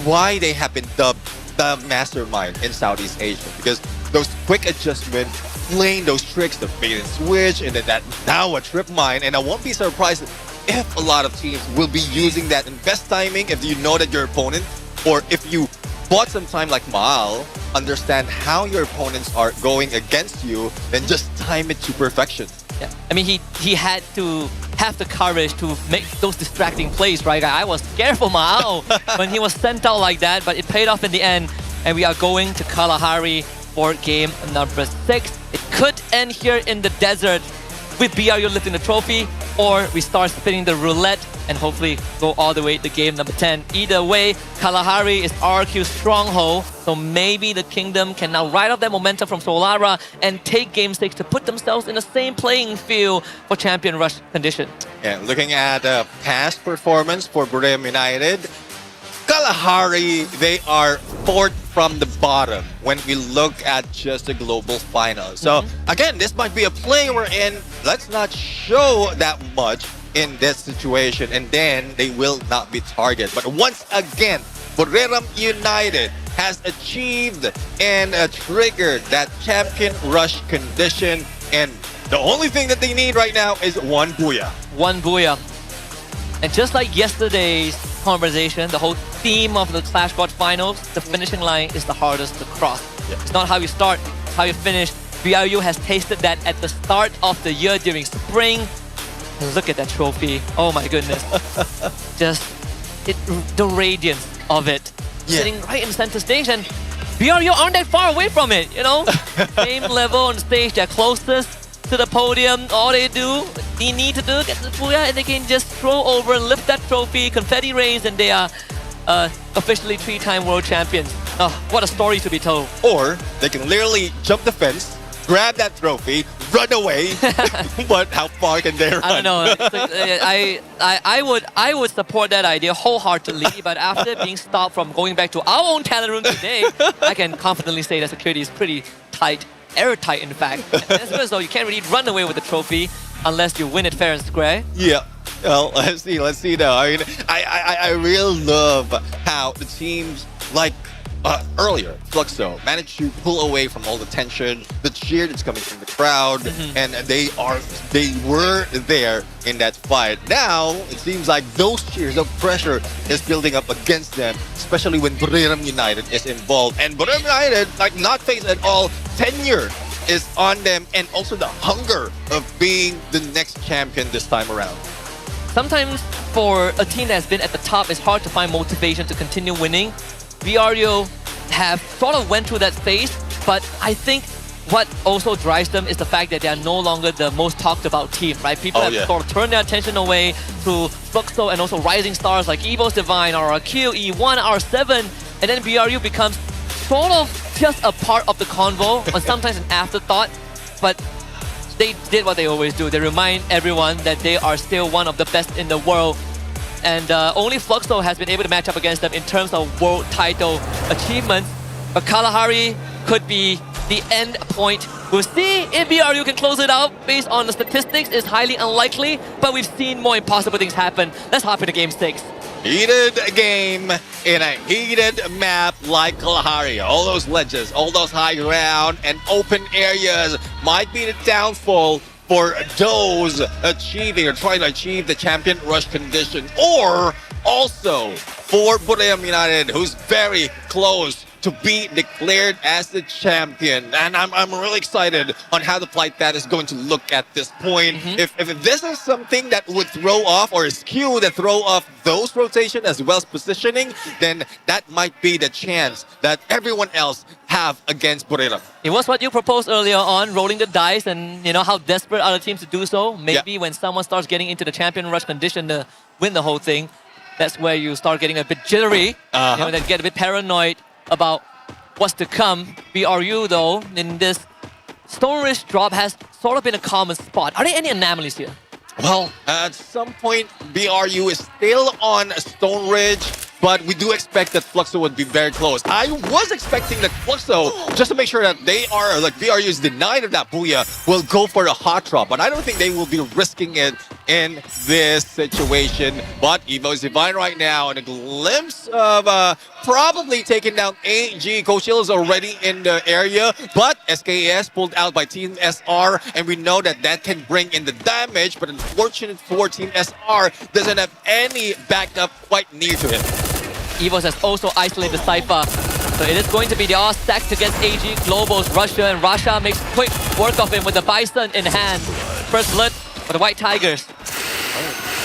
why they have been dubbed the mastermind in Southeast Asia, because those quick adjustments, playing those tricks, the bait and switch, and then that now a trip mine. And I won't be surprised if a lot of teams will be using that in best timing if you know that your opponent, or if you bought some time like Maal, understand how your opponents are going against you, then just time it to perfection. Yeah, I mean, he had to have the courage to make those distracting plays, right? I was scared for Maal when he was sent out like that, but it paid off in the end, and we are going to Kalahari for game number 6. It could end here in the desert with BRU lifting the trophy, or we start spinning the roulette and hopefully go all the way to game number 10. Either way, Kalahari is RQ's stronghold, so maybe the Kingdom can now ride off that momentum from Solara and take game 6 to put themselves in the same playing field for champion rush condition. Yeah, looking at past performance for Brim United, Kalahari, they are 4th from the bottom when we look at just the global finals. So again, this might be a play we're in. Let's not show that much in this situation, and then they will not be targeted. But once again, Brim United has achieved and triggered that champion rush condition, and The only thing that they need right now is one Booyah. One Booyah. And just like yesterday's conversation, the whole theme of the Clash Squad Finals, the finishing line is the hardest to cross. Yeah. It's not how you start, it's how you finish. BRU has tasted that at the start of the year during spring. Look at that trophy. Oh my goodness. Just the radiance of it. Sitting right in center stage, and BRU aren't that far away from it, you know? Same level on stage, they're closest to the podium. All they need to do, get the Booyah, and they can just throw over and lift that trophy, confetti rays, and they are officially 3-time world champions. Oh, what a story to be told. Or they can literally jump the fence, grab that trophy, run away. But how far can they run? I don't know. I would support that idea wholeheartedly, but after being stopped from going back to our own talent room today, I can confidently say that security is pretty tight, airtight in fact. As well as though you can't really run away with the trophy unless you win it fair and square. Yeah. Well, let's see now. I mean, I really love how the teams like earlier, Fluxo managed to pull away from all the tension, the cheer that's coming from the crowd, and they were there in that fight. Now, it seems like those cheers of pressure is building up against them, especially when Buriram United is involved. And Buriram United, like not faced at all, tenure is on them, and also the hunger of being the next champion this time around. Sometimes for a team that's been at the top, it's hard to find motivation to continue winning. BRU have sort of went through that phase, but I think what also drives them is the fact that they are no longer the most talked about team, right? People have sort of turned their attention away to Fluxo and also rising stars like Evo's Divine, RRQ, E1, R7, and then BRU becomes sort of just a part of the convo, or sometimes an afterthought, but they did what they always do. They remind everyone that they are still one of the best in the world. And only Fluxo has been able to match up against them in terms of world title achievements. But Kalahari could be the end point. We'll see if BRU can close it out based on the statistics. It's highly unlikely, but we've seen more impossible things happen. Let's hop into Game 6. Heated game in a heated map like Kalahari. All those ledges, all those high ground and open areas might be the downfall for those achieving or trying to achieve the champion rush condition, or also for Buriram United, who's very close to be declared as the champion. And I'm really excited on how the flight path is going to look at this point. If this is something that would throw off or skew that throw off those rotation as well as positioning, then that might be the chance that everyone else have against Buriram. It was what you proposed earlier on, rolling the dice, and you know how desperate are the teams to do so. Maybe when someone starts getting into the champion rush condition to win the whole thing, that's where you start getting a bit jittery, you know, then get a bit paranoid about what's to come. BRU though, in this Stone Ridge drop has sort of been a common spot. Are there any anomalies here? Well, at some point, BRU is still on Stone Ridge, but we do expect that Fluxo would be very close. I was expecting that Fluxo, just to make sure that they are, like BRU is denied of that Booyah, will go for a hot drop, but I don't think they will be risking it in this situation. But Evo's Divine right now, and a glimpse of probably taking down AG. Coach Hill is already in the area, but SKS pulled out by Team SR, and we know that that can bring in the damage, but unfortunate for Team SR, doesn't have any backup quite near to him. Evos has also isolated Cypher. So it is going to be the all stacked against AG Global's Russia, and Russia makes quick work of him with the Bison in hand. First blood for the White Tigers.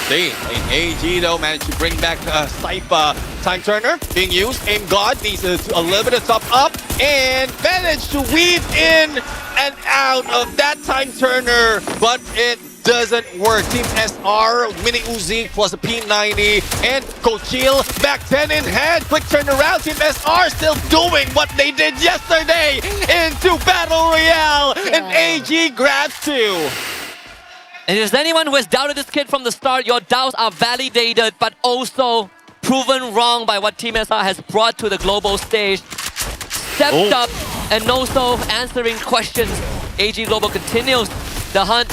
See, AG though managed to bring back Cypher. Time Turner being used. Aim God needs a little bit of top up and managed to weave in and out of that Time Turner, but it doesn't work. Team SR, Mini Uzi plus a P90, and Cochil back 10 in hand. Quick turnaround. Team SR still doing what they did yesterday into Battle Royale, and AG grabs 2. And if there's anyone who has doubted this kid from the start, your doubts are validated, but also proven wrong by what Team SR has brought to the global stage. Stepped up and also answering questions. AG Global continues the hunt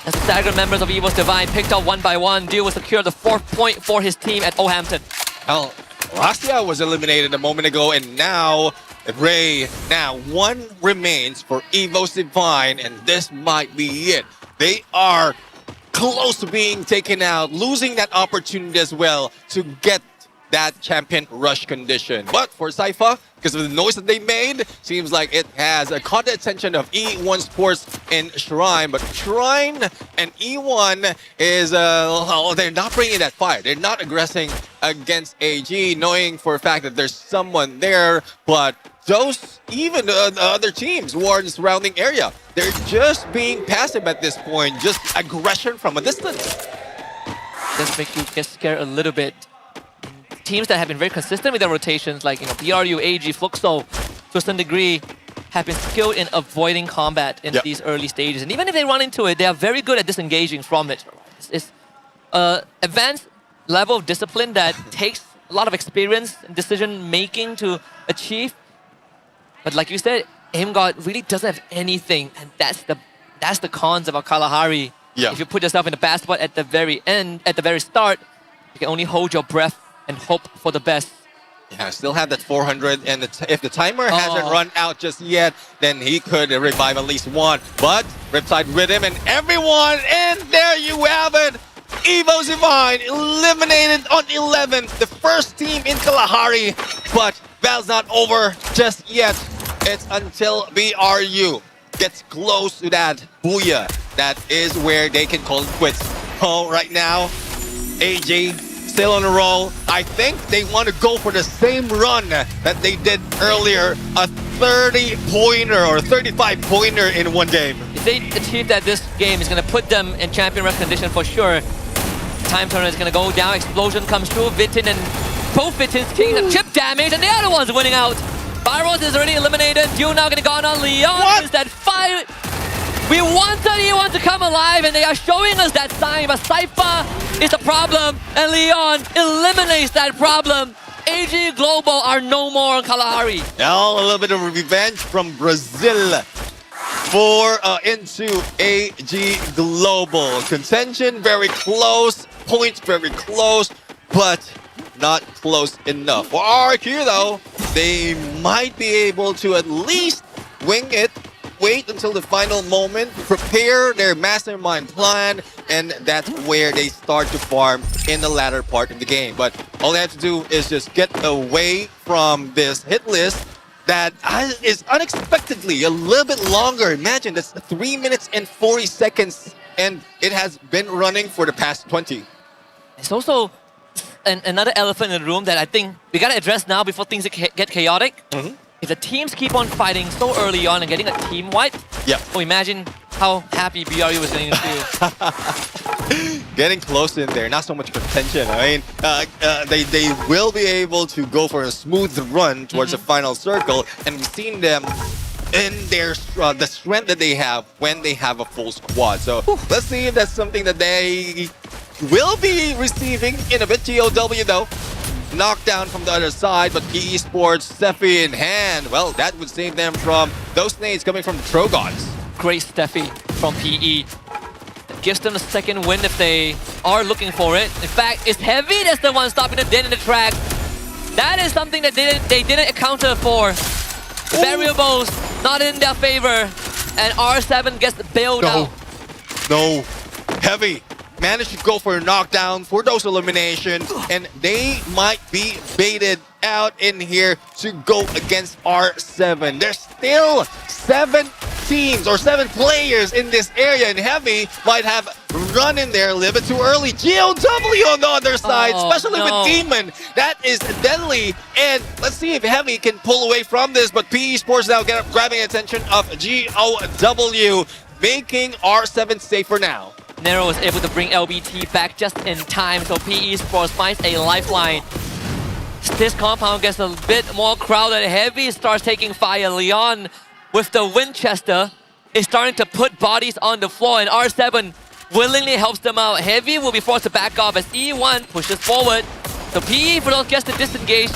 as the staggered members of Evo's Divine picked up one by one. Deal will secure the 4th point for his team at Ohampton. Well, Rastia was eliminated a moment ago, and now Ray. Now, one remains for Evo Divine, and this might be it. They are close to being taken out, losing that opportunity as well to get that champion rush condition. But for Cypher, because of the noise that they made, seems like it has caught the attention of E1 Sports and Shrine. But Shrine and E1 is, they're not bringing that fire. They're not aggressing against AG, knowing for a fact that there's someone there. But those, even the other teams who are in the surrounding area, they're just being passive at this point, just aggression from a distance. Just make you get scared a little bit. Teams that have been very consistent with their rotations, like BRU, AG, Fluxo, to a certain degree, have been skilled in avoiding combat in these early stages. And even if they run into it, they are very good at disengaging from it. It's advanced level of discipline that takes a lot of experience and decision-making to achieve. But like you said, AimGod really doesn't have anything, and that's the cons about Kalahari. Yeah. If you put yourself in the bad spot at the very end, at the very start, you can only hold your breath and hope for the best. Yeah, still have that 400, and if the timer hasn't run out just yet, then he could revive at least one. But Riptide with him and everyone, and there you have it. Evo Divine eliminated on 11, the first team in Kalahari. But battle's not over just yet. It's until BRU gets close to that Booyah. That is where they can call it quits. Oh, right now, AG still on a roll. I think they want to go for the same run that they did earlier, a 30-pointer or 35-pointer in one game. If they achieve that, this game is going to put them in champion rush condition for sure. Time turner is going to go down, explosion comes through, Vitin and both Vitins taking some chip damage, and the other one's winning out. Byros is already eliminated. Duel now going to go on Leon. What? Is that fight? We wanted E1 to come alive, and they are showing us that sign, but Cypher is a problem, and Leon eliminates that problem. AG Global are no more on Kalahari. Now a little bit of revenge from Brazil into AG Global. Contention very close, points very close, but not close enough. For RQ though, they might be able to at least wing it. Wait until the final moment, prepare their mastermind plan, and that's where they start to farm in the latter part of the game. But all they have to do is just get away from this hit list that is unexpectedly a little bit longer. Imagine, that's 3 minutes and 40 seconds, and it has been running for the past 20. It's also another elephant in the room that I think we gotta address now before things get chaotic. If the teams keep on fighting so early on and getting a team wipe, well, imagine how happy BRU was going to feel. Getting close in there, not so much contention. I mean, they will be able to go for a smooth run towards the final circle, and we've seen them in their the strength that they have when they have a full squad. So let's see if that's something that they will be receiving in a bit. GOW though. Knockdown from the other side, but PE Sports, Steffi in hand. Well, that would save them from those nades coming from the Trogons. Great Steffi from PE. Gives them a second win if they are looking for it. In fact, it's Heavy that's the one stopping the Din in the track. That is something that they didn't account for. Variables not in their favor, and R7 gets bailed out. No, Heavy managed to go for a knockdown for those eliminations, and they might be baited out in here to go against R7. There's still 7 teams or 7 players in this area, and Heavy might have run in there a little bit too early. GOW on the other side, especially with Demon. That is deadly, and let's see if Heavy can pull away from this, but PE Sports now grabbing attention of GOW, making R7 safer now. Nero is able to bring LBT back just in time, so PE Sports finds a lifeline. This compound gets a bit more crowded. Heavy starts taking fire. Leon with the Winchester is starting to put bodies on the floor, and R7 willingly helps them out. Heavy will be forced to back off as E1 pushes forward. So PE gets to disengage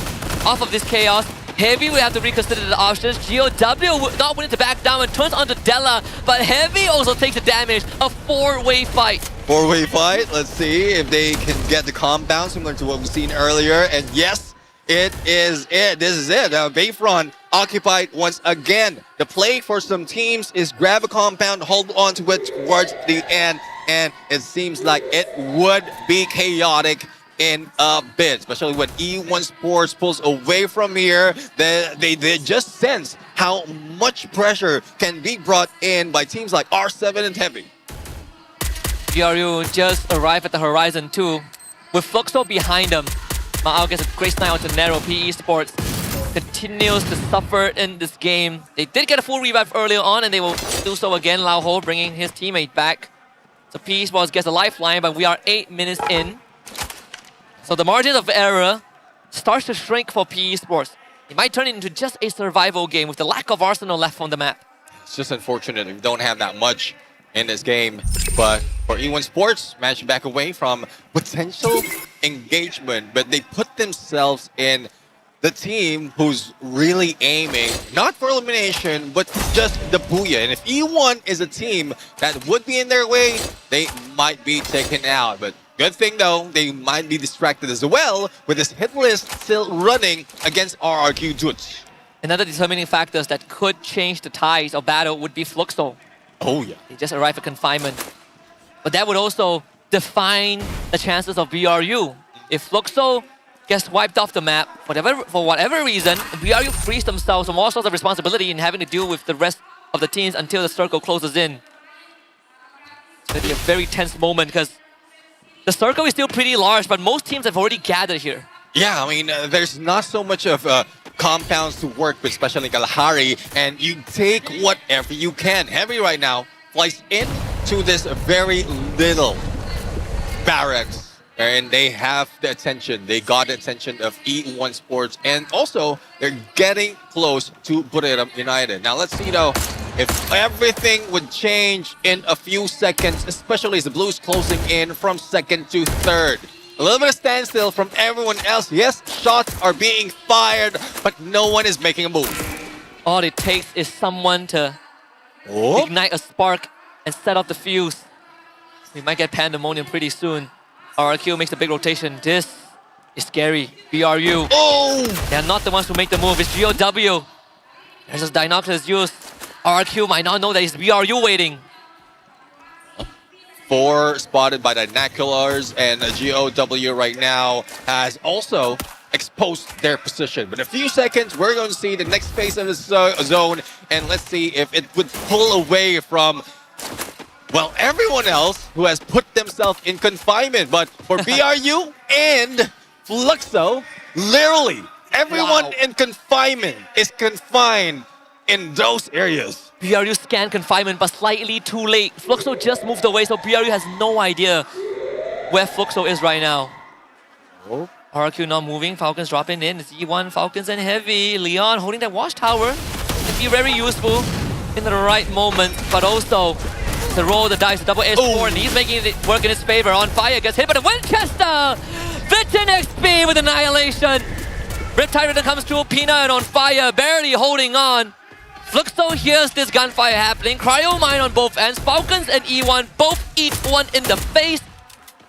off of this chaos. Heavy will have to reconsider the options. GOW not willing to back down and turns onto Della, but Heavy also takes the damage. A 4-way fight. 4-way fight. Let's see if they can get the compound similar to what we've seen earlier. And yes, it is it. This is it. Bayfront occupied once again. The play for some teams is grab a compound, hold on to it towards the end, and it seems like it would be chaotic in a bit, especially when E1 Sports pulls away from here. They just sense how much pressure can be brought in by teams like R7 and Heavy. BRU just arrived at the horizon too, with Fluxo behind them. Ma'ao gets a great snipe onto Nero. PE Sports continues to suffer in this game. They did get a full revive earlier on, and they will do so again. Lao Ho bringing his teammate back. So PE Sports gets a lifeline, but we are 8 minutes in. So the margin of error starts to shrink for PE Sports. It might turn into just a survival game with the lack of arsenal left on the map. It's just unfortunate we don't have that much in this game. But for E1 Sports, managed to back away from potential engagement, but they put themselves in the team who's really aiming, not for elimination, but just the Booyah. And if E1 is a team that would be in their way, they might be taken out. But good thing though, they might be distracted as well with this hit list still running against RRQ Dudes. Another determining factors that could change the tides of battle would be Fluxo. Oh yeah. They just arrived at confinement. But that would also define the chances of BRU. If Fluxo gets wiped off the map, for whatever reason, BRU frees themselves from all sorts of responsibility in having to deal with the rest of the teams until the circle closes in. It's going to be a very tense moment because the circle is still pretty large, but most teams have already gathered here. Yeah, I mean, there's not so much of compounds to work with, especially Kalahari, and you take whatever you can. Heavy right now flies into this very little barracks, and they have the attention. They got the attention of E1 Sports, and also they're getting close to Booyah United. Now let's see though if everything would change in a few seconds, especially as the Blues closing in from second to third. A little bit of standstill from everyone else. Yes, shots are being fired, but no one is making a move. All it takes is someone to ignite a spark and set off the fuse. We might get pandemonium pretty soon. RRQ makes a big rotation. This is scary. BRU. Oh! They're not the ones who make the move. It's GOW. There's this binoculars used. RRQ might not know that it's BRU waiting. 4 spotted by the binoculars, and GOW right now has also exposed their position. But in a few seconds, we're going to see the next phase of the zone, and let's see if it would pull away from, well, everyone else who has put themselves in confinement. But for BRU and Fluxo, literally everyone in confinement is confined in those areas. BRU scanned confinement, but slightly too late. Fluxo just moved away, so BRU has no idea where Fluxo is right now. Oh. RRQ not moving, Falcons dropping in. It's E1, Falcons and Heavy. Leon holding that watchtower can be very useful in the right moment, but also to roll the dice, double S4, and he's making it work in his favor. On fire, gets hit by the Winchester! Vitin XP with Annihilation! Riptide Rhythm comes through, Peanut on fire, barely holding on. Fluxo hears this gunfire happening. Cryo mine on both ends. Falcons and E1 both eat one in the face,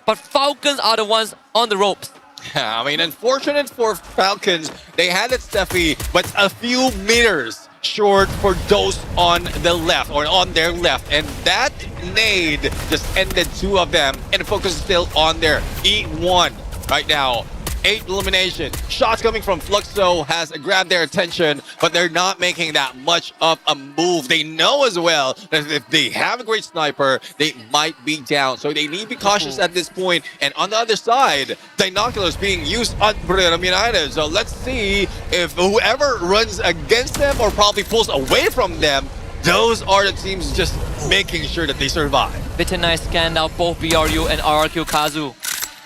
but Falcons are the ones on the ropes. Yeah, I mean, unfortunate for Falcons, they had it Steffi, but a few meters short for those on the left, or on their left. And that nade just ended 2 of them, and the focus is still on their E1 right now. 8 elimination. Shots coming from Fluxo has grabbed their attention, but they're not making that much of a move. They know as well that if they have a great sniper, they might be down. So they need to be cautious at this point. And on the other side, binoculars being used on Booyah United. So let's see if whoever runs against them or probably pulls away from them, those are the teams just making sure that they survive. Vitin scanned out both BRU and RRQ Kazu.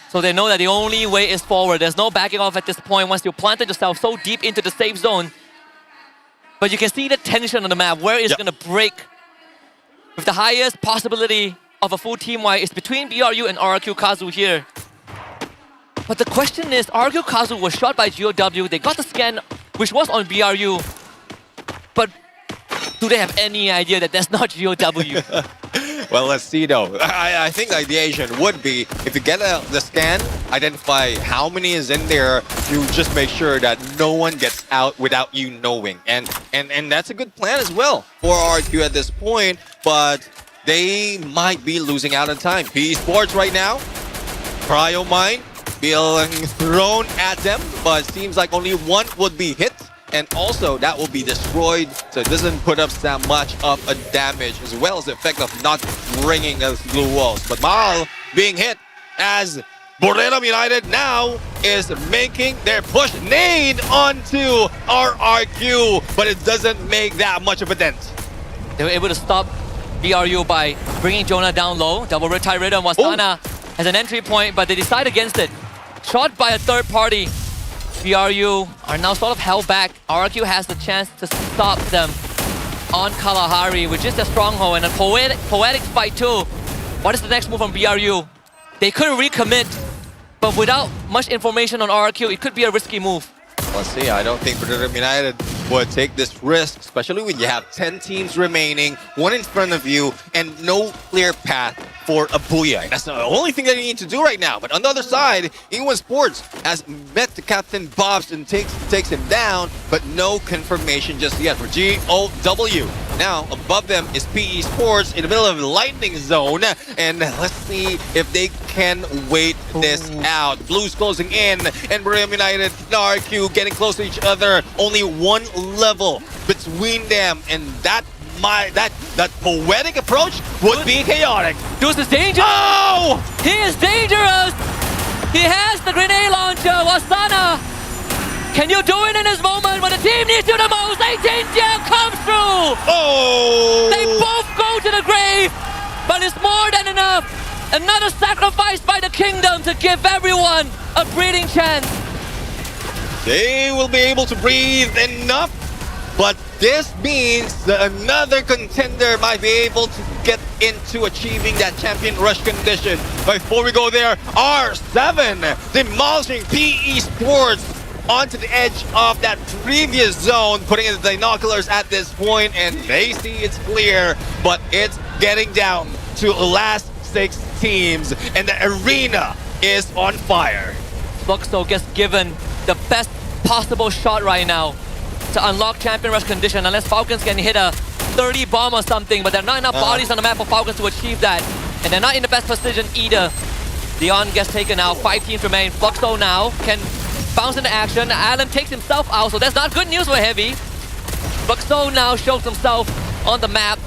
So they know that the only way is forward. There's no backing off at this point once you planted yourself so deep into the safe zone. But you can see the tension on the map, where it's going to break. With the highest possibility of a full team wipe is between BRU and RRQ Kazu here. But the question is, RRQ Kazu was shot by GOW. They got the scan, which was on BRU. But do they have any idea that that's not GOW? Well, let's see though. I think the ideation would be, if you get the scan identify how many is in there to just make sure that no one gets out without you knowing. And that's a good plan as well for RQ at this point, but they might be losing out on time. PE Sports right now, Cryo Mine being thrown at them, but seems like only one would be hit. And also, that will be destroyed, so it doesn't put up that much of a damage, as well as the effect of not bringing us blue walls. But Mal being hit as Booyah United now is making their push nade onto RRQ, but it doesn't make that much of a dent. They were able to stop BRU by bringing Jonah down low. Double retire rhythm. Wasana has an entry point, but they decide against it. Shot by a third party. BRU are now sort of held back. RRQ has the chance to stop them on Kalahari, which is their stronghold, and a poetic fight too. What is the next move from BRU? They could recommit, but without much information on RRQ, it could be a risky move. Let's see, I don't think Booyah United would take this risk, especially when you have 10 teams remaining, one in front of you, and no clear path for a Booyah. That's the only thing that you need to do right now. But on the other side, E1 Sports has met the Captain Bobs and takes him down, but no confirmation just yet for GOW. Now, above them is PE Sports in the middle of the lightning zone, and let's see if they can wait this out. Blues closing in, and Booyah United and RQ getting close to each other. Only one level between them, and that poetic approach would be chaotic. Deuce is dangerous! Oh! He is dangerous! He has the grenade launcher, Wasana! Can you do it in this moment when the team needs you the most? 18 comes through! Oh! They both go to the grave, but it's more than enough. Another sacrifice by the kingdom to give everyone a breathing chance. They will be able to breathe enough, but this means that another contender might be able to get into achieving that champion rush condition. But before we go there, R7 demolishing PE Sports onto the edge of that previous zone, putting in the binoculars at this point, and they see it's clear, but it's getting down to the last 6 teams, and the arena is on fire. Fluxo gets given the best possible shot right now to unlock champion rush condition, unless Falcons can hit a 30 bomb or something, but there are not enough bodies on the map for Falcons to achieve that, and they're not in the best position either. Dion gets taken out, 5 teams remain. Fluxo now can bounce into action. Alan takes himself out, so that's not good news for Heavy. Fluxo now shows himself on the map.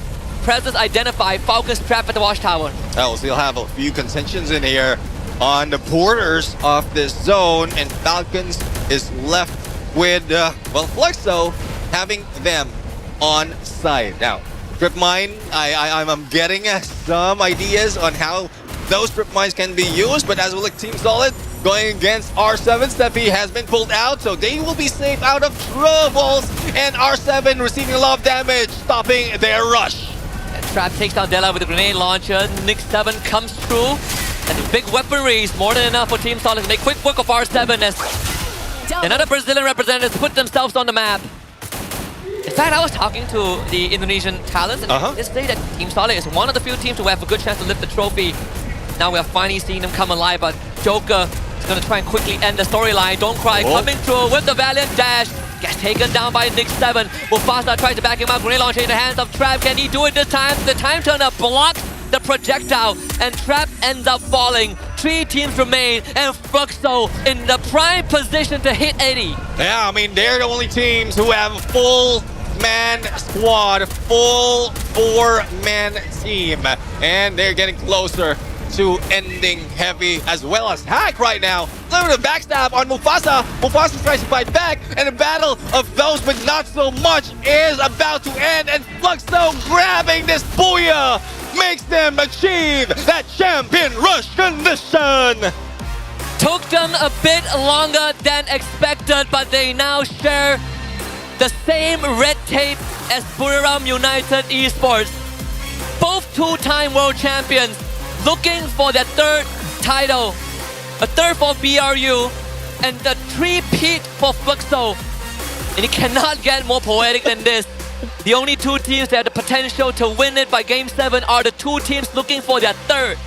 Presence identified. Falcons trapped at the watchtower. We'll still have a few contentions in here on the borders of this zone, and Falcons is left with, well, Fluxo having them on site. Now, Strip Mine, I'm getting some ideas on how those Strip Mines can be used, but as we look Team Solid, going against R7, Steffi has been pulled out, so they will be safe out of troubles, and R7 receiving a lot of damage, stopping their rush. And Trap takes down Della with a grenade launcher. Nick 7 comes through, and the big weaponry is more than enough for Team Solid to make quick work of R7 as another Brazilian representatives put themselves on the map. In fact, I was talking to the Indonesian talents, and they say that Team Solid is one of the few teams who have a good chance to lift the trophy. Now we are finally seeing them come alive, but Joker is going to try and quickly end the storyline. Don't Cry coming through with the valiant dash. Gets taken down by Nick 7. Mufasa tries to back him up. Grenade launcher in the hands of Trap. Can he do it this time? The time turner blocks the projectile, and Trap ends up falling. 3 teams remain, and Fluxo in the prime position to hit 80. Yeah, I mean, they're the only teams who have a full man squad, full 4-man team, and they're getting closer to ending Heavy as well as Hack right now. Look at the backstab on Mufasa. Mufasa tries to fight back, and the battle of those but not so much is about to end, and Fluxo grabbing this Booyah makes them achieve that champion rush condition. Took them a bit longer than expected, but they now share the same red tape as Booyah United Esports. Both 2-time world champions looking for their 3rd title, a 3rd for BRU, and the 3-peat for Fluxo. And it cannot get more poetic than this. The only 2 teams that have the potential to win it by Game 7 are the 2 teams looking for their 3rd.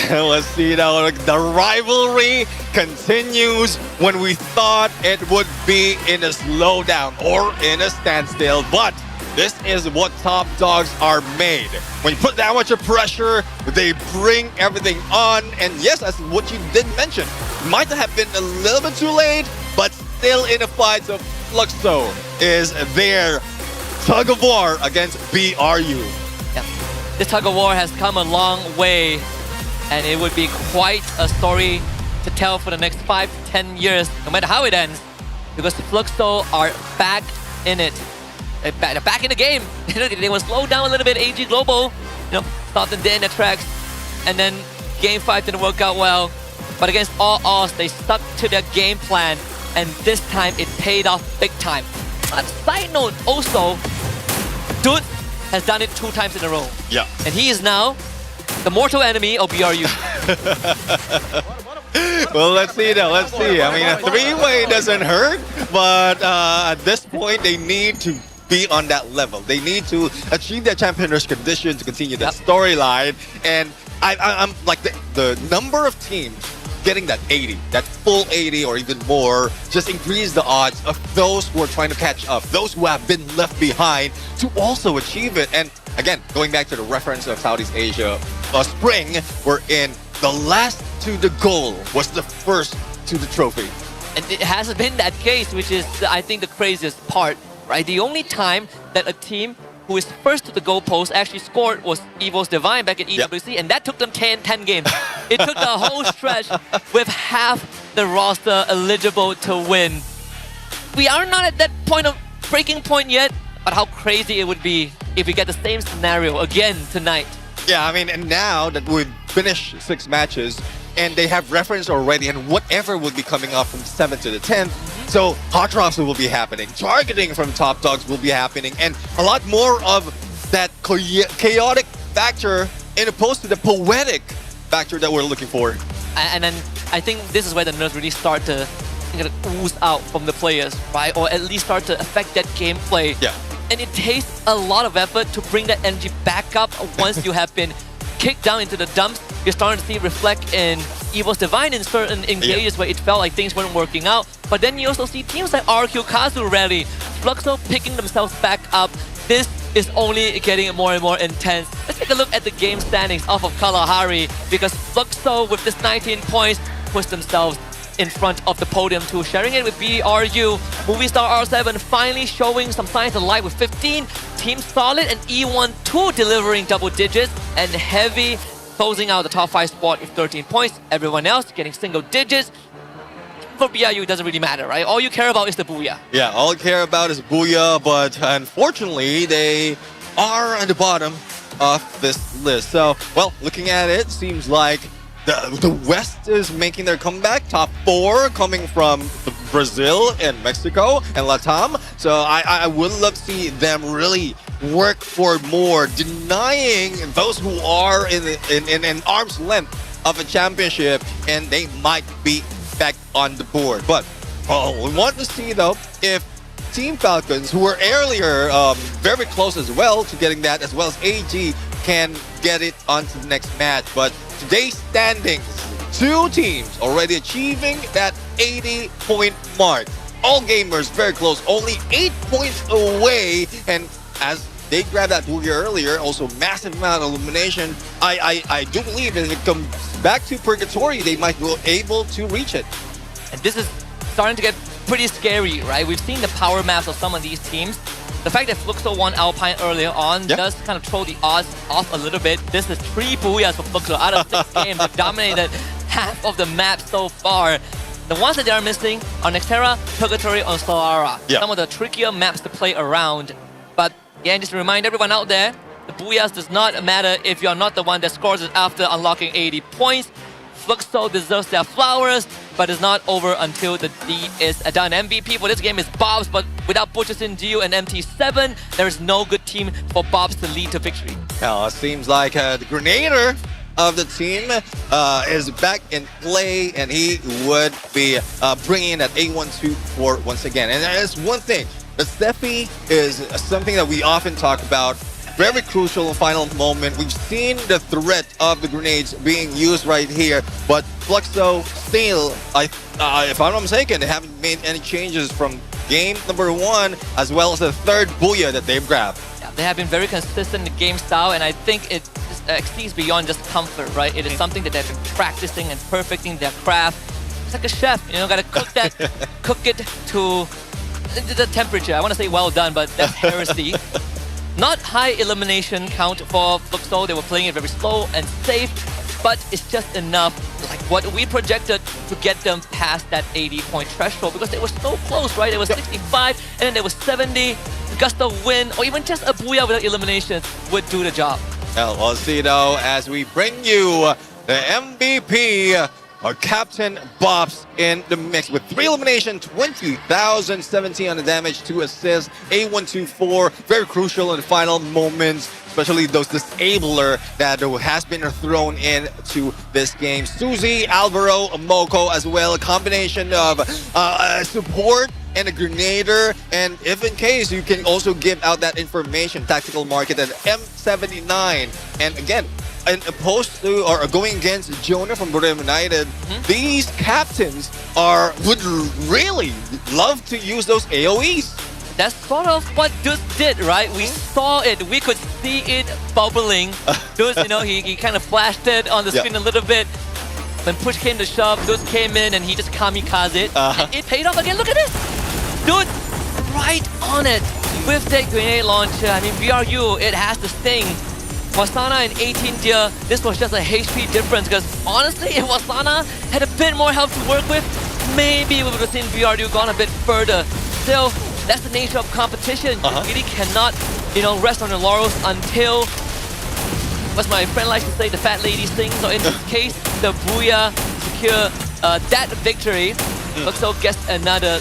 Let's see now. The rivalry continues when we thought it would be in a slowdown or in a standstill, but this is what top dogs are made. When you put that much of pressure, they bring everything on. And yes, that's what you did mention. Might have been a little bit too late, but still in a fight. So Fluxo is their tug of war against BRU. Yeah. This tug of war has come a long way, and it would be quite a story to tell for the next 5 to 10 years, no matter how it ends, because the Fluxo are back in it. They're back in the game. They were slowed down a little bit. AG Global, thought them dead in the tracks, and then game 5 didn't work out well. But against all odds, they stuck to their game plan, and this time it paid off big time. On a side note, also, Dude has done it 2 times in a row. Yeah. And he is now the mortal enemy of BRU. Well, let's see now. Let's see. I mean, a 3-way doesn't hurt, but at this point, they need to be on that level. They need to achieve that champion's condition to continue that storyline. And I'm like the number of teams getting that 80, that full 80 or even more, just increase the odds of those who are trying to catch up, those who have been left behind to also achieve it. And again, going back to the reference of Southeast Asia Spring, we're in the last to the goal was the first to the trophy. And it hasn't been that case, which is, I think, the craziest part, right? The only time that a team who is first to the goalpost actually scored was Evo's Divine back in EWC, and that took them 10 games. It took the whole stretch with half the roster eligible to win. We are not at that point of breaking point yet, but how crazy it would be if we get the same scenario again tonight. Yeah, I mean, and now that we've finished 6 matches, and they have reference already, and whatever will be coming up from 7th to the 10th. So hot drops will be happening, targeting from top dogs will be happening, and a lot more of that chaotic factor in opposed to the poetic factor that we're looking for. And then I think this is where the nerves really start to ooze out from the players, right? Or at least start to affect that gameplay. Yeah. And it takes a lot of effort to bring that energy back up once you have been kicked down into the dumps. You're starting to see it reflect in Evo's Divine in certain engages where it felt like things weren't working out. But then you also see teams like RQ Kazu rally, Fluxo picking themselves back up. This is only getting more and more intense. Let's take a look at the game standings off of Kalahari, because Fluxo with this 19 points puts themselves in front of the podium too, sharing it with BRU. Movistar R7 finally showing some signs of life with 15. Team Solid and E12 delivering double digits, and Heavy closing out the top 5 spot with 13 points. Everyone else getting single digits. For BRU, it doesn't really matter, right? All you care about is the Booyah. Yeah, all I care about is Booyah, but unfortunately, they are at the bottom of this list. So, well, looking at it, seems like the West is making their comeback. Top 4 coming from Brazil and Mexico and Latam. So I would love to see them really work for more, denying those who are in arm's length of a championship, and they might be back on the board. But we want to see, though, if Team Falcons, who were earlier very close as well to getting that, as well as AG, can get it onto the next match. But today's standings, 2 teams already achieving that 80-point mark. All gamers very close, only 8 points away. And as they grabbed that Booyah earlier, also massive amount of elimination. I do believe that if it comes back to Purgatory, they might be able to reach it. And this is starting to get pretty scary, right? We've seen the power maps of some of these teams. The fact that Fluxo won Alpine earlier on does kind of throw the odds off a little bit. This is 3 Booyahs for Fluxo out of 6 games. They've dominated half of the map so far. The ones that they are missing are Nextera, Purgatory, and Solara. Some of the trickier maps to play around. But again, just to remind everyone out there, the Booyahs does not matter if you're not the one that scores it after unlocking 80 points. Fluxo deserves their flowers, but it's not over until the D is done. MVP for this game is Bobs, but without Butcherson, Gio, and MT7, there is no good team for Bobs to lead to victory. Now, it seems like the Grenader of the team is back in play, and he would be bringing that A124 once again. And there's one thing, the Steffi is something that we often talk about. very crucial final moment. We've seen the threat of the grenades being used right here, but Fluxo still, if I'm not mistaken, they haven't made any changes from game number 1 as well as the third Booyah that they've grabbed. Yeah, they have been very consistent in the game style, and I think it exceeds beyond just comfort, right? It is something that they've been practicing and perfecting their craft. It's like a chef, you know, gotta cook that, cook it to the temperature. I want to say well done, but that's heresy. Not high elimination count for Fluxo. They were playing it very slow and safe, but it's just enough, like what we projected, to get them past that 80-point threshold, because they were so close, right? It was 65, and then there was 70. Just a win, or even just a Booyah without eliminations would do the job. Well, we'll see though as we bring you the MVP, our Captain Bops, in the mix with 3 elimination, 20,017 on the damage, 2 assists, A124, very crucial in the final moments, especially those disabler that has been thrown into this game. Suzy, Alvaro, Moko as well, a combination of support and a grenader, and if in case you can also give out that information, tactical market at M79. And again, and opposed to or going against Jonah from Booyah United, these captains would really love to use those AoEs. That's sort of what Deuce did, right? We saw it, we could see it bubbling. Deuce, you know, he kind of flashed it on the screen a little bit. When push came to shove, Deuce came in and he just kamikaze it. And it paid off again. Look at this! Dude, right on it with that grenade launcher. I mean, BRU, it has to sting. Wasana in 18th year, this was just a HP difference, because honestly, if Wasana had a bit more health to work with, maybe we would have seen BRU gone a bit further. Still, that's the nature of competition. You really cannot, you know, rest on your laurels until, as my friend likes to say, the fat lady sings. So in this case, the Booyah secure that victory. Fluxo gets another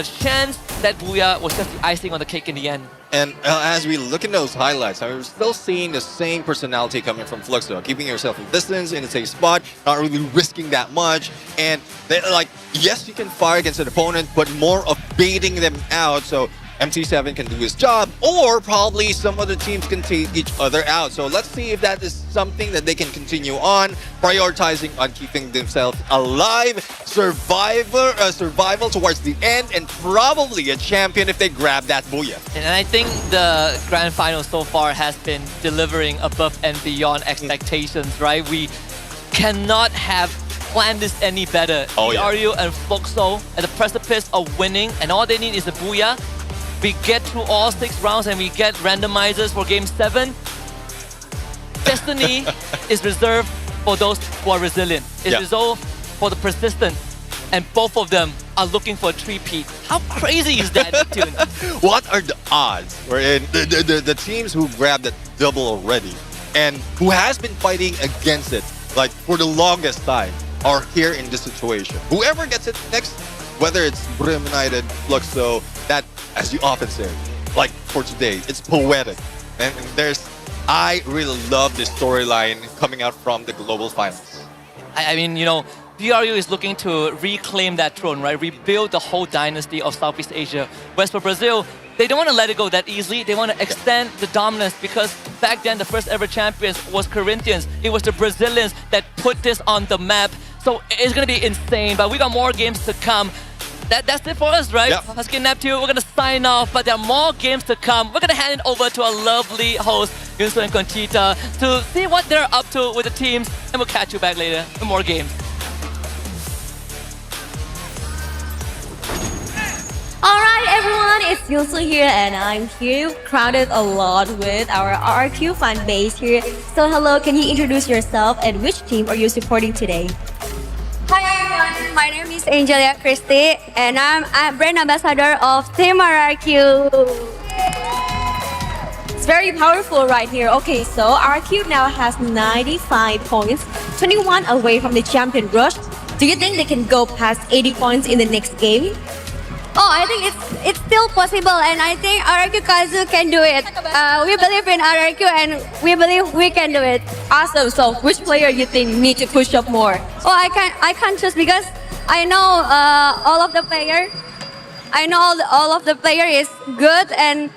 chance. That Booyah was just the icing on the cake in the end. And as we look at those highlights, we're still seeing the same personality coming from Fluxo, keeping yourself in distance, in a safe spot, not really risking that much. And like, yes, you can fire against an opponent, but more of baiting them out. So MT7 can do his job, or probably some other teams can take each other out. So let's see if that is something that they can continue on, prioritizing on keeping themselves alive, survival towards the end, and probably a champion if they grab that Booyah. And I think the grand final so far has been delivering above and beyond expectations, right? We cannot have planned this any better. BRU and Fluxo at the precipice of winning, and all they need is a Booyah. We get through all 6 rounds and we get randomizers for Game 7. Destiny is reserved for those who are resilient. It's reserved for the persistent. And both of them are looking for a 3-peat. How crazy is that, Tune? What are the odds wherein the teams who grabbed that double already and who has been fighting against it like for the longest time are here in this situation? Whoever gets it next, whether it's Booyah United, Fluxo, that, as you often say, like for today, it's poetic. And I really love this storyline coming out from the Global Finals. I mean, you know, BRU is looking to reclaim that throne, right? Rebuild the whole dynasty of Southeast Asia. Whereas for Brazil, they don't want to let it go that easily. They want to extend the dominance, because back then the first ever champions was Corinthians. It was the Brazilians that put this on the map. So it's going to be insane, but we got more games to come. That's it for us, right? Husky Neptune, we're going to sign off, but there are more games to come. We're going to hand it over to our lovely host, Yunso and Conchita, to see what they're up to with the teams, and we'll catch you back later with more games. Alright everyone, it's Yunso here, and I'm here crowded a lot with our RRQ fan base here. So hello, can you introduce yourself and which team are you supporting today? Hi everyone, my name is Angelia Christie and I'm brand ambassador of Team RRQ. It's very powerful right here. Okay, so RRQ now has 95 points, 21 away from the champion rush. Do you think they can go past 80 points in the next game? Oh, I think it's still possible, and I think RRQ Kazu can do it. We believe in RRQ and we believe we can do it. Awesome. So which player you think need to push up more? Oh, I can't choose because I know all of the player. I know all of the player is good, and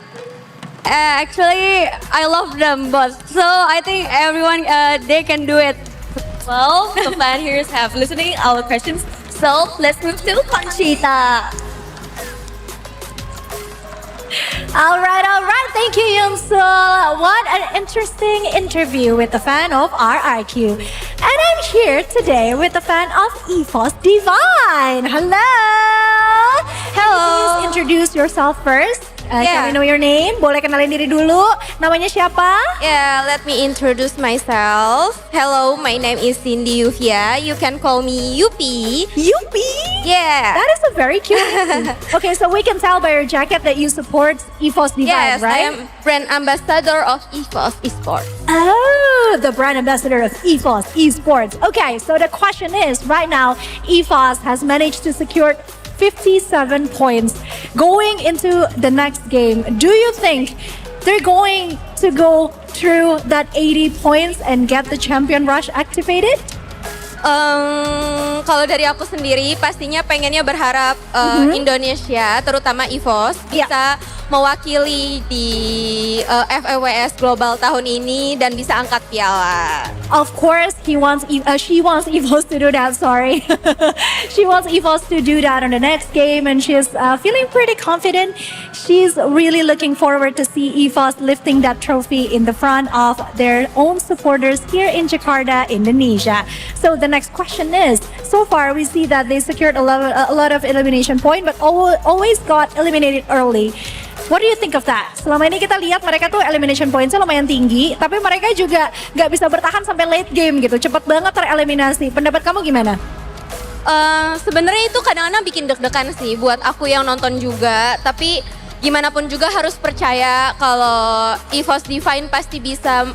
Actually, I love them both. So I think everyone, they can do it. Well, the fan here have listening our questions. So let's move to Conchita. All right. Thank you, Yoon-sul. What an interesting interview with the fan of RRQ. And I'm here today with the fan of EFOS Divine. Hello. Please introduce yourself first. Can we know your name? Boleh kenalin diri dulu. Namanya siapa? Yeah, let me introduce myself. Hello, my name is Cindy Yuvia. You can call me Yupi. Yupi? Yeah. That is a very cute name. Okay, so we can tell by your jacket that you support EFOS Divine, Yes, right? I am brand ambassador of EFOS Esports. Oh, the brand ambassador of EFOS Esports. Okay, so the question is, right now, EFOS has managed to secure 57 points going into the next game. Do you think they're going to go through that 80 points and get the champion rush activated? Kalau dari aku sendiri pastinya pengennya berharap Indonesia, terutama EFOS bisa mewakili di FFWS Global tahun ini dan bisa angkat piala. Of course, she wants EFOS to do that. Sorry, she wants EFOS to do that on the next game, and she's feeling pretty confident. She's really looking forward to see EFOS lifting that trophy in the front of their own supporters here in Jakarta, Indonesia. So the next question is: so far we see that they secured a lot of elimination point, but always got eliminated early. What do you think of that? Selama ini kita lihat mereka tuh elimination points-nya lumayan tinggi, tapi mereka juga nggak bisa bertahan sampai late game gitu, cepet banget tereliminasi. Pendapat kamu gimana? Sebenarnya itu kadang-kadang bikin deg-degan sih buat aku yang nonton juga, tapi gimana pun juga harus percaya kalau EFOS Divine pasti bisa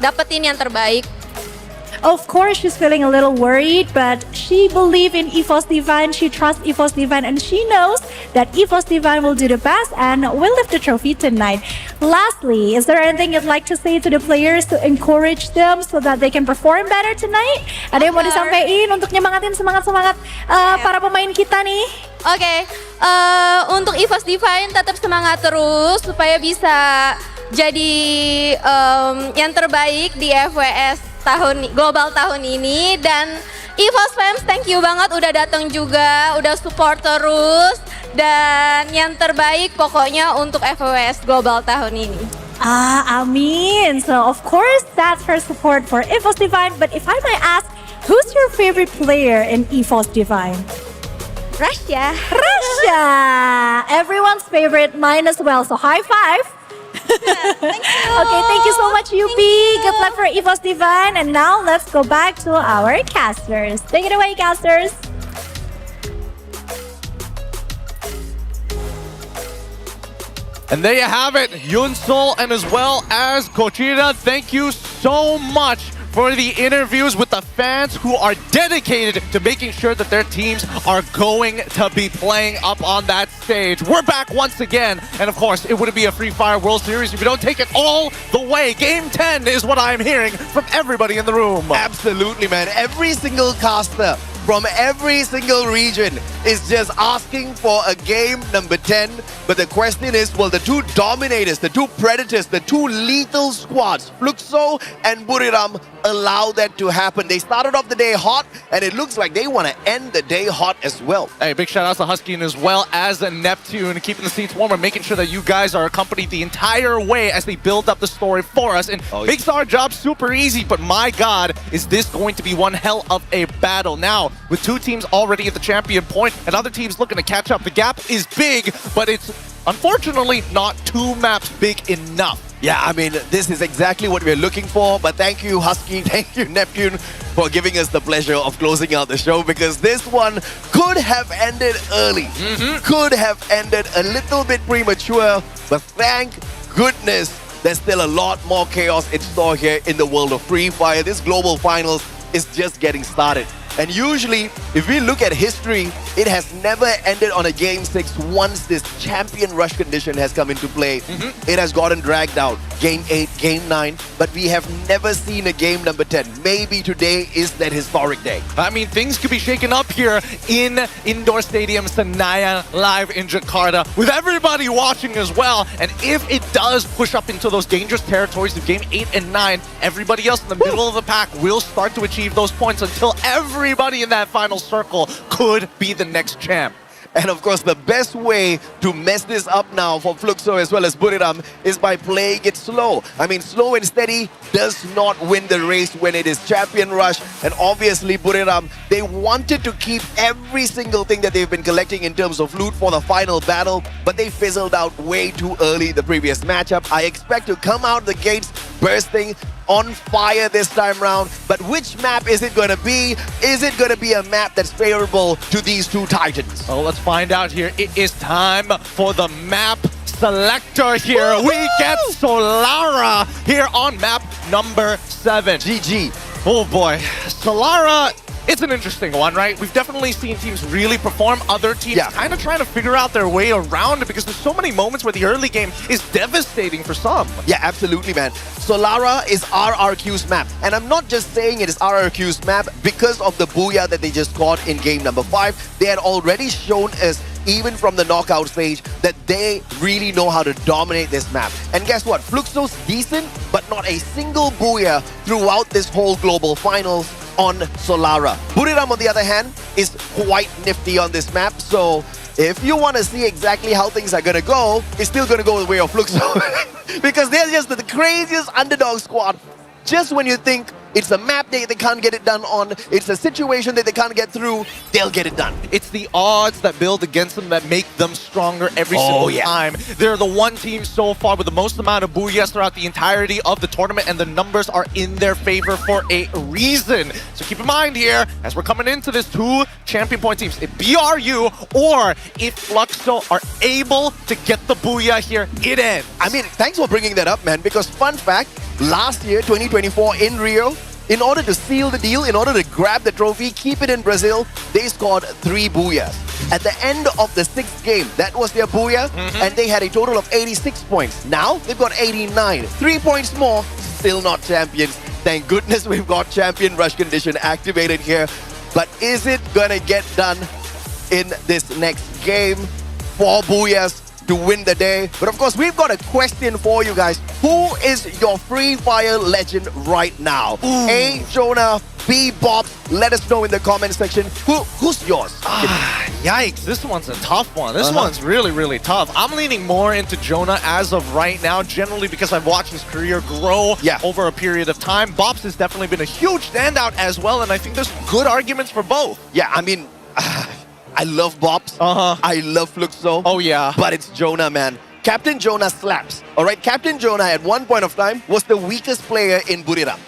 dapetin yang terbaik. Of course, she's feeling a little worried, but she believes in EFOS Divine. She trusts EFOS Divine, and she knows that EFOS Divine will do the best and will lift the trophy tonight. Lastly, is there anything you'd like to say to the players to encourage them so that they can perform better tonight? Ada yang mau disampaikan untuk nyemangatin semangat para pemain kita nih? Oke, untuk EFOS Divine tetap semangat terus supaya bisa jadi yang terbaik di FWS Global tahun ini, dan EFOS fans thank you banget udah datang juga, udah support terus, dan yang terbaik pokoknya untuk FFWS Global tahun ini. Amin. So of course that's her support for EFOS Divine, but if I might ask, who's your favorite player in EFOS Divine? Russia. Everyone's favorite, mine as well, so high five. Okay, thank you so much, Yupi. Good luck for EFOS Divine. And now let's go back to our casters. Take it away, casters. And there you have it, Yoon-sul and as well as Conchita. Thank you so much for the interviews with the fans who are dedicated to making sure that their teams are going to be playing up on that stage. We're back once again, and of course, it wouldn't be a Free Fire World Series if you don't take it all the way. Game 10 is what I'm hearing from everybody in the room. Absolutely, man. Every single caster from every single region is just asking for a game number 10. But the question is, will the two dominators, the two predators, the two lethal squads, Fluxo and Buriram, allow that to happen? They started off the day hot, and it looks like they want to end the day hot as well. Hey, big shout out to Husky and as well as Neptune, keeping the seats warmer, making sure that you guys are accompanied the entire way as they build up the story for us. And makes our job super easy, but my God, is this going to be one hell of a battle. Now, with two teams already at the champion point and other teams looking to catch up, the gap is big, but it's unfortunately not two maps big enough. Yeah, I mean, this is exactly what we're looking for. But thank you, Husky, thank you, Neptune, for giving us the pleasure of closing out the show, because this one could have ended early, could have ended a little bit premature, but thank goodness there's still a lot more chaos in store here in the world of Free Fire. This global finals is just getting started. And usually, if we look at history, it has never ended on a Game 6 once this champion rush condition has come into play. It has gotten dragged out. Game 8, Game 9, but we have never seen a game number 10. Maybe today is that historic day. I mean, things could be shaken up here in Indoor Stadium Senayan live in Jakarta with everybody watching as well. And if it does push up into those dangerous territories of Game 8 and 9, everybody else in the middle of the pack will start to achieve those points until everybody in that final circle could be the next champ. And of course, the best way to mess this up now for Fluxo as well as Buriram is by playing it slow. I mean, slow and steady does not win the race when it is Champion Rush. And obviously, Buriram, they wanted to keep every single thing that they've been collecting in terms of loot for the final battle, but they fizzled out way too early the previous matchup. I expect to come out the gates bursting on fire this time round. But which map is it going to be? Is it going to be a map that's favorable to these two titans? Oh, let's find out here. It is time for the map selector here. Woo-hoo! We get Solara here on map number 7. GG. Oh boy. Solara, it's an interesting one, right? We've definitely seen teams really perform. Other teams kind of trying to figure out their way around it because there's so many moments where the early game is devastating for some. Yeah, absolutely, man. Solara is RRQ's map. And I'm not just saying it is RRQ's map because of the Booyah that they just got in game number 5. They had already shown us, even from the knockout stage, that they really know how to dominate this map. And guess what? Fluxo's decent, but not a single Booyah throughout this whole global finals on Solara. Buriram, on the other hand, is quite nifty on this map. So if you want to see exactly how things are going to go, it's still going to go the way of Fluxo. Because they're just the craziest underdog squad. Just when you think it's a map they can't get it done on, it's a situation that they can't get through, they'll get it done. It's the odds that build against them that make them stronger every single time. They're the one team so far with the most amount of Booyahs throughout the entirety of the tournament, and the numbers are in their favor for a reason. So keep in mind here, as we're coming into this, 2 champion point teams, if BRU or if Fluxo are able to get the Booyah here, it ends. I mean, thanks for bringing that up, man, because fun fact, last year, 2024 in Rio, in order to seal the deal, in order to grab the trophy, keep it in Brazil, they scored 3 Booyahs. At the end of the 6th game, that was their Booyah, and they had a total of 86 points. Now, they've got 89. 3 points more, still not champions. Thank goodness we've got Champion Rush condition activated here. But is it gonna get done in this next game? 4 Booyahs to win the day. But of course, we've got a question for you guys. Who is your Free Fire legend right now? A, Jonah, B, Bob. Let us know in the comment section. Who's yours? Yikes, this one's a tough one. This one's really, really tough. I'm leaning more into Jonah as of right now, generally because I've watched his career grow over a period of time. Bob's has definitely been a huge standout as well, and I think there's good arguments for both. Yeah, I mean, I love Bobs. I love Fluxo. Oh, yeah. But it's Jonah, man. Captain Jonah slaps. All right, Captain Jonah at one point of time was the weakest player in Buriram.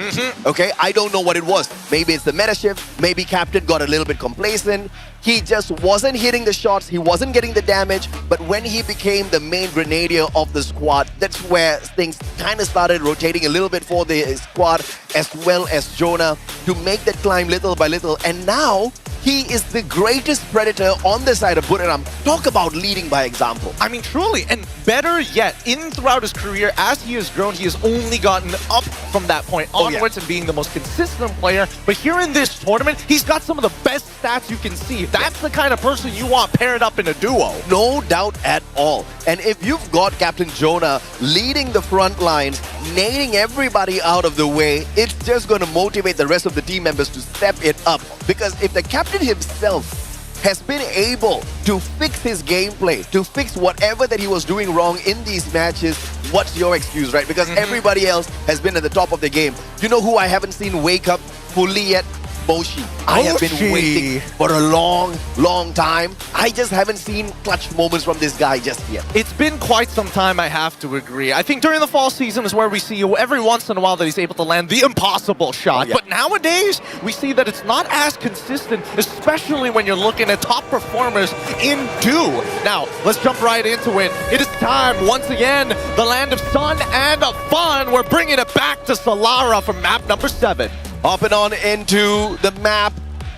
Okay, I don't know what it was. Maybe it's the meta shift. Maybe Captain got a little bit complacent. He just wasn't hitting the shots. He wasn't getting the damage. But when he became the main grenadier of the squad, that's where things kind of started rotating a little bit for the squad as well as Jonah to make that climb little by little. And now he is the greatest predator on the side of Buriram. Talk about leading by example. I mean, truly, and better yet, throughout his career, as he has grown, he has only gotten up from that point onwards and being the most consistent player. But here in this tournament, he's got some of the best stats you can see. That's the kind of person you want paired up in a duo. No doubt at all. And if you've got Captain Jonah leading the front lines, nailing everybody out of the way, it's just going to motivate the rest of the team members to step it up. Because if the captain himself has been able to fix his gameplay, to fix whatever that he was doing wrong in these matches, what's your excuse, right? Because everybody else has been at the top of the game. You know who I haven't seen wake up fully yet? Moshi. I have been waiting for a long, long time. I just haven't seen clutch moments from this guy just yet. It's been quite some time, I have to agree. I think during the fall season is where we see every once in a while that he's able to land the impossible shot. But nowadays, we see that it's not as consistent, especially when you're looking at top performers in Do. Now, let's jump right into it. It is time, once again, the land of sun and of fun. We're bringing it back to Solara for map number 7. Up and on into the map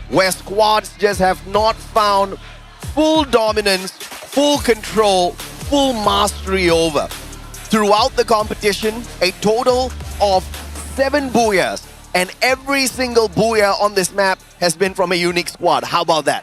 where squads just have not found full dominance, full control, full mastery over. throughout the competition, a total of 7 Booyahs. And every single Booyah on this map has been from a unique squad. How about that?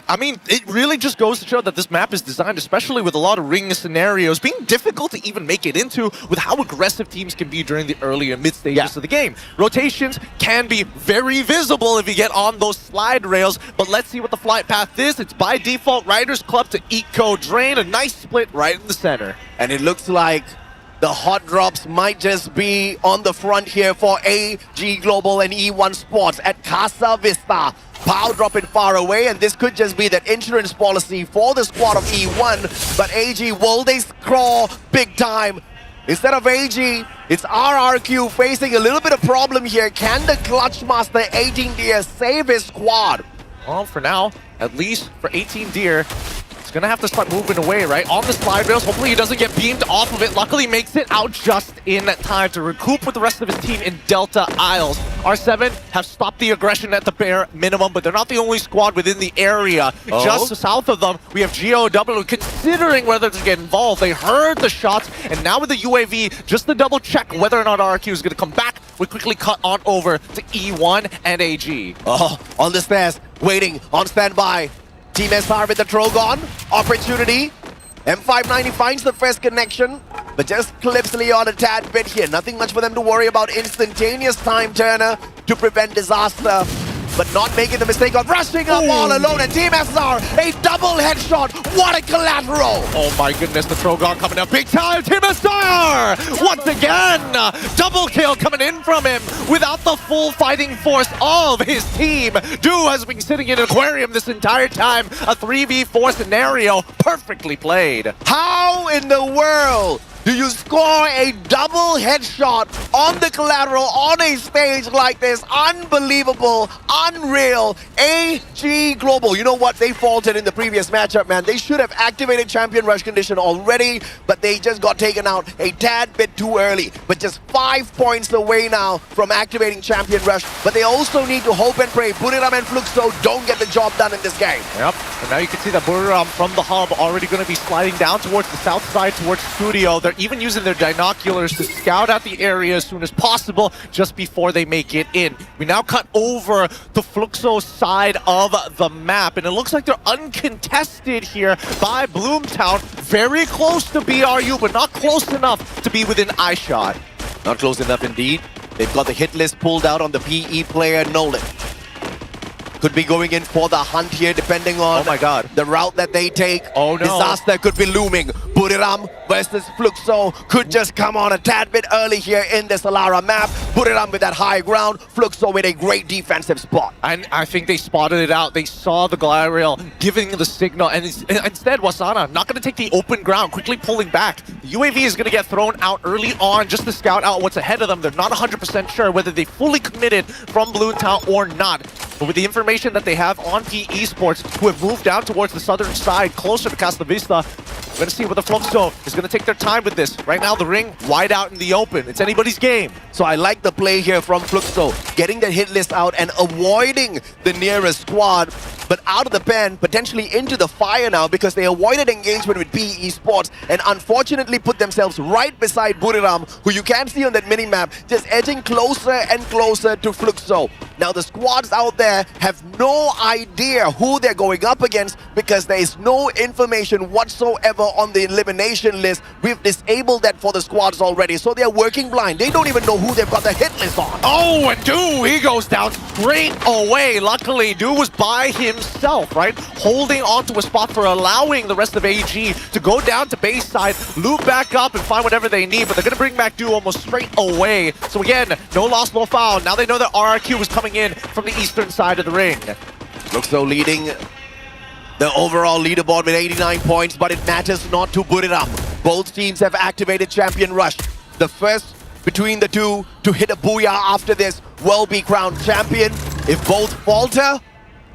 I mean, it really just goes to show that this map is designed, especially with a lot of ring scenarios, being difficult to even make it into with how aggressive teams can be during the early and mid stages of the game. Rotations can be very visible if you get on those slide rails, but let's see what the flight path is. It's by default Riders Club to Eco Drain, a nice split right in the center. And it looks like the hot drops might just be on the front here for AG Global and E1 Sports at Casa Vista. Pow dropping far away, and this could just be that insurance policy for the squad of E1. But AG, will they crawl big time? Instead of AG, it's RRQ facing a little bit of problem here. Can the Clutch Master 18 Deer save his squad? Well, for now, at least for 18 Deer, gonna have to start moving away, right? On the slide rails. Hopefully he doesn't get beamed off of it. Luckily makes it out just in time to recoup with the rest of his team in Delta Isles. R7 have stopped the aggression at the bare minimum, but they're not the only squad within the area. Just south of them, we have GOW considering whether to get involved. They heard the shots, and now with the UAV, just to double check whether or not RRQ is gonna come back, we quickly cut on over to E1 and AG. On the stairs, waiting, on standby. Team SR with the Trogon. Opportunity. M590 finds the first connection, but just clips Leon a tad bit here. Nothing much for them to worry about. Instantaneous time turner to prevent disaster, but not making the mistake of rushing up all alone. And Team SR, a double headshot. What a collateral. Oh my goodness, the Trogon coming up big time. Team SR, once again, double kill coming in from him without the full fighting force of his team. Du has been sitting in an aquarium this entire time. A 3v4 scenario, perfectly played. How in the world do you score a double headshot on the collateral on a stage like this? Unbelievable, unreal. AG Global, you know what? They faltered in the previous matchup, man. They should have activated Champion Rush condition already, but they just got taken out a tad bit too early. But just 5 points away now from activating Champion Rush. But they also need to hope and pray Booyah and Fluxo don't get the job done in this game. Yep, and now you can see that Booyah from the hub already going to be sliding down towards the south side, towards Studio. They're even using their binoculars to scout out the area as soon as possible just before they make it in. We now cut over to Fluxo's side of the map, and it looks like they're uncontested here by Bloomtown. Very close to BRU, but not close enough to be within eyeshot. Not close enough indeed. They've got the hit list pulled out on the PE player Nolan. Could be going in for the hunt here depending on the route that they take. Oh no. Disaster could be looming. Booyah versus Fluxo could just come on a tad bit early here in the Solara map. Booyah with that high ground. Fluxo with a great defensive spot. And I think they spotted it out. They saw the glide rail giving the signal, and instead Wasana not going to take the open ground, quickly pulling back. The UAV is going to get thrown out early on just to scout out what's ahead of them. They're not 100% sure whether they fully committed from Bloomtown or not. But with the information that they have on PE Sports, who have moved down towards the southern side, closer to Casa Vista, we're going to see whether Fluxo is going to take their time with this. Right now, the ring wide out in the open. It's anybody's game. So I like the play here from Fluxo, getting the hit list out and avoiding the nearest squad, but out of the pen, potentially into the fire now because they avoided engagement with PE Sports and unfortunately put themselves right beside Booyah, who you can see on that mini-map, just edging closer and closer to Fluxo. Now the squads out there have no idea who they're going up against because there is no information whatsoever on the elimination list. We've disabled that for the squads already, so they're working blind. They don't even know who they've got the hit list on. Oh, and Du, he goes down straight away. Luckily, Du was by himself, right? Holding on to a spot for allowing the rest of AG to go down to base side, loop back up and find whatever they need, but they're going to bring back Du almost straight away. So again, no loss, no foul. Now they know that RRQ was coming in from the eastern side of the ring. Looks so leading the overall leaderboard with 89 points, but it matters not to Booyah. Both teams have activated Champion Rush. The first between the two to hit a Booyah after this will be crowned champion. If both falter,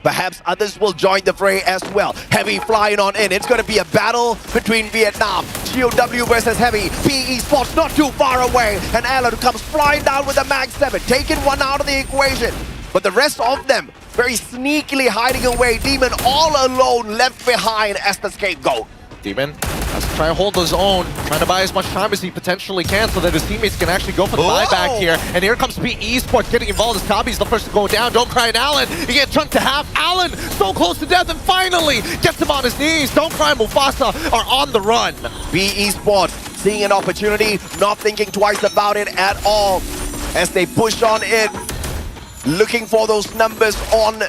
perhaps others will join the fray as well. Heavy flying on in. It's going to be a battle between Vietnam. GOW versus Heavy. PE Sports not too far away. And Alan comes flying down with a Mag 7, taking one out of the equation. But the rest of them very sneakily hiding away. Demon all alone left behind as the scapegoat. Demon Has to try and hold his own, trying to buy as much time as he potentially can so that his teammates can actually go for the buyback here. And here comes P Esports getting involved as Kabi's the first to go down. Don't Cry and Allen, he gets chunked to half. Allen so close to death and finally gets him on his knees. Don't Cry and Mufasa are on the run. P Esports seeing an opportunity, not thinking twice about it at all as they push on in, looking for those numbers on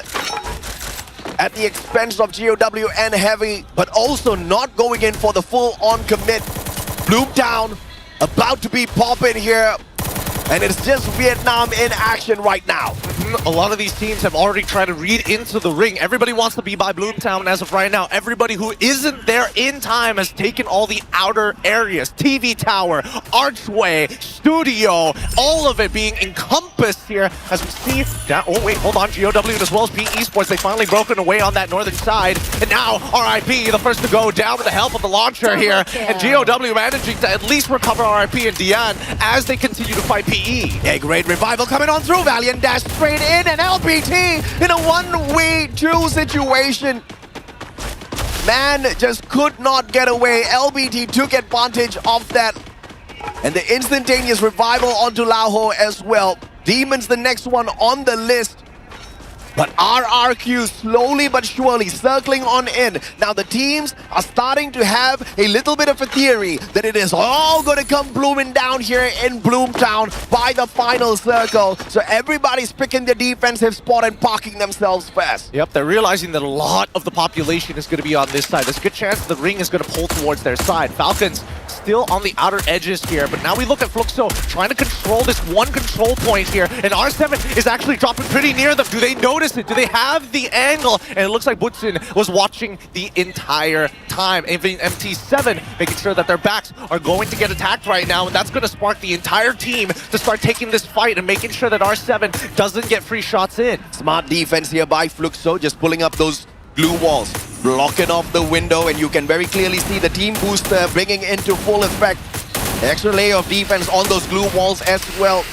at the expense of GOW and Heavy, but also not going in for the full-on commit. Bloomtown about to be popping here, and it's just Vietnam in action right now. A lot of these teams have already tried to read into the ring. Everybody wants to be by Bloomtown as of right now. Everybody who isn't there in time has taken all the outer areas. TV tower, archway, studio, all of it being encompassed here as we see down. Oh wait, hold on. GOW as well as P Esports, they finally broken away on that northern side. And now RIP, the first to go down with the help of the launcher here. And GOW managing to at least recover RIP and Dian as they continue to fight PE. A great revival coming on through. Valiant dash straight in, and LBT in a one-way-two situation. Man just could not get away. LBT took advantage of that. And the instantaneous revival onto Laho as well. Demons the next one on the list. But RRQ slowly but surely circling on in. Now the teams are starting to have a little bit of a theory that it is all going to come blooming down here in Bloomtown by the final circle. So everybody's picking their defensive spot and parking themselves fast. Yep, they're realizing that a lot of the population is going to be on this side. There's a good chance the ring is going to pull towards their side. Falcons still on the outer edges here, but now we look at Fluxo trying to control this one control point here, and R7 is actually dropping pretty near them. Do they notice it? Do they have the angle? And it looks like Butsin was watching the entire time. Even MT7 making sure that their backs are going to get attacked right now, and that's going to spark the entire team to start taking this fight and making sure that R7 doesn't get free shots in. Smart defense here by Fluxo, just pulling up those glue walls, blocking off the window, and you can very clearly see the team booster bringing into full effect. Extra layer of defense on those glue walls as well,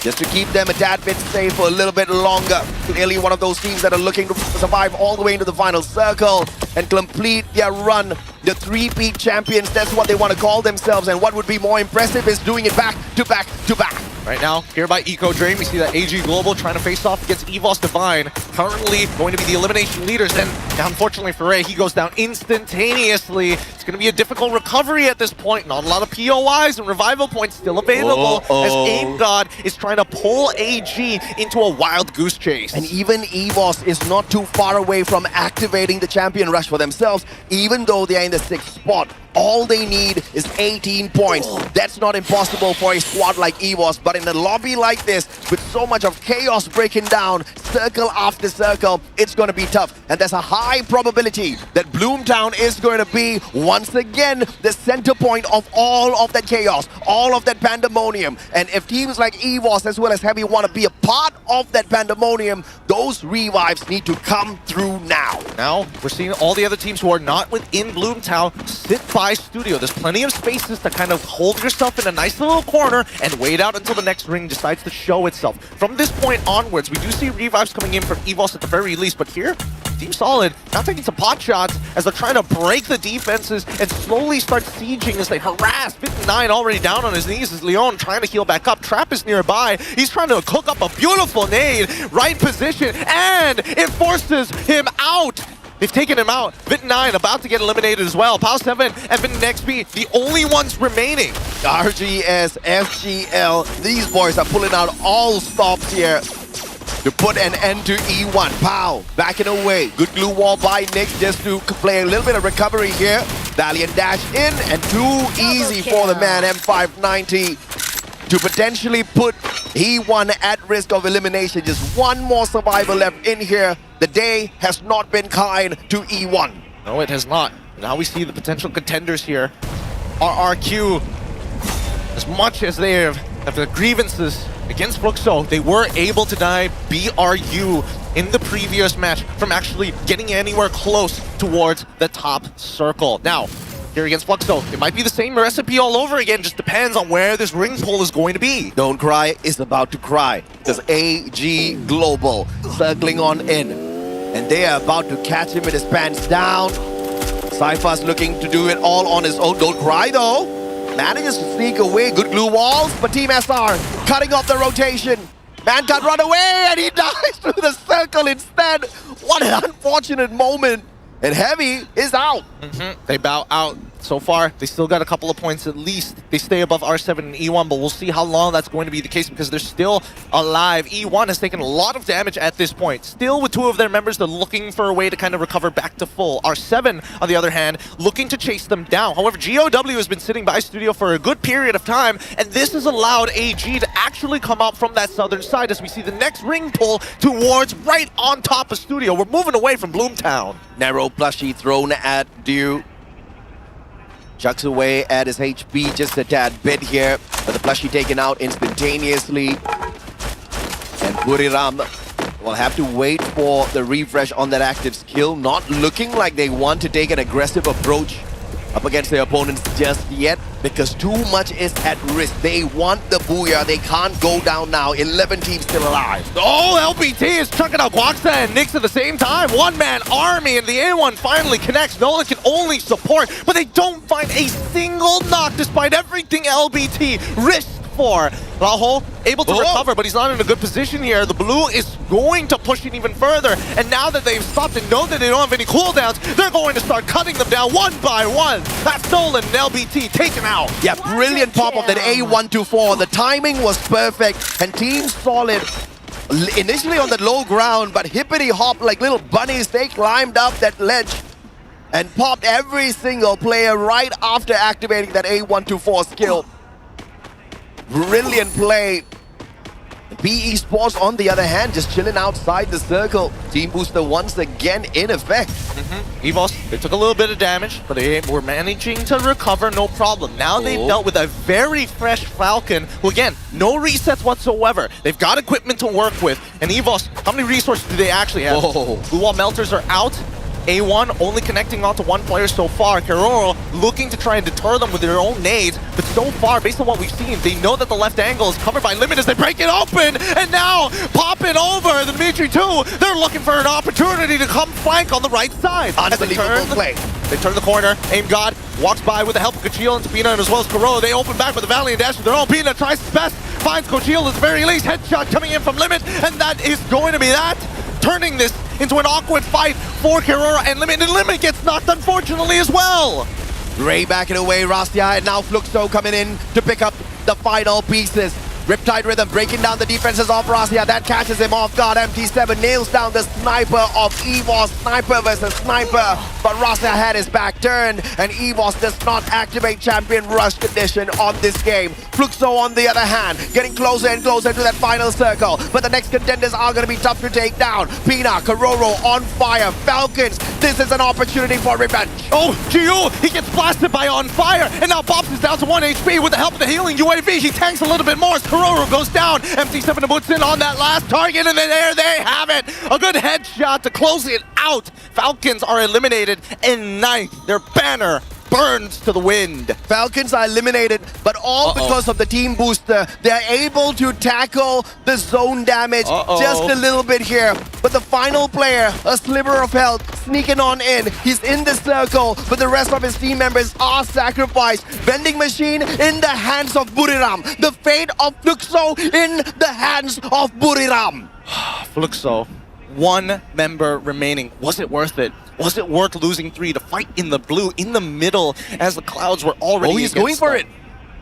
just to keep them a tad bit safe for a little bit longer. Clearly one of those teams that are looking to survive all the way into the final circle and complete their run. The three-peat champions, that's what they want to call themselves, and what would be more impressive is doing it back to back to back. Right now, here by Eco Drain, we see that AG Global trying to face off against EVOS Divine. Currently going to be the elimination leaders, and unfortunately for Ray, he goes down instantaneously. It's going to be a difficult recovery at this point. Not a lot of POIs and revival points still available as Aim God is trying to pull AG into a wild goose chase. And even EVOS is not too far away from activating the champion rush for themselves, even though they are in the 6th spot. All they need is 18 points. That's not impossible for a squad like EVOS, but in a lobby like this, with so much of chaos breaking down, circle after circle, it's going to be tough. And there's a high probability that Bloomtown is going to be, once again, the center point of all of that chaos, all of that pandemonium. And if teams like EVOS as well as Heavy want to be a part of that pandemonium, those revives need to come through now. Now, we're seeing all the other teams who are not within Bloomtown sit by Studio. There's plenty of spaces to kind of hold yourself in a nice little corner and wait out until the next ring decides to show itself. From this point onwards, we do see revives coming in from EVOS at the very least, but here, Team Solid now taking some pot shots as they're trying to break the defenses and slowly start sieging as they harass. 59 already down on his knees as Leon trying to heal back up. Trap is nearby. He's trying to cook up a beautiful nade, right position, and it forces him out. They've taken him out. Vit9 about to get eliminated as well. Pal 7 and VitNextB, the only ones remaining. RGS, FGL, these boys are pulling out all stops here to put an end to E1. Pow, backing away. Good glue wall by Nyx just to play a little bit of recovery here. Valiant dash in, and too easy for the man, M590, to potentially put E1 at risk of elimination. Just one more survivor left in here. The day has not been kind to E1. No, it has not. Now we see the potential contenders here. RRQ, as much as they have the grievances against Fluxo, they were able to deny BRU in the previous match from actually getting anywhere close towards the top circle. Now, here against Fluxo, it might be the same recipe all over again, just depends on where this ring pull is going to be. Don't Cry is about to cry, because AG Global circling on in, and they are about to catch him with his pants down. Saifa's looking to do it all on his own. Don't cry though. Manages to sneak away. Good glue walls, but Team SR cutting off the rotation. Man can't run away and he dies through the circle instead. What an unfortunate moment. And Heavy is out. They bow out. So far, they still got a couple of points at least. They stay above R7 and E1, but we'll see how long that's going to be the case because they're still alive. E1 has taken a lot of damage at this point. Still with 2 of their members, they're looking for a way to kind of recover back to full. R7, on the other hand, looking to chase them down. However, GOW has been sitting by Studio for a good period of time, and this has allowed AG to actually come out from that southern side as we see the next ring pull towards right on top of Studio. We're moving away from Bloomtown. Narrow plushie thrown at Dew. Chucks away at his HP just a tad bit here, but the plushie taken out instantaneously. And Buriram will have to wait for the refresh on that active skill. Not looking like they want to take an aggressive approach up against their opponents just yet because too much is at risk. They want the Booyah. They can't go down now. 11 teams still alive. Oh, LBT is chucking out Guaxa and Nyx at the same time. One-man army, and the A1 finally connects. Nolan can only support, but they don't find a single knock despite everything LBT risked for. Rahul able to recover, but he's not in a good position here. The blue is going to push it even further, and now that they've stopped and know that they don't have any cooldowns, they're going to start cutting them down one by one. That's Nolan and LBT taken out. Yeah, brilliant pop of that A124. The timing was perfect, and Team Solid initially on the low ground, but hippity hop like little bunnies, they climbed up that ledge and popped every single player right after activating that A124 skill. Brilliant play. PE Sports, on the other hand, just chilling outside the circle. Team Booster once again in effect. EVOS, they took a little bit of damage, but they were managing to recover no problem. Now they've dealt with a very fresh Falcon, who again, no resets whatsoever. They've got equipment to work with. And EVOS, how many resources do they actually have? Blue Wall Melters are out. A1 only connecting onto one player so far. Keroro looking to try and deter them with their own nades, but so far, based on what we've seen, they know that the left angle is covered by Limit as they break it open, and now pop it over. The Dimitri 2, they're looking for an opportunity to come flank on the right side. Unbelievable play. They turn the corner. Aim God walks by with the help of Cochil and Tapina, and as well as Keroro. They open back with a valiant dash of their own. Pina tries his best, finds Cochil at the very least. Headshot coming in from Limit, and that is going to be that. Turning this into an awkward fight for Keroro and Limit, and Limit gets knocked unfortunately as well. Ray backing away, Rastia, and now Fluxo coming in to pick up the final pieces. Riptide Rhythm breaking down the defenses of Rastia. That catches him off guard. MT7 nails down the sniper of EVOS. Sniper versus sniper. But Rastia had his back turned, and EVOS does not activate Champion Rush condition on this game. Fluxo, on the other hand, getting closer and closer to that final circle. But the next contenders are going to be tough to take down. Pina, Keroro on fire. Falcons, this is an opportunity for revenge. Oh, Gio, he gets blasted by On Fire, and now Bobs is down to 1 HP with the help of the healing UAV. He tanks a little bit more. Keroro goes down. MT7 puts in on that last target, and then there they have it. A good headshot to close it out. Falcons are eliminated in 9th. Their banner burns to the wind. Falcons are eliminated, but all because of the team booster. They're able to tackle the zone damage just a little bit here. But the final player, a sliver of health, sneaking on in. He's in the circle, but the rest of his team members are sacrificed. Vending machine in the hands of Buriram. The fate of Fluxo in the hands of Buriram. Fluxo, one member remaining. Was it worth it? Was it worth losing 3 to fight in the blue, in the middle, as the clouds were already he's going for it.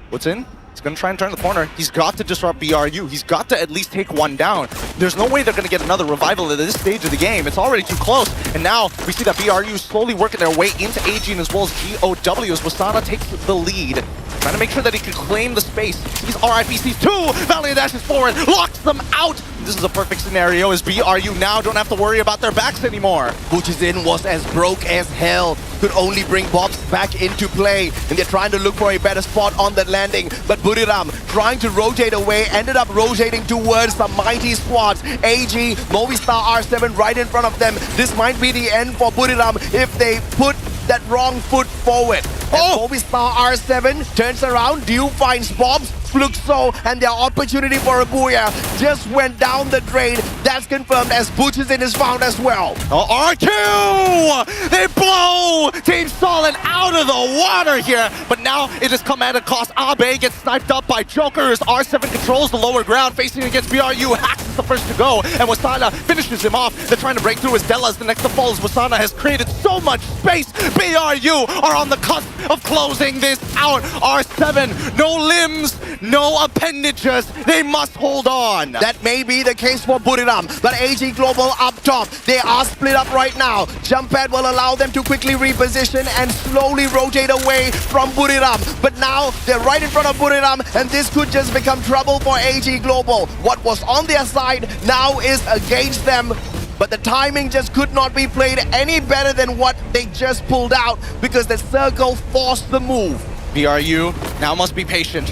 What's in? He's going to try and turn the corner. He's got to disrupt BRU. He's got to at least take one down. There's no way they're going to get another revival at this stage of the game. It's already too close. And now we see that BRU slowly working their way into AG and as well as GOW as Wasana takes the lead. Trying to make sure that he can claim the space. Sees RIPCs too. Valiant dashes forward, locks them out. This is a perfect scenario as BRU now don't have to worry about their backs anymore. Butchizin was as broke as hell. Could only bring Bobs back into play. And they're trying to look for a better spot on that landing. But Buriram trying to rotate away, ended up rotating towards the mighty squads. AG, Movistar R7 right in front of them. This might be the end for Buriram if they put that wrong foot forward. Movistar R7 turns around, Dew finds Bobs, Fluxo, and their opportunity for a Booyah just went down the drain. That's confirmed as Butchizin is found as well. RQ! They blow Team Solid out of the water here, but now it has come at a cost. Abe gets sniped up by Jokers. R7 controls the lower ground, facing against BRU. Hax is the first to go, and Wasana finishes him off. They're trying to break through as Della is the next to fall, as Wasana has created so much space. BRU are on the cusp of closing this out. R7, no limbs, no appendages. They must hold on. That may be the case for Buriram, but AG Global up top. They are split up right now. Jump pad will allow them to quickly reposition and slowly rotate away from Buriram. But now they're right in front of Buriram, and this could just become trouble for AG Global. What was on their side now is against them. But the timing just could not be played any better than what they just pulled out, because the circle forced the move. BRU now must be patient.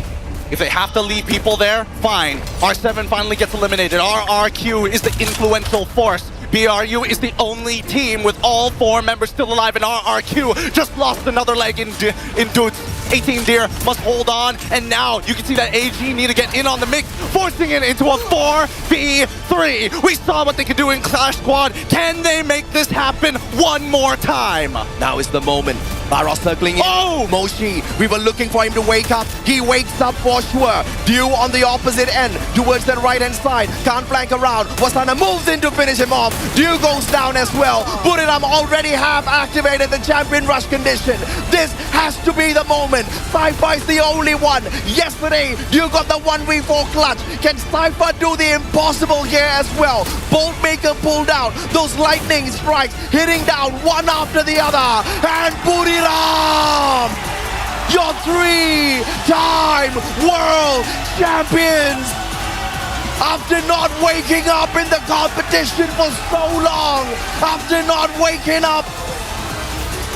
If they have to leave people there, fine. R7 finally gets eliminated. RRQ is the influential force. BRU is the only team with all 4 members still alive, and RRQ just lost another leg in Dudes. 18 Deer must hold on, and now you can see that AG need to get in on the mix, forcing it into a 4v3. We saw what they could do in Clash Squad. Can they make this happen one more time? Now is the moment. Baros circling in. Oh! Moshi, we were looking for him to wake up. He wakes up for sure. Dew on the opposite end, towards the right-hand side. Can't flank around. Wasana moves in to finish him off. Dew goes down as well. Buriram already have activated the champion rush condition. This has to be the moment. Sci-Fi's the only one. Yesterday, Dew got the 1v4 clutch. Can Sci-Fi do the impossible here as well? Boltmaker pulled out. Those lightning strikes hitting down one after the other. And Buriram, your 3-time world champions, after not waking up in the competition for so long, after not waking up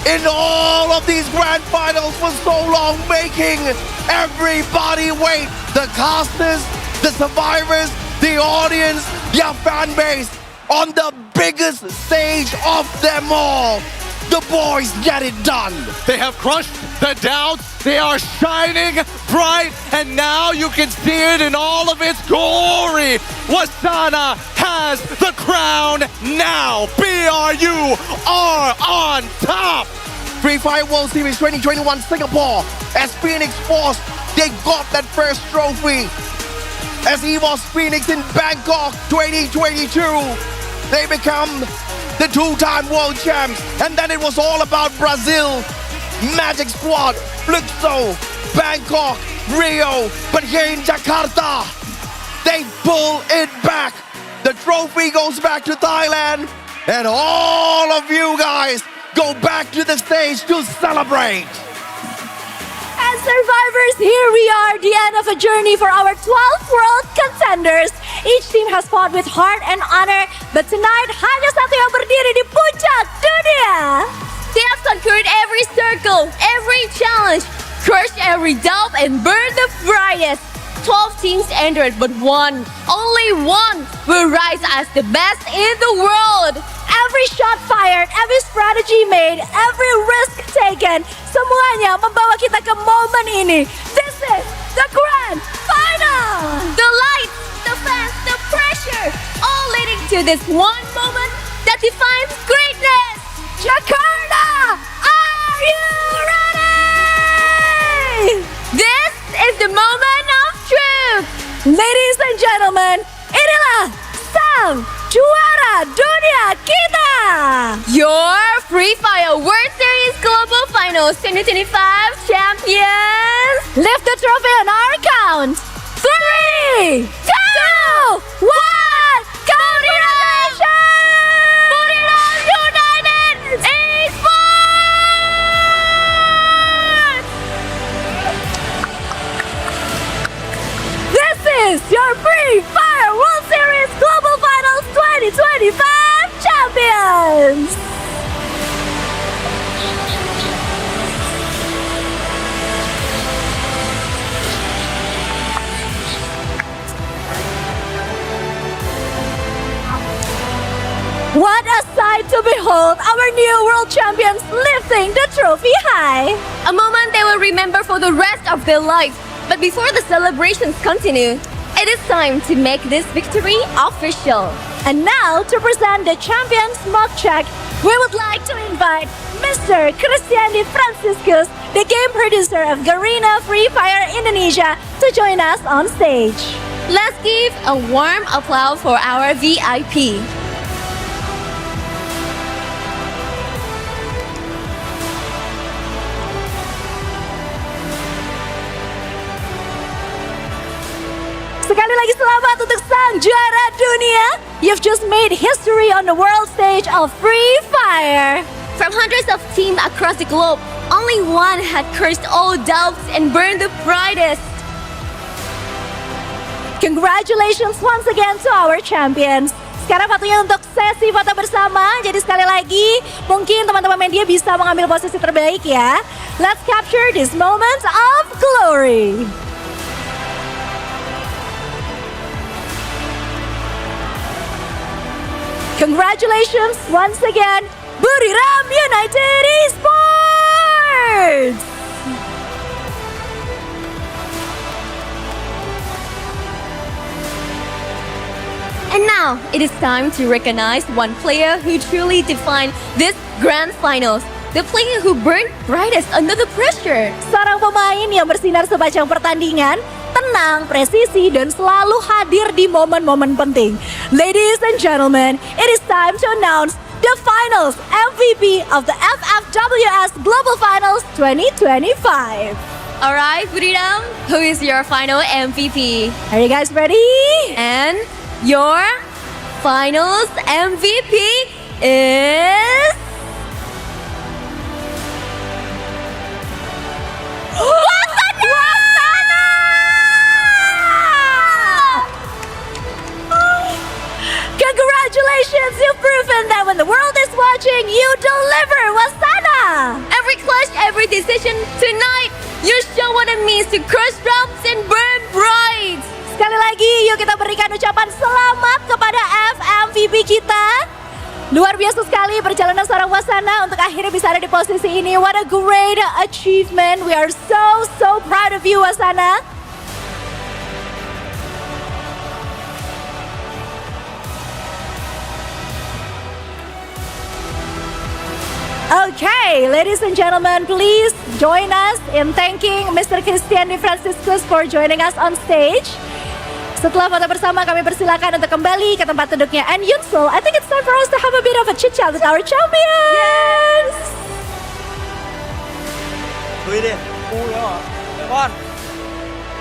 in all of these grand finals for so long, making everybody wait. The casters, the survivors, the audience, their fan base, on the biggest stage of them all. The boys get it done. They have crushed the doubts. They are shining bright, and now you can see it in all of its glory. Wasana has the crown now. BRU are on top. Free Fire World Series 2021 Singapore. As Phoenix Force, they got that first trophy. As EVOS Phoenix in Bangkok 2022, they become the 2-time world champs. And then it was all about Brazil, Magic Squad, Fluxo, Bangkok, Rio. But here in Jakarta, they pull it back. The trophy goes back to Thailand. And all of you guys go back to the stage to celebrate. As survivors, here we are, the end of a journey for our 12th world contenders. Each team has fought with heart and honor, but tonight hanya satu yang berdiri di puncak dunia. They have conquered every circle, every challenge, crushed every doubt, and burned the brightest. 12 teams entered, but one, only one, will rise as the best in the world. Every shot fired, every strategy made, every risk taken, semuanya membawa kita ke momen ini. This is the grand final. The lights, the fans, the pressure, all leading to this one moment that defines greatness. Jakarta, are you ready? This is the moment of truth. Ladies and gentlemen, inilah sang juara dunia kita. Your Free Fire World Series Global Finals 2025 champions. Lift the trophy on our count. 3, 2, 1. Congratulations! Buriram United Esports! This is your Free Fire World Series Global Finals 2025 champions. What a sight to behold, our new world champions lifting the trophy high. A moment they will remember for the rest of their life. But before the celebrations continue, it is time to make this victory official. And now, to present the champions mock check, we would like to invite Mr. Christian Franciscus, the game producer of Garena Free Fire Indonesia, to join us on stage. Let's give a warm applause for our VIP. Sekali lagi selamat untuk sang juara dunia. You've just made history on the world stage of Free Fire. From hundreds of teams across the globe, only one had cursed all doubts and burned the brightest. Congratulations once again to our champions. Sekarang waktunya untuk sesi foto bersama. Jadi sekali lagi, mungkin teman-teman media bisa mengambil posisi terbaik ya. Let's capture this moment of glory. Congratulations once again, Booyah United Esports! And now, it is time to recognize one player who truly defined this grand finals. The player who burned brightest under the pressure. Seorang pemain yang bersinar sepanjang pertandingan, tenang, presisi, dan selalu hadir di momen-momen penting. Ladies and gentlemen, it is time to announce the finals MVP of the FFWS Global Finals 2025. Alright, Booyah, who is your final MVP? Are you guys ready? And your finals MVP is... Congratulations, you've proven that when the world is watching, you deliver, Wasana! Every clutch, every decision tonight, you show what it means to crush drums and burn bright. Sekali lagi, yuk kita berikan ucapan selamat kepada FMVP kita. Luar biasa sekali perjalanan seorang Wasana untuk akhirnya bisa ada di posisi ini. What a great achievement. We are so proud of you, Wasana. Okay, ladies and gentlemen, please join us in thanking Mr. Christian Franciscus for joining us on stage. Setelah foto bersama, kami persilakan untuk kembali ke tempat duduknya. And Yunsel, I think it's time for us to have a bit of a chit-chat with our champions.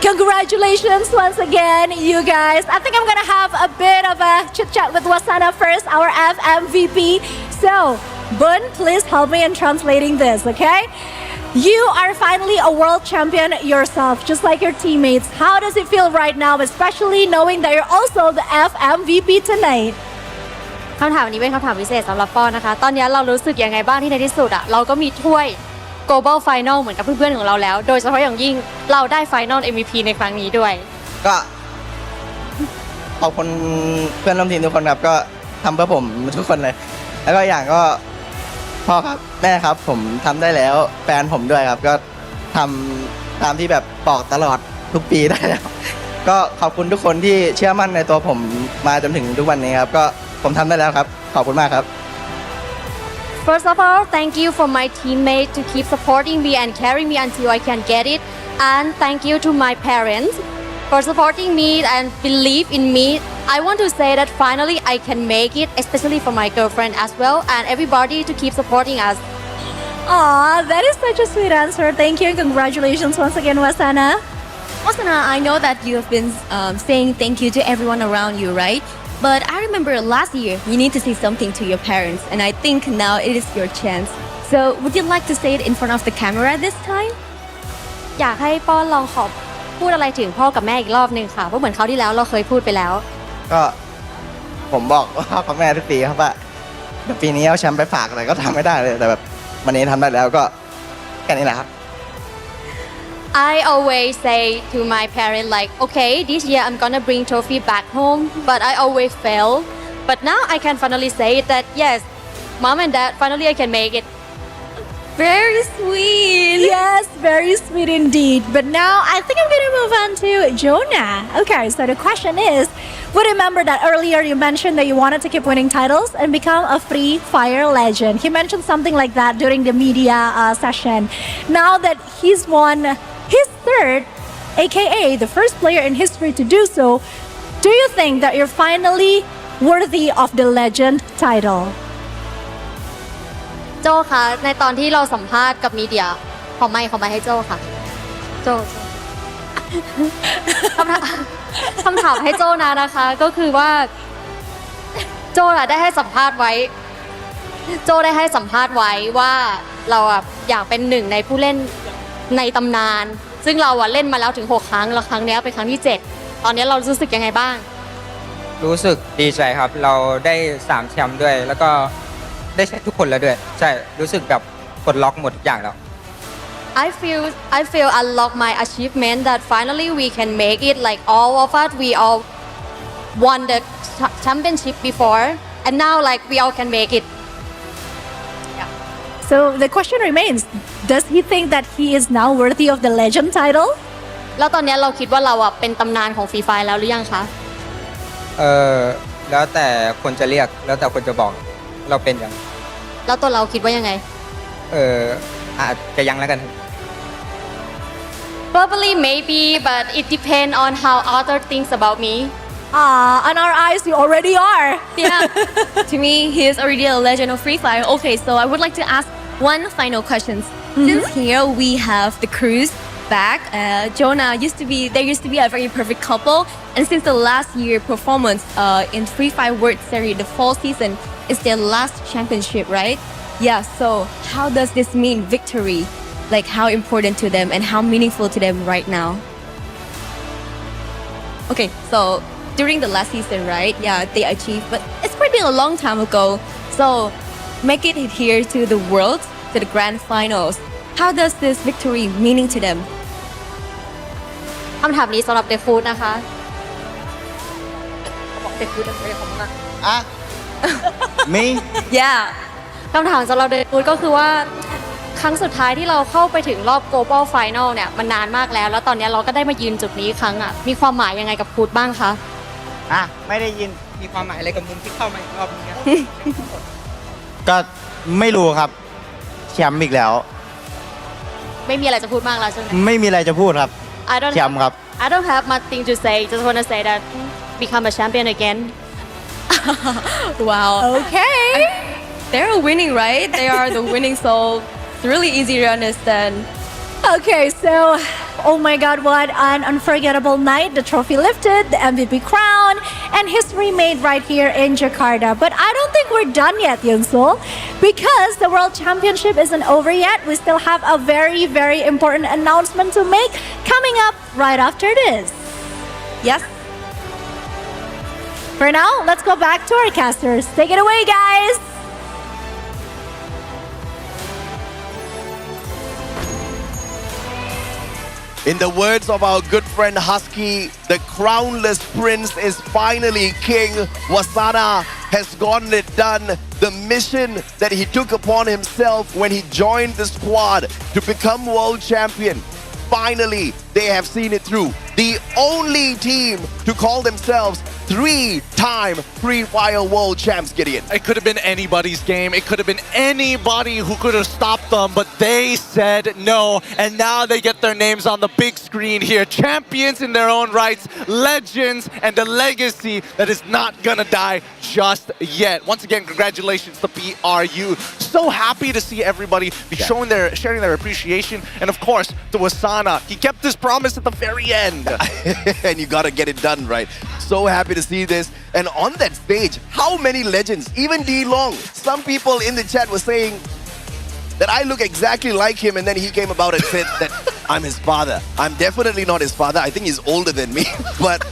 Congratulations once again, you guys. I think I'm gonna have a bit of a chit-chat with Wasana first, our FMVP. So, Bun, please help me in translating this, okay? You are finally a world champion yourself, just like your teammates. How does it feel right now, especially knowing that you're also the FMVP tonight? คำถามนี้เป็นคำถามพิเศษสำหรับปอนะคะ ตอนนี้เรารู้สึกยังไงบ้างที่ในที่สุดเราก็มีถ้วย Global Final เหมือนกับเพื่อนๆของเราแล้ว โดยเฉพาะอย่างยิ่งเราได้ Final MVP ในครั้งนี้ด้วย ก็ขอบคุณเพื่อนร่วมทีมทุกคนครับก็ทำเพื่อผมทุกคนเลยแล้วก็อย่างก็พ่อครับแม่ครับผมทำได้แล้วแฟนผมด้วยครับก็ทำตามที่แบบบอกตลอดทุกปีได้แล้วก็ขอบคุณทุกคนที่เชื่อมั่นในตัวผมมาจนถึงทุกวันนี้ครับก็ผมทำได้แล้วครับขอบคุณมากครับ First of all, thank you for my teammate to keep supporting me and carrying me until I can get it. And thank you to my parents for supporting me and believe in me. I want to say that finally I can make it, especially for my girlfriend as well, and everybody to keep supporting us. Aw, that is such a sweet answer. Thank you and congratulations once again, Wasana. Wasana, I know that you have been saying thank you to everyone around you, right? But I remember last year, you need to say something to your parents, and I think now it is your chance. So, would you like to say it in front of the camera this time? อยากให้ป้อนลองขอพูดอะไรถึงพ่อกับแม่อีกรอบนึงค่ะเพราะเหมือนคราวที่แล้วเราเคยพูดไปแล้ว ก็ผมบอกพ่อกับแม่ทุกปีครับว่าเดี๋ยวปีนี้เอาแชมป์ไปฝากอะไรก็ทำไม่ได้เลยแต่แบบวันนี้ทำได้แล้วก็แค่นี้แหละครับ I always say to my parents like, okay, this year I'm gonna bring trophy back home, but I always fail. But now I can finally say that yes, mom and dad, finally I can make it. Very sweet. Yes, Yes, very sweet indeed. But now I think I'm going to move on to Jonah. Okay, so the question is, we remember that earlier you mentioned that you wanted to keep winning titles and become a Free Fire legend. He mentioned something like that during the media session. Now that he's won his third, aka the first player in history to do so, do you think that you're finally worthy of the legend title? โจ้คะในตอนที่เราสัมภาษณ์กับมีเดียขอไมค์ให้โจ้ค่ะโจ้ คำถามให้โจ้นะคะก็คือว่าโจ้ได้ให้สัมภาษณ์ไว้ว่าเราอยากเป็นหนึ่งในผู้เล่นในตำนานซึ่งเราเล่นมาแล้วถึง6 ครั้งแล้วครั้งนี้เป็นครั้งที่7ตอนนี้เรารู้สึกยังไงบ้างรู้สึกดีใจครับเราได้3แชมป์ด้วยแล้วก็ได้ใช้ทุกคนแล้วด้วยใช่รู้สึกแบบปลดล็อกหมดทุกอย่างแล้ว I feel unlock my achievement that finally we can make it like all of us we all won the championship before and now like we all can make it So the question remains, does he think that he is now worthy of the legend title? แล้วตอนนี้เราคิดว่าเราเป็นตำนานของฟรีไฟร์แล้วหรือยังคะแล้วแต่คนจะเรียกแล้วแต่คนจะบอกเราเป็นยังแล้วตัวเราคิดว่ายังไงอาจจะยังแล้วกัน Probably maybe but it depends on how other thinks about me on our eyes you already are Yeah to me he is already a legend of Free Fire. Okay, so I would like to ask one final question. Since here we have the crews back, Jonah there used to be a very perfect couple, and since the last year performance in Free Fire World Series, the fall season is their last championship, right? Yeah, so how does this mean victory? Like how important to them and how meaningful to them right now? Okay, so during the last season, right? Yeah, they achieved, but it's pretty a long time ago. So make it here to the world, to the grand finals. How does this victory meaning to them? คำถามนี้สำหรับเดฟูดนะคะบอกเดฟูดอะไรของมึงMe Yeah คำถามสำหรับเดฟูดก็คือว่าครั้งสุดท้ายที่เราเข้าไปถึงรอบ Global Final เนี่ยมันนานมากแล้วแล้วตอนนี้เราก็ได้มายืนจุดนี้ครั้งมีความหมายยังไงกับฟูดบ้างคะไม่ได้ยิน มีความหมายอะไรกับมุมที่เข้ามาอีกรอบนึง ก็ไม่รู้ครับแชมป์อีกแล้ว ไม่มีอะไรจะพูดมากแล้วใช่ไหม ไม่มีอะไรจะพูดครับ แชมป์ครับ I don't have much thing to say just want to say that become a champion again Wow. Okay. They're winning, right? They are the winning, so it's really easy to understand. Okay, so, oh my God, what an unforgettable night. The trophy lifted, the MVP crown, and history made right here in Jakarta. But I don't think we're done yet, Yunsul, because the World Championship isn't over yet. We still have a very, very important announcement to make coming up right after this. Yes. For now, let's go back to our casters. Take it away, guys. In the words of our good friend Husky, the crownless prince is finally king. Wasana has gotten it done. The mission that he took upon himself when he joined the squad to become world champion, finally they have seen it through. The only team to call themselves 3-time Free Fire World Champs, Gideon. It could have been anybody's game. It could have been anybody who could have stopped them, but they said no. And now they get their names on the big screen here. Champions in their own rights, legends, and a legacy that is not gonna die just yet. Once again, congratulations to PRU. So happy to see everybody be sharing their appreciation. And of course, to Wasana. He kept his promise at the very end. And you gotta get it done, right? So happy to see this. And on that stage, how many legends? Even D Long. Some people in the chat were saying that I look exactly like him, and then he came about and said that I'm his father. I'm definitely not his father. I think he's older than me. But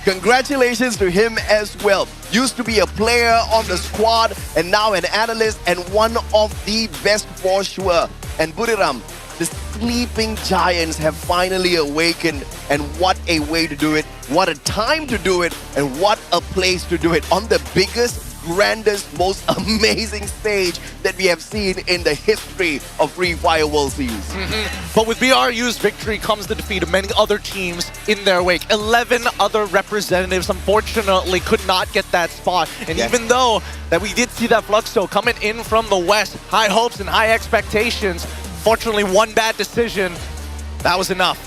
congratulations to him as well. Used to be a player on the squad and now an analyst and one of the best for sure. And Buriram, the sleeping giants have finally awakened, and what a way to do it, what a time to do it, and what a place to do it on the biggest grandest, most amazing stage that we have seen in the history of Free Fire World Series. But with BRU's victory comes the defeat of many other teams in their wake. 11 other representatives unfortunately could not get that spot. And even though that we did see that Fluxo coming in from the West, high hopes and high expectations, fortunately one bad decision, that was enough.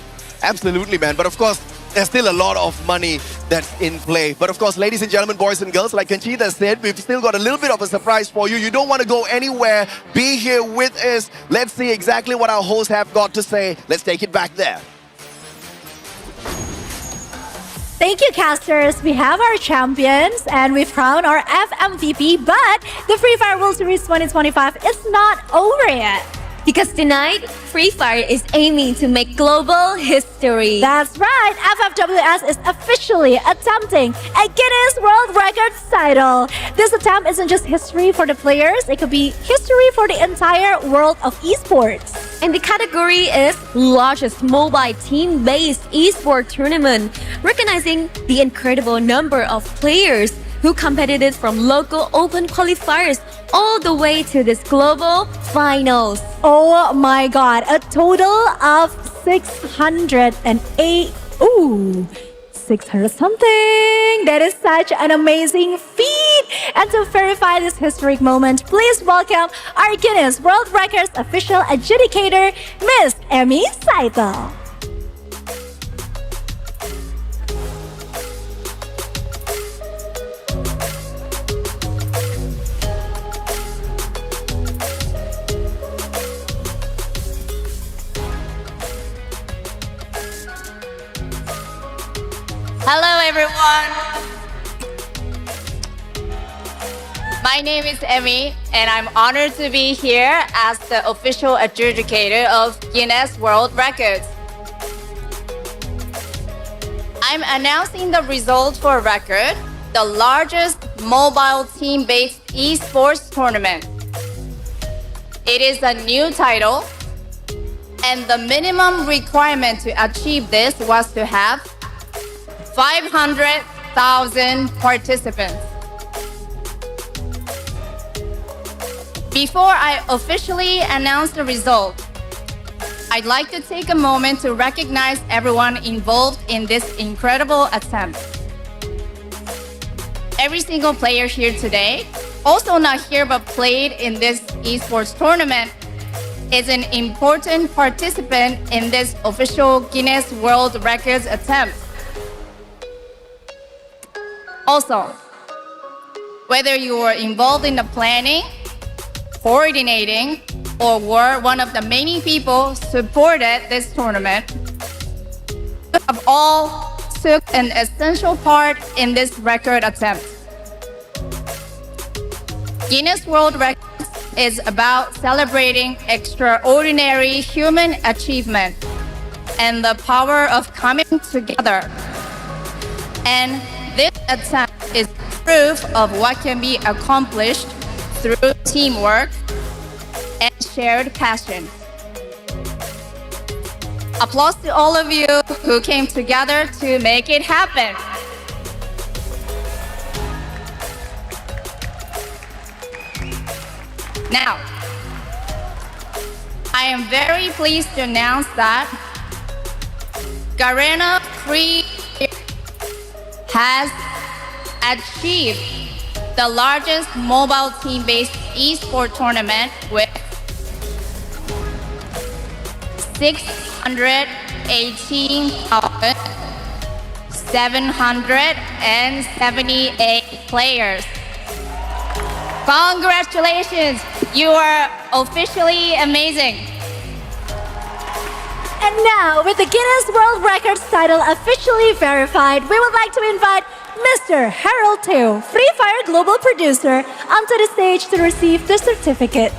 Absolutely, man. But of course, there's still a lot of money that's in play. But of course, ladies and gentlemen, boys and girls, like Conchita said, we've still got a little bit of a surprise for you. You don't want to go anywhere. Be here with us. Let's see exactly what our hosts have got to say. Let's take it back there. Thank you, casters. We have our champions and we've crowned our FMVP, but the Free Fire World Series 2025 is not over yet. Because tonight, Free Fire is aiming to make global history. That's right, FFWS is officially attempting a Guinness World Records title. This attempt isn't just history for the players, it could be history for the entire world of esports. And the category is largest mobile team-based esports tournament, recognizing the incredible number of players who competed from local open qualifiers all the way to this global finals. Oh my god, a total of 608. Ooh, 600 something. That is such an amazing feat. And to verify this historic moment, please welcome our Guinness World Records official adjudicator, Miss Emmy Saito. Hello everyone! My name is Emmy and I'm honored to be here as the official adjudicator of Guinness World Records. I'm announcing the result for record, the largest mobile team-based esports tournament. It is a new title and the minimum requirement to achieve this was to have 500,000 participants. Before I officially announce the result, I'd like to take a moment to recognize everyone involved in this incredible attempt. Every single player here today, also not here but played in this esports tournament, is an important participant in this official Guinness World Records attempt. Also, whether you were involved in the planning, coordinating, or were one of the many people supported this tournament, you have all took an essential part in this record attempt. Guinness World Records is about celebrating extraordinary human achievement and the power of coming together. And this attempt is proof of what can be accomplished through teamwork and shared passion. Applause to all of you who came together to make it happen. Now, I am very pleased to announce that Garena Free has achieved the largest mobile team-based esports tournament with 618,778 players. Congratulations, you are officially amazing. And now, with the Guinness World Records title officially verified, we would like to invite Mr. Harold Teo, Free Fire Global Producer, onto the stage to receive the certificate.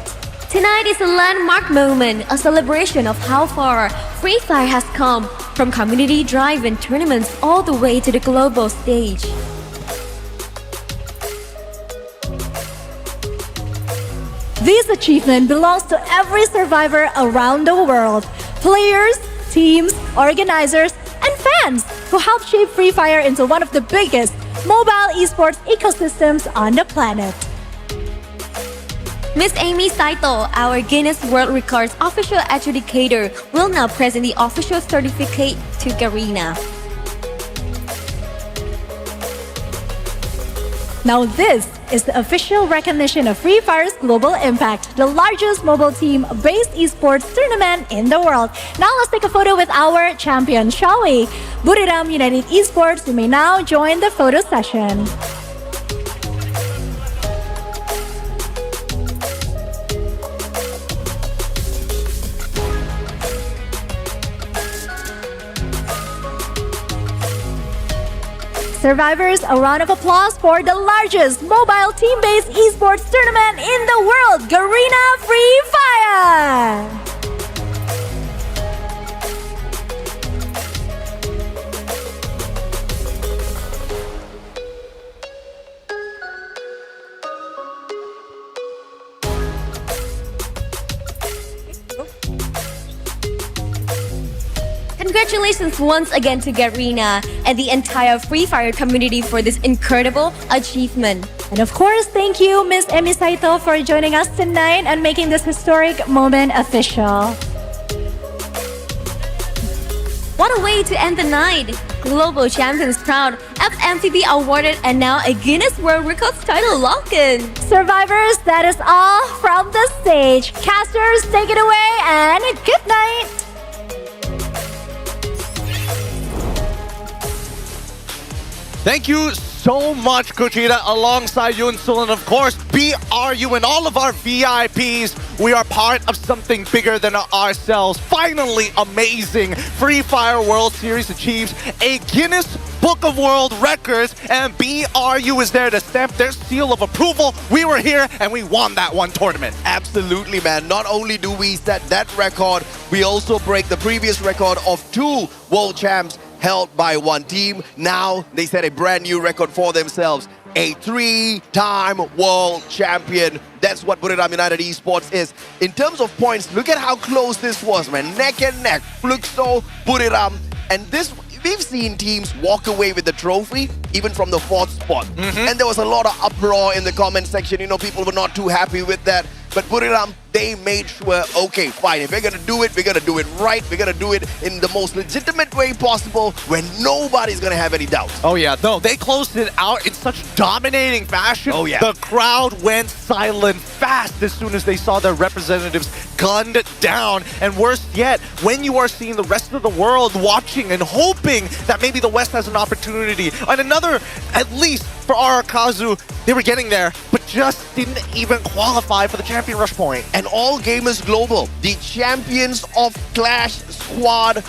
Tonight is a landmark moment, a celebration of how far Free Fire has come, from community-driven tournaments all the way to the global stage. This achievement belongs to every survivor around the world. Players, teams, organizers, and fans who helped shape Free Fire into one of the biggest, mobile esports ecosystems on the planet. Miss Amy Saito, our Guinness World Records official adjudicator, will now present the official certificate to Garena. Now this is the official recognition of Free Fire's global impact, the largest mobile team-based esports tournament in the world. Now let's take a photo with our champion, shall we? Buriram United Esports, you may now join the photo session. Survivors, a round of applause for the largest mobile team-based esports tournament in the world, Garena Free Fire! Congratulations once again to Garena and the entire Free Fire community for this incredible achievement. And of course, thank you, Miss Amy Saito, for joining us tonight and making this historic moment official. What a way to end the night! Global champions proud, FMVP awarded, and now a Guinness World Records title lock-in. Survivors, that is all from the stage. Casters, take it away and good night! Thank you so much, Kuchita, alongside Yunsul, and of course, BRU and all of our VIPs. We are part of something bigger than ourselves. Finally, amazing. Free Fire World Series achieves a Guinness Book of World Records, and BRU is there to stamp their seal of approval. We were here, and we won that one tournament. Absolutely, man. Not only do we set that record, we also break the previous record of 2 world champs held by one team. Now they set a brand new record for themselves. A 3-time world champion. That's what Buriram United Esports is. In terms of points, look at how close this was, man. Neck and neck. Fluxo, Buriram. And this, we've seen teams walk away with the trophy, even from the 4th spot. And there was a lot of uproar in the comment section. You know, people were not too happy with that. But Buriram, they made sure, okay, fine, if we're going to do it, we're going to do it right. We're going to do it in the most legitimate way possible where nobody's going to have any doubts. Oh, yeah. No, they closed it out in such dominating fashion. Oh, yeah. The crowd went silent fast as soon as they saw their representatives gunned down. And worse yet, when you are seeing the rest of the world watching and hoping that maybe the West has an opportunity. And another, at least for Arakazu, they were getting there, but just didn't even qualify for the champion rush point. And all gamers global, the champions of Clash Squad,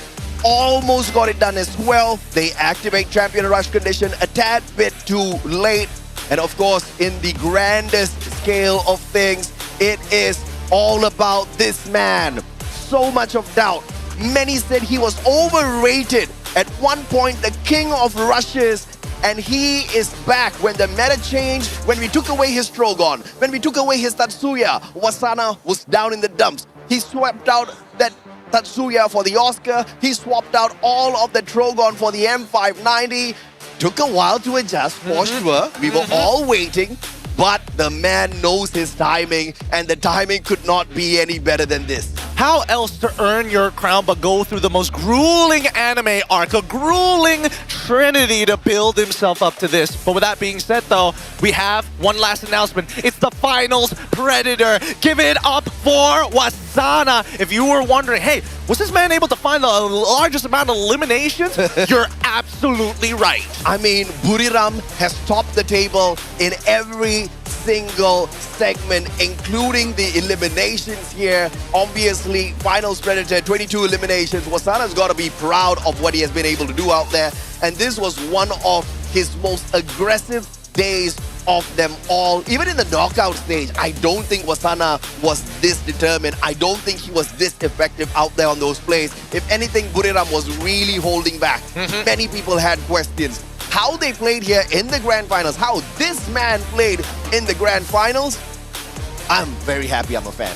almost got it done as well. They activate champion rush condition a tad bit too late. And of course, in the grandest scale of things, it is all about this man. So much of doubt. Many said he was overrated. At one point, the king of rushes, and he is back. When the meta changed, when we took away his Trogon, when we took away his Tatsuya, Wasana was down in the dumps. He swept out that Tatsuya for the Oscar. He swapped out all of the Trogon for the M590. Took a while to adjust, for sure. We were all waiting. But the man knows his timing, and the timing could not be any better than this. How else to earn your crown but go through the most grueling anime arc, a grueling trinity to build himself up to this. But with that being said, though, we have one last announcement. It's the finals Predator. Give it up for Wasana. If you were wondering, hey, was this man able to find the largest amount of eliminations? You're absolutely right. I mean, Buriram has topped the table in every single segment, including the eliminations here. Obviously, Finals Predator, 22 eliminations. Wasana's got to be proud of what he has been able to do out there. And this was one of his most aggressive days of them all. Even in the knockout stage, I don't think Wasana was this determined. I don't think he was this effective out there on those plays. If anything, Buriram was really holding back. Many people had questions. How they played here in the Grand Finals, how this man played in the Grand Finals, I'm very happy I'm a fan.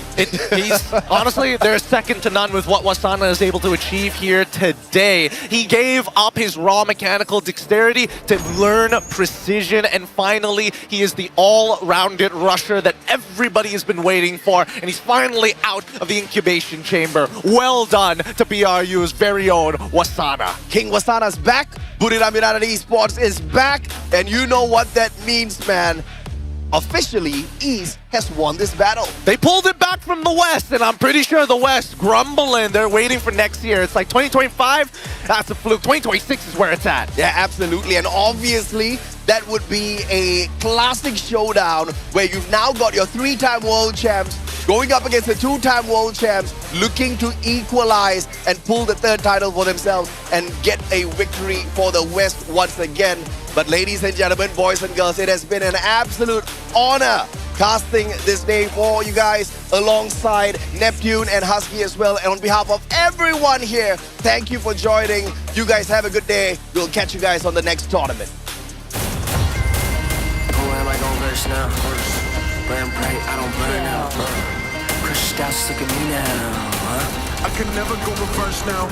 Honestly, they're second to none with what Wasana is able to achieve here today. He gave up his raw mechanical dexterity to learn precision, and finally, he is the all-rounded rusher that everybody has been waiting for, and he's finally out of the incubation chamber. Well done to BRU's very own Wasana. King Wasana's back. Buriram United Esports is back, and you know what that means, man. Officially, East has won this battle. They pulled it back from the West, and I'm pretty sure the West grumbling. They're waiting for next year. It's like 2025, that's a fluke. 2026 is where it's at. Yeah, absolutely. And obviously, that would be a classic showdown where you've now got your 3-time world champs going up against the 2-time world champs, looking to equalize and pull the 3rd title for themselves and get a victory for the West once again. But ladies and gentlemen, boys and girls, it has been an absolute honor casting this day for you guys alongside Neptune and Husky as well. And on behalf of everyone here, thank you for joining. You guys have a good day. We'll catch you guys on the next tournament. Who am I gonna verse now? Burn bright, I don't burn out. Crushed out, sick of me now. I can never go reverse now.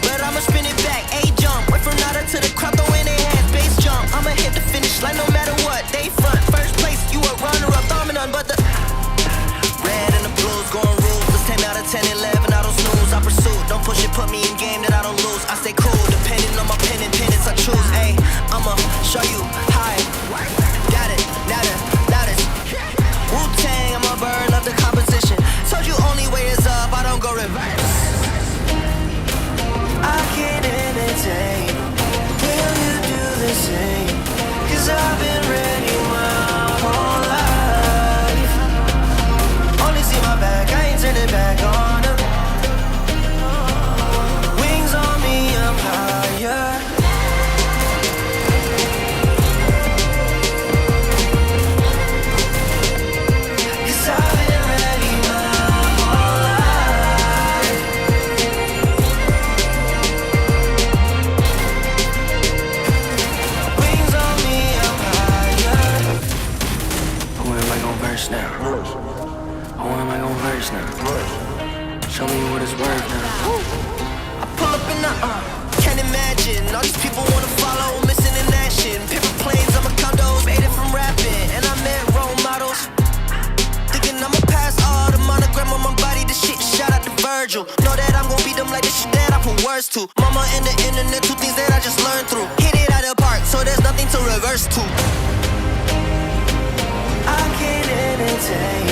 But I'ma spin it back, A-jump. Went from nada to the crowd, throwing their hands, base jump. I'ma hit the finish line no matter what. They front, first place, you a runner-up, dominant, but the red and the blues going ruthless. 10 out of 10, 11, I don't snooze, I pursue. Don't push it, put me in game that I don't lose. I stay cool, depending on my pen and pennants I choose. Ayy, I'ma show you how I got it, now that Wu-Tang, I'm a bird, love the composition. Told you only way is up, I don't go reverse. I can't entertain. Will you do the same? Cause I've been ready my whole life. Only see my back, I ain't turning back on them. Wings on me, I'm higher. Cause I've been ready my whole life. Wings on me, I'm higher. Who am I gonna verse now? Who am I gonna verse now? Show me what it's worth now. I pull up in the can't imagine. All these people wanna follow, missing in action. Paper planes, I'm a condos, made it from rapping. And I met role models. Thinking I'ma pass all the monogram on my body, the shit, shout out to Virgil. Know that I'm gon' beat them like the shit that I put words to. Mama and the internet, 2 things that I just learned through. Hit it out of the park, so there's nothing to reverse to. I can't entertain.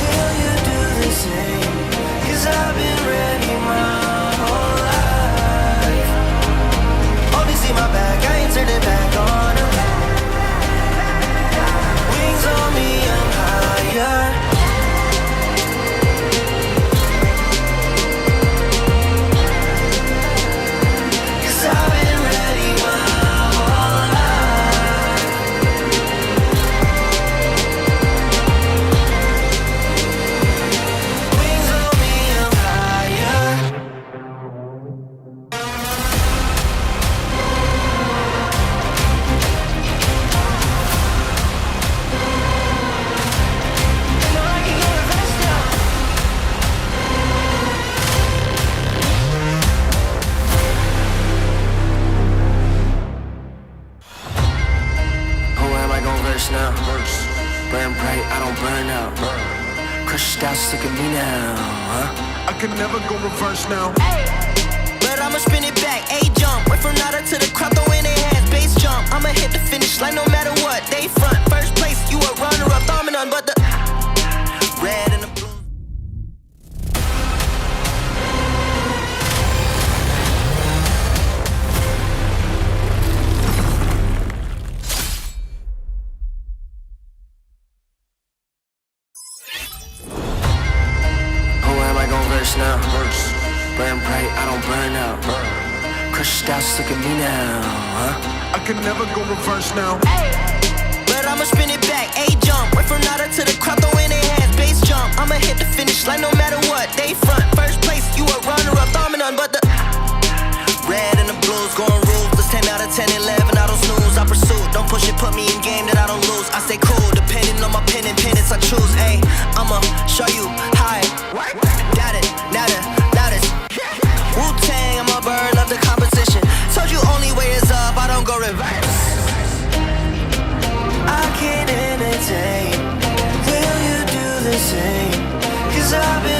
Will you do the same? Cause I've been ready my whole life. Only see my back, I ain't turning back on them. Wings on me, I'm higher. Cause I've been ready my whole life. Wings on me, I'm higher. Who am I gonna verse now? Burn bright, I don't burn out. Crushed out, sick of me now. I can never go reverse now. But I'ma spin it back, A-jump. Went from nada to the crowd, throwing their hands, base jump. I'ma hit the finish line no matter what. They front, first place, you a runner-up, dominant, but the red and the blue. Who am I gonna verse now? Burn bright, I don't burn out. Crushed out, sick of me now. I can never go reverse now. But I'ma spin it back, A-jump. Went from nada to the crowd, throwing their hands, base jump. I'ma hit the finish line no matter what. They front, first place, you a runner-up, dominant, but the red and the blues going ruthless. 10 out of 10, 11, I don't snooze, I pursue. Don't push it, put me in game that I don't lose. I stay cool, depending on my pen and pennants I choose. show you high. Doubt it, now the loudest. Wu-Tang, I'm a bird, love the competition. Told you only way is up, I don't go reverse. I can't entertain. Will you do the same? 'Cause I've been